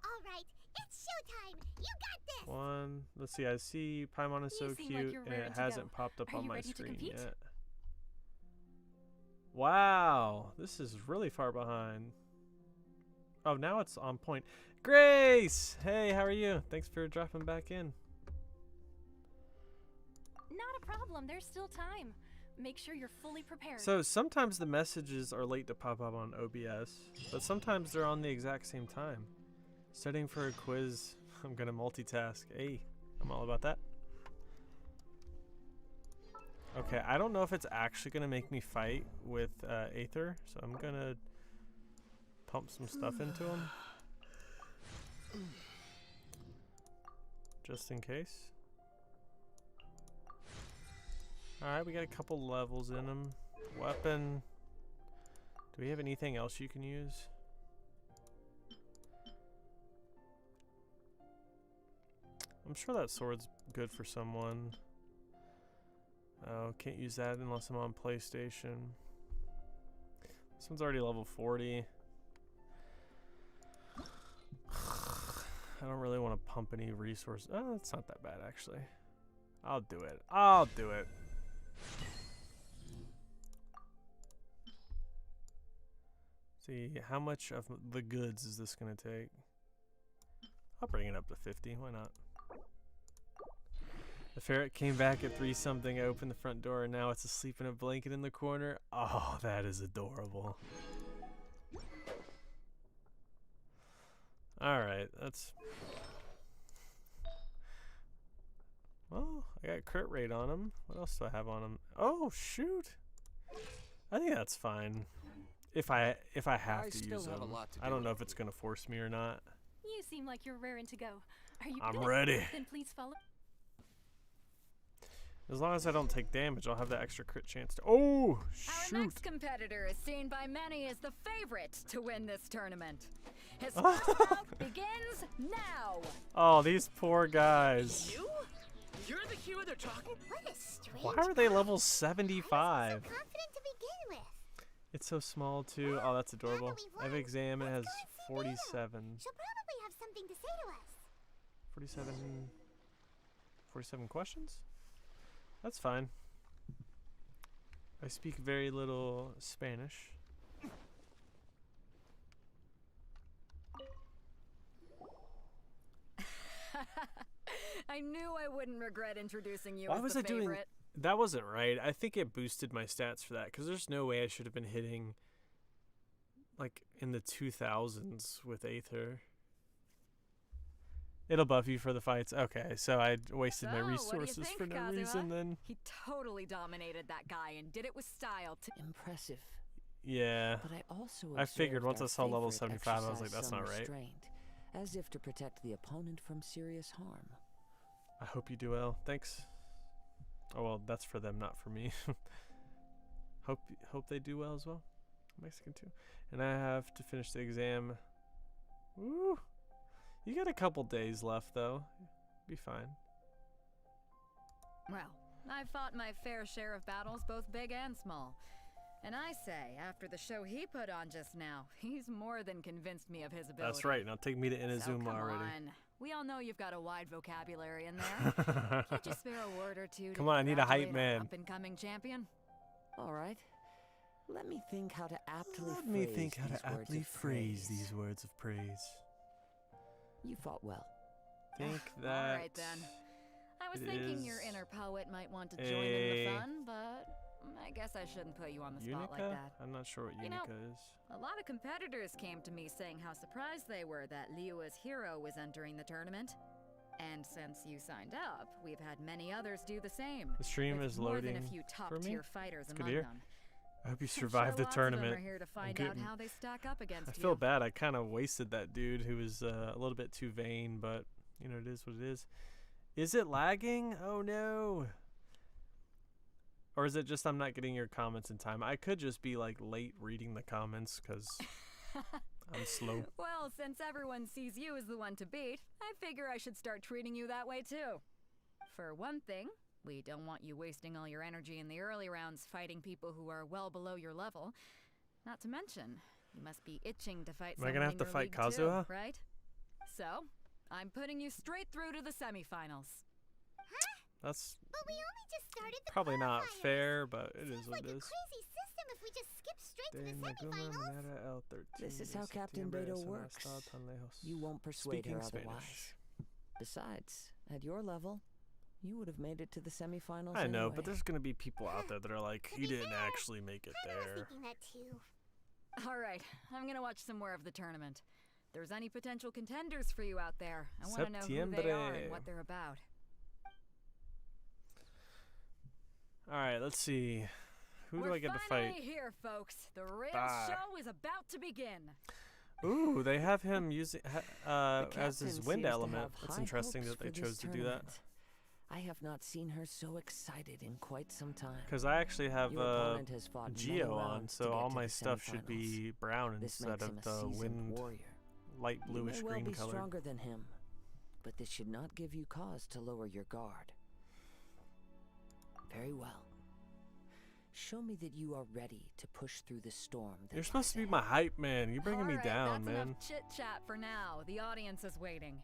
Speaker 2: All right, it's showtime. You got this.
Speaker 1: One. Let's see. I see Paimon is so
Speaker 11: You seem like
Speaker 1: cute,
Speaker 11: you're
Speaker 1: and
Speaker 11: raring
Speaker 1: it
Speaker 11: to
Speaker 1: hasn't
Speaker 11: go.
Speaker 1: popped up
Speaker 11: Are
Speaker 1: on
Speaker 11: you
Speaker 1: my
Speaker 11: ready to
Speaker 1: screen
Speaker 11: compete?
Speaker 1: yet. Wow, this is really far behind. Oh, now it's on point. Grace! Hey, how are you? Thanks for dropping back in.
Speaker 11: Not a problem, there's still time. Make sure you're fully prepared.
Speaker 1: So sometimes the messages are late to pop up on OBS, but sometimes they're on the exact same time. Studying for a quiz, I'm gonna multitask. Hey, I'm all about that. Okay, I don't know if it's actually gonna make me fight with Aether, so I'm gonna pump some stuff into him. Just in case. Alright, we got a couple levels in him. Weapon. Do we have anything else you can use? I'm sure that sword's good for someone. Oh, can't use that unless I'm on PlayStation. This one's already level 40. I don't really want to pump any resources. Oh, it's not that bad, actually. I'll do it. I'll do it. See, how much of the goods is this going to take? I'll bring it up to 50. Why not? The ferret came back at 3-something. I opened the front door, and now it's asleep in a blanket in the corner. Oh, that is adorable. Alright, that's... Well, I got crit rate on him. What else do I have on him? Oh, shoot! I think that's fine. If I have to use them. I don't know if it's going to force me or not.
Speaker 11: You seem like you're raring to go. Are you
Speaker 1: I'm
Speaker 11: good?
Speaker 1: ready.
Speaker 11: Then please follow.
Speaker 1: As long as I don't take damage, I'll have that extra crit chance to... Oh, shoot!
Speaker 15: Our next competitor is seen by many as the favorite to win this tournament. His first bout begins now.
Speaker 1: Oh, these poor guys.
Speaker 18: You? You're the hero they're talking?
Speaker 2: What a strange
Speaker 1: Why are they level
Speaker 2: path.
Speaker 1: 75?
Speaker 2: Confident to begin with.
Speaker 1: It's so small, too. Oh, that's adorable. I have exam. It has 47.
Speaker 2: She'll probably have something to say to us.
Speaker 1: 47 questions? That's fine. I speak very little Spanish.
Speaker 15: I knew I wouldn't regret introducing you
Speaker 1: Why
Speaker 15: as
Speaker 1: was
Speaker 15: the
Speaker 1: I doing...
Speaker 15: favorite.
Speaker 1: That wasn't right. I think it boosted my stats for that, because there's no way I should have been hitting like in the 2000s with Aether. It'll buff you for the fights. Okay, so I wasted my resources for no reason then.
Speaker 15: He totally dominated that guy and did it with style.
Speaker 16: Impressive.
Speaker 1: Yeah.
Speaker 16: But I also
Speaker 1: I figured once
Speaker 16: observed
Speaker 1: I
Speaker 16: our
Speaker 1: saw level
Speaker 16: favorite
Speaker 1: 75, I was like,
Speaker 16: exercise
Speaker 1: that's
Speaker 16: some
Speaker 1: not right.
Speaker 16: restraint, as if to protect the opponent from serious harm.
Speaker 1: I hope you do well. Thanks. Oh well, that's for them, not for me. Hope they do well as well. Mexican too. And I have to finish the exam. Woo! You got a couple days left though. Be fine.
Speaker 15: Well, I've fought my fair share of battles, both big and small. And I say, after the show he put on just now, he's more than convinced me of his ability.
Speaker 1: That's right. Now take me to Inazuma
Speaker 15: So come
Speaker 1: already.
Speaker 15: on. We all know you've got a wide vocabulary in there. Can't you spare a word or two?
Speaker 1: Come on, I need a hype man.
Speaker 15: Up and coming champion.
Speaker 16: All right. Let me think how to aptly
Speaker 1: Let me think how to aptly phrase these words of praise.
Speaker 16: You fought well.
Speaker 1: Think that.
Speaker 15: All right then. I was thinking your inner poet might want to join in the fun, but I guess I shouldn't put you on the spot like that.
Speaker 1: I'm not sure what Unica is.
Speaker 15: A lot of competitors came to me saying how surprised they were that Liua's hero was entering the tournament. And since you signed up, we've had many others do the same.
Speaker 1: The stream
Speaker 15: with
Speaker 1: is
Speaker 15: more
Speaker 1: loading
Speaker 15: than a few
Speaker 1: for me.
Speaker 15: top-tier fighters
Speaker 1: It's good
Speaker 15: among
Speaker 1: to hear.
Speaker 15: them.
Speaker 1: I hope you
Speaker 15: I'm
Speaker 1: survived
Speaker 15: sure
Speaker 1: the
Speaker 15: lots
Speaker 1: tournament.
Speaker 15: Of them are here to find out how they stack up against
Speaker 1: I
Speaker 15: you.
Speaker 1: feel bad. I kind of wasted that dude who was a little bit too vain, but you know, it is what it is. Is it lagging? Oh no. Or is it just I'm not getting your comments in time? I could just be like late reading the comments because I'm slow.
Speaker 15: Well, since everyone sees you as the one to beat, I figure I should start treating you that way too. For one thing, we don't want you wasting all your energy in the early rounds fighting people who are well below your level. Not to mention, you must be itching to fight someone
Speaker 1: Am I gonna have to fight Kazuha?
Speaker 15: too, right? So, I'm putting you straight through to the semifinals.
Speaker 1: That's
Speaker 2: But we only just started the
Speaker 1: probably not
Speaker 2: qualifiers.
Speaker 1: fair, but it is
Speaker 2: Seems
Speaker 1: what
Speaker 2: like
Speaker 1: it
Speaker 2: a
Speaker 1: is.
Speaker 2: crazy system if we just skip straight to the
Speaker 1: De Naguma
Speaker 2: semifinals.
Speaker 1: Manera L13
Speaker 16: This is
Speaker 1: de
Speaker 16: how Captain
Speaker 1: septiembre
Speaker 16: Beto
Speaker 1: es una
Speaker 16: works.
Speaker 1: estado tan lejos.
Speaker 16: You won't persuade
Speaker 1: Speaking
Speaker 16: her
Speaker 1: Spanish.
Speaker 16: otherwise. Besides, at your level, you would have made it to the semifinals
Speaker 1: I know,
Speaker 16: anyway.
Speaker 1: but there's gonna be people out there that are like, he didn't actually make it
Speaker 2: I was
Speaker 1: there.
Speaker 2: thinking that too.
Speaker 15: All right, I'm gonna watch some more of the tournament. If there's any potential contenders for you out there, I want to know who they are and what they're about.
Speaker 1: All right, let's see. Who do I get to
Speaker 15: We're
Speaker 1: fight?
Speaker 15: finally here, folks. The real
Speaker 1: Ah.
Speaker 15: show is about to begin.
Speaker 1: Ooh, they have him using as his
Speaker 16: Captain
Speaker 1: wind
Speaker 16: seems to
Speaker 1: element.
Speaker 16: have
Speaker 1: That's
Speaker 16: high
Speaker 1: interesting
Speaker 16: hopes
Speaker 1: that they
Speaker 16: for this
Speaker 1: chose to do that.
Speaker 16: tournament. I have not seen her so excited in quite some time.
Speaker 1: Because I actually have
Speaker 16: Your opponent has fought many
Speaker 1: Geo on,
Speaker 16: rounds to
Speaker 1: so
Speaker 16: get
Speaker 1: all
Speaker 16: to
Speaker 1: my
Speaker 16: the
Speaker 1: stuff should be brown
Speaker 16: This
Speaker 1: instead
Speaker 16: makes
Speaker 1: of
Speaker 16: him a
Speaker 1: the
Speaker 16: seasoned
Speaker 1: wind
Speaker 16: warrior.
Speaker 1: light
Speaker 16: You
Speaker 1: bluish
Speaker 16: may well
Speaker 1: green
Speaker 16: be
Speaker 1: color.
Speaker 16: stronger than him, but this should not give you cause to lower your guard. Very well. Show me that you are ready to push through the storm.
Speaker 1: You're supposed to be my hype man. You're bringing me
Speaker 15: All right,
Speaker 1: down,
Speaker 15: that's
Speaker 1: man.
Speaker 15: enough chit-chat for now. The audience is waiting.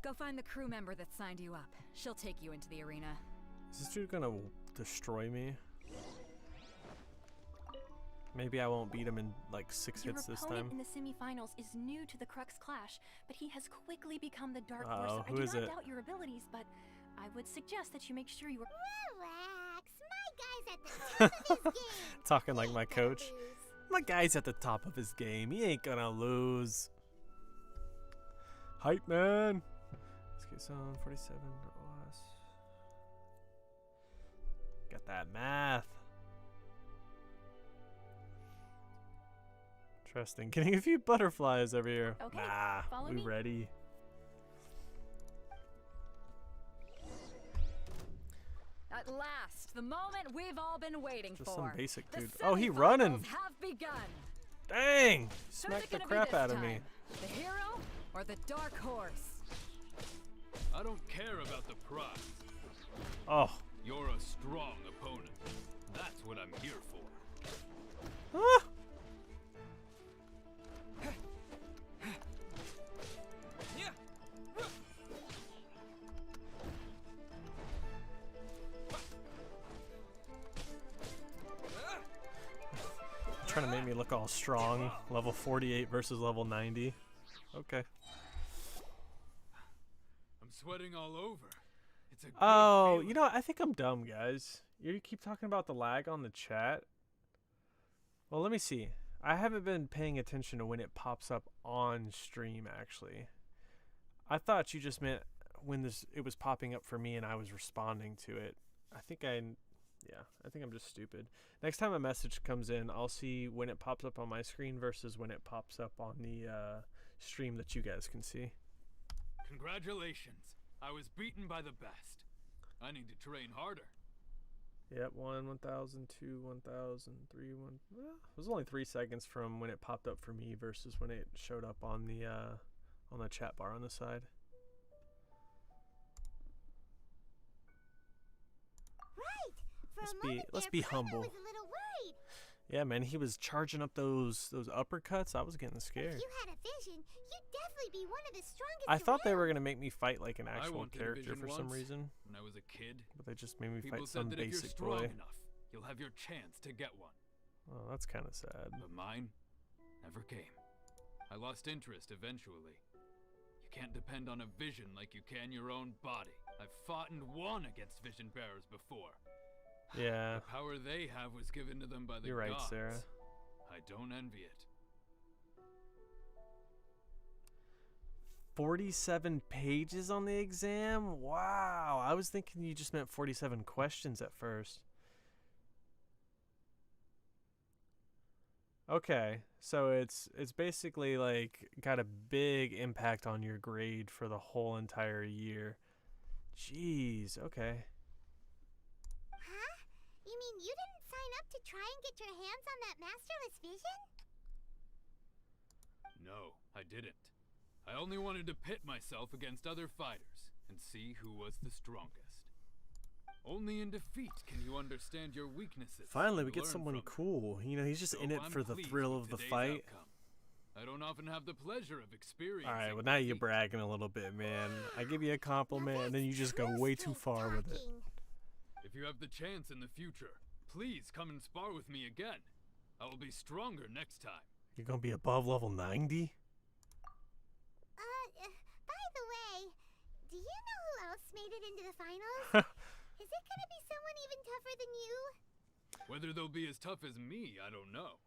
Speaker 15: Go find the crew member that signed you up. She'll take you into the arena.
Speaker 1: Is this dude gonna destroy me? Maybe I won't beat him in like 6
Speaker 21: Your
Speaker 1: hits this
Speaker 21: opponent
Speaker 1: time.
Speaker 21: in the semifinals is new to the Crux Clash, but he has quickly become the Dark
Speaker 1: Uh-oh,
Speaker 21: Horse.
Speaker 1: who
Speaker 21: I
Speaker 1: is
Speaker 21: do not
Speaker 1: it?
Speaker 21: doubt your abilities, but I would suggest that you make sure you are.
Speaker 2: Relax, my guy's at the top of his game.
Speaker 1: Talking like my coach. My guy's at the top of his game. He ain't gonna lose. Hype man. Let's get some 47 OS. Got that math. Interesting. Getting a few butterflies over here.
Speaker 21: Okay,
Speaker 1: nah,
Speaker 21: follow
Speaker 1: we
Speaker 21: me.
Speaker 1: ready.
Speaker 15: At last, the moment we've all been waiting
Speaker 1: Just
Speaker 15: for.
Speaker 1: some basic
Speaker 15: The
Speaker 1: dude. Oh, he running.
Speaker 15: semifinals have begun.
Speaker 1: Dang!
Speaker 15: Who's
Speaker 1: Smacked
Speaker 15: it
Speaker 1: the
Speaker 15: gonna
Speaker 1: crap
Speaker 15: be this
Speaker 1: out of me.
Speaker 15: time? The hero or the dark horse?
Speaker 22: I don't care about the prize.
Speaker 1: Oh.
Speaker 22: You're a strong opponent. That's what I'm here for.
Speaker 1: Ah! Trying to make me look all strong. Level 48 versus level 90. Okay.
Speaker 22: I'm sweating all over. It's a good
Speaker 1: Oh,
Speaker 22: feeling.
Speaker 1: you know what? I think I'm dumb, guys. You keep talking about the lag on the chat. Well, let me see. I haven't been paying attention to when it pops up on stream, actually. I thought you just meant when it was popping up for me and I was responding to it. I think I'm just stupid. Next time a message comes in, I'll see when it pops up on my screen versus when it pops up on the stream that you guys can see.
Speaker 22: Congratulations. I was beaten by the best. I need to train harder.
Speaker 1: Yep, 1,000, 2, 1,000, 3, 1. Well, it was only 3 seconds from when it popped up for me versus when it showed up on the chat bar on the side. Let's be humble.
Speaker 2: Was a little worried.
Speaker 1: Yeah, man, he was charging up those uppercuts. I was getting scared.
Speaker 2: If you had a vision, you'd definitely be one of the strongest.
Speaker 1: I thought they were gonna make me fight like an actual
Speaker 22: wanted a
Speaker 1: character
Speaker 22: vision
Speaker 1: for some
Speaker 22: once,
Speaker 1: reason.
Speaker 22: When I was a kid,
Speaker 1: but they just made me
Speaker 22: people
Speaker 1: fight
Speaker 22: said
Speaker 1: some
Speaker 22: that if you're
Speaker 1: basic
Speaker 22: strong
Speaker 1: boy.
Speaker 22: enough, you'll have your chance to get one.
Speaker 1: Oh, that's kind of sad.
Speaker 22: But mine never came. I lost interest eventually. You can't depend on a vision like you can your own body. I've fought and won against vision bearers before.
Speaker 1: Yeah.
Speaker 22: The power they have was given to them by the
Speaker 1: You're right,
Speaker 22: gods.
Speaker 1: Sarah.
Speaker 22: I don't envy it.
Speaker 1: 47 pages on the exam? Wow. I was thinking you just meant 47 questions at first. Okay, so it's basically like got a big impact on your grade for the whole entire year. Jeez, okay.
Speaker 2: Huh? You mean you didn't sign up to try and get your hands on that masterless vision?
Speaker 22: No, I didn't. I only wanted to pit myself against other fighters and see who was the strongest. Only in defeat can you understand your weaknesses.
Speaker 1: Finally, we
Speaker 22: and
Speaker 1: get
Speaker 22: learn
Speaker 1: someone
Speaker 22: from
Speaker 1: cool. You know, he's just
Speaker 22: them.
Speaker 1: in
Speaker 22: So
Speaker 1: it
Speaker 22: I'm
Speaker 1: for the
Speaker 22: pleased
Speaker 1: thrill
Speaker 22: with
Speaker 1: of the
Speaker 22: today's
Speaker 1: fight.
Speaker 22: outcome. I don't often have the pleasure of experiencing.
Speaker 1: All right, well now you're bragging a little bit, man. I give you a compliment and then you just go way too far with it.
Speaker 22: If you have the chance in the future, please come and spar with me again. I will be stronger next time.
Speaker 1: You're gonna be above level 90?
Speaker 2: By the way, do you know who else made it into the finals? Is it gonna be someone even tougher than you?
Speaker 22: Whether they'll be as tough as me, I don't know.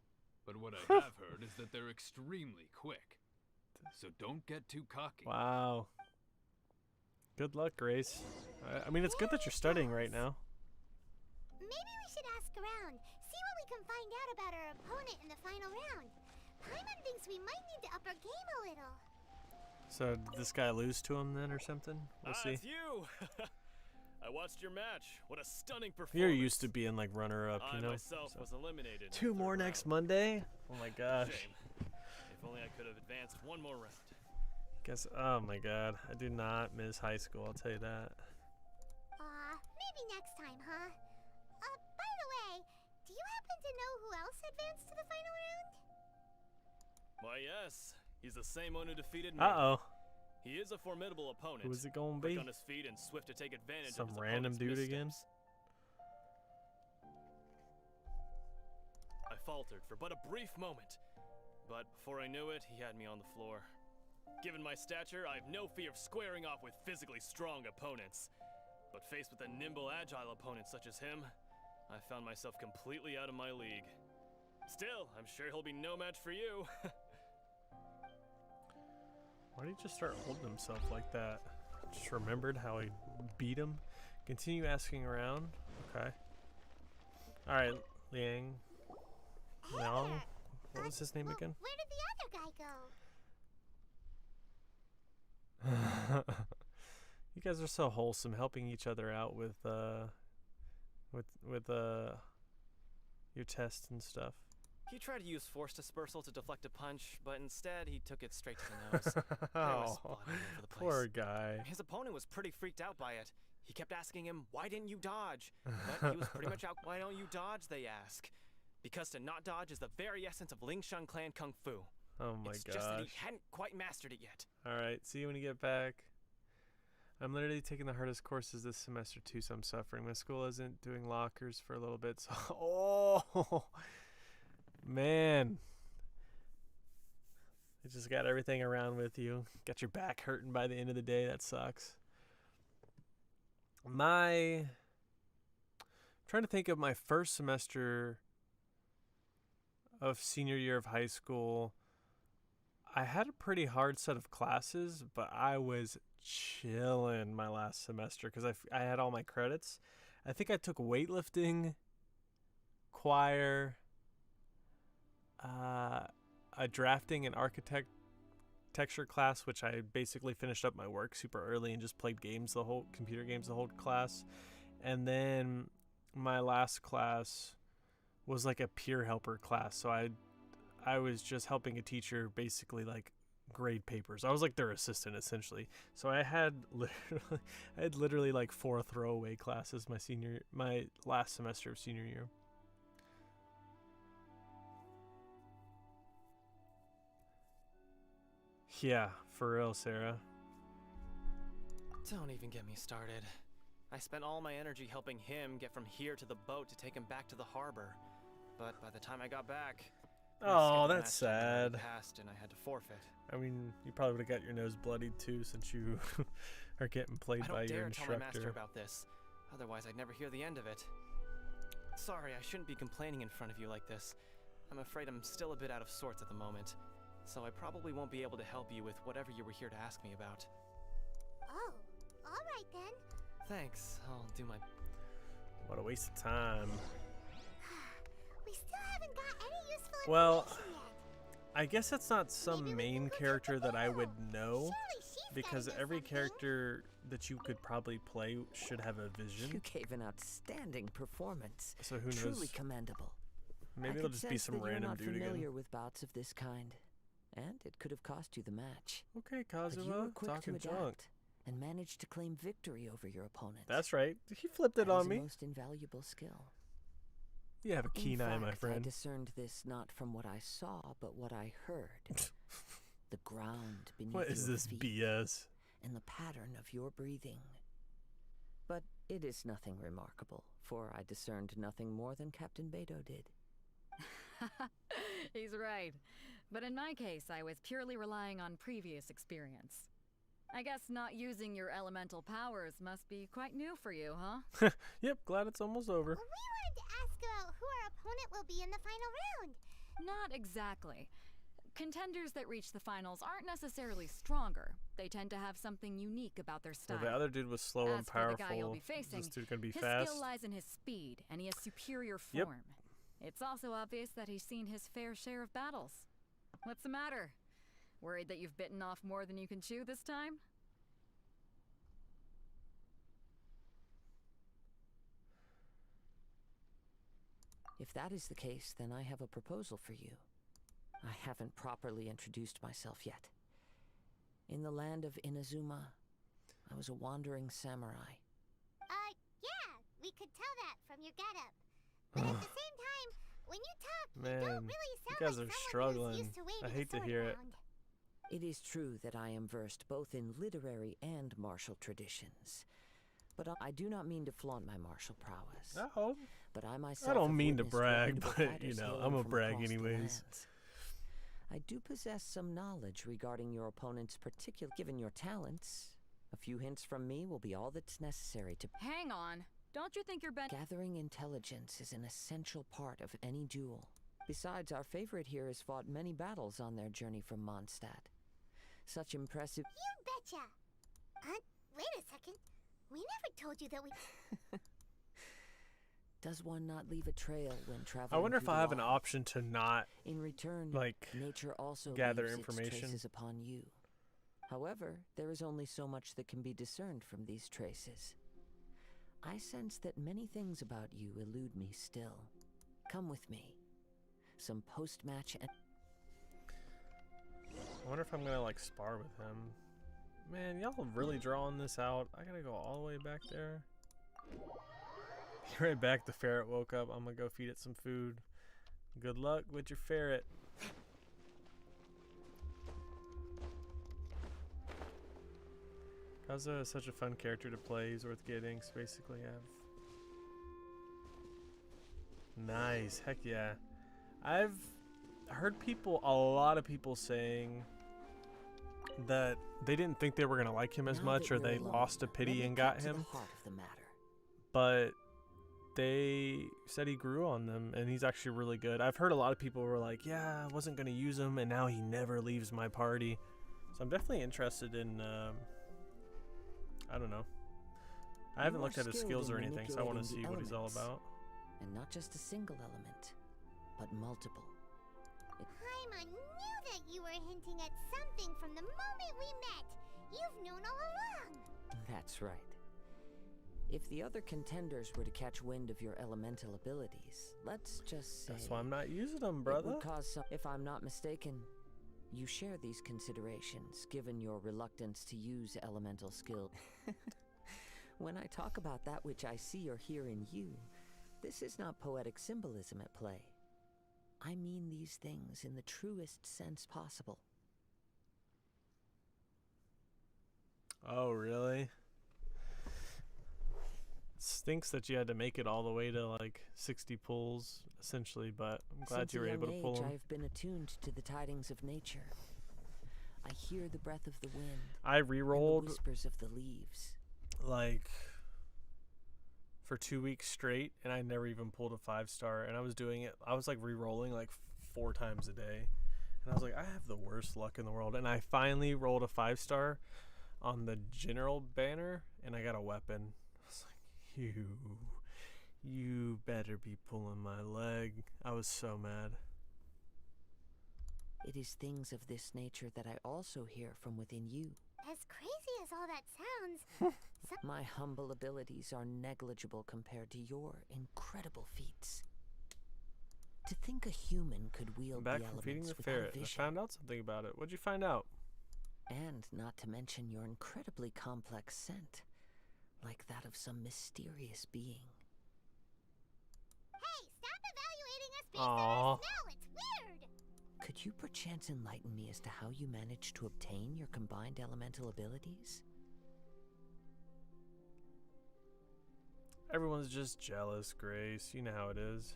Speaker 22: But what I have heard is that they're extremely quick. So don't get too cocky.
Speaker 1: Wow. Good luck, Grace. I mean, it's good that you're studying right now.
Speaker 2: Maybe we should ask around, see what we can find out about our opponent in the final round. Paimon thinks we might need to up our game a little.
Speaker 1: So did this guy lose to him then or something? We'll see.
Speaker 17: It's you! I watched your match. What a stunning performance.
Speaker 1: You're used to being like runner-up, you know?
Speaker 17: I myself was eliminated.
Speaker 1: 2 more next Monday? Oh my gosh.
Speaker 17: Shame. If only I could have advanced one more round.
Speaker 1: Guess, oh my god. I do not miss high school, I'll tell you that.
Speaker 2: Maybe next time, huh? By the way, do you happen to know who else advanced to the final round?
Speaker 17: Why, yes. He's the same one who defeated me.
Speaker 1: Uh-oh.
Speaker 17: He is a formidable opponent.
Speaker 1: Who is it gonna be?
Speaker 17: Quick on his feet and swift to take advantage
Speaker 1: Some
Speaker 17: of his
Speaker 1: random
Speaker 17: opponent's
Speaker 1: dude again?
Speaker 17: missteps. I faltered for but a brief moment, but before I knew it, he had me on the floor. Given my stature, I have no fear of squaring off with physically strong opponents. But faced with a nimble, agile opponent such as him, I found myself completely out of my league. Still, I'm sure he'll be no match for you.
Speaker 1: Why did he just start holding himself like that? Just remembered how he beat him. Continue asking around. Okay. Alright, Liang. Liang? What was his name again?
Speaker 2: Where did the other guy go?
Speaker 1: You guys are so wholesome, helping each other out with your tests and stuff.
Speaker 19: He tried to use force dispersal to deflect a punch, but instead he took it straight to the nose. There was blood all over the place.
Speaker 1: Poor guy.
Speaker 19: His opponent was pretty freaked out by it. He kept asking him, "Why didn't you dodge?" But he was pretty much out, "Why don't you dodge?" they ask. Because to not dodge is the very essence of Lingshan clan kung fu.
Speaker 1: Oh my
Speaker 19: it's
Speaker 1: gosh.
Speaker 19: just that he hadn't quite mastered it yet.
Speaker 1: Alright, see you when you get back. I'm literally taking the hardest courses this semester too, so I'm suffering. My school isn't doing lockers for a little bit, so oh man. You just got everything around with you. Got your back hurting by the end of the day. That sucks. I'm trying to think of my first semester of senior year of high school, I had a pretty hard set of classes, but I was chilling my last semester because I had all my credits. I think I took weightlifting, choir, a drafting and architecture class, which I basically finished up my work super early and just played computer games the whole class. And then my last class was like a peer helper class. So I was just helping a teacher basically like grade papers. I was like their assistant essentially. So I had literally like 4 throwaway classes my last semester of senior year. Yeah, for real, Sarah.
Speaker 19: Don't even get me started. I spent all my energy helping him get from here to the boat to take him back to the harbor. But by the time I got back,
Speaker 1: oh, that's sad.
Speaker 19: Passed and I had to forfeit.
Speaker 1: I mean, you probably would have got your nose bloodied too, since you are getting played by your instructor.
Speaker 19: I don't dare tell my master about this. Otherwise, I'd never hear the end of it. Sorry, I shouldn't be complaining in front of you like this. I'm afraid I'm still a bit out of sorts at the moment. So I probably won't be able to help you with whatever you were here to ask me about.
Speaker 2: Oh, alright then.
Speaker 19: Thanks, I'll do my...
Speaker 1: What a waste of time.
Speaker 2: We still haven't got any useful
Speaker 1: Well,
Speaker 2: information yet.
Speaker 1: I guess that's not some main character that I would know, because every character that you could probably play should have a vision.
Speaker 16: You gave an outstanding performance.
Speaker 1: So who knows?
Speaker 16: Truly commendable.
Speaker 1: Maybe it'll just be some random dude again.
Speaker 16: You're not familiar with bouts of this kind, and it could have cost you the match.
Speaker 1: Okay,
Speaker 16: But you were
Speaker 1: Kazuha,
Speaker 16: quick
Speaker 1: talking
Speaker 16: to
Speaker 1: junk.
Speaker 16: adapt and managed to claim victory over your opponent.
Speaker 1: That's right. He flipped it
Speaker 16: That
Speaker 1: on
Speaker 16: is
Speaker 1: me.
Speaker 16: a most invaluable skill.
Speaker 1: You have a keen eye, my
Speaker 16: I
Speaker 1: friend.
Speaker 16: discerned this not from what I saw, but what I heard. The ground beneath
Speaker 1: What is
Speaker 16: your
Speaker 1: this
Speaker 16: feet
Speaker 1: BS?
Speaker 16: and the pattern of your breathing. But it is nothing remarkable, for I discerned nothing more than Captain Beto did.
Speaker 15: He's right. But in my case, I was purely relying on previous experience. I guess not using your elemental powers must be quite new for you, huh?
Speaker 1: Yep, glad it's almost over.
Speaker 2: We wanted to ask about who our opponent will be in the final round.
Speaker 15: Not exactly. Contenders that reach the finals aren't necessarily stronger. They tend to have something unique about their style.
Speaker 1: Well, the other dude was slow and
Speaker 15: As for
Speaker 1: powerful.
Speaker 15: the guy you'll be facing,
Speaker 1: Is this dude gonna be
Speaker 15: his
Speaker 1: fast?
Speaker 15: skill lies in his speed, and he has superior
Speaker 1: Yep.
Speaker 15: form. It's also obvious that he's seen his fair share of battles. What's the matter? Worried that you've bitten off more than you can chew this time?
Speaker 16: If that is the case, then I have a proposal for you. I haven't properly introduced myself yet. In the land of Inazuma, I was a wandering samurai.
Speaker 2: Yeah, we could tell that from your getup. But at the same time, when you talk, you don't
Speaker 1: Man,
Speaker 2: really
Speaker 1: you
Speaker 2: sound
Speaker 1: guys
Speaker 2: like
Speaker 1: are
Speaker 2: someone who's
Speaker 1: struggling.
Speaker 2: used to waving
Speaker 1: I hate
Speaker 2: a
Speaker 1: to
Speaker 2: sword
Speaker 1: hear it.
Speaker 2: around.
Speaker 16: It is true that I am versed both in literary and martial traditions. But I do not mean to flaunt my martial prowess.
Speaker 1: Oh.
Speaker 16: But I myself
Speaker 1: I don't
Speaker 16: have
Speaker 1: mean to
Speaker 16: witnessed
Speaker 1: brag,
Speaker 16: reputable
Speaker 1: but, you
Speaker 16: fighters
Speaker 1: know,
Speaker 16: hailing
Speaker 1: I'm gonna
Speaker 16: from
Speaker 1: brag
Speaker 16: across the
Speaker 1: anyways.
Speaker 16: lands. I do possess some knowledge regarding your opponent's particular... Given your talents, a few hints from me will be all that's necessary to...
Speaker 15: Hang on. Don't you think you're
Speaker 16: Gathering intelligence is an essential part of any duel. Besides, our favorite here has fought many battles on their journey from Mondstadt. Such impressive...
Speaker 2: You betcha! Wait a second. We never told you that we...
Speaker 16: Does one not leave a trail when traveling?
Speaker 1: I wonder if
Speaker 16: through
Speaker 1: I
Speaker 16: the
Speaker 1: have an
Speaker 16: wild?
Speaker 1: option to not,
Speaker 16: In return,
Speaker 1: like,
Speaker 16: nature also
Speaker 1: gather
Speaker 16: leaves
Speaker 1: information.
Speaker 16: its traces upon you. However, there is only so much that can be discerned from these traces. I sense that many things about you elude me still. Come with me. Some post-match and...
Speaker 1: I wonder if I'm gonna like spar with him. Man, y'all really drawing this out. I gotta go all the way back there. Be right back. The ferret woke up. I'm gonna go feed it some food. Good luck with your ferret. Kazuha is such a fun character to play. He's worth getting. So basically, nice. Heck yeah. I've heard a lot of people saying that they didn't think they were gonna like him as
Speaker 16: Now
Speaker 1: much,
Speaker 16: that
Speaker 1: or
Speaker 16: we're
Speaker 1: they
Speaker 16: alone,
Speaker 1: lost to
Speaker 16: let
Speaker 1: pity
Speaker 16: me
Speaker 1: and
Speaker 16: cut
Speaker 1: got
Speaker 16: to the
Speaker 1: him.
Speaker 16: heart of the matter.
Speaker 1: But they said he grew on them, and he's actually really good. I've heard a lot of people were like, yeah, I wasn't going to use him, and now he never leaves my party. So I'm definitely interested in, I don't know. I haven't looked at his skills or anything, so I want to see what he's all about.
Speaker 16: And not just a single element, but multiple.
Speaker 2: Paimon knew that you were hinting at something from the moment we met. You've known all along.
Speaker 16: That's right. If the other contenders were to catch wind of your elemental abilities, let's just say...
Speaker 1: That's why I'm not using them, brother.
Speaker 16: It would cause some... If I'm not mistaken, you share these considerations, given your reluctance to use elemental skill. When I talk about that which I see or hear in you, this is not poetic symbolism at play. I mean these things in the truest sense possible.
Speaker 1: Oh, really? Stinks that you had to make it all the way to like 60 pulls, essentially, but I'm glad you were able to pull them.
Speaker 16: I have been attuned to the tidings of nature. I hear the breath of the wind.
Speaker 1: I re-rolled
Speaker 16: the whispers of the leaves.
Speaker 1: Like for 2 weeks straight, and I never even pulled a 5-star. And I was doing it. I was like re-rolling like 4 times a day, and I was like, I have the worst luck in the world. And I finally rolled a 5-star on the general banner, and I got a weapon. You better be pulling my leg. I was so mad.
Speaker 16: It is things of this nature that I also hear from within you.
Speaker 2: As crazy as all that sounds,
Speaker 16: my humble abilities are negligible compared to your incredible feats. To think a human could wield the elements
Speaker 1: from feeding the
Speaker 16: without
Speaker 1: ferret.
Speaker 16: vision.
Speaker 1: I found out something about it. What'd you find out?
Speaker 16: And not to mention your incredibly complex scent. Like that of some mysterious being.
Speaker 2: Hey, stop evaluating us based on our smell. It's weird.
Speaker 16: Could you perchance enlighten me as to how you managed to obtain your combined elemental abilities?
Speaker 1: Everyone's just jealous, Grace. You know how it is.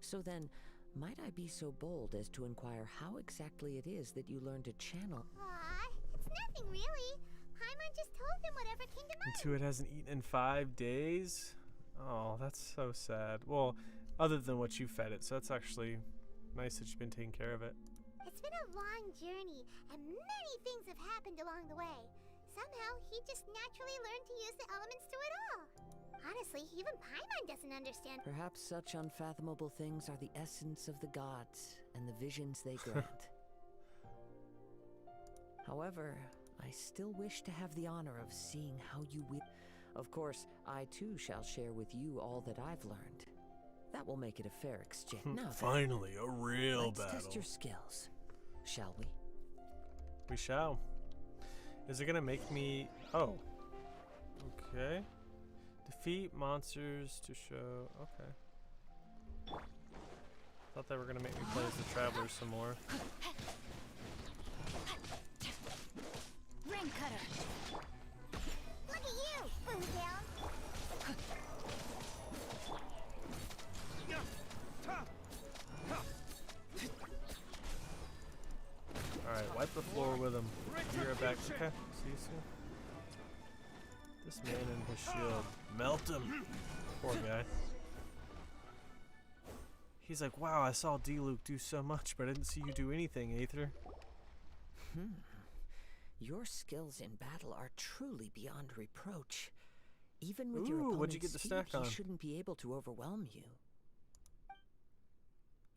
Speaker 16: So then, might I be so bold as to inquire how exactly it is that you learned to channel?
Speaker 2: It's nothing really. Paimon just told him whatever came to mind.
Speaker 1: Intuit hasn't eaten in 5 days? Oh, that's so sad. Well, other than what you fed it, so that's actually nice that you've been taking care of it.
Speaker 2: It's been a long journey, and many things have happened along the way. Somehow, he just naturally learned to use the elements through it all. Honestly, even Paimon doesn't understand.
Speaker 16: Perhaps such unfathomable things are the essence of the gods and the visions they grant. However, I still wish to have the honor of seeing how you will. Of course, I too shall share with you all that I've learned. That will make it a fair exchange. Now
Speaker 1: Finally, a real
Speaker 16: let's
Speaker 1: battle.
Speaker 16: test your skills, shall we?
Speaker 1: We shall. Is it gonna make me... Oh. Okay. Defeat monsters to show... Okay. Thought they were gonna make me play as the Traveler some more.
Speaker 2: Ring cutter. Look at you, Boo Down.
Speaker 1: Alright, wipe the floor with him. Be right back. Okay, see you soon. This man and his shield. Melt him! Poor guy. He's like, wow, I saw D-Luke do so much, but I didn't see you do anything, Aether.
Speaker 16: Your skills in battle are truly beyond reproach. Even with your
Speaker 1: Ooh, what'd
Speaker 16: opponent's
Speaker 1: you get the
Speaker 16: speed,
Speaker 1: snack on?
Speaker 16: he shouldn't be able to overwhelm you.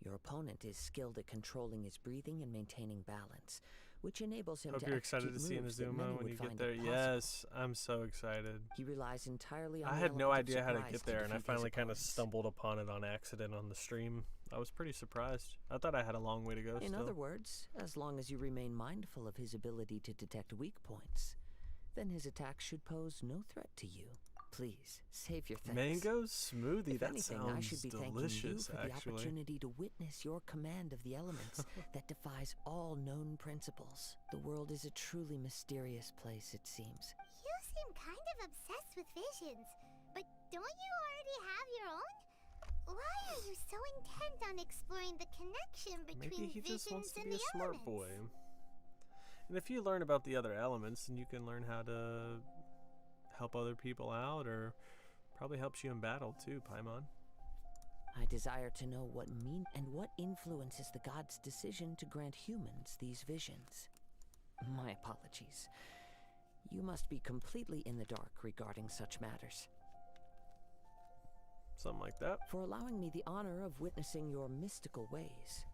Speaker 16: Your opponent is skilled at controlling his breathing and maintaining balance, which enables him
Speaker 1: Hope
Speaker 16: to
Speaker 1: you're excited to
Speaker 16: execute
Speaker 1: see
Speaker 16: moves that
Speaker 1: Inazuma
Speaker 16: many
Speaker 1: when
Speaker 16: would
Speaker 1: you get
Speaker 16: find
Speaker 1: there.
Speaker 16: impossible.
Speaker 1: Yes, I'm so excited.
Speaker 16: He relies entirely on
Speaker 1: I
Speaker 16: the
Speaker 1: had no
Speaker 16: element of
Speaker 1: idea how to
Speaker 16: surprise
Speaker 1: get there, and I
Speaker 16: defeat his
Speaker 1: finally kind of
Speaker 16: opponents.
Speaker 1: stumbled upon it on accident on the stream. I was pretty surprised. I thought I had a long way to go
Speaker 16: In
Speaker 1: still.
Speaker 16: other words, as long as you remain mindful of his ability to detect weak points, then his attacks should pose no threat to you. Please, save your thanks.
Speaker 1: Mango smoothie,
Speaker 16: If
Speaker 1: that
Speaker 16: anything,
Speaker 1: sounds
Speaker 16: I should be
Speaker 1: delicious,
Speaker 16: thanking you for the
Speaker 1: actually.
Speaker 16: opportunity to witness your command of the elements that defies all known principles. The world is a truly mysterious place, it seems.
Speaker 2: You seem kind of obsessed with visions, but don't you already have your own? Why are you so intent on exploring the connection between
Speaker 1: Maybe he
Speaker 2: visions
Speaker 1: just wants to
Speaker 2: and
Speaker 1: be a
Speaker 2: the
Speaker 1: smart
Speaker 2: elements?
Speaker 1: boy. And if you learn about the other elements, then you can learn how to help other people out, or probably helps you in battle too, Paimon.
Speaker 16: I desire to know what influences the gods' decision to grant humans these visions. My apologies. You must be completely in the dark regarding such matters.
Speaker 1: Something like that.
Speaker 16: For allowing me the honor of witnessing your mystical ways,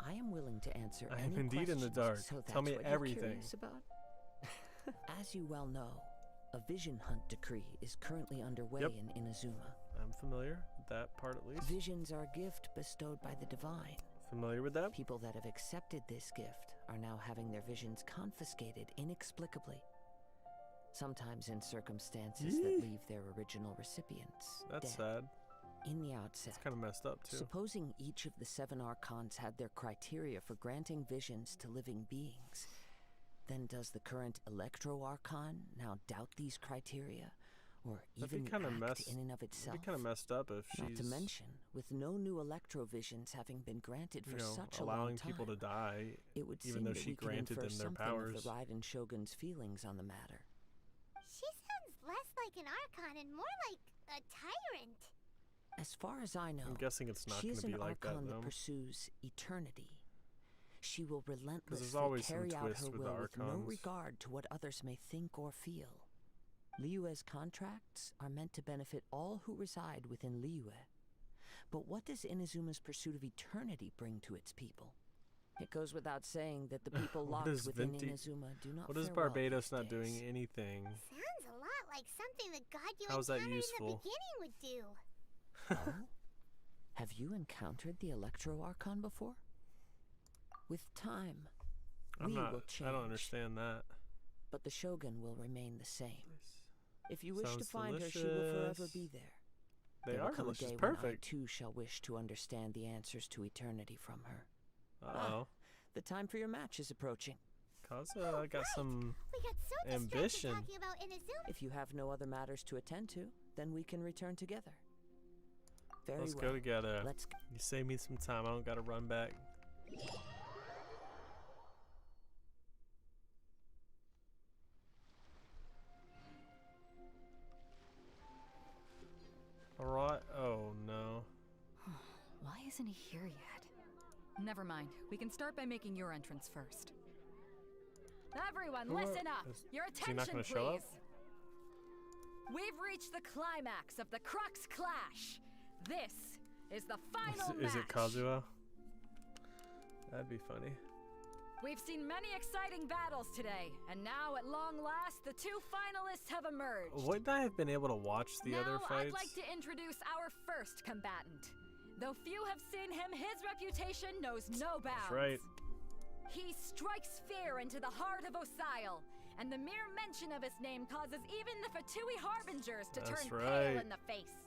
Speaker 16: I am willing to answer
Speaker 1: I
Speaker 16: any
Speaker 1: am indeed in the dark.
Speaker 16: questions, so
Speaker 1: Tell me
Speaker 16: that's what you're
Speaker 1: everything.
Speaker 16: curious about? As you well know, a vision hunt decree is currently underway
Speaker 1: Yep.
Speaker 16: in Inazuma.
Speaker 1: I'm familiar with that part at least.
Speaker 16: Visions are a gift bestowed by the divine.
Speaker 1: Familiar with that?
Speaker 16: People that have accepted this gift are now having their visions confiscated inexplicably. Sometimes in circumstances that leave their original recipients
Speaker 1: That's
Speaker 16: dead.
Speaker 1: sad.
Speaker 16: In the outset,
Speaker 1: It's kind of messed up too.
Speaker 16: supposing each of the 7 archons had their criteria for granting visions to living beings, then does the current Electro Archon now doubt these criteria, or
Speaker 1: That'd
Speaker 16: even
Speaker 1: be
Speaker 16: act in and of itself?
Speaker 1: It'd be kind of messed up if
Speaker 16: Not
Speaker 1: she's,
Speaker 16: to mention, with no new Electro visions having been granted for
Speaker 1: you know,
Speaker 16: such a long
Speaker 1: allowing
Speaker 16: time,
Speaker 1: people to die,
Speaker 16: it would
Speaker 1: even
Speaker 16: seem
Speaker 1: though
Speaker 16: that
Speaker 1: she
Speaker 16: we can
Speaker 1: granted
Speaker 16: infer
Speaker 1: them their
Speaker 16: something
Speaker 1: powers.
Speaker 16: of the Raiden Shogun's feelings on the matter.
Speaker 2: She sounds less like an Archon and more like a tyrant.
Speaker 16: As far as I know,
Speaker 1: I'm guessing it's not
Speaker 16: she
Speaker 1: going
Speaker 16: is
Speaker 1: to
Speaker 16: an
Speaker 1: be like that
Speaker 16: Archon
Speaker 1: though.
Speaker 16: that pursues eternity. She will relentlessly
Speaker 1: always some
Speaker 16: carry out
Speaker 1: twists
Speaker 16: her
Speaker 1: with the
Speaker 16: will with no
Speaker 1: Archons.
Speaker 16: regard to what others may think or feel. Liyue's contracts are meant to benefit all who reside within Liyue. But what does Inazuma's pursuit of eternity bring to its people? It goes without saying that the people
Speaker 1: What
Speaker 16: locked
Speaker 1: is
Speaker 16: within
Speaker 1: Venti-
Speaker 16: Inazuma do not
Speaker 1: What is
Speaker 16: fare well
Speaker 1: Barbados
Speaker 16: these
Speaker 1: not
Speaker 16: days.
Speaker 1: doing anything?
Speaker 2: Sounds a lot like something the god you
Speaker 1: How is that
Speaker 2: encountered in the
Speaker 1: useful?
Speaker 2: beginning would do.
Speaker 16: Oh? Have you encountered the Electro Archon before? With time, we will change.
Speaker 1: I don't understand that.
Speaker 16: But the Shogun will remain the same. If you wish to
Speaker 1: Sounds
Speaker 16: find her, she will forever
Speaker 1: delicious.
Speaker 16: be there.
Speaker 1: They
Speaker 16: There
Speaker 1: are
Speaker 16: will come
Speaker 1: delicious.
Speaker 16: a day when I
Speaker 1: Perfect.
Speaker 16: too shall wish to understand the answers to eternity from her.
Speaker 1: Uh-oh.
Speaker 16: The time for your match is approaching.
Speaker 1: Kazuha, I got some
Speaker 2: We got so
Speaker 1: ambition.
Speaker 2: distracted talking about Inazuma.
Speaker 16: If you have no other matters to attend to, then we can return together. Very
Speaker 1: Let's
Speaker 16: well.
Speaker 1: go together.
Speaker 16: Let's
Speaker 1: You save me some time. I don't got to run back. Alright. Oh, no.
Speaker 15: Why isn't he here yet? Never mind. We can start by making your entrance first. Everyone, listen up! Your
Speaker 1: Is he not
Speaker 15: attention,
Speaker 1: gonna
Speaker 15: please!
Speaker 1: show up?
Speaker 15: We've reached the climax of the Crux Clash! This is the final
Speaker 1: Is it
Speaker 15: match!
Speaker 1: Kazuha? That'd be funny.
Speaker 15: We've seen many exciting battles today, and now at long last, the 2 finalists have emerged.
Speaker 1: Wouldn't I have been able to watch the
Speaker 15: now,
Speaker 1: other fights?
Speaker 15: I'd like to introduce our first combatant. Though few have seen him, his reputation knows no bounds.
Speaker 1: That's right.
Speaker 15: He strikes fear into the heart of Osile, and the mere mention of his name causes even the Fatui Harbingers to
Speaker 1: That's
Speaker 15: turn
Speaker 1: right.
Speaker 15: pale in the face.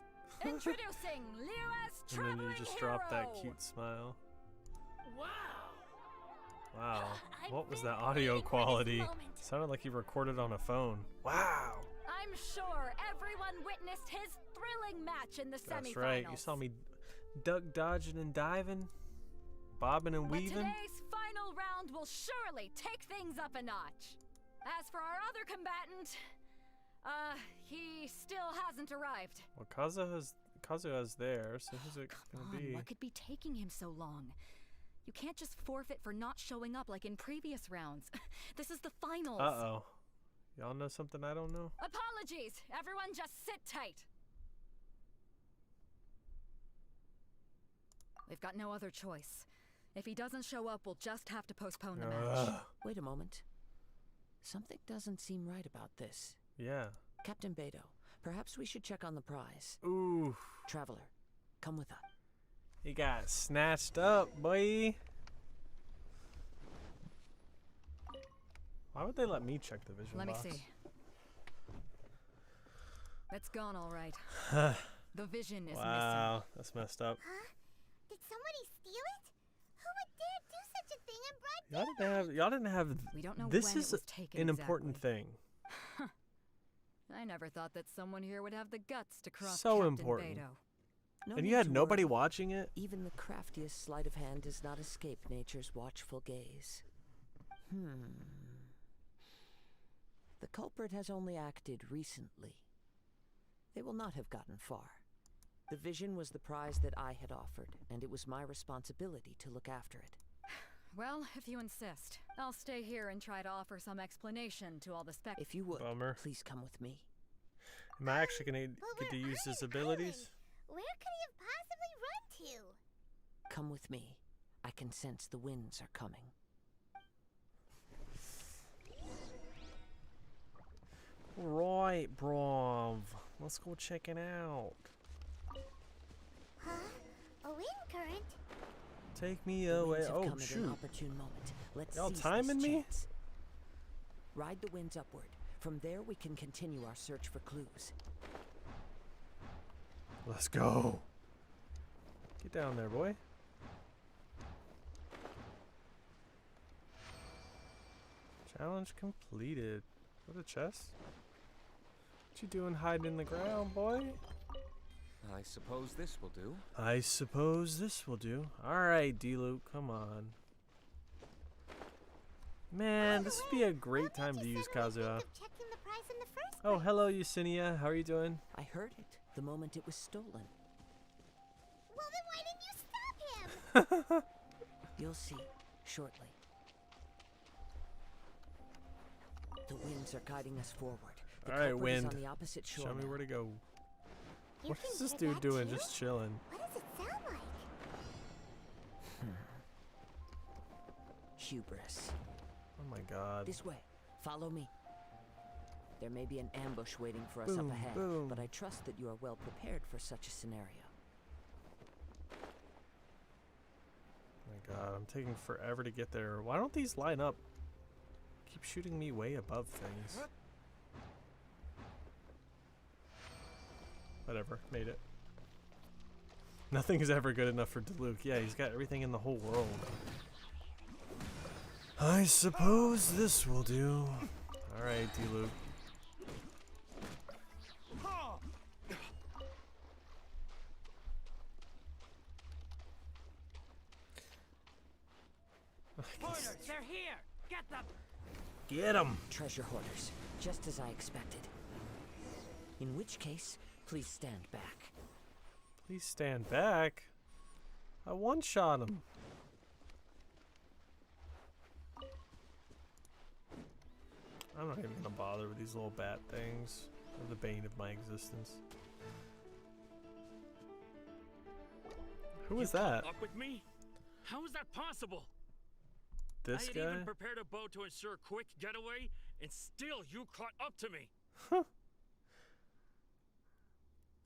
Speaker 15: Introducing Liyue's
Speaker 1: And
Speaker 15: traveling
Speaker 1: then you just
Speaker 15: hero.
Speaker 1: drop that cute smile.
Speaker 18: Wow.
Speaker 1: Wow. What was that audio quality? Sounded like he recorded on a phone. Wow.
Speaker 15: I'm sure everyone witnessed his thrilling match in the semifinals.
Speaker 1: That's right. You saw me duck dodging and diving, bobbing and
Speaker 15: But
Speaker 1: weaving.
Speaker 15: today's final round will surely take things up a notch. As for our other combatant, he still hasn't arrived.
Speaker 1: Well, Kazuha's there, so who's it gonna
Speaker 15: Come on,
Speaker 1: be?
Speaker 15: what could be taking him so long? You can't just forfeit for not showing up like in previous rounds. This is the finals.
Speaker 1: Uh-oh. Y'all know something I don't know?
Speaker 15: Apologies. Everyone just sit tight. We've got no other choice. If he doesn't show up, we'll just have to postpone the match.
Speaker 16: Wait a moment. Something doesn't seem right about this.
Speaker 1: Yeah.
Speaker 16: Captain Beto, perhaps we should check on the prize.
Speaker 1: Ooh.
Speaker 16: Traveler, come with us.
Speaker 1: He got snatched up, boy. Why would they let me check the vision
Speaker 15: Let
Speaker 1: box?
Speaker 15: me see. It's gone all right. The vision is
Speaker 1: Wow, that's messed up.
Speaker 2: Huh? Did somebody steal it? Who would dare do such a thing in broad
Speaker 1: Y'all didn't have.
Speaker 15: We don't know
Speaker 1: This
Speaker 15: when it
Speaker 1: is
Speaker 15: was taken
Speaker 1: an important thing.
Speaker 15: missing. I never thought that someone here would have the guts to cross
Speaker 1: So
Speaker 15: Captain
Speaker 1: important.
Speaker 15: Beto.
Speaker 16: No
Speaker 1: And
Speaker 16: need
Speaker 1: you had
Speaker 16: to
Speaker 1: nobody
Speaker 16: worry.
Speaker 1: watching it?
Speaker 16: Even the craftiest sleight of hand does not escape nature's watchful gaze. The culprit has only acted recently. They will not have gotten far. The vision was the prize that I had offered, and it was my responsibility to look after it.
Speaker 15: Well, if you insist, I'll stay here and try to offer some explanation to all the spec-
Speaker 16: If you would,
Speaker 1: Bummer.
Speaker 16: please come with me.
Speaker 1: Am I actually gonna get to use his abilities?
Speaker 2: Where could he have possibly run to?
Speaker 16: Come with me. I can sense the winds are coming.
Speaker 1: Right, bruv. Let's go check it out.
Speaker 2: Huh? A wind current?
Speaker 1: Take me
Speaker 16: The
Speaker 1: away.
Speaker 16: winds have
Speaker 1: Oh,
Speaker 16: come at an
Speaker 1: shoot.
Speaker 16: opportune moment. Let's
Speaker 1: Y'all
Speaker 16: seize
Speaker 1: timing
Speaker 16: this
Speaker 1: me?
Speaker 16: chance. Ride the winds upward. From there, we can continue our search for clues.
Speaker 1: Let's go. Get down there, boy. Challenge completed. What a chest. What you doing hiding in the ground, boy?
Speaker 13: I suppose this will do.
Speaker 1: I suppose this will do. Alright, D-Luke, come on. Man, this would be a great time to use Kazuha.
Speaker 2: Checking the price in the first
Speaker 1: Oh, hello, Yesenia. How are you doing?
Speaker 16: I heard it the moment it was stolen.
Speaker 2: Well, then why didn't you stop him?
Speaker 16: You'll see shortly. The winds are guiding us forward. The
Speaker 1: Alright,
Speaker 16: culprit is
Speaker 1: wind.
Speaker 16: on the opposite shore
Speaker 1: Show me
Speaker 16: now.
Speaker 1: where to go.
Speaker 2: You
Speaker 1: What
Speaker 2: can
Speaker 1: is this
Speaker 2: hear
Speaker 1: dude
Speaker 2: that
Speaker 1: doing?
Speaker 2: too?
Speaker 1: Just chilling.
Speaker 2: What does it sound like?
Speaker 16: Hubris.
Speaker 1: Oh my god.
Speaker 16: This way. Follow me. There may be an ambush waiting for us
Speaker 1: Boom,
Speaker 16: up ahead,
Speaker 1: boom.
Speaker 16: but I trust that you are well prepared for such a scenario.
Speaker 1: Oh my god, I'm taking forever to get there. Why don't these line up? Keep shooting me way above things. Whatever, made it. Nothing is ever good enough for Diluc. Yeah, he's got everything in the whole world. I suppose this will do. Alright, Diluc.
Speaker 18: Hoarders, they're here! Get them!
Speaker 1: Get him!
Speaker 16: Treasure hoarders, just as I expected. In which case, please stand back.
Speaker 1: Please stand back. I one-shot him. I'm not even gonna bother with these little bat things. They're the bane of my existence. Who is that?
Speaker 6: Up with me? How is that possible?
Speaker 1: This
Speaker 6: I had
Speaker 1: guy?
Speaker 6: even prepared a boat to ensure a quick getaway, and still you caught up to me.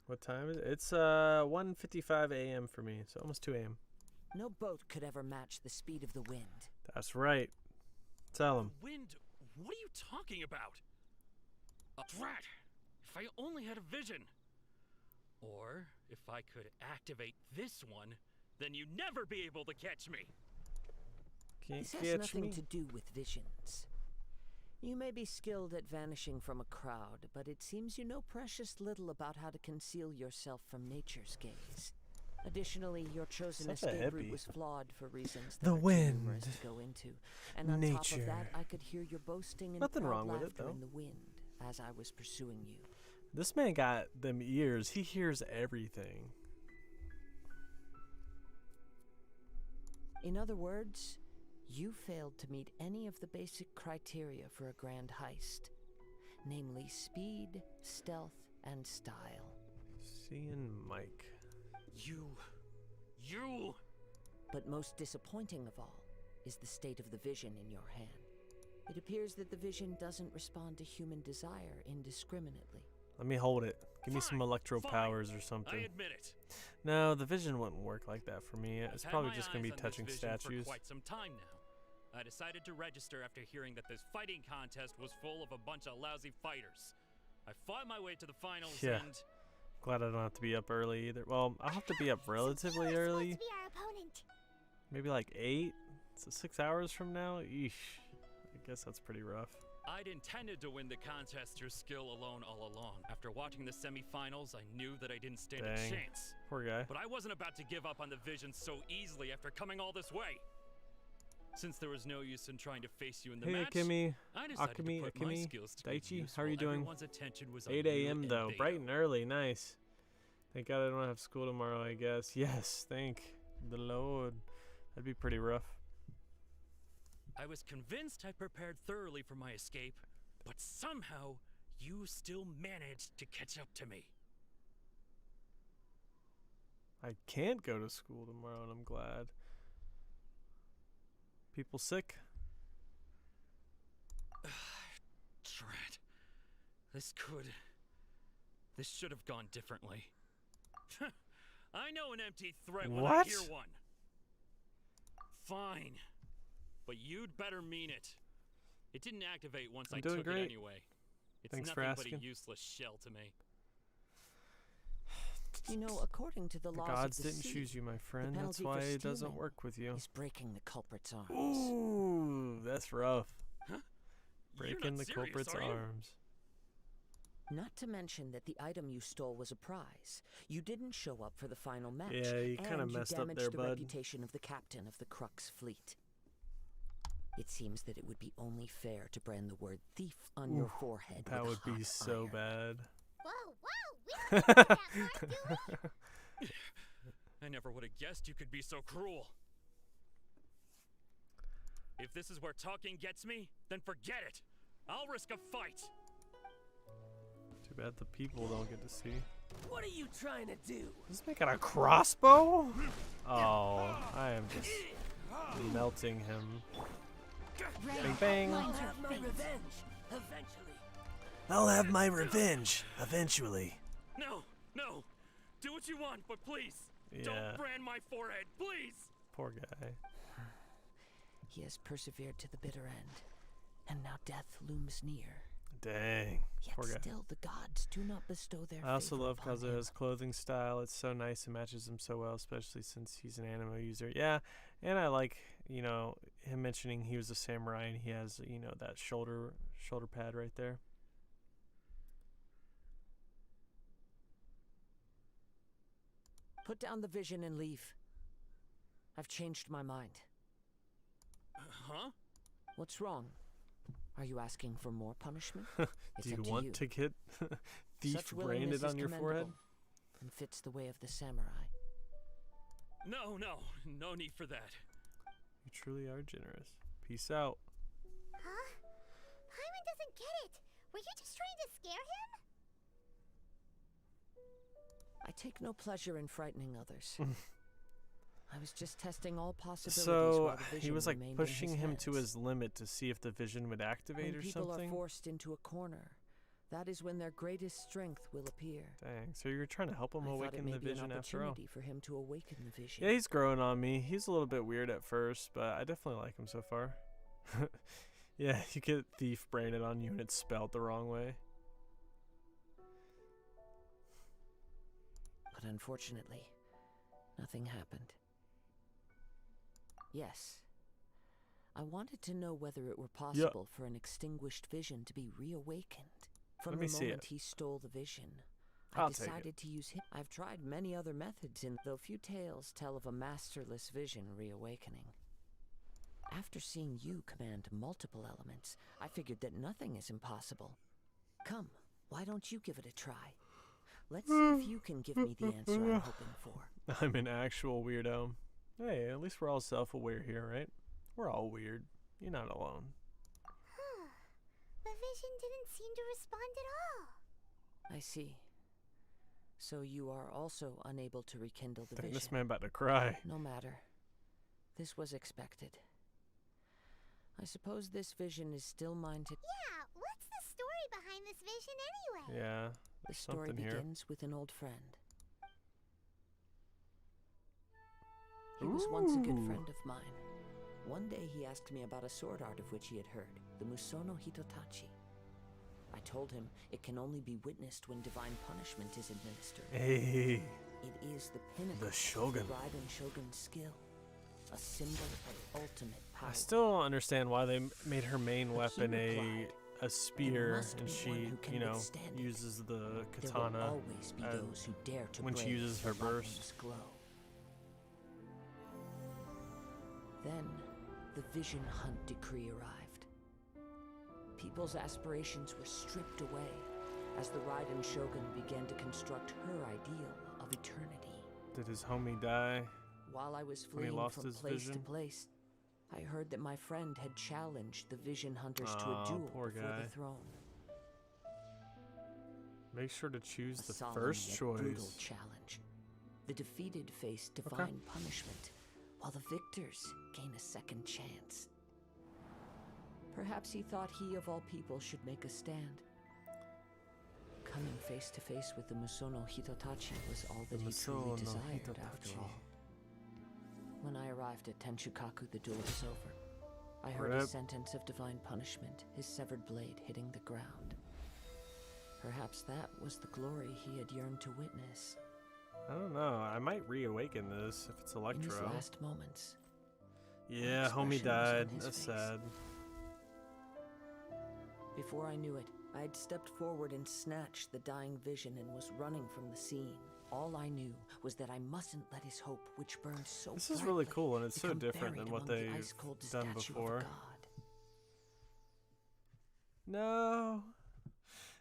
Speaker 1: What time is it? It's 1:55 a.m. for me, so almost 2 a.m.
Speaker 16: No boat could ever match the speed of the wind.
Speaker 1: That's right. Tell him.
Speaker 6: Wind? What are you talking about? Drat! If I only had a vision. Or if I could activate this one, then you'd never be able to catch me.
Speaker 1: Can't
Speaker 16: This has
Speaker 1: catch
Speaker 16: nothing
Speaker 1: me.
Speaker 16: to do with visions. You may be skilled at vanishing from a crowd, but it seems you know precious little about how to conceal yourself from nature's gaze. Additionally, your chosen
Speaker 1: Such a
Speaker 16: escape route
Speaker 1: hippie.
Speaker 16: was flawed for reasons that
Speaker 1: The
Speaker 16: are too
Speaker 1: wind.
Speaker 16: numerous to go into. And on top of that,
Speaker 1: Nature.
Speaker 16: I could hear your boasting and
Speaker 1: Nothing
Speaker 16: proud
Speaker 1: wrong with it,
Speaker 16: laughter
Speaker 1: though.
Speaker 16: in the wind as I was pursuing you.
Speaker 1: This man got them ears. He hears everything.
Speaker 16: In other words, you failed to meet any of the basic criteria for a grand heist, namely speed, stealth, and style.
Speaker 1: Seeing Mike.
Speaker 6: You.
Speaker 16: But most disappointing of all is the state of the vision in your hand. It appears that the vision doesn't respond to human desire indiscriminately.
Speaker 1: Let me hold it. Give me some electro powers or
Speaker 6: I
Speaker 1: something.
Speaker 6: admit it.
Speaker 1: No, the vision wouldn't work like that for me. It's
Speaker 6: I've had
Speaker 1: probably
Speaker 6: my
Speaker 1: just gonna be
Speaker 6: eyes on this
Speaker 1: touching
Speaker 6: vision
Speaker 1: statues.
Speaker 6: For quite some time now. I decided to register after hearing that this fighting contest was full of a bunch of lousy fighters. I fought my way to the finals
Speaker 1: Yeah.
Speaker 6: and
Speaker 1: Glad I don't have to be up early either. Well, I'll have to be up relatively early.
Speaker 2: To be our opponent.
Speaker 1: Maybe like 8? So 6 hours from now? Eesh. I guess that's pretty rough.
Speaker 6: I'd intended to win the contest through skill alone all along. After watching the semifinals, I knew that I didn't stand
Speaker 1: Dang.
Speaker 6: a chance.
Speaker 1: Poor guy.
Speaker 6: But I wasn't about to give up on the vision so easily after coming all this way. Since there was no use in trying to face you in the
Speaker 1: Hey,
Speaker 6: match,
Speaker 1: Akemi,
Speaker 6: I decided to put my skills to good
Speaker 1: Daichi,
Speaker 6: use
Speaker 1: how are
Speaker 6: while
Speaker 1: you doing?
Speaker 6: everyone's attention was on
Speaker 1: 8
Speaker 6: you
Speaker 1: a.m.
Speaker 6: and
Speaker 1: though,
Speaker 6: Beto.
Speaker 1: bright and early, nice. Thank God I don't have school tomorrow, I guess. Yes, thank the Lord. That'd be pretty rough.
Speaker 6: I was convinced I prepared thoroughly for my escape, but somehow you still managed to catch up to me.
Speaker 1: I can't go to school tomorrow, and I'm glad. People sick?
Speaker 6: Drat. This should have gone differently. I know an empty threat when I hear one. Fine. But you'd better mean it. It didn't activate once I took it anyway. It's
Speaker 1: Thanks for
Speaker 6: nothing but
Speaker 1: asking.
Speaker 6: a useless shell to me.
Speaker 16: You know, according to the laws
Speaker 1: gods
Speaker 16: of the
Speaker 1: didn't
Speaker 16: sea,
Speaker 1: choose you, my friend.
Speaker 16: the
Speaker 1: That's
Speaker 16: penalty
Speaker 1: why
Speaker 16: for
Speaker 1: it doesn't
Speaker 16: stealing
Speaker 1: work with you.
Speaker 16: is breaking the culprit's arms.
Speaker 1: Ooh, that's rough.
Speaker 6: Huh?
Speaker 1: Breaking the
Speaker 6: serious,
Speaker 1: culprit's
Speaker 6: are you?
Speaker 1: arms.
Speaker 16: Not to mention that the item you stole was a prize. You didn't show up for the final match.
Speaker 1: Yeah, you kinda messed up
Speaker 16: damaged
Speaker 1: there,
Speaker 16: the
Speaker 1: bud.
Speaker 16: reputation of the captain of the Crux fleet. It seems that it would be only fair to brand the word thief on your forehead.
Speaker 1: That
Speaker 16: with
Speaker 1: would be
Speaker 16: hot
Speaker 1: so
Speaker 16: iron.
Speaker 1: bad.
Speaker 2: Whoa, we don't know that part, do we?
Speaker 6: I never would have guessed you could be so cruel. If this is where talking gets me, then forget it. I'll risk a fight.
Speaker 1: Too bad the people don't get to see.
Speaker 18: What are you trying to do?
Speaker 1: Is this making a crossbow? Oh, I am just melting him. Bang bang.
Speaker 18: I'll have my revenge eventually.
Speaker 1: I'll have my revenge eventually.
Speaker 6: No. Do what you want, but please,
Speaker 1: Yeah.
Speaker 6: don't brand my forehead, please.
Speaker 1: Poor guy.
Speaker 16: He has persevered to the bitter end, and now death looms near.
Speaker 1: Dang.
Speaker 16: Yet
Speaker 1: Poor guy.
Speaker 16: still the gods do not bestow their
Speaker 1: I also
Speaker 16: favor
Speaker 1: love
Speaker 16: upon him.
Speaker 1: Kazuha's clothing style. It's so nice and matches him so well, especially since he's an anime user. Yeah, and I like, him mentioning he was a samurai and he has, that shoulder pad right there.
Speaker 16: Put down the vision and leave. I've changed my mind.
Speaker 6: Huh?
Speaker 16: What's wrong? Are you asking for more punishment?
Speaker 1: Do
Speaker 16: It's
Speaker 1: you
Speaker 16: up to
Speaker 1: want
Speaker 16: you.
Speaker 1: to get thief
Speaker 16: Such willingness
Speaker 1: branded
Speaker 16: is
Speaker 1: on your forehead?
Speaker 16: commendable and fits the way of the samurai.
Speaker 6: No need for that.
Speaker 1: You truly are generous. Peace out.
Speaker 2: Huh? Paimon doesn't get it. Were you just trying to scare him?
Speaker 16: I take no pleasure in frightening others. I was just testing all possibilities.
Speaker 1: So
Speaker 16: while the
Speaker 1: he
Speaker 16: vision
Speaker 1: was like
Speaker 16: remained in
Speaker 1: pushing
Speaker 16: his
Speaker 1: him to
Speaker 16: hands.
Speaker 1: his limit to see if the vision would activate
Speaker 16: When
Speaker 1: or
Speaker 16: people
Speaker 1: something.
Speaker 16: are forced into a corner, that is when their greatest strength will appear.
Speaker 1: Dang. So you're trying to help him
Speaker 16: I thought it
Speaker 1: awaken
Speaker 16: may
Speaker 1: the
Speaker 16: be an
Speaker 1: vision after all.
Speaker 16: opportunity for him to awaken the vision.
Speaker 1: Yeah, he's growing on me. He's a little bit weird at first, but I definitely like him so far. Yeah, you get thief branded on you and it's spelled the wrong way.
Speaker 16: But unfortunately, nothing happened. Yes. I wanted to know whether it were possible for an extinguished vision to be reawakened. From
Speaker 1: Let me
Speaker 16: the
Speaker 1: see
Speaker 16: moment
Speaker 1: it.
Speaker 16: he stole the vision, I
Speaker 1: I'll take it.
Speaker 16: decided to use him. I've tried many other methods, though few tales tell of a masterless vision reawakening. After seeing you command multiple elements, I figured that nothing is impossible. Come, why don't you give it a try? Let's see if you can give me the answer I'm hoping for.
Speaker 1: I'm an actual weirdo. Hey, at least we're all self-aware here, right? We're all weird. You're not alone.
Speaker 2: Huh. The vision didn't seem to respond at all.
Speaker 16: I see. So you are also unable to rekindle the
Speaker 1: Dang,
Speaker 16: vision.
Speaker 1: this man about to cry.
Speaker 16: No matter. This was expected. I suppose this vision is still mine to...
Speaker 2: Yeah, what's the story behind this vision anyway?
Speaker 1: Yeah,
Speaker 16: The
Speaker 1: there's
Speaker 16: story
Speaker 1: something here.
Speaker 16: begins with an old friend. He was once a good friend of mine. One day he asked me about a sword art of which he had heard, the Musono Hitotachi. I told him it can only be witnessed when divine punishment is administered.
Speaker 1: Hey,
Speaker 16: It is the pinnacle
Speaker 1: the
Speaker 16: of
Speaker 1: Shogun.
Speaker 16: the Raiden Shogun's skill, a symbol of ultimate power.
Speaker 1: I still don't understand why they made her main
Speaker 16: But
Speaker 1: weapon
Speaker 16: he
Speaker 1: a
Speaker 16: replied,
Speaker 1: spear
Speaker 16: must
Speaker 1: and
Speaker 16: be
Speaker 1: she,
Speaker 16: one who can withstand it.
Speaker 1: uses the
Speaker 16: There will
Speaker 1: katana
Speaker 16: always be those who dare to
Speaker 1: when she
Speaker 16: brave
Speaker 1: uses
Speaker 16: the
Speaker 1: her burst.
Speaker 16: lightning's glow. Then, the Vision Hunt decree arrived. People's aspirations were stripped away as the Raiden Shogun began to construct her ideal of eternity.
Speaker 1: Did his homie die?
Speaker 16: While I was
Speaker 1: when he
Speaker 16: fleeing
Speaker 1: lost
Speaker 16: from
Speaker 1: his
Speaker 16: place to
Speaker 1: vision?
Speaker 16: place, I heard that my friend had challenged the Vision Hunters to a
Speaker 1: Aw,
Speaker 16: duel
Speaker 1: poor
Speaker 16: before
Speaker 1: guy.
Speaker 16: the throne.
Speaker 1: Make sure to choose
Speaker 16: A
Speaker 1: the
Speaker 16: solemn
Speaker 1: first
Speaker 16: yet
Speaker 1: choice.
Speaker 16: brutal challenge. The defeated face divine punishment, while the victors gain a second chance. Perhaps he thought he of all people should make a stand. Coming face to face with the Musono Hitotachi was all that he truly desired after all. When I arrived at Tenchukaku, the duel was over. I heard his sentence of divine punishment, his severed blade hitting the ground. Perhaps that was the glory he had yearned to witness.
Speaker 1: I don't know. I might reawaken this if it's Electro.
Speaker 16: In his last moments.
Speaker 1: Yeah,
Speaker 16: expression
Speaker 1: homie
Speaker 16: was
Speaker 1: died.
Speaker 16: on his
Speaker 1: That's
Speaker 16: face.
Speaker 1: sad.
Speaker 16: Before I knew it, I'd stepped forward and snatched the dying vision and was running from the scene. All I knew was that I mustn't let his hope, which burned so
Speaker 1: This is really
Speaker 16: brightly,
Speaker 1: cool, and it's so
Speaker 16: become
Speaker 1: different
Speaker 16: buried
Speaker 1: than what
Speaker 16: among the
Speaker 1: they've
Speaker 16: ice-cold
Speaker 1: done
Speaker 16: statue of a
Speaker 1: before.
Speaker 16: god.
Speaker 1: No.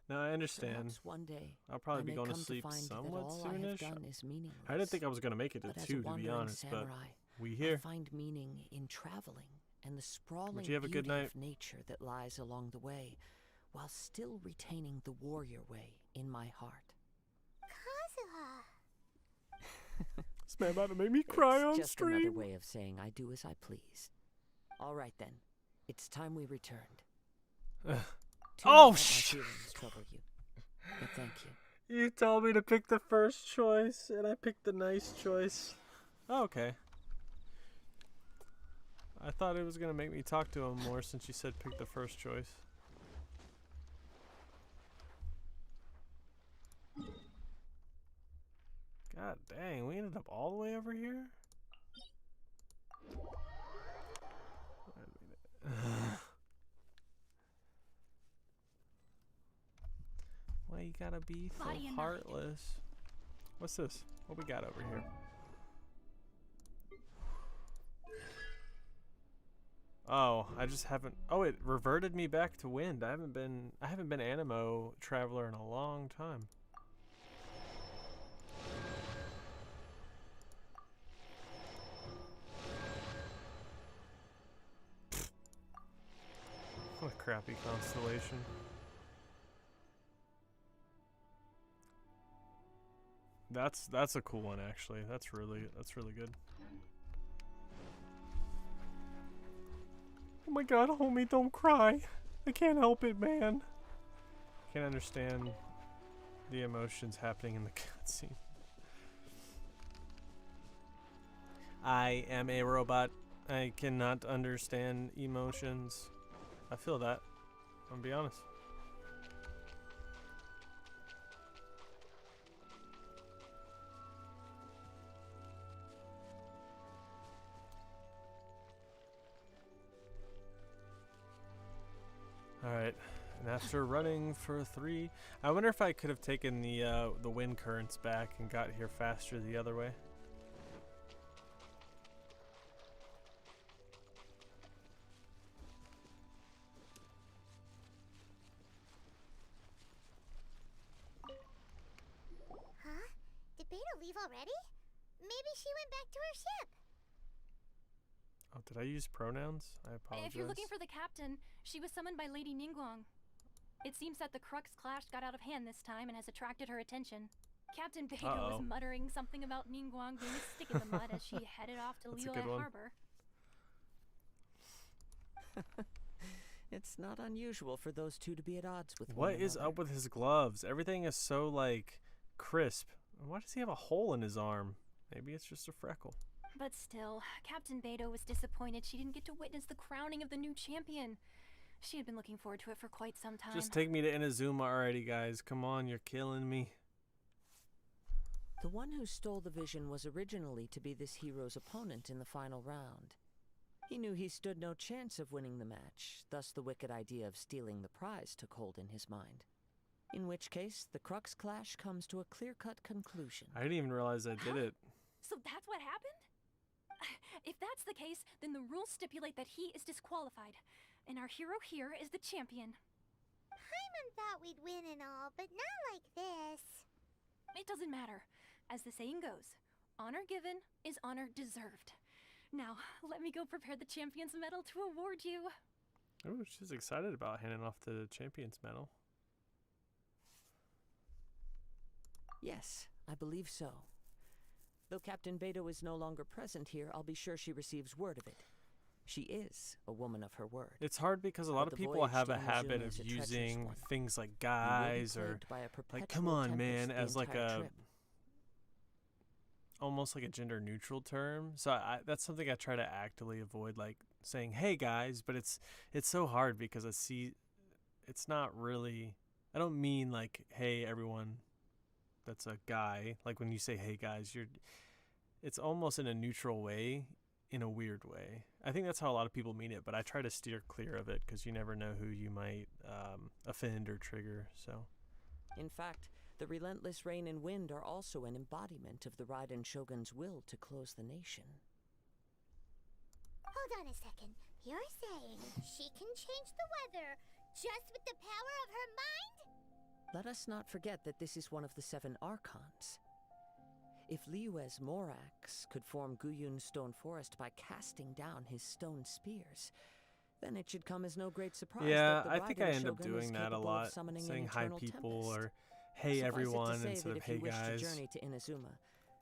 Speaker 1: No, I understand.
Speaker 16: Perhaps one day
Speaker 1: I'll probably
Speaker 16: I
Speaker 1: be
Speaker 16: may
Speaker 1: going to
Speaker 16: come to
Speaker 1: sleep
Speaker 16: find that
Speaker 1: somewhat
Speaker 16: all I have
Speaker 1: soonish.
Speaker 16: done is meaningless.
Speaker 1: I didn't think I was going to make it to
Speaker 16: But as a
Speaker 1: 2, to be
Speaker 16: wandering
Speaker 1: honest, but
Speaker 16: samurai,
Speaker 1: we
Speaker 16: I
Speaker 1: here.
Speaker 16: find meaning in traveling and the sprawling
Speaker 1: you have a good
Speaker 16: beauty
Speaker 1: night?
Speaker 16: of nature that lies along the way, while still retaining the warrior way in my heart.
Speaker 2: Kazuha.
Speaker 1: This man about to make me cry
Speaker 16: It's
Speaker 1: on
Speaker 16: just
Speaker 1: stream.
Speaker 16: another way of saying I do as I please. All right then, it's time we returned.
Speaker 1: Ugh.
Speaker 16: Too
Speaker 1: Oh,
Speaker 16: much my
Speaker 1: shit.
Speaker 16: feelings trouble you, but thank you.
Speaker 1: You told me to pick the first choice, and I picked the nice choice. Oh, okay. I thought it was going to make me talk to him more since you said pick the first choice. God dang, we ended up all the way over here? Wait a minute. Why you gotta be so
Speaker 21: Body and mind.
Speaker 1: heartless? What's this? What we got over here? Oh, I just haven't. Oh, it reverted me back to wind. I haven't been Animo Traveler in a long time. What a crappy constellation. That's a cool one actually. That's really good. Oh my god, homie, don't cry. I can't help it, man. Can't understand the emotions happening in the cutscene. I am a robot. I cannot understand emotions. I feel that. I'm gonna be honest. Alright, and after running for 3, I wonder if I could have taken the wind currents back and got here faster the other way.
Speaker 2: Huh? Did Beta leave already? Maybe she went back to her ship.
Speaker 1: Oh, did I use pronouns? I apologize.
Speaker 21: If you're looking for the captain, she was summoned by Lady Ningguang. It seems that the Crux clash got out of hand this time and has attracted her attention. Captain Beta was muttering something about Ningguang being a stick in the mud as she headed off to
Speaker 1: That's a
Speaker 21: Liyue
Speaker 1: good one.
Speaker 21: Harbor.
Speaker 16: It's not unusual for those two to be at odds with one
Speaker 1: What
Speaker 16: another.
Speaker 1: is up with his gloves? Everything is so, like, crisp. Why does he have a hole in his arm? Maybe it's just a freckle.
Speaker 21: But still, Captain Beto was disappointed she didn't get to witness the crowning of the new champion. She had been looking forward to it for quite some time.
Speaker 1: Just take me to Inazuma already, guys. Come on, you're killing me.
Speaker 16: The one who stole the vision was originally to be this hero's opponent in the final round. He knew he stood no chance of winning the match, thus the wicked idea of stealing the prize took hold in his mind. In which case, the Crux clash comes to a clear-cut conclusion.
Speaker 1: I didn't even realize I did it.
Speaker 21: So that's what happened? If that's the the case, then the rules stipulate that he is disqualified. And our hero here is the champion.
Speaker 2: Paimon thought we'd win and all, but not like this.
Speaker 21: It doesn't matter. As the saying goes, honor given is honor deserved. Now, let me go prepare the champion's medal to award you.
Speaker 1: Oh, she's excited about handing off the champion's medal.
Speaker 16: Yes, I believe so. Though Captain Beto is no longer present here, I'll be sure she receives word of it. She is a woman of her word.
Speaker 1: It's hard because a lot of people have a habit of using things like guys or like, come on, man, as like a almost like a gender neutral term. So that's something I try to actively avoid, like saying, hey guys, but it's so hard because it's not really, I don't mean like, hey everyone that's a guy. Like when you say, hey guys, it's almost in a neutral way, in a weird way. I think that's how a lot of people mean it, but I try to steer clear of it because you never know who you might offend or trigger. So,
Speaker 16: in fact, the relentless rain and wind are also an embodiment of the Raiden Shogun's will to close the nation.
Speaker 2: Hold on a second. You're saying she can change the weather just with the power of her mind?
Speaker 16: Let us not forget that this is one of the 7 Archons. If Liyue's Morax could form Guyun's stone forest by casting down his stone spears, then it should come as no great surprise.
Speaker 1: Yeah,
Speaker 16: that the
Speaker 1: I think I
Speaker 16: Raiden
Speaker 1: end up
Speaker 16: Shogun
Speaker 1: doing
Speaker 16: is
Speaker 1: that a
Speaker 16: capable
Speaker 1: lot,
Speaker 16: of summoning an
Speaker 1: saying hi
Speaker 16: eternal
Speaker 1: people
Speaker 16: tempest.
Speaker 1: or hey
Speaker 16: Suffice
Speaker 1: everyone
Speaker 16: it to say
Speaker 1: instead
Speaker 16: that
Speaker 1: of
Speaker 16: if you
Speaker 1: hey
Speaker 16: wish
Speaker 1: guys.
Speaker 16: to journey to Inazuma,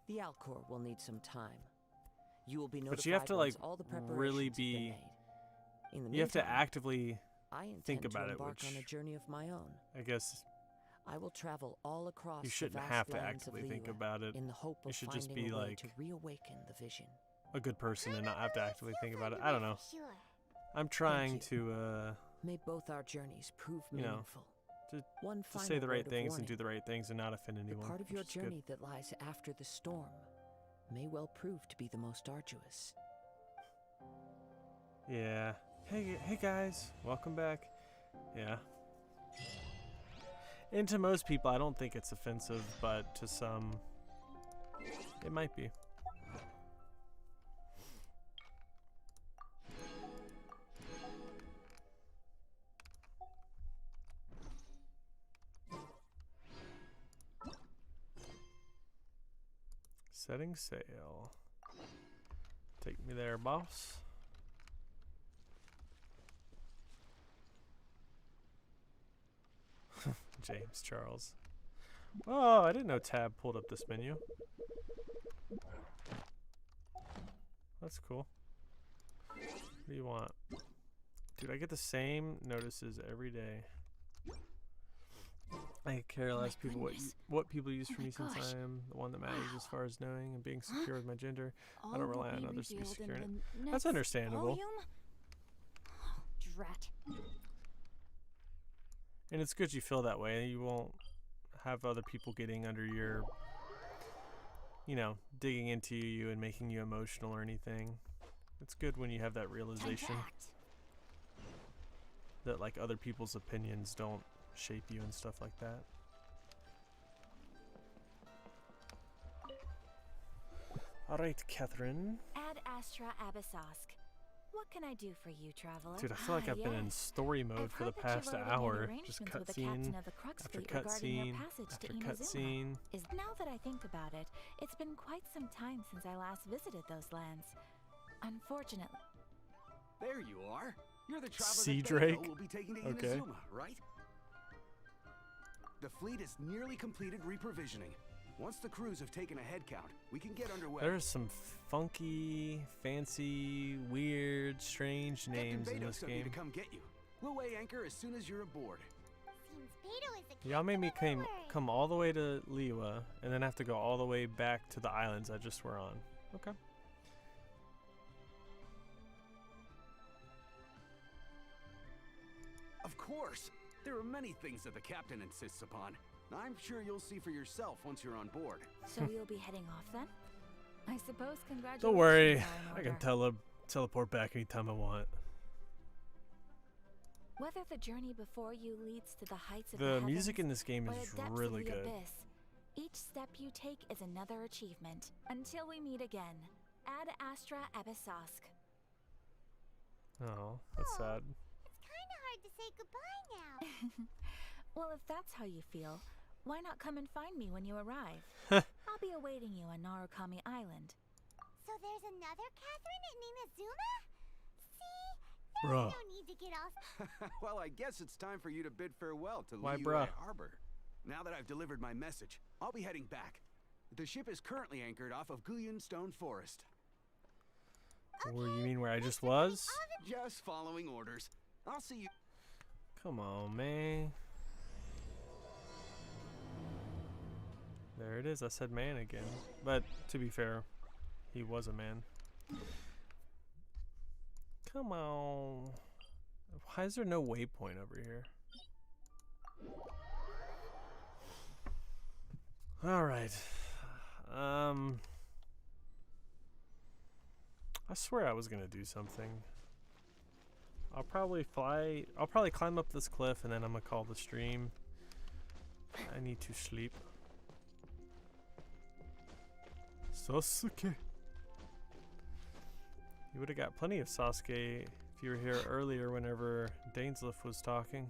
Speaker 16: the Alcor will need some time. You will be notified
Speaker 1: But you have to like
Speaker 16: once all the preparations
Speaker 1: really
Speaker 16: have been
Speaker 1: be.
Speaker 16: made. In the
Speaker 1: You have to
Speaker 16: meantime,
Speaker 1: actively
Speaker 16: I intend
Speaker 1: think
Speaker 16: to
Speaker 1: about it,
Speaker 16: embark
Speaker 1: which
Speaker 16: on a journey of my own.
Speaker 1: I guess
Speaker 16: I will travel all across
Speaker 1: you shouldn't
Speaker 16: the vast
Speaker 1: have to
Speaker 16: lands
Speaker 1: actively
Speaker 16: of
Speaker 1: think
Speaker 16: Liyue
Speaker 1: about it.
Speaker 16: in the hope
Speaker 1: You
Speaker 16: of
Speaker 1: should just
Speaker 16: finding
Speaker 1: be
Speaker 16: a way
Speaker 1: like
Speaker 16: to reawaken the vision.
Speaker 1: a good person and not have to actively think about it. I don't know. I'm trying to
Speaker 16: May both our journeys prove
Speaker 1: you know,
Speaker 16: meaningful. One
Speaker 1: to say
Speaker 16: final
Speaker 1: the
Speaker 16: word
Speaker 1: right
Speaker 16: of
Speaker 1: things and do
Speaker 16: warning.
Speaker 1: the right things and not offend
Speaker 16: The
Speaker 1: anyone.
Speaker 16: part of your
Speaker 1: which is good.
Speaker 16: journey that lies after the storm may well prove to be the most arduous.
Speaker 1: Yeah. Hey guys, welcome back. Yeah. And to most people, I don't think it's offensive, but to some, it might be. Setting sail. Take me there, boss. James Charles. Oh, I didn't know Tab pulled up this menu. That's cool. What do you want? Dude, I get the same notices every day. I care less what people use for me since I am the one that matters as far as knowing and being secure with my gender. I don't rely on others to be secure in it. That's understandable.
Speaker 21: Drat.
Speaker 1: And it's good you feel that way. You won't have other people getting under your, you know, digging into you and making you emotional or anything. It's good when you have that realization that like other people's opinions don't shape you and stuff like that. Alright, Catherine.
Speaker 11: Ad Astra Abyssosk. What can I do for you, traveler?
Speaker 1: Dude, I feel like I've been in story mode
Speaker 11: I've
Speaker 1: for the
Speaker 11: heard that
Speaker 1: past
Speaker 11: you've already
Speaker 1: hour.
Speaker 11: made
Speaker 1: Just
Speaker 11: arrangements with the captain
Speaker 1: cutscene
Speaker 11: of the Crux
Speaker 1: after
Speaker 11: fleet regarding your
Speaker 1: cutscene
Speaker 11: passage
Speaker 1: after
Speaker 11: to Inazuma.
Speaker 1: cutscene.
Speaker 11: Now that I think about it, it's been quite some time since I last visited those lands. Unfortunately.
Speaker 7: There you are. You're the traveler
Speaker 1: Sea
Speaker 7: that
Speaker 1: Drake?
Speaker 7: Beto will be taking to
Speaker 1: Okay.
Speaker 7: Inazuma, right? The fleet is nearly completed reprovisioning. Once the crews have taken a head count, we can get underway.
Speaker 1: There's some funky, fancy, weird, strange names in
Speaker 7: Captain Beto
Speaker 1: this
Speaker 7: sent me to
Speaker 1: game.
Speaker 7: come get you. We'll weigh anchor as soon as you're aboard.
Speaker 2: Seems Beto is a
Speaker 1: Y'all made me come all the way to Liyue and then have to go all the way back to the islands I just were on. Okay.
Speaker 7: Of course. There are many things that the captain insists upon. I'm sure you'll see for yourself once you're on board.
Speaker 11: So we'll be heading off then? I suppose congratulations.
Speaker 1: Don't worry,
Speaker 11: are in
Speaker 1: I can
Speaker 11: order.
Speaker 1: teleport back anytime I want.
Speaker 11: Whether the journey before you leads to the heights of
Speaker 1: The
Speaker 11: heavens
Speaker 1: music in this game
Speaker 11: or
Speaker 1: is
Speaker 11: the depths
Speaker 1: really
Speaker 11: of the
Speaker 1: good.
Speaker 11: abyss, each step you take is another achievement. Until we meet again, Ad Astra Abyssosque.
Speaker 1: Oh, that's sad.
Speaker 2: It's kind of hard to say goodbye now.
Speaker 11: Well, if that's how you feel, why not come and find me when you arrive? I'll be awaiting you on Narukami Island.
Speaker 2: So there's another Catherine in Inazuma? See? There's
Speaker 1: Bruh.
Speaker 2: no need to get all...
Speaker 7: Well, I guess it's time for you to bid farewell to
Speaker 1: Why,
Speaker 7: Liyue
Speaker 1: bruh?
Speaker 7: Harbor. Now that I've delivered my message, I'll be heading back. The ship is currently anchored off of Guyun Stone Forest.
Speaker 1: Or you mean where I just was?
Speaker 7: Just following orders. I'll see you.
Speaker 1: Come on, man. There it is. I said man again. But to be fair, he was a man. Come on. Why is there no waypoint over here? Alright. I swear I was gonna do something. I'll probably climb up this cliff and then I'm gonna call the stream. I need to sleep. Sasuke. You would have got plenty of Sasuke if you were here earlier whenever Dainsleif was talking.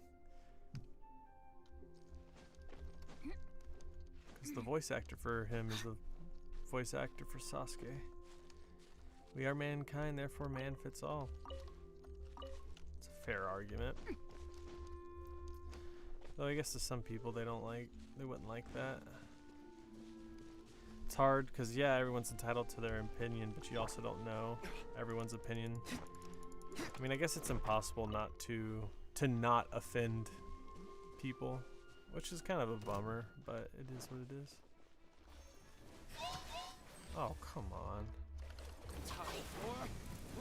Speaker 1: Because the voice actor for him is the voice actor for Sasuke. We are mankind, therefore man fits all. It's a fair argument. Though I guess to some people they wouldn't like that. It's hard because yeah, everyone's entitled to their opinion, but you also don't know everyone's opinion. I mean, I guess it's impossible not to not offend people, which is kind of a bummer, but it is what it is. Oh, come on.
Speaker 6: Time for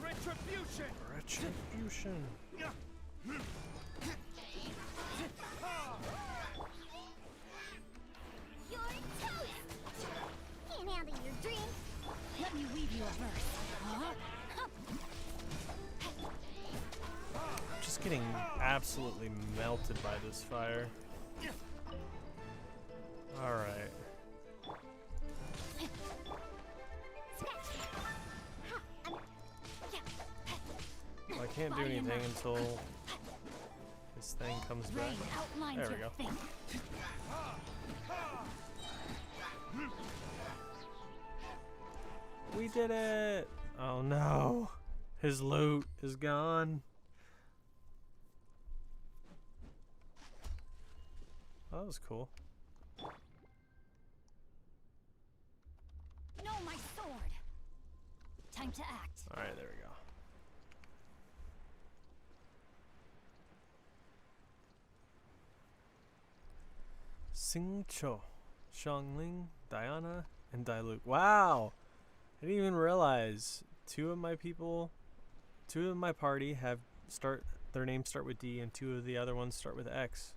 Speaker 6: retribution!
Speaker 1: Retribution!
Speaker 2: You're toast! Can't handle your drink.
Speaker 11: Let me weave you a verse.
Speaker 1: I'm just getting absolutely melted by this fire. Alright. Well, I can't do anything until this thing comes back. There we go. We did it! Oh no! His loot is gone. Oh, that was cool.
Speaker 11: No, my sword. Time to act.
Speaker 1: Alright, there we go. Xingqiu, Xiangling, Diana, and Diluc. Wow! I didn't even realize two of my party have their names start with D and two of the other ones start with X.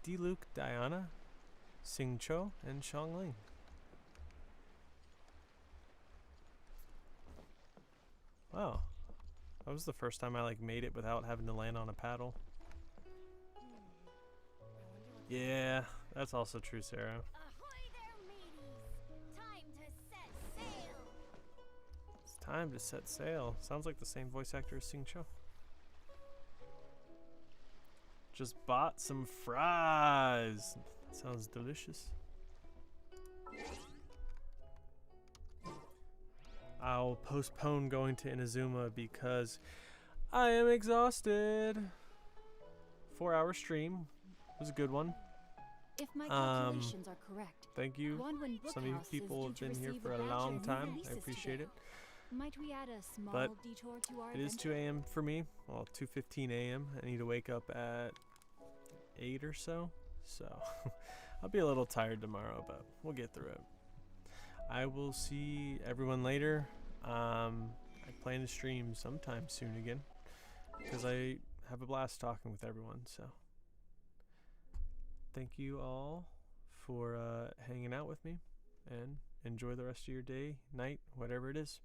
Speaker 1: Diluc, Diana, Xingqiu, and Xiangling. Wow. That was the first time I made it without having to land on a paddle. Yeah, that's also true, Sarah.
Speaker 2: Ahoy there, mateys! Time to set sail!
Speaker 1: It's time to set sail. Sounds like the same voice actor as Xingqiu. Just bought some fries. Sounds delicious. I'll postpone going to Inazuma because I am exhausted. 4-hour stream was a good one.
Speaker 11: If my calculations are correct,
Speaker 1: Thank you.
Speaker 11: Wanwen
Speaker 1: Some of you
Speaker 11: Bookhouse
Speaker 1: people
Speaker 11: is
Speaker 1: have
Speaker 11: due to
Speaker 1: been here
Speaker 11: receive
Speaker 1: for
Speaker 11: a
Speaker 1: a
Speaker 11: batch
Speaker 1: long
Speaker 11: of
Speaker 1: time. I
Speaker 11: releases
Speaker 1: appreciate
Speaker 11: today.
Speaker 1: it.
Speaker 11: Might we add a small
Speaker 1: But
Speaker 11: detour to our
Speaker 1: it is 2 a.m. for me. Well, 2:15 a.m. I need to wake up at 8 or so. So I'll be a little tired tomorrow, but we'll get through it. I will see everyone later. I plan to stream sometime soon again because I have a blast talking with everyone. So thank you all for hanging out with me and enjoy the rest of your day, night, whatever it is.